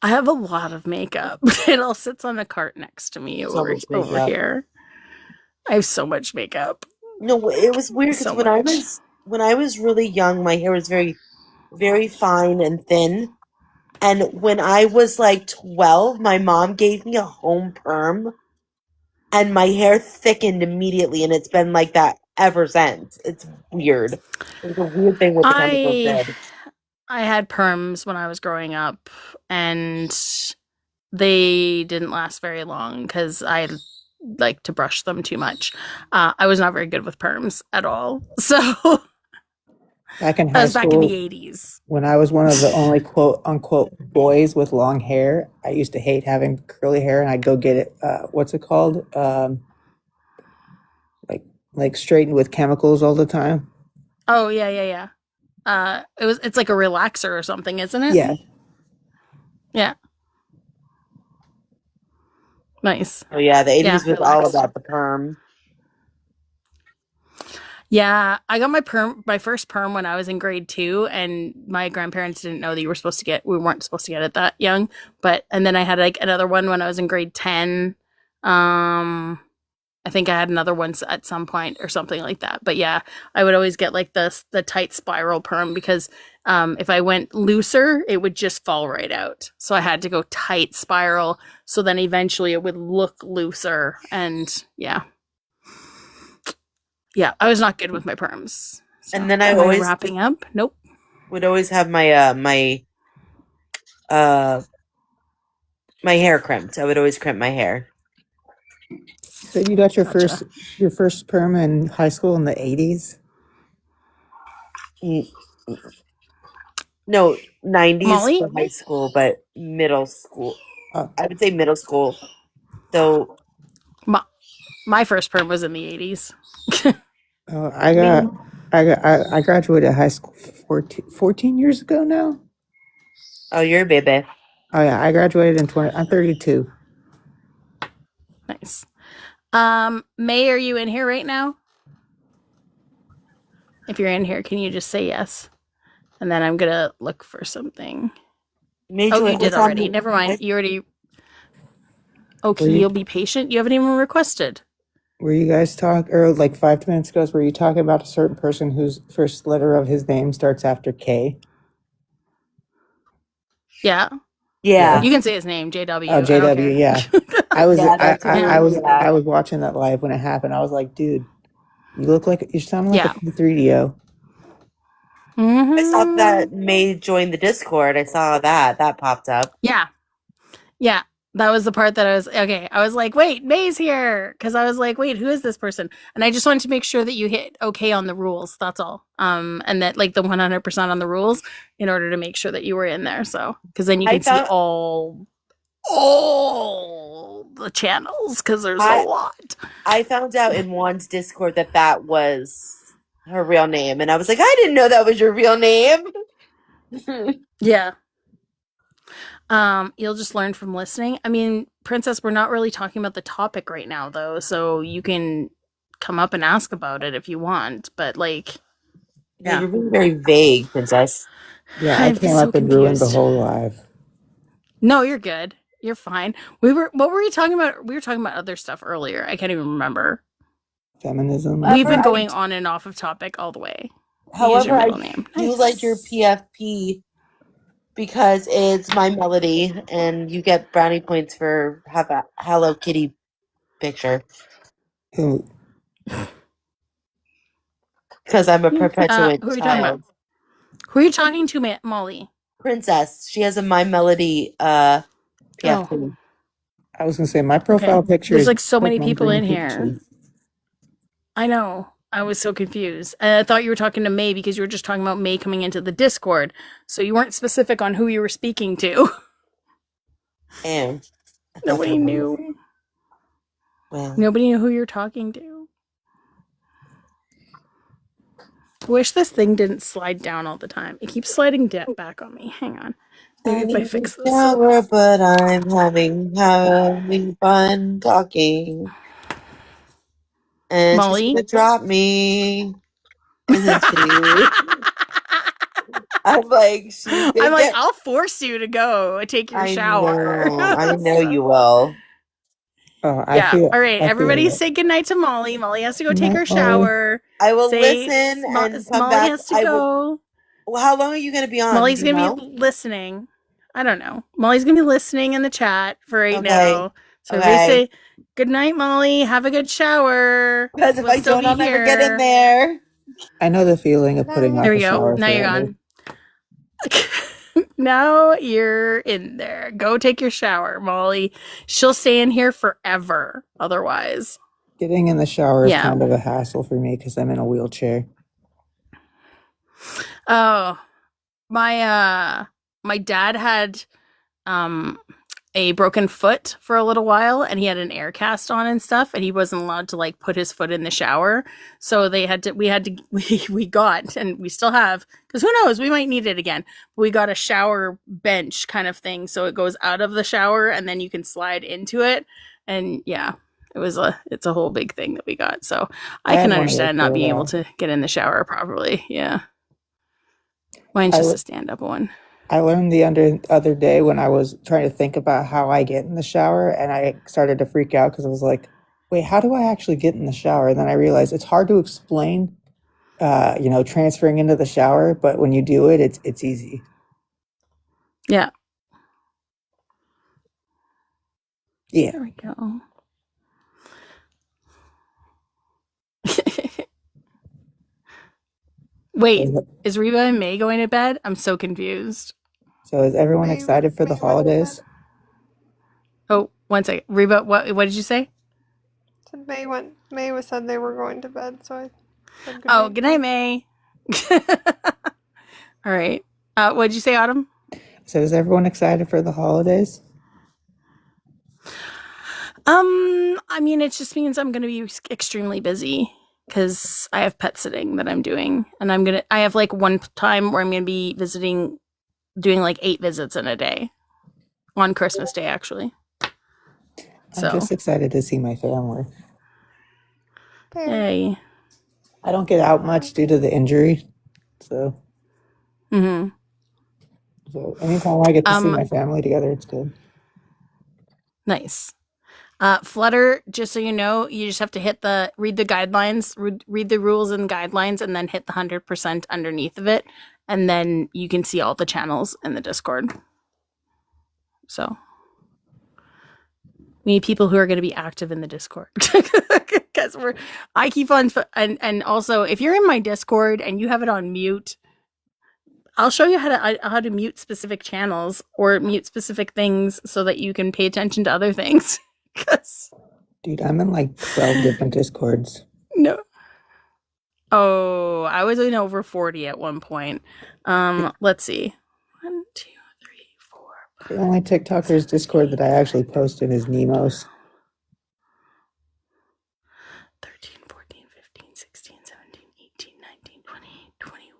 have a lot of makeup. It all sits on a cart next to me So over much makeup. here. I have so much makeup. No, it was weird because So when I was really young, my hair was very, very fine and thin. And when I was like 12, my mom gave me a home perm, and my hair thickened immediately, and it's been like that ever since. It's weird. It's a weird thing with the chemicals did. I had perms when I was growing up, and they didn't last very long because I like to brush them too much. I was not very good with perms at all. So Back in that high was back in school, the 80s. when I was one of the only quote unquote boys with long hair, I used to hate having curly hair, and I'd go get it. What's it called? Like straightened with chemicals all the time. Oh yeah. It's like a relaxer or something, isn't it? Yeah. Yeah. Nice. Oh yeah, the 80s Yeah, was all relax. about the perm. Yeah, I got my first perm when I was in grade 2, and my grandparents didn't know that we weren't supposed to get it that young. And then I had like another one when I was in grade 10. I think I had another one at some point or something like that. But yeah, I would always get like the tight spiral perm because if I went looser, it would just fall right out. So I had to go tight spiral. So then eventually it would look looser. And yeah. Yeah, I was not good with my perms. So, And then I am always wrapping up. Nope. would always have my my hair crimped. I would always crimp my hair. So you got your first perm in high school in the 80s? No, 90s Molly? for high school, but middle school. Oh. I would say middle school. So My first perm was in the 80s. Oh, I graduated high school 14 years ago now. Oh, you're a baby. Oh yeah, I graduated in I'm 32. Nice. May, are you in here right now? If you're in here, can you just say yes? And then I'm gonna look for something. Major, You did already. Never mind. You already. Okay, you'll be patient. You haven't even requested. Were you guys or like 5 minutes ago, were you talking about a certain person whose first letter of his name starts after K? Yeah. Yeah. You can say his name, JW. Oh, JW, yeah. I was Yeah, that's I was watching that live when it happened. I was like, dude, you sound like a P3DO. I saw that May joined the Discord. I saw that popped up. Yeah. Yeah. That was the part that I was like, wait, May's here. Because I was like, wait, who is this person? And I just wanted to make sure that you hit okay on the rules. That's all. And that like the 100% on the rules in order to make sure that you were in there. So, because then you can see all the channels because there's a lot. I found out in Juan's Discord that was her real name. And I was like, I didn't know that was your real name. Yeah. You'll just learn from listening. I mean, Princess, we're not really talking about the topic right now, though, so you can come up and ask about it if you want. But like, yeah, you're being very vague, Princess. Yeah, I came up and ruined the whole live. No, you're good. You're fine. What were you talking about? We were talking about other stuff earlier. I can't even remember. Feminism. We've been going on and off of topic all the way. However, I name. do like your PFP because it's my melody, and you get brownie points for have a Hello Kitty picture. Because I'm a perpetuate who are you talking child. about? Who are you talking to, Molly? Princess. She has a My Melody PFP. I was gonna say my profile picture. There's is like so many Pokemon people in Green here. Pikachu. I know. I was so confused. And I thought you were talking to May because you were just talking about May coming into the Discord. So you weren't specific on who you were speaking to. And nobody knew. Well, nobody knew who you're talking to. I wish this thing didn't slide down all the time. It keeps sliding back on me. Hang on. Maybe if I fix this. Shower, but I'm having fun talking. And Molly? she's gonna drop me. Isn't she? I'm like, I'll force you to go take your shower. I know you will. Oh, Yeah. All right. Everybody say goodnight to Molly. Molly has to go take her shower. I will Say, listen and come Molly back. has to go. Well, how long are you going to be on? Molly's Do you going to know? be listening. I don't know. Molly's going to be listening in the chat for right Okay. now. So Okay. everybody say good night, Molly. Have a good shower. Because if I still don't, I'll be never get in here. there. I know the feeling of putting off There a we go. shower. Now you're forever. gone. Now you're in there. Go take your shower, Molly. She'll stay in here forever otherwise. Getting in the shower is Yeah. kind of a hassle for me because I'm in a wheelchair. Oh, my dad had a broken foot for a little while, and he had an air cast on and stuff, and he wasn't allowed to like put his foot in the shower. So we got, and we still have, because who knows, we might need it again. We got a shower bench kind of thing, so it goes out of the shower, and then you can slide into it. And yeah, it's a whole big thing that we got. So I I had can one of understand those for not a being able while. to get in the shower properly. Yeah. Mine's I just le- a stand-up one. I learned the other day when I was trying to think about how I get in the shower, and I started to freak out because I was like, "Wait, how do I actually get in the shower?" And then I realized it's hard to explain, transferring into the shower, but when you do it, it's easy. Yeah. Yeah. There we go. Wait, is Reba and May going to bed? I'm so confused. So is everyone excited for the holidays? Oh, one second. Reba, what did you say? Said May was said they were going to bed, so I said good Oh, night. good night, May. All right. What did you say, Autumn? So is everyone excited for the holidays? I mean, it just means I'm going to be extremely busy because I have pet sitting that I'm doing, and I have like one time where I'm going to be doing like 8 visits in a day on Christmas Day, actually. I'm just excited to see my family. Hey. I don't get out much due to the injury, so Mm-hmm. so anytime I get to see my family together, it's good. Nice. Flutter, just so you know, you just have to read the guidelines, read the rules and guidelines, and then hit the 100% underneath of it, and then you can see all the channels in the Discord. So we need people who are going to be active in the Discord because I keep on and also if you're in my Discord and you have it on mute, I'll show you how to mute specific channels or mute specific things so that you can pay attention to other things. Dude, I'm in like 12 different Discords. No. Oh, I was in over 40 at one point. Let's see. 1, 2, 3, 4. The only TikToker's Discord that I actually post in is Nemo's. 13, 14, 15, 16, 17, 18, 19, 20, 21,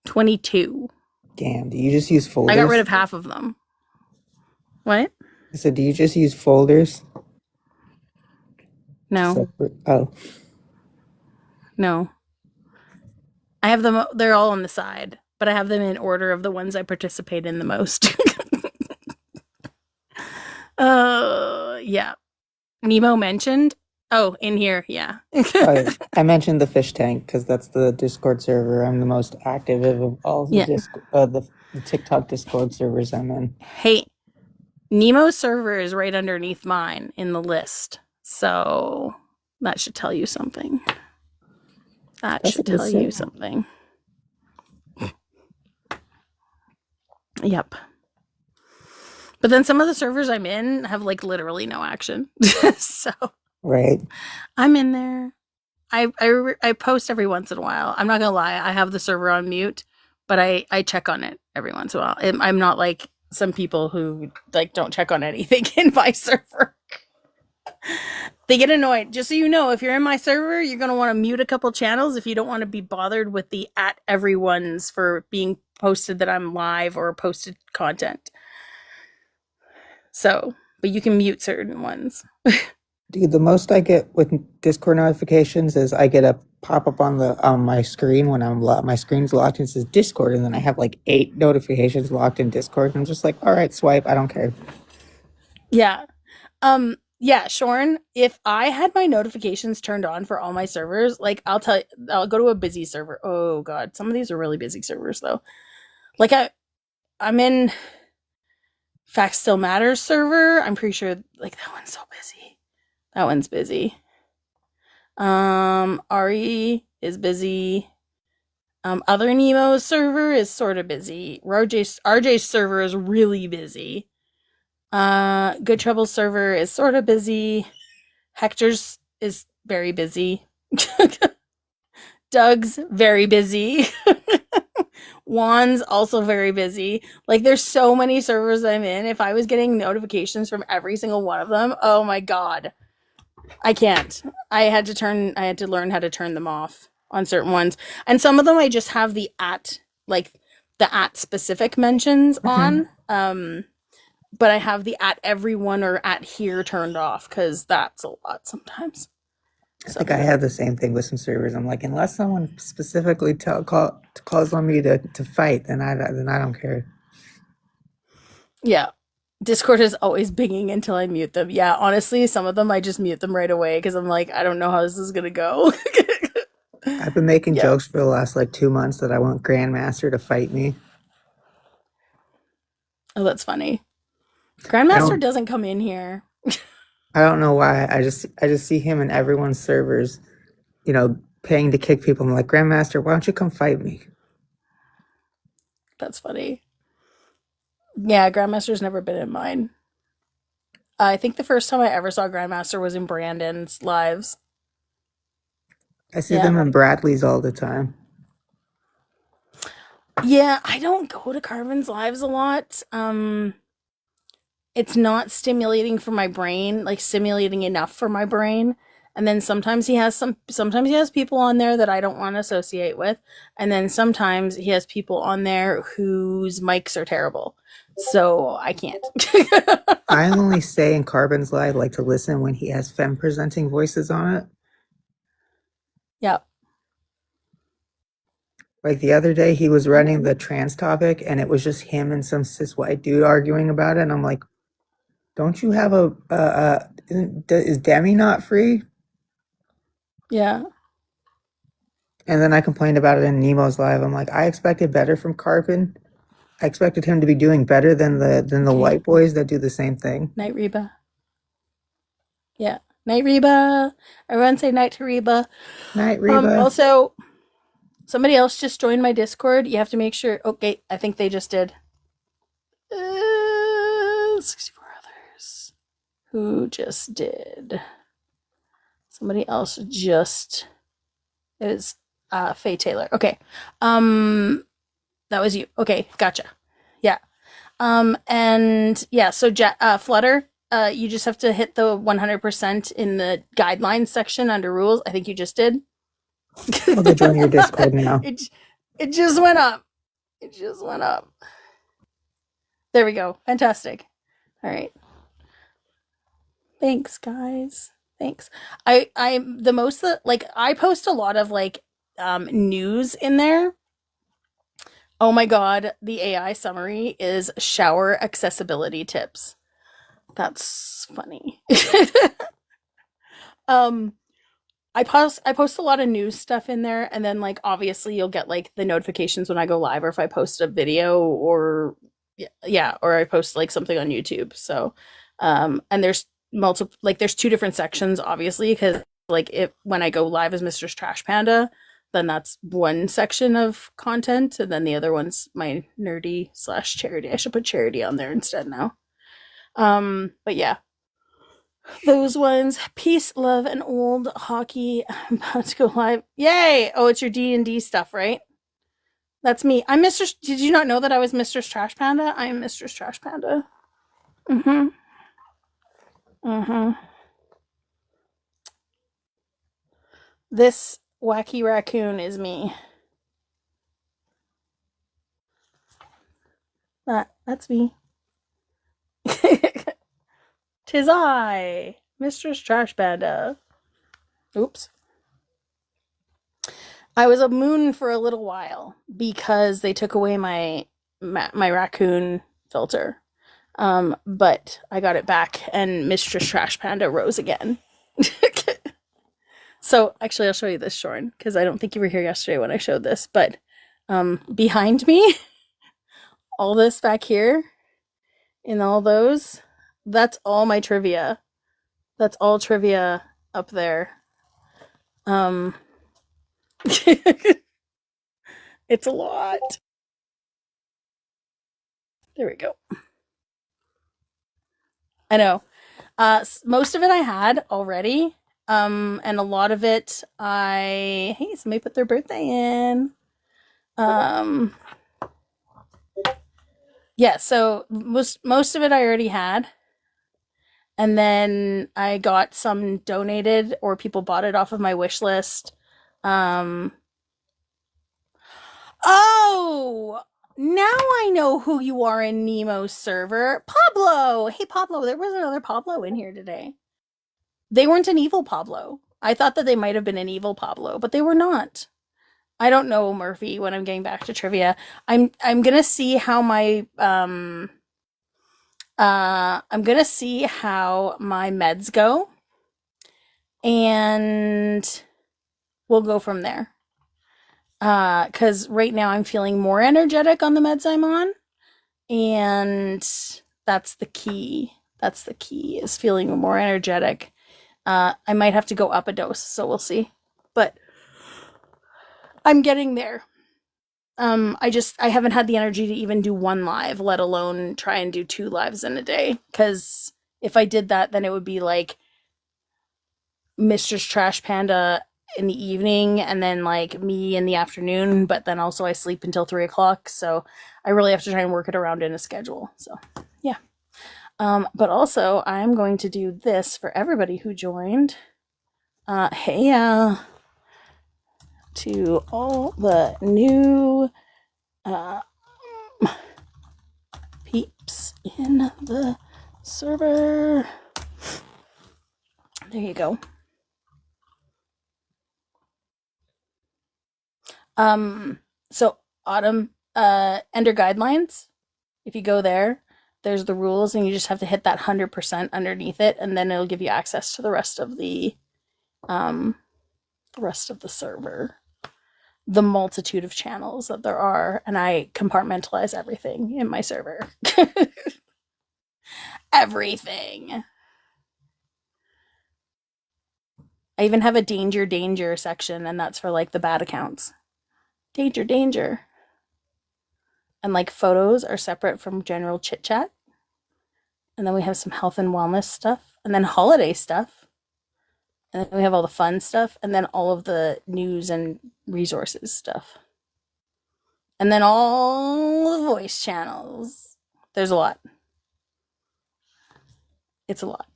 22. Damn, do you just use folders? I got rid of half of them. What? I said, do you just use folders? No. Separate? Oh. No. I have them, they're all on the side, but I have them in order of the ones I participate in the most. Yeah. Nemo mentioned. Oh, in here, yeah. I mentioned the fish tank because that's the Discord server I'm the most active of all the, Yeah. the TikTok Discord servers I'm in. Hey, Nemo's server is right underneath mine in the list. So that should tell you something. That That's should what it tell you said. something. Yep. But then some of the servers I'm in have like literally no action. So Right. I'm in there. I post every once in a while. I'm not gonna lie. I have the server on mute, but I check on it every once in a while. I'm not like some people who like don't check on anything in my server. They get annoyed. Just so you know, if you're in my server, you're gonna want to mute a couple channels if you don't want to be bothered with the at everyone's for being posted that I'm live or posted content. So, but you can mute certain ones. Dude, the most I get with Discord notifications is I get a pop up on my screen when my screen's locked and it says Discord, and then I have like 8 notifications locked in Discord, and I'm just like, all right, swipe, I don't care. Yeah. Yeah, Shorn, if I had my notifications turned on for all my servers, like I'll go to a busy server. Oh god, some of these are really busy servers though. Like I'm in Facts Still Matters server. I'm pretty sure like that one's so busy. That one's busy. Ari is busy. Other Nemo's server is sort of busy. RJ's server is really busy. Good Trouble's server is sort of busy. Hector's is very busy. Doug's very busy. Juan's also very busy. Like there's so many servers I'm in. If I was getting notifications from every single one of them, oh my god. I can't. I had to learn how to turn them off on certain ones. And some of them I just have the at specific mentions on. But I have the at everyone or at here turned off because that's a lot sometimes. Like I have the same thing with some servers. I'm like, unless someone specifically calls on me to fight, then I don't care. Yeah. Discord is always pinging until I mute them. Yeah, honestly, some of them I just mute them right away because I'm like, I don't know how this is gonna go. I've been making jokes for the last like 2 months that I want Grandmaster to fight me. Oh, that's funny. Grandmaster doesn't come in here. I don't know why. I just see him in everyone's servers, paying to kick people. I'm like, Grandmaster, why don't you come fight me? That's funny. Yeah, Grandmaster's never been in mine. I think the first time I ever saw Grandmaster was in Brandon's lives. I see them in Bradley's all the time. Yeah, I don't go to Carvin's lives a lot. It's not stimulating for my brain, like stimulating enough for my brain. And then sometimes he has people on there that I don't want to associate with. And then sometimes he has people on there whose mics are terrible. So I can't. I only stay in Carbon's live like to listen when he has femme presenting voices on it. Yep. Like the other day, he was running the trans topic, and it was just him and some cis white dude arguing about it. And I'm like, don't you have is Demi not free? Yeah. And then I complained about it in Nemo's live. I'm like, I expected better from Carpin. I expected him to be doing better than the white boys that do the same thing. Night Reba. Yeah. Night Reba. Everyone say night to Reba. Night Reba. Also, somebody else just joined my Discord. You have to make sure. Okay, I think they just did. 64 others. Who just did? Somebody else just is Faye Taylor. Okay. That was you. Okay, gotcha. Yeah. And yeah, so Flutter, you just have to hit the 100% in the guidelines section under rules. I think you just did. I'll go join your Discord now. It just went up. It just went up. There we go. Fantastic. All right. Thanks, guys. Thanks. I'm the most that like I post a lot of like news in there. Oh my god, the AI summary is shower accessibility tips. That's funny. I post a lot of news stuff in there, and then like obviously you'll get like the notifications when I go live, or if I post a video, or or I post like something on YouTube. So and there's there's two different sections obviously, because like when I go live as Mistress Trash Panda, then that's one section of content, and then the other one's my nerdy / charity. I should put charity on there instead now. But yeah, those ones. Peace, love, and old hockey. I'm about to go live. Yay! Oh, it's your D&D stuff, right? That's me. I'm Mistress. Did you not know that I was Mistress Trash Panda? I am Mistress Trash Panda. This wacky raccoon is me. That's me. 'Tis I, Mistress Trash Panda. Oops. I was a moon for a little while because they took away my raccoon filter. But I got it back, and Mistress Trash Panda rose again. So actually, I'll show you this, Shorn, because I don't think you were here yesterday when I showed this. But behind me, all this back here, in all those, that's all my trivia. That's all trivia up there. It's a lot. There we go. I know. Most of it I had already. And a lot of it hey, somebody put their birthday in. Yeah, so most of it I already had. And then I got some donated, or people bought it off of my wish list. Oh, now I know who you are in Nemo's server. Pablo! Hey, Pablo, there was another Pablo in here today. They weren't an evil Pablo. I thought that they might have been an evil Pablo, but they were not. I don't know, Murphy, when I'm getting back to trivia. I'm gonna see how my I'm gonna see how my meds go, and we'll go from there. Because right now I'm feeling more energetic on the meds I'm on, and that's the key. That's the key, is feeling more energetic. I might have to go up a dose, so we'll see. But I'm getting there. I haven't had the energy to even do one live, let alone try and do 2 lives in a day. Because if I did that, then it would be like Mistress Trash Panda in the evening, and then like me in the afternoon. But then also I sleep until 3 o'clock, so I really have to try and work it around in a schedule. So yeah. But also I'm going to do this for everybody who joined. Hey, to all the new peeps in the server. There you go. So Autumn, Ender Guidelines. If you go there, there's the rules, and you just have to hit that 100% underneath it, and then it'll give you access to the rest of the server. The multitude of channels that there are, and I compartmentalize everything in my server. Everything. I even have a danger section, and that's for like the bad accounts. Danger. And like photos are separate from general chit chat. And then we have some health and wellness stuff, and then holiday stuff. And then we have all the fun stuff, and then all of the news and resources stuff. And then all the voice channels. There's a lot. It's a lot.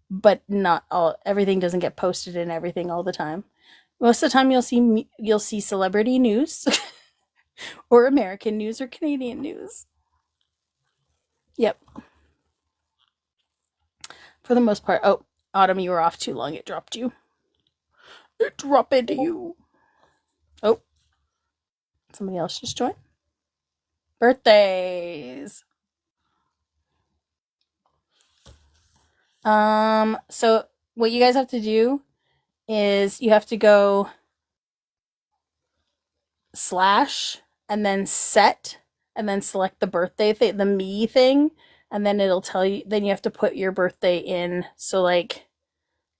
But not all, everything doesn't get posted in everything all the time. Most of the time you'll see celebrity news or American news or Canadian news. Yep. For the most part. Oh, Autumn, you were off too long. It dropped you. It dropped you. Oh. Somebody else just joined. Birthdays. So what you guys have to do is you have to go / and then set and then select the birthday thing, the me thing, and then it'll tell you, then you have to put your birthday in. So like,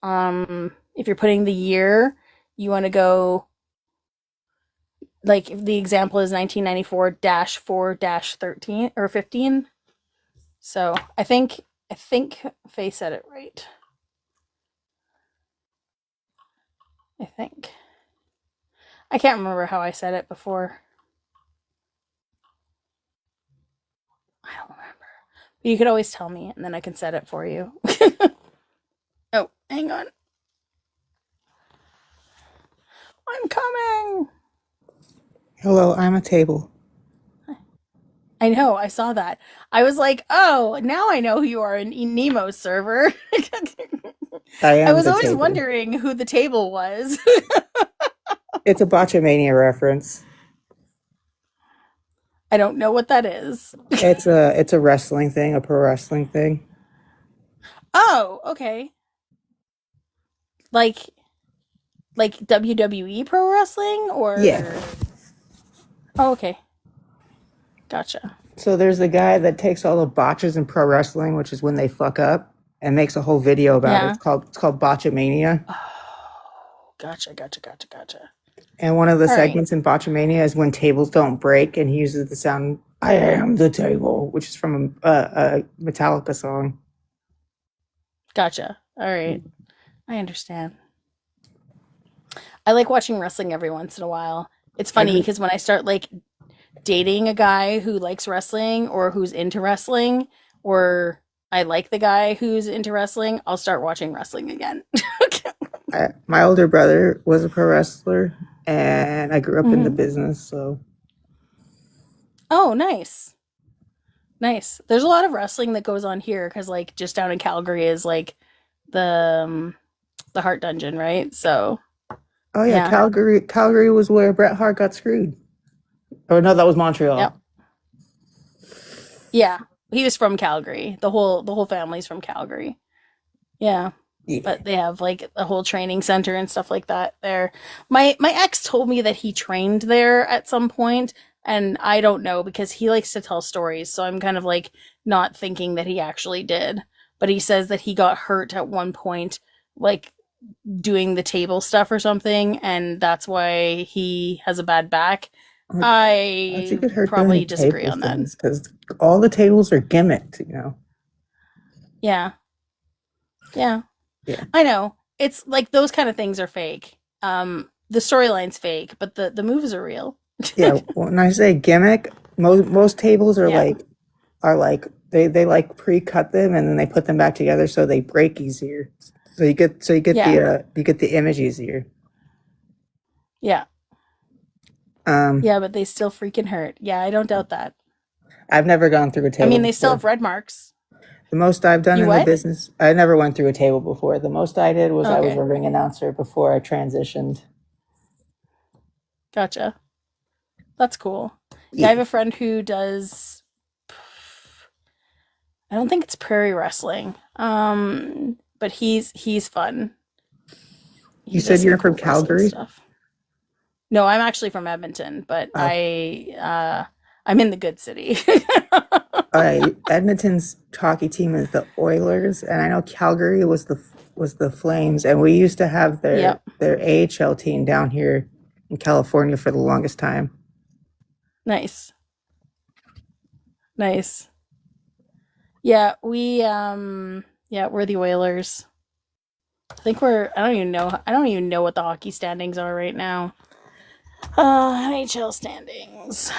if you're putting the year, you want to go, like if the example is 1994-4-13 or 15. So I think Faye said it right. I think. I can't remember how I said it before. I don't remember. But you could always tell me, and then I can set it for you. Oh, hang on. I'm coming. Hello, I'm a table. I know, I saw that. I was like, oh, now I know who you are in Nemo server. I was the always table. wondering who the table was. It's a Botchamania reference. I don't know what that is. It's a wrestling thing, a pro wrestling thing. Oh, okay. Like WWE pro wrestling or Yeah. Oh, okay. Gotcha. So there's a guy that takes all the botches in pro wrestling, which is when they fuck up, and makes a whole video about it. Yeah. It's called Botchamania. Gotcha. And one of the All right. segments in Botchamania is when tables don't break, and he uses the sound "I am the table," which is from a Metallica song. Gotcha. All right. I understand. I like watching wrestling every once in a while. It's funny Agree. because when I start like dating a guy who likes wrestling or who's into wrestling, or I like the guy who's into wrestling, I'll start watching wrestling again. My older brother was a pro wrestler, and I grew up in the business, so Oh, nice. Nice. There's a lot of wrestling that goes on here because like just down in Calgary is like the Heart Dungeon, right? So oh yeah, yeah. Calgary was where Bret Hart got screwed. Oh no, that was Montreal. Yep. Yeah. He was from Calgary. The whole family's from Calgary. Yeah. But they have like a whole training center and stuff like that there. My ex told me that he trained there at some point, and I don't know because he likes to tell stories, so I'm kind of like not thinking that he actually did. But he says that he got hurt at one point, like doing the table stuff or something, and that's why he has a bad back. How'd you get I hurt probably doing disagree table on that. things? Because all the tables are gimmicked, you know. Yeah. Yeah. Yeah. I know. It's like those kind of things are fake. The storyline's fake, but the moves are real. Yeah, when I say gimmick, most tables are Yeah. like they like pre-cut them and then they put them back together so they break easier. So you get Yeah. the image easier. Yeah. Um, Yeah, but they still freaking hurt. Yeah, I don't doubt that. I've never gone through a I table mean, they still before. have red marks. The most I've done You in the what? business, I never went through a table before. The most I did was I was Okay. a ring announcer before I transitioned. Gotcha. That's cool. Yeah, I have a friend who does. I don't think it's prairie wrestling. But he's fun. He You said does some you're from cool wrestling Calgary? stuff. No, I'm actually from Edmonton, but Oh. I'm in the good city. All right, Edmonton's hockey team is the Oilers, and I know Calgary was the Flames, and we used to have Yep. their AHL team down here in California for the longest time. Nice. Nice. Yeah, we're the Oilers. I think I don't even know what the hockey standings are right now. NHL standings.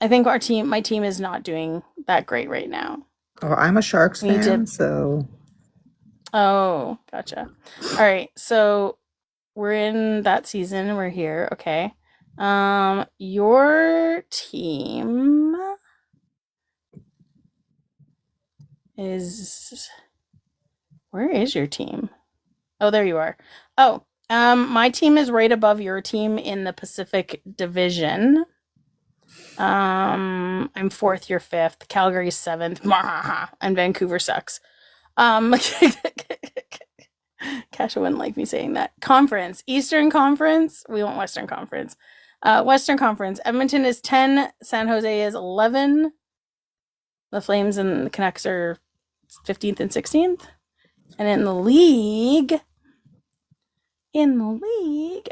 I think my team is not doing that great right now. Oh, I'm a Sharks We fan, did. so Oh, gotcha. All right, so we're in that season. We're here. Okay. Your team is. Where is your team? Oh, there you are. Oh, my team is right above your team in the Pacific Division. I'm 4th, you're 5th. Calgary's 7th. And Vancouver sucks. Kasha wouldn't like me saying that. Conference. Eastern Conference. We want Western Conference. Western Conference. Edmonton is 10. San Jose is 11. The Flames and the Canucks are 15th and 16th. And in the league,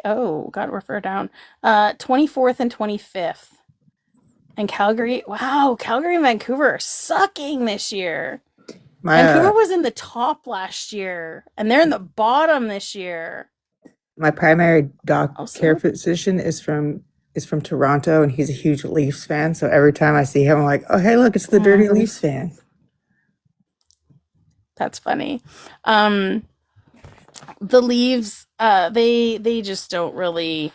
oh, God, we're further down. 24th and 25th. And Calgary and Vancouver are sucking this year. Vancouver was in the top last year, and they're in the bottom this year. my primary care physician is from Toronto, and he's a huge Leafs fan. So every time I see him, I'm like, oh, hey, look, it's the dirty Leafs fan. That's funny. The Leaves, they just don't really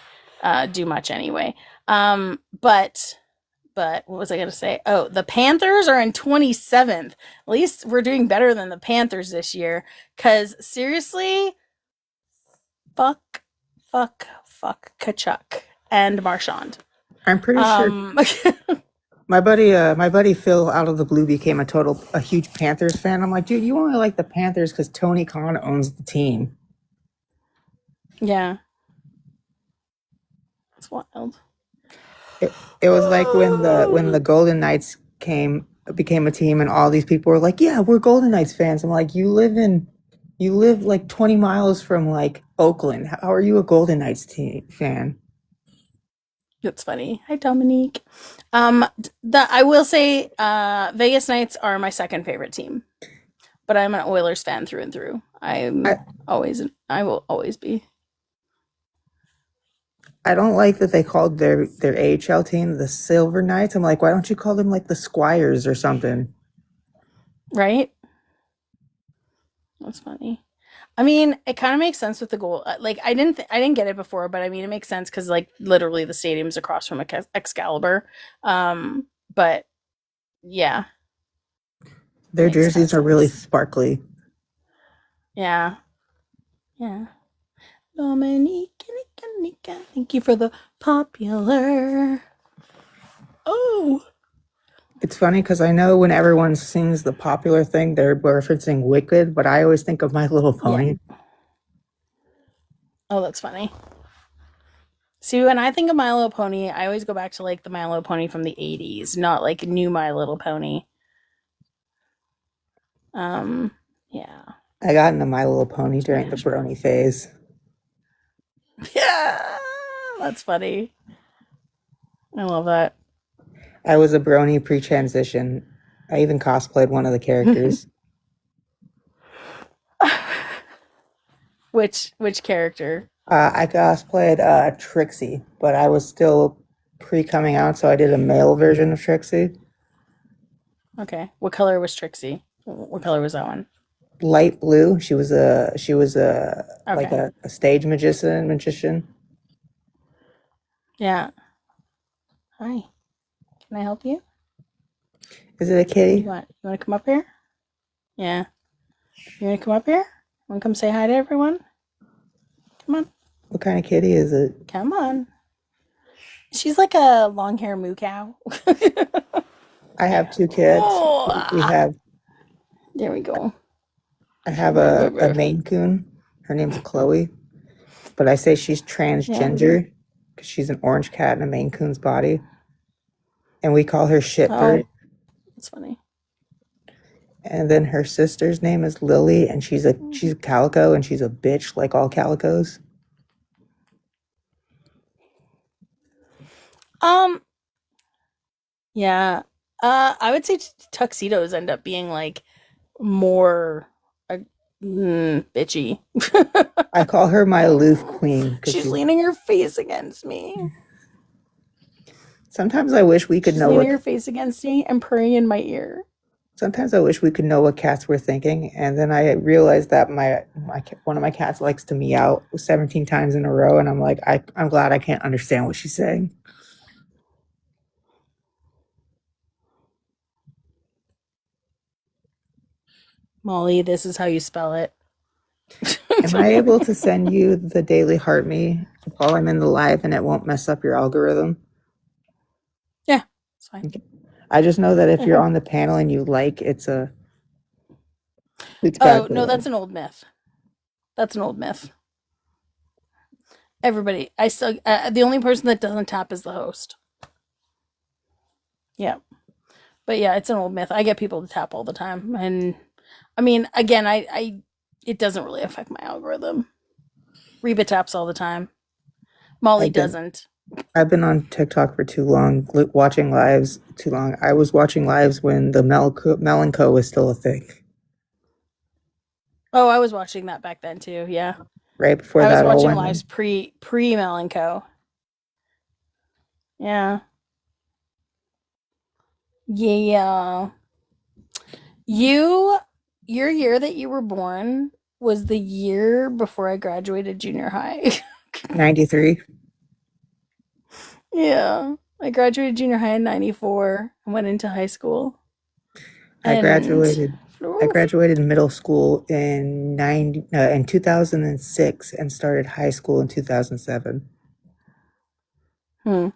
do much anyway. But what was I going to say? Oh, the Panthers are in 27th. At least we're doing better than the Panthers this year. Because seriously, fuck Kachuk and Marchand. I'm pretty sure my buddy Phil out of the blue became a huge Panthers fan. I'm like, dude, you only like the Panthers because Tony Khan owns the team. Yeah. It's wild. It was like when the Golden Knights became a team, and all these people were like, "Yeah, we're Golden Knights fans." I'm like, you live like 20 miles from like Oakland. How are you a Golden Knights fan? That's funny. Hi, Dominique. I will say, Vegas Knights are my second favorite team, but I'm an Oilers fan through and through. I will always be. I don't like that they called their AHL team the Silver Knights. I'm like, why don't you call them like the Squires or something? Right? That's funny. I mean, it kind of makes sense with the goal. Like, I didn't get it before, but I mean, it makes sense because, like, literally the stadium's across from Excalibur. But yeah, Their jerseys are really sparkly. yeah. Dominique, thank you for the popular. Oh, It's funny because I know when everyone sings the popular thing, they're referencing Wicked, but I always think of My Little Pony. oh, that's funny. See, when I think of My Little Pony, I always go back to like the My Little Pony from the 80s, not like new My Little Pony. Yeah. I got into My Little Pony during the brony phase. Yeah, that's funny. I love that. I was a brony pre-transition. I even cosplayed one of the characters. Which character? I cosplayed Trixie, but I was still pre-coming out, so I did a male version of Trixie. Okay. What color was Trixie? What color was that one? Light blue. She was like Okay. a stage magician. Yeah. Hi. Can I help you? Is it a kitty? You want to come up here? Yeah. You want to come up here? Want to come say hi to everyone? Come on. What kind of kitty is it? Come on. She's like a long hair moo cow. I have 2 kids. We Oh, have. there we go. I have a Maine Coon. Her name's Chloe, but I say she's transgender because she's an orange cat in a Maine Coon's body, and we call her Shitbird. Oh, that's funny. And then her sister's name is Lily, and she's a calico, and she's a bitch like all calicos. Yeah. I would say tuxedos end up being like more bitchy. I call her my aloof queen. She's leaning her face against me. Sometimes I wish we could She's know leaning her what. face against me and purring in my ear. Sometimes I wish we could know what cats were thinking, and then I realized that one of my cats likes to meow 17 times in a row, and I'm like, I'm glad I can't understand what she's saying. Molly, this is how you spell it. Am I able to send you the Daily Heart Me while I'm in the live, and it won't mess up your algorithm? Yeah, it's fine. Okay. I just know that if you're on the panel and you like, it's bad No, for that's an old myth. That's an old myth. Everybody, I still the only person that doesn't tap is the host. Yeah, but yeah, it's an old myth. I get people to tap all the time, and I mean, again, I it doesn't really affect my algorithm. Reba taps all the time. Molly doesn't. I've been on TikTok for too long, watching lives too long. I was watching lives when the Mel and Co was still a thing. Oh, I was watching that back then too. Yeah, Right before I was that all watching went. lives pre Mel and Co. Yeah. Yeah. Your year that you were born was the year before I graduated junior high. 93. Yeah. I graduated junior high in 94 and went into high school. I And graduated middle school in 2006 and started high school in 2007. The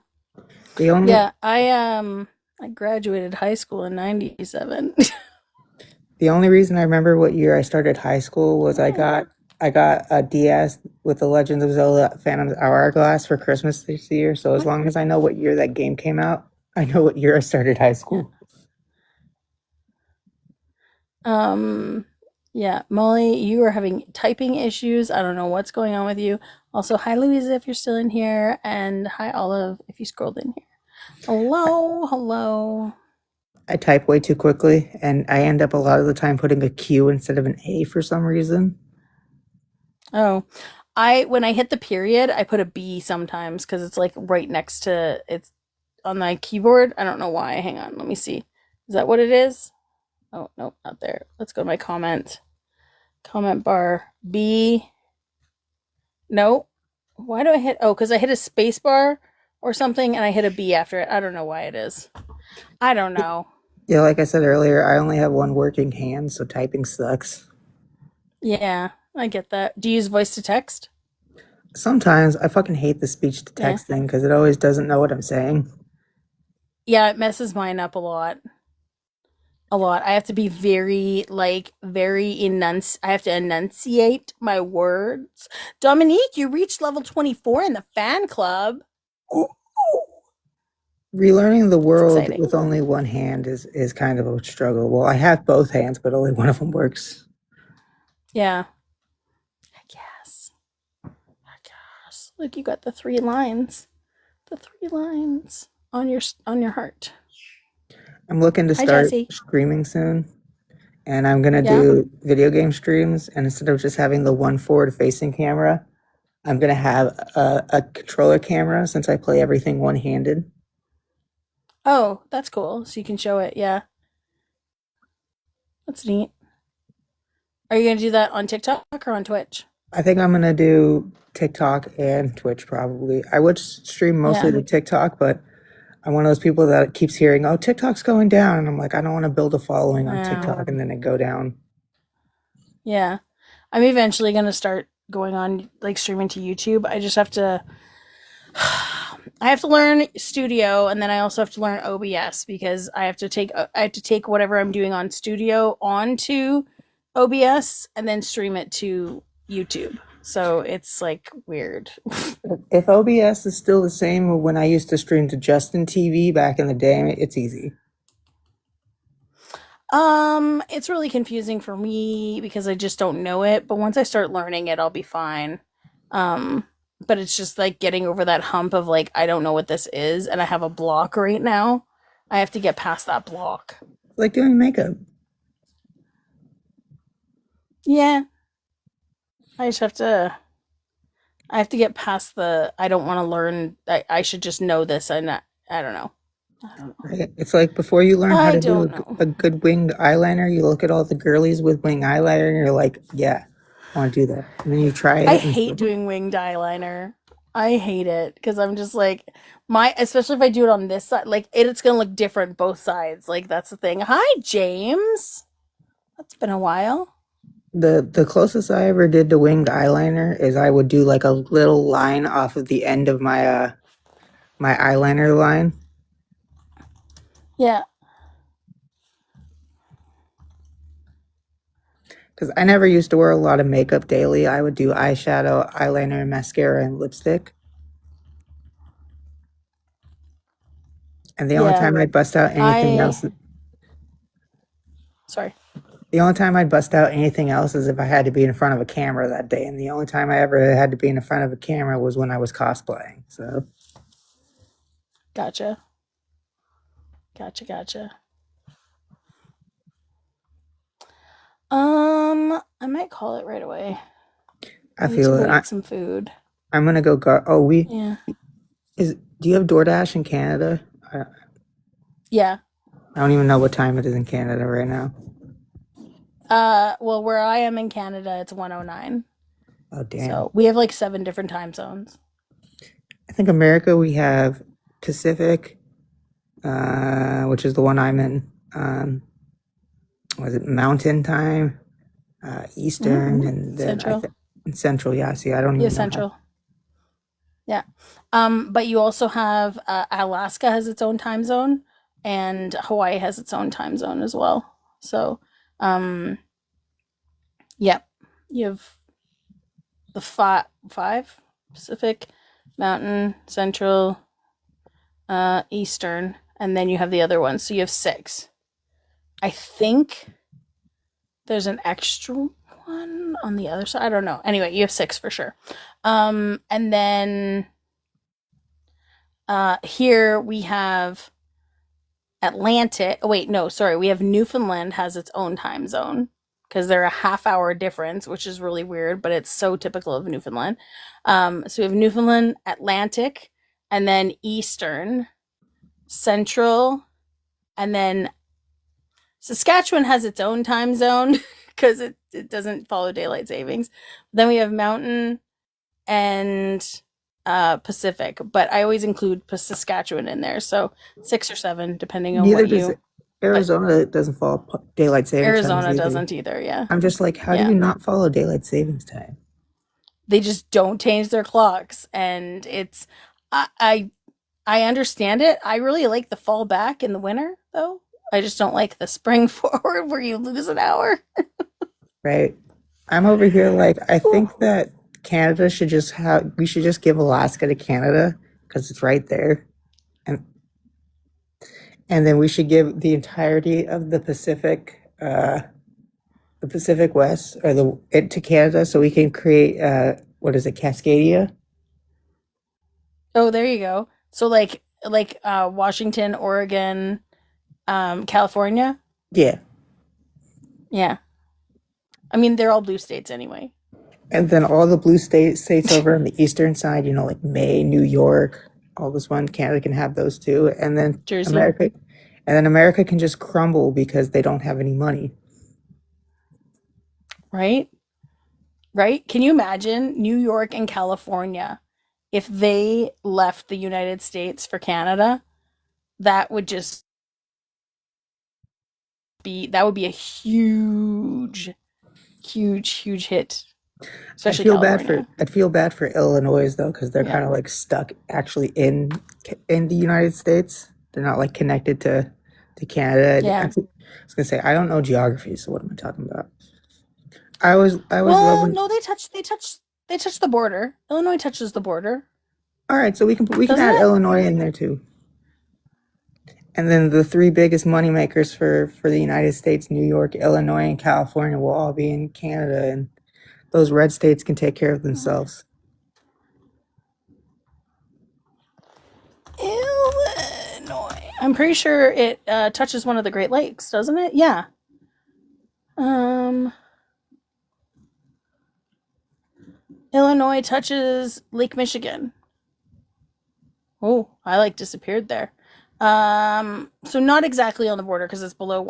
only yeah, I graduated high school in 97. the only reason I remember what year I started high school was I got a DS with the Legend of Zelda Phantom Hourglass for Christmas this year. So as long as I know what year that game came out, I know what year I started high school. Yeah, Molly, you are having typing issues. I don't know what's going on with you. Also, hi Louisa if you're still in here, and hi Olive if you scrolled in here. Hello. I type way too quickly, and I end up a lot of the time putting a Q instead of an A for some reason. Oh, when I hit the period, I put a B sometimes because it's like right next to it's on my keyboard. I don't know why. Hang on, let me see. Is that what it is? Oh no, not there. Let's go to my comment bar. B. No. Why do I hit? Oh, because I hit a space bar or something, and I hit a B after it. I don't know why it is. I don't know. Yeah, like I said earlier, I only have one working hand, so typing sucks. Yeah, I get that. Do you use voice to text? Sometimes I fucking hate the speech to text thing because it always doesn't know what I'm saying. Yeah, it messes mine up a lot. I have to be very I have to enunciate my words. Dominique, you reached level 24 in the fan club. Relearning the world exciting. with only one hand is kind of a struggle. Well, I have both hands, but only one of them works. Yeah. I guess. Look, you got the 3 lines. The 3 lines on your heart. I'm looking to Hi, start Jessie. streaming soon, and I'm gonna do video game streams. And instead of just having the one forward-facing camera, I'm gonna have a controller camera since I play everything one-handed. Oh, that's cool. So you can show it. Yeah. That's neat. Are you going to do that on TikTok or on Twitch? I think I'm gonna do TikTok and Twitch probably. I would stream mostly to TikTok, but I'm one of those people that keeps hearing, "Oh, TikTok's going down," and I'm like, I don't want to build a following on TikTok and then it go down. Yeah. I'm eventually going to start going on like streaming to YouTube. I just have to I have to learn Studio, and then I also have to learn OBS because I have to take whatever I'm doing on Studio onto OBS and then stream it to YouTube. So it's like weird. If OBS is still the same when I used to stream to Justin TV back in the day, it's easy. It's really confusing for me because I just don't know it, but once I start learning it, I'll be fine. But it's just like getting over that hump of like I don't know what this is and I have a block right now. I have to get past that block. Like doing makeup. Yeah. I have to get past the I don't want to learn. I should just know this and I don't know. Right? It's like before you learn how I to do don't know. a good winged eyeliner, you look at all the girlies with winged eyeliner and you're like, yeah, I want to do that. And then you try it. I and hate doing winged eyeliner. I hate it because I'm just like especially if I do it on this side, like it's gonna look different both sides. Like that's the thing. Hi, James. It's been a while. The closest I ever did to winged eyeliner is I would do like a little line off of the end of my my eyeliner line. Yeah. Because I never used to wear a lot of makeup daily. I would do eyeshadow, eyeliner, mascara, and lipstick. And the only Yeah. time I'd bust out anything else, Sorry. the only time I'd bust out anything else is if I had to be in front of a camera that day. And the only time I ever had to be in front of a camera was when I was cosplaying. So Gotcha. Gotcha. I might call it right away. I need feel to it. go eat some food. I'm gonna go. Yeah. Do you have DoorDash in Canada? Yeah. I don't even know what time it is in Canada right now. Well, where I am in Canada, it's 1:09. Oh damn! So we have like 7 different time zones. I think America we have Pacific, which is the one I'm in. Was it Mountain Time, Eastern, and then Central. Central. Yeah, see, I don't even Yeah, know. Central. Yeah. But you also have Alaska has its own time zone, and Hawaii has its own time zone as well. So, yep, you have the five Pacific, Mountain, Central, Eastern, and then you have the other ones. So you have 6. I think there's an extra one on the other side. I don't know. Anyway, you have 6 for sure. And then here we have Atlantic. Oh, wait, no, sorry. We have Newfoundland has its own time zone because they're a half-hour difference, which is really weird, but it's so typical of Newfoundland. So we have Newfoundland, Atlantic, and then Eastern, Central, and then Saskatchewan has its own time zone because it doesn't follow daylight savings. Then we have Mountain and Pacific, but I always include Saskatchewan in there. So 6 or 7, depending on Neither what does you. Arizona. Doesn't follow daylight savings time Arizona either. doesn't either. Yeah. I'm just like, how Yeah. do you not follow daylight savings time? They just don't change their clocks, and it's I understand it. I really like the fall back in the winter, though. I just don't like the spring forward where you lose an hour. Right. I'm over here like I think that Canada should just we should just give Alaska to Canada because it's right there. And then we should give the entirety of the Pacific West or it to Canada so we can create what is it, Cascadia? Oh, there you go. So like Washington, Oregon, California. Yeah. Yeah. I mean, they're all blue states anyway. And then all the blue states over on the eastern side, like Maine, New York, all this one, Canada can have those too. And then Jersey. America can just crumble because they don't have any money. Right? Right? Can you imagine New York and California if they left the United States for Canada? That would just be a huge hit especially California. I'd feel bad for Illinois though, because they're Yeah. kind of like stuck actually in the United States. They're not like connected to Canada. Yeah. I was gonna say I don't know geography, so what am I talking about? I was Well, loving. no, they touch the border. Illinois touches the border. All right, so we can Doesn't add it? Illinois in there too. And then the three biggest moneymakers for the United States, New York, Illinois, and California, will all be in Canada, and those red states can take care of themselves. Illinois. I'm pretty sure it touches one of the Great Lakes, doesn't it? Yeah. Illinois touches Lake Michigan. Oh, I like disappeared there. So not exactly on the border because it's below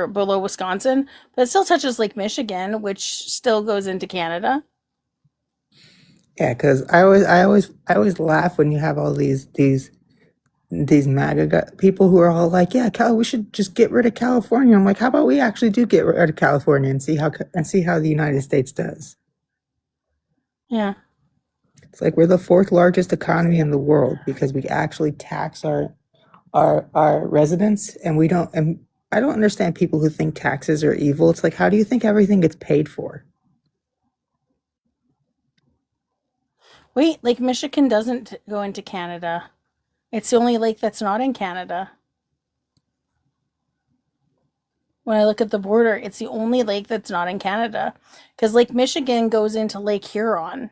below Wisconsin, but it still touches Lake Michigan, which still goes into Canada. Yeah, because I always laugh when you have all these MAGA people who are all like, yeah, we should just get rid of California. I'm like, how about we actually do get rid of California and see how the United States does? Yeah. It's like we're the fourth largest economy in the world because we actually tax our residents, and we don't. And I don't understand people who think taxes are evil. It's like, how do you think everything gets paid for? Wait, Lake Michigan doesn't go into Canada. It's the only lake that's not in Canada. When I look at the border, it's the only lake that's not in Canada. Because Lake Michigan goes into Lake Huron.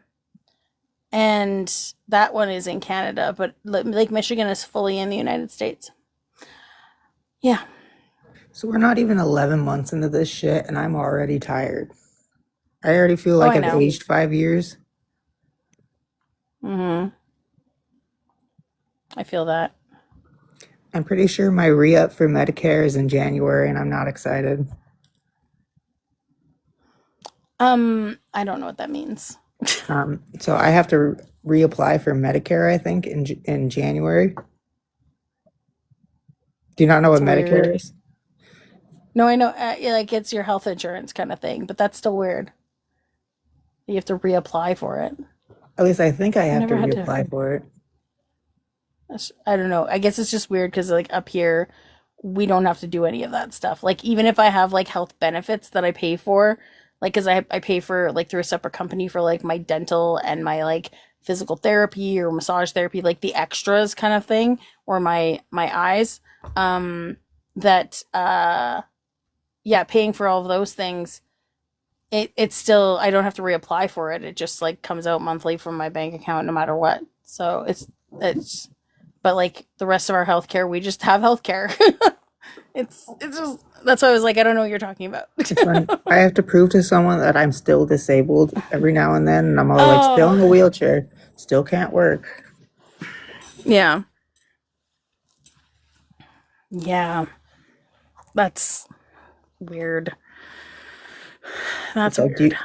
And that one is in Canada, but Lake Michigan is fully in the United States. Yeah. So we're not even 11 months into this shit, and I'm already tired. I already feel like I I've know. aged 5 years. Mm-hmm. I feel that. I'm pretty sure my re-up for Medicare is in January, and I'm not excited. I don't know what that means. So I have to reapply for Medicare, I think, in January. Do you not know what That's Medicare weird. is? No, I know. Like it's your health insurance kind of thing, but that's still weird. You have to reapply for it. At least I think I have to never had to- reapply for it. I don't know. I guess it's just weird because like up here, we don't have to do any of that stuff. Like even if I have like health benefits that I pay for, like because I pay for like through a separate company for like my dental and my like physical therapy or massage therapy, like the extras kind of thing, or my eyes. Paying for all of those things, it's still, I don't have to reapply for it. It just like comes out monthly from my bank account no matter what. So it's but like the rest of our healthcare, we just have healthcare. it's just, that's why I was like, I don't know what you're talking about. It's funny. I have to prove to someone that I'm still disabled every now and then, and I'm all like, still in a wheelchair, still can't work. Yeah. Yeah. That's weird. That's It's like,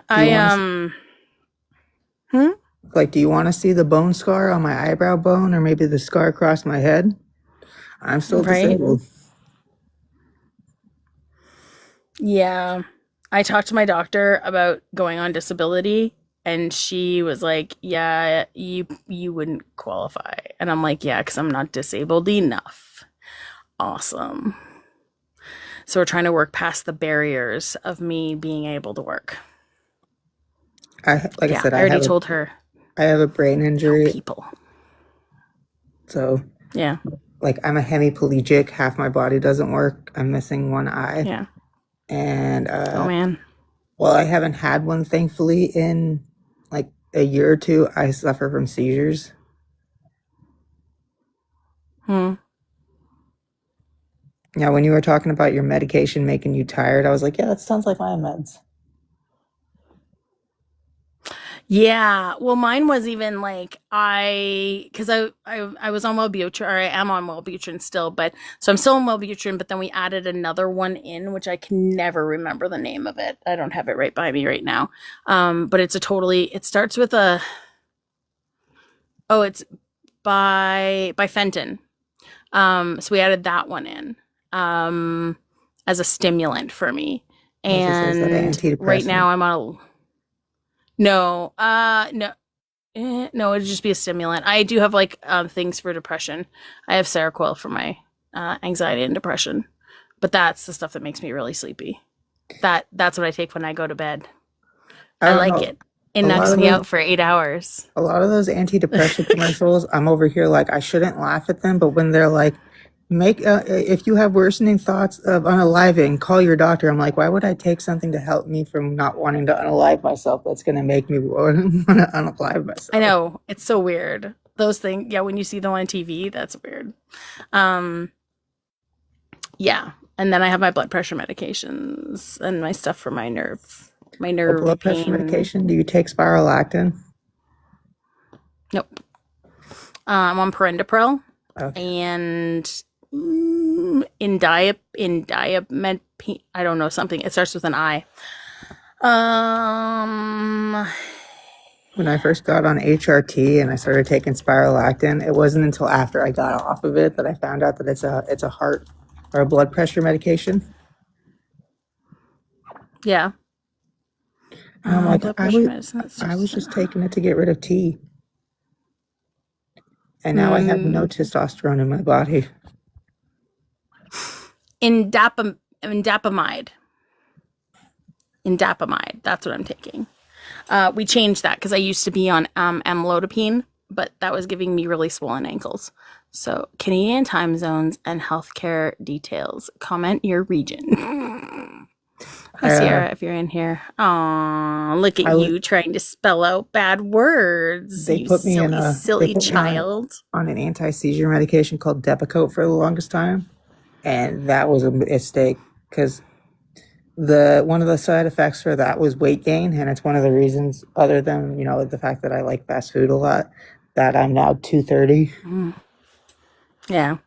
weird. Like, do you want to see the bone scar on my eyebrow bone, or maybe the scar across my head? I'm still Right. disabled. Yeah. I talked to my doctor about going on disability, and she was like, yeah, you wouldn't qualify. And I'm like, yeah, because I'm not disabled enough. Awesome. So we're trying to work past the barriers of me being able to work. I said, I already told her. I have a brain injury. People. So Yeah. like, I'm a hemiplegic. Half my body doesn't work. I'm missing one eye. Yeah. And Oh man. well, I haven't had one, thankfully, in like a year or two. I suffer from seizures. Now, when you were talking about your medication making you tired, I was like, yeah, that sounds like my meds. Yeah, well, mine was even like because I was on Wellbutrin, or I am on Wellbutrin still, but so I'm still on Wellbutrin, but then we added another one in, which I can never remember the name of it. I don't have it right by me right now. But it starts with it's by Fenton. So we added that one in as a stimulant for me, I was gonna say, is that and right antidepressant? now I'm on No, no, no. It'd just be a stimulant. I do have like things for depression. I have Seroquel for my anxiety and depression, but that's the stuff that makes me really sleepy. That's what I take when I go to bed. I don't like know. it. It A lot knocks of me those, out for 8 hours. a lot of those antidepressant commercials, I'm over here like I shouldn't laugh at them, but when they're like, if you have worsening thoughts of unaliving, call your doctor. I'm like, why would I take something to help me from not wanting to unalive myself? That's gonna make me want to unalive myself. I know, it's so weird. Those things, yeah, when you see them on TV, that's weird. Yeah, and then I have my blood pressure medications and my stuff for my A nerve blood pressure pain. medication? Do you take spirolactin? Nope. I'm on Perindopril Okay. and Indiamet. I don't know something. It starts with an I. When I first got on HRT and I started taking spirolactin, it wasn't until after I got off of it that I found out that it's a heart or a blood pressure medication. Yeah. And I'm like, Blood I pressure was medicine. That's I was just just taking it to get rid of T, and now I have no testosterone in my body. Indapamide. That's what I'm taking. We changed that because I used to be on amlodipine, but that was giving me really swollen ankles. So Canadian time zones and healthcare details. Comment your region. Hi Sierra, if you're in here. Aw, look at you trying to spell out bad words. They You put me silly child. on an anti-seizure medication called Depakote for the longest time, and that was a mistake because one of the side effects for that was weight gain, and it's one of the reasons, other than the fact that I like fast food a lot, that I'm now 230. Yeah.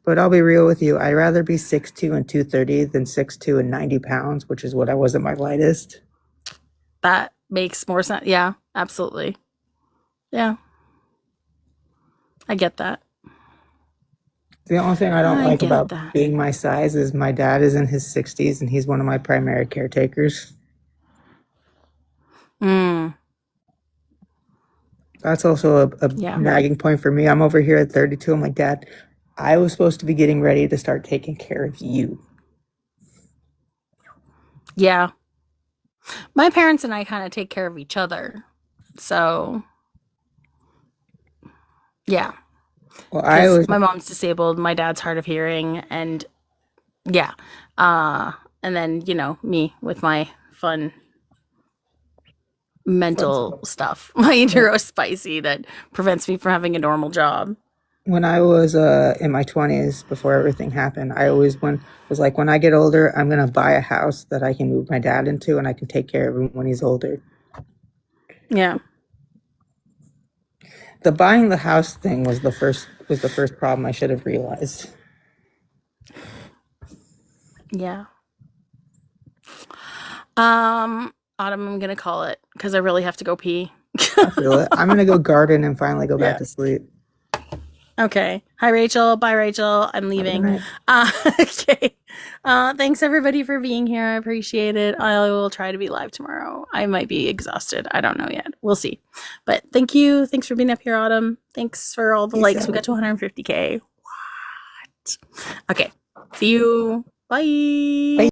But I'll be real with you. I'd rather be 6'2" and 230 than 6'2" and 90 pounds, which is what I was at my lightest. That makes more sense. Yeah, absolutely. Yeah. I get that. The only thing I don't like get about that. being my size is my dad is in his 60s and he's one of my primary caretakers. That's also a nagging point for me. I'm over here at 32. I'm like, Dad, I was supposed to be getting ready to start taking care of you. Yeah. My parents and I kind of take care of each other. So, yeah. Well, 'Cause my mom's disabled, my dad's hard of hearing, and yeah. And then, me with my fun mental stuff, my neurospicy that prevents me from having a normal job. When I was in my 20s, before everything happened, I always was like, when I get older, I'm going to buy a house that I can move my dad into and I can take care of him when he's older. Yeah. The buying the house thing was the first problem I should have realized. Yeah. Autumn, I'm going to call it because I really have to go pee. I feel it. I'm going to go garden and finally go back to sleep. Okay. Hi, Rachel. Bye, Rachel. I'm leaving. Okay. Thanks, everybody, for being here. I appreciate it. I will try to be live tomorrow. I might be exhausted. I don't know yet. We'll see. But thank you. Thanks for being up here, Autumn. Thanks for all the likes. We got to 150K. What? Okay. See you. Bye.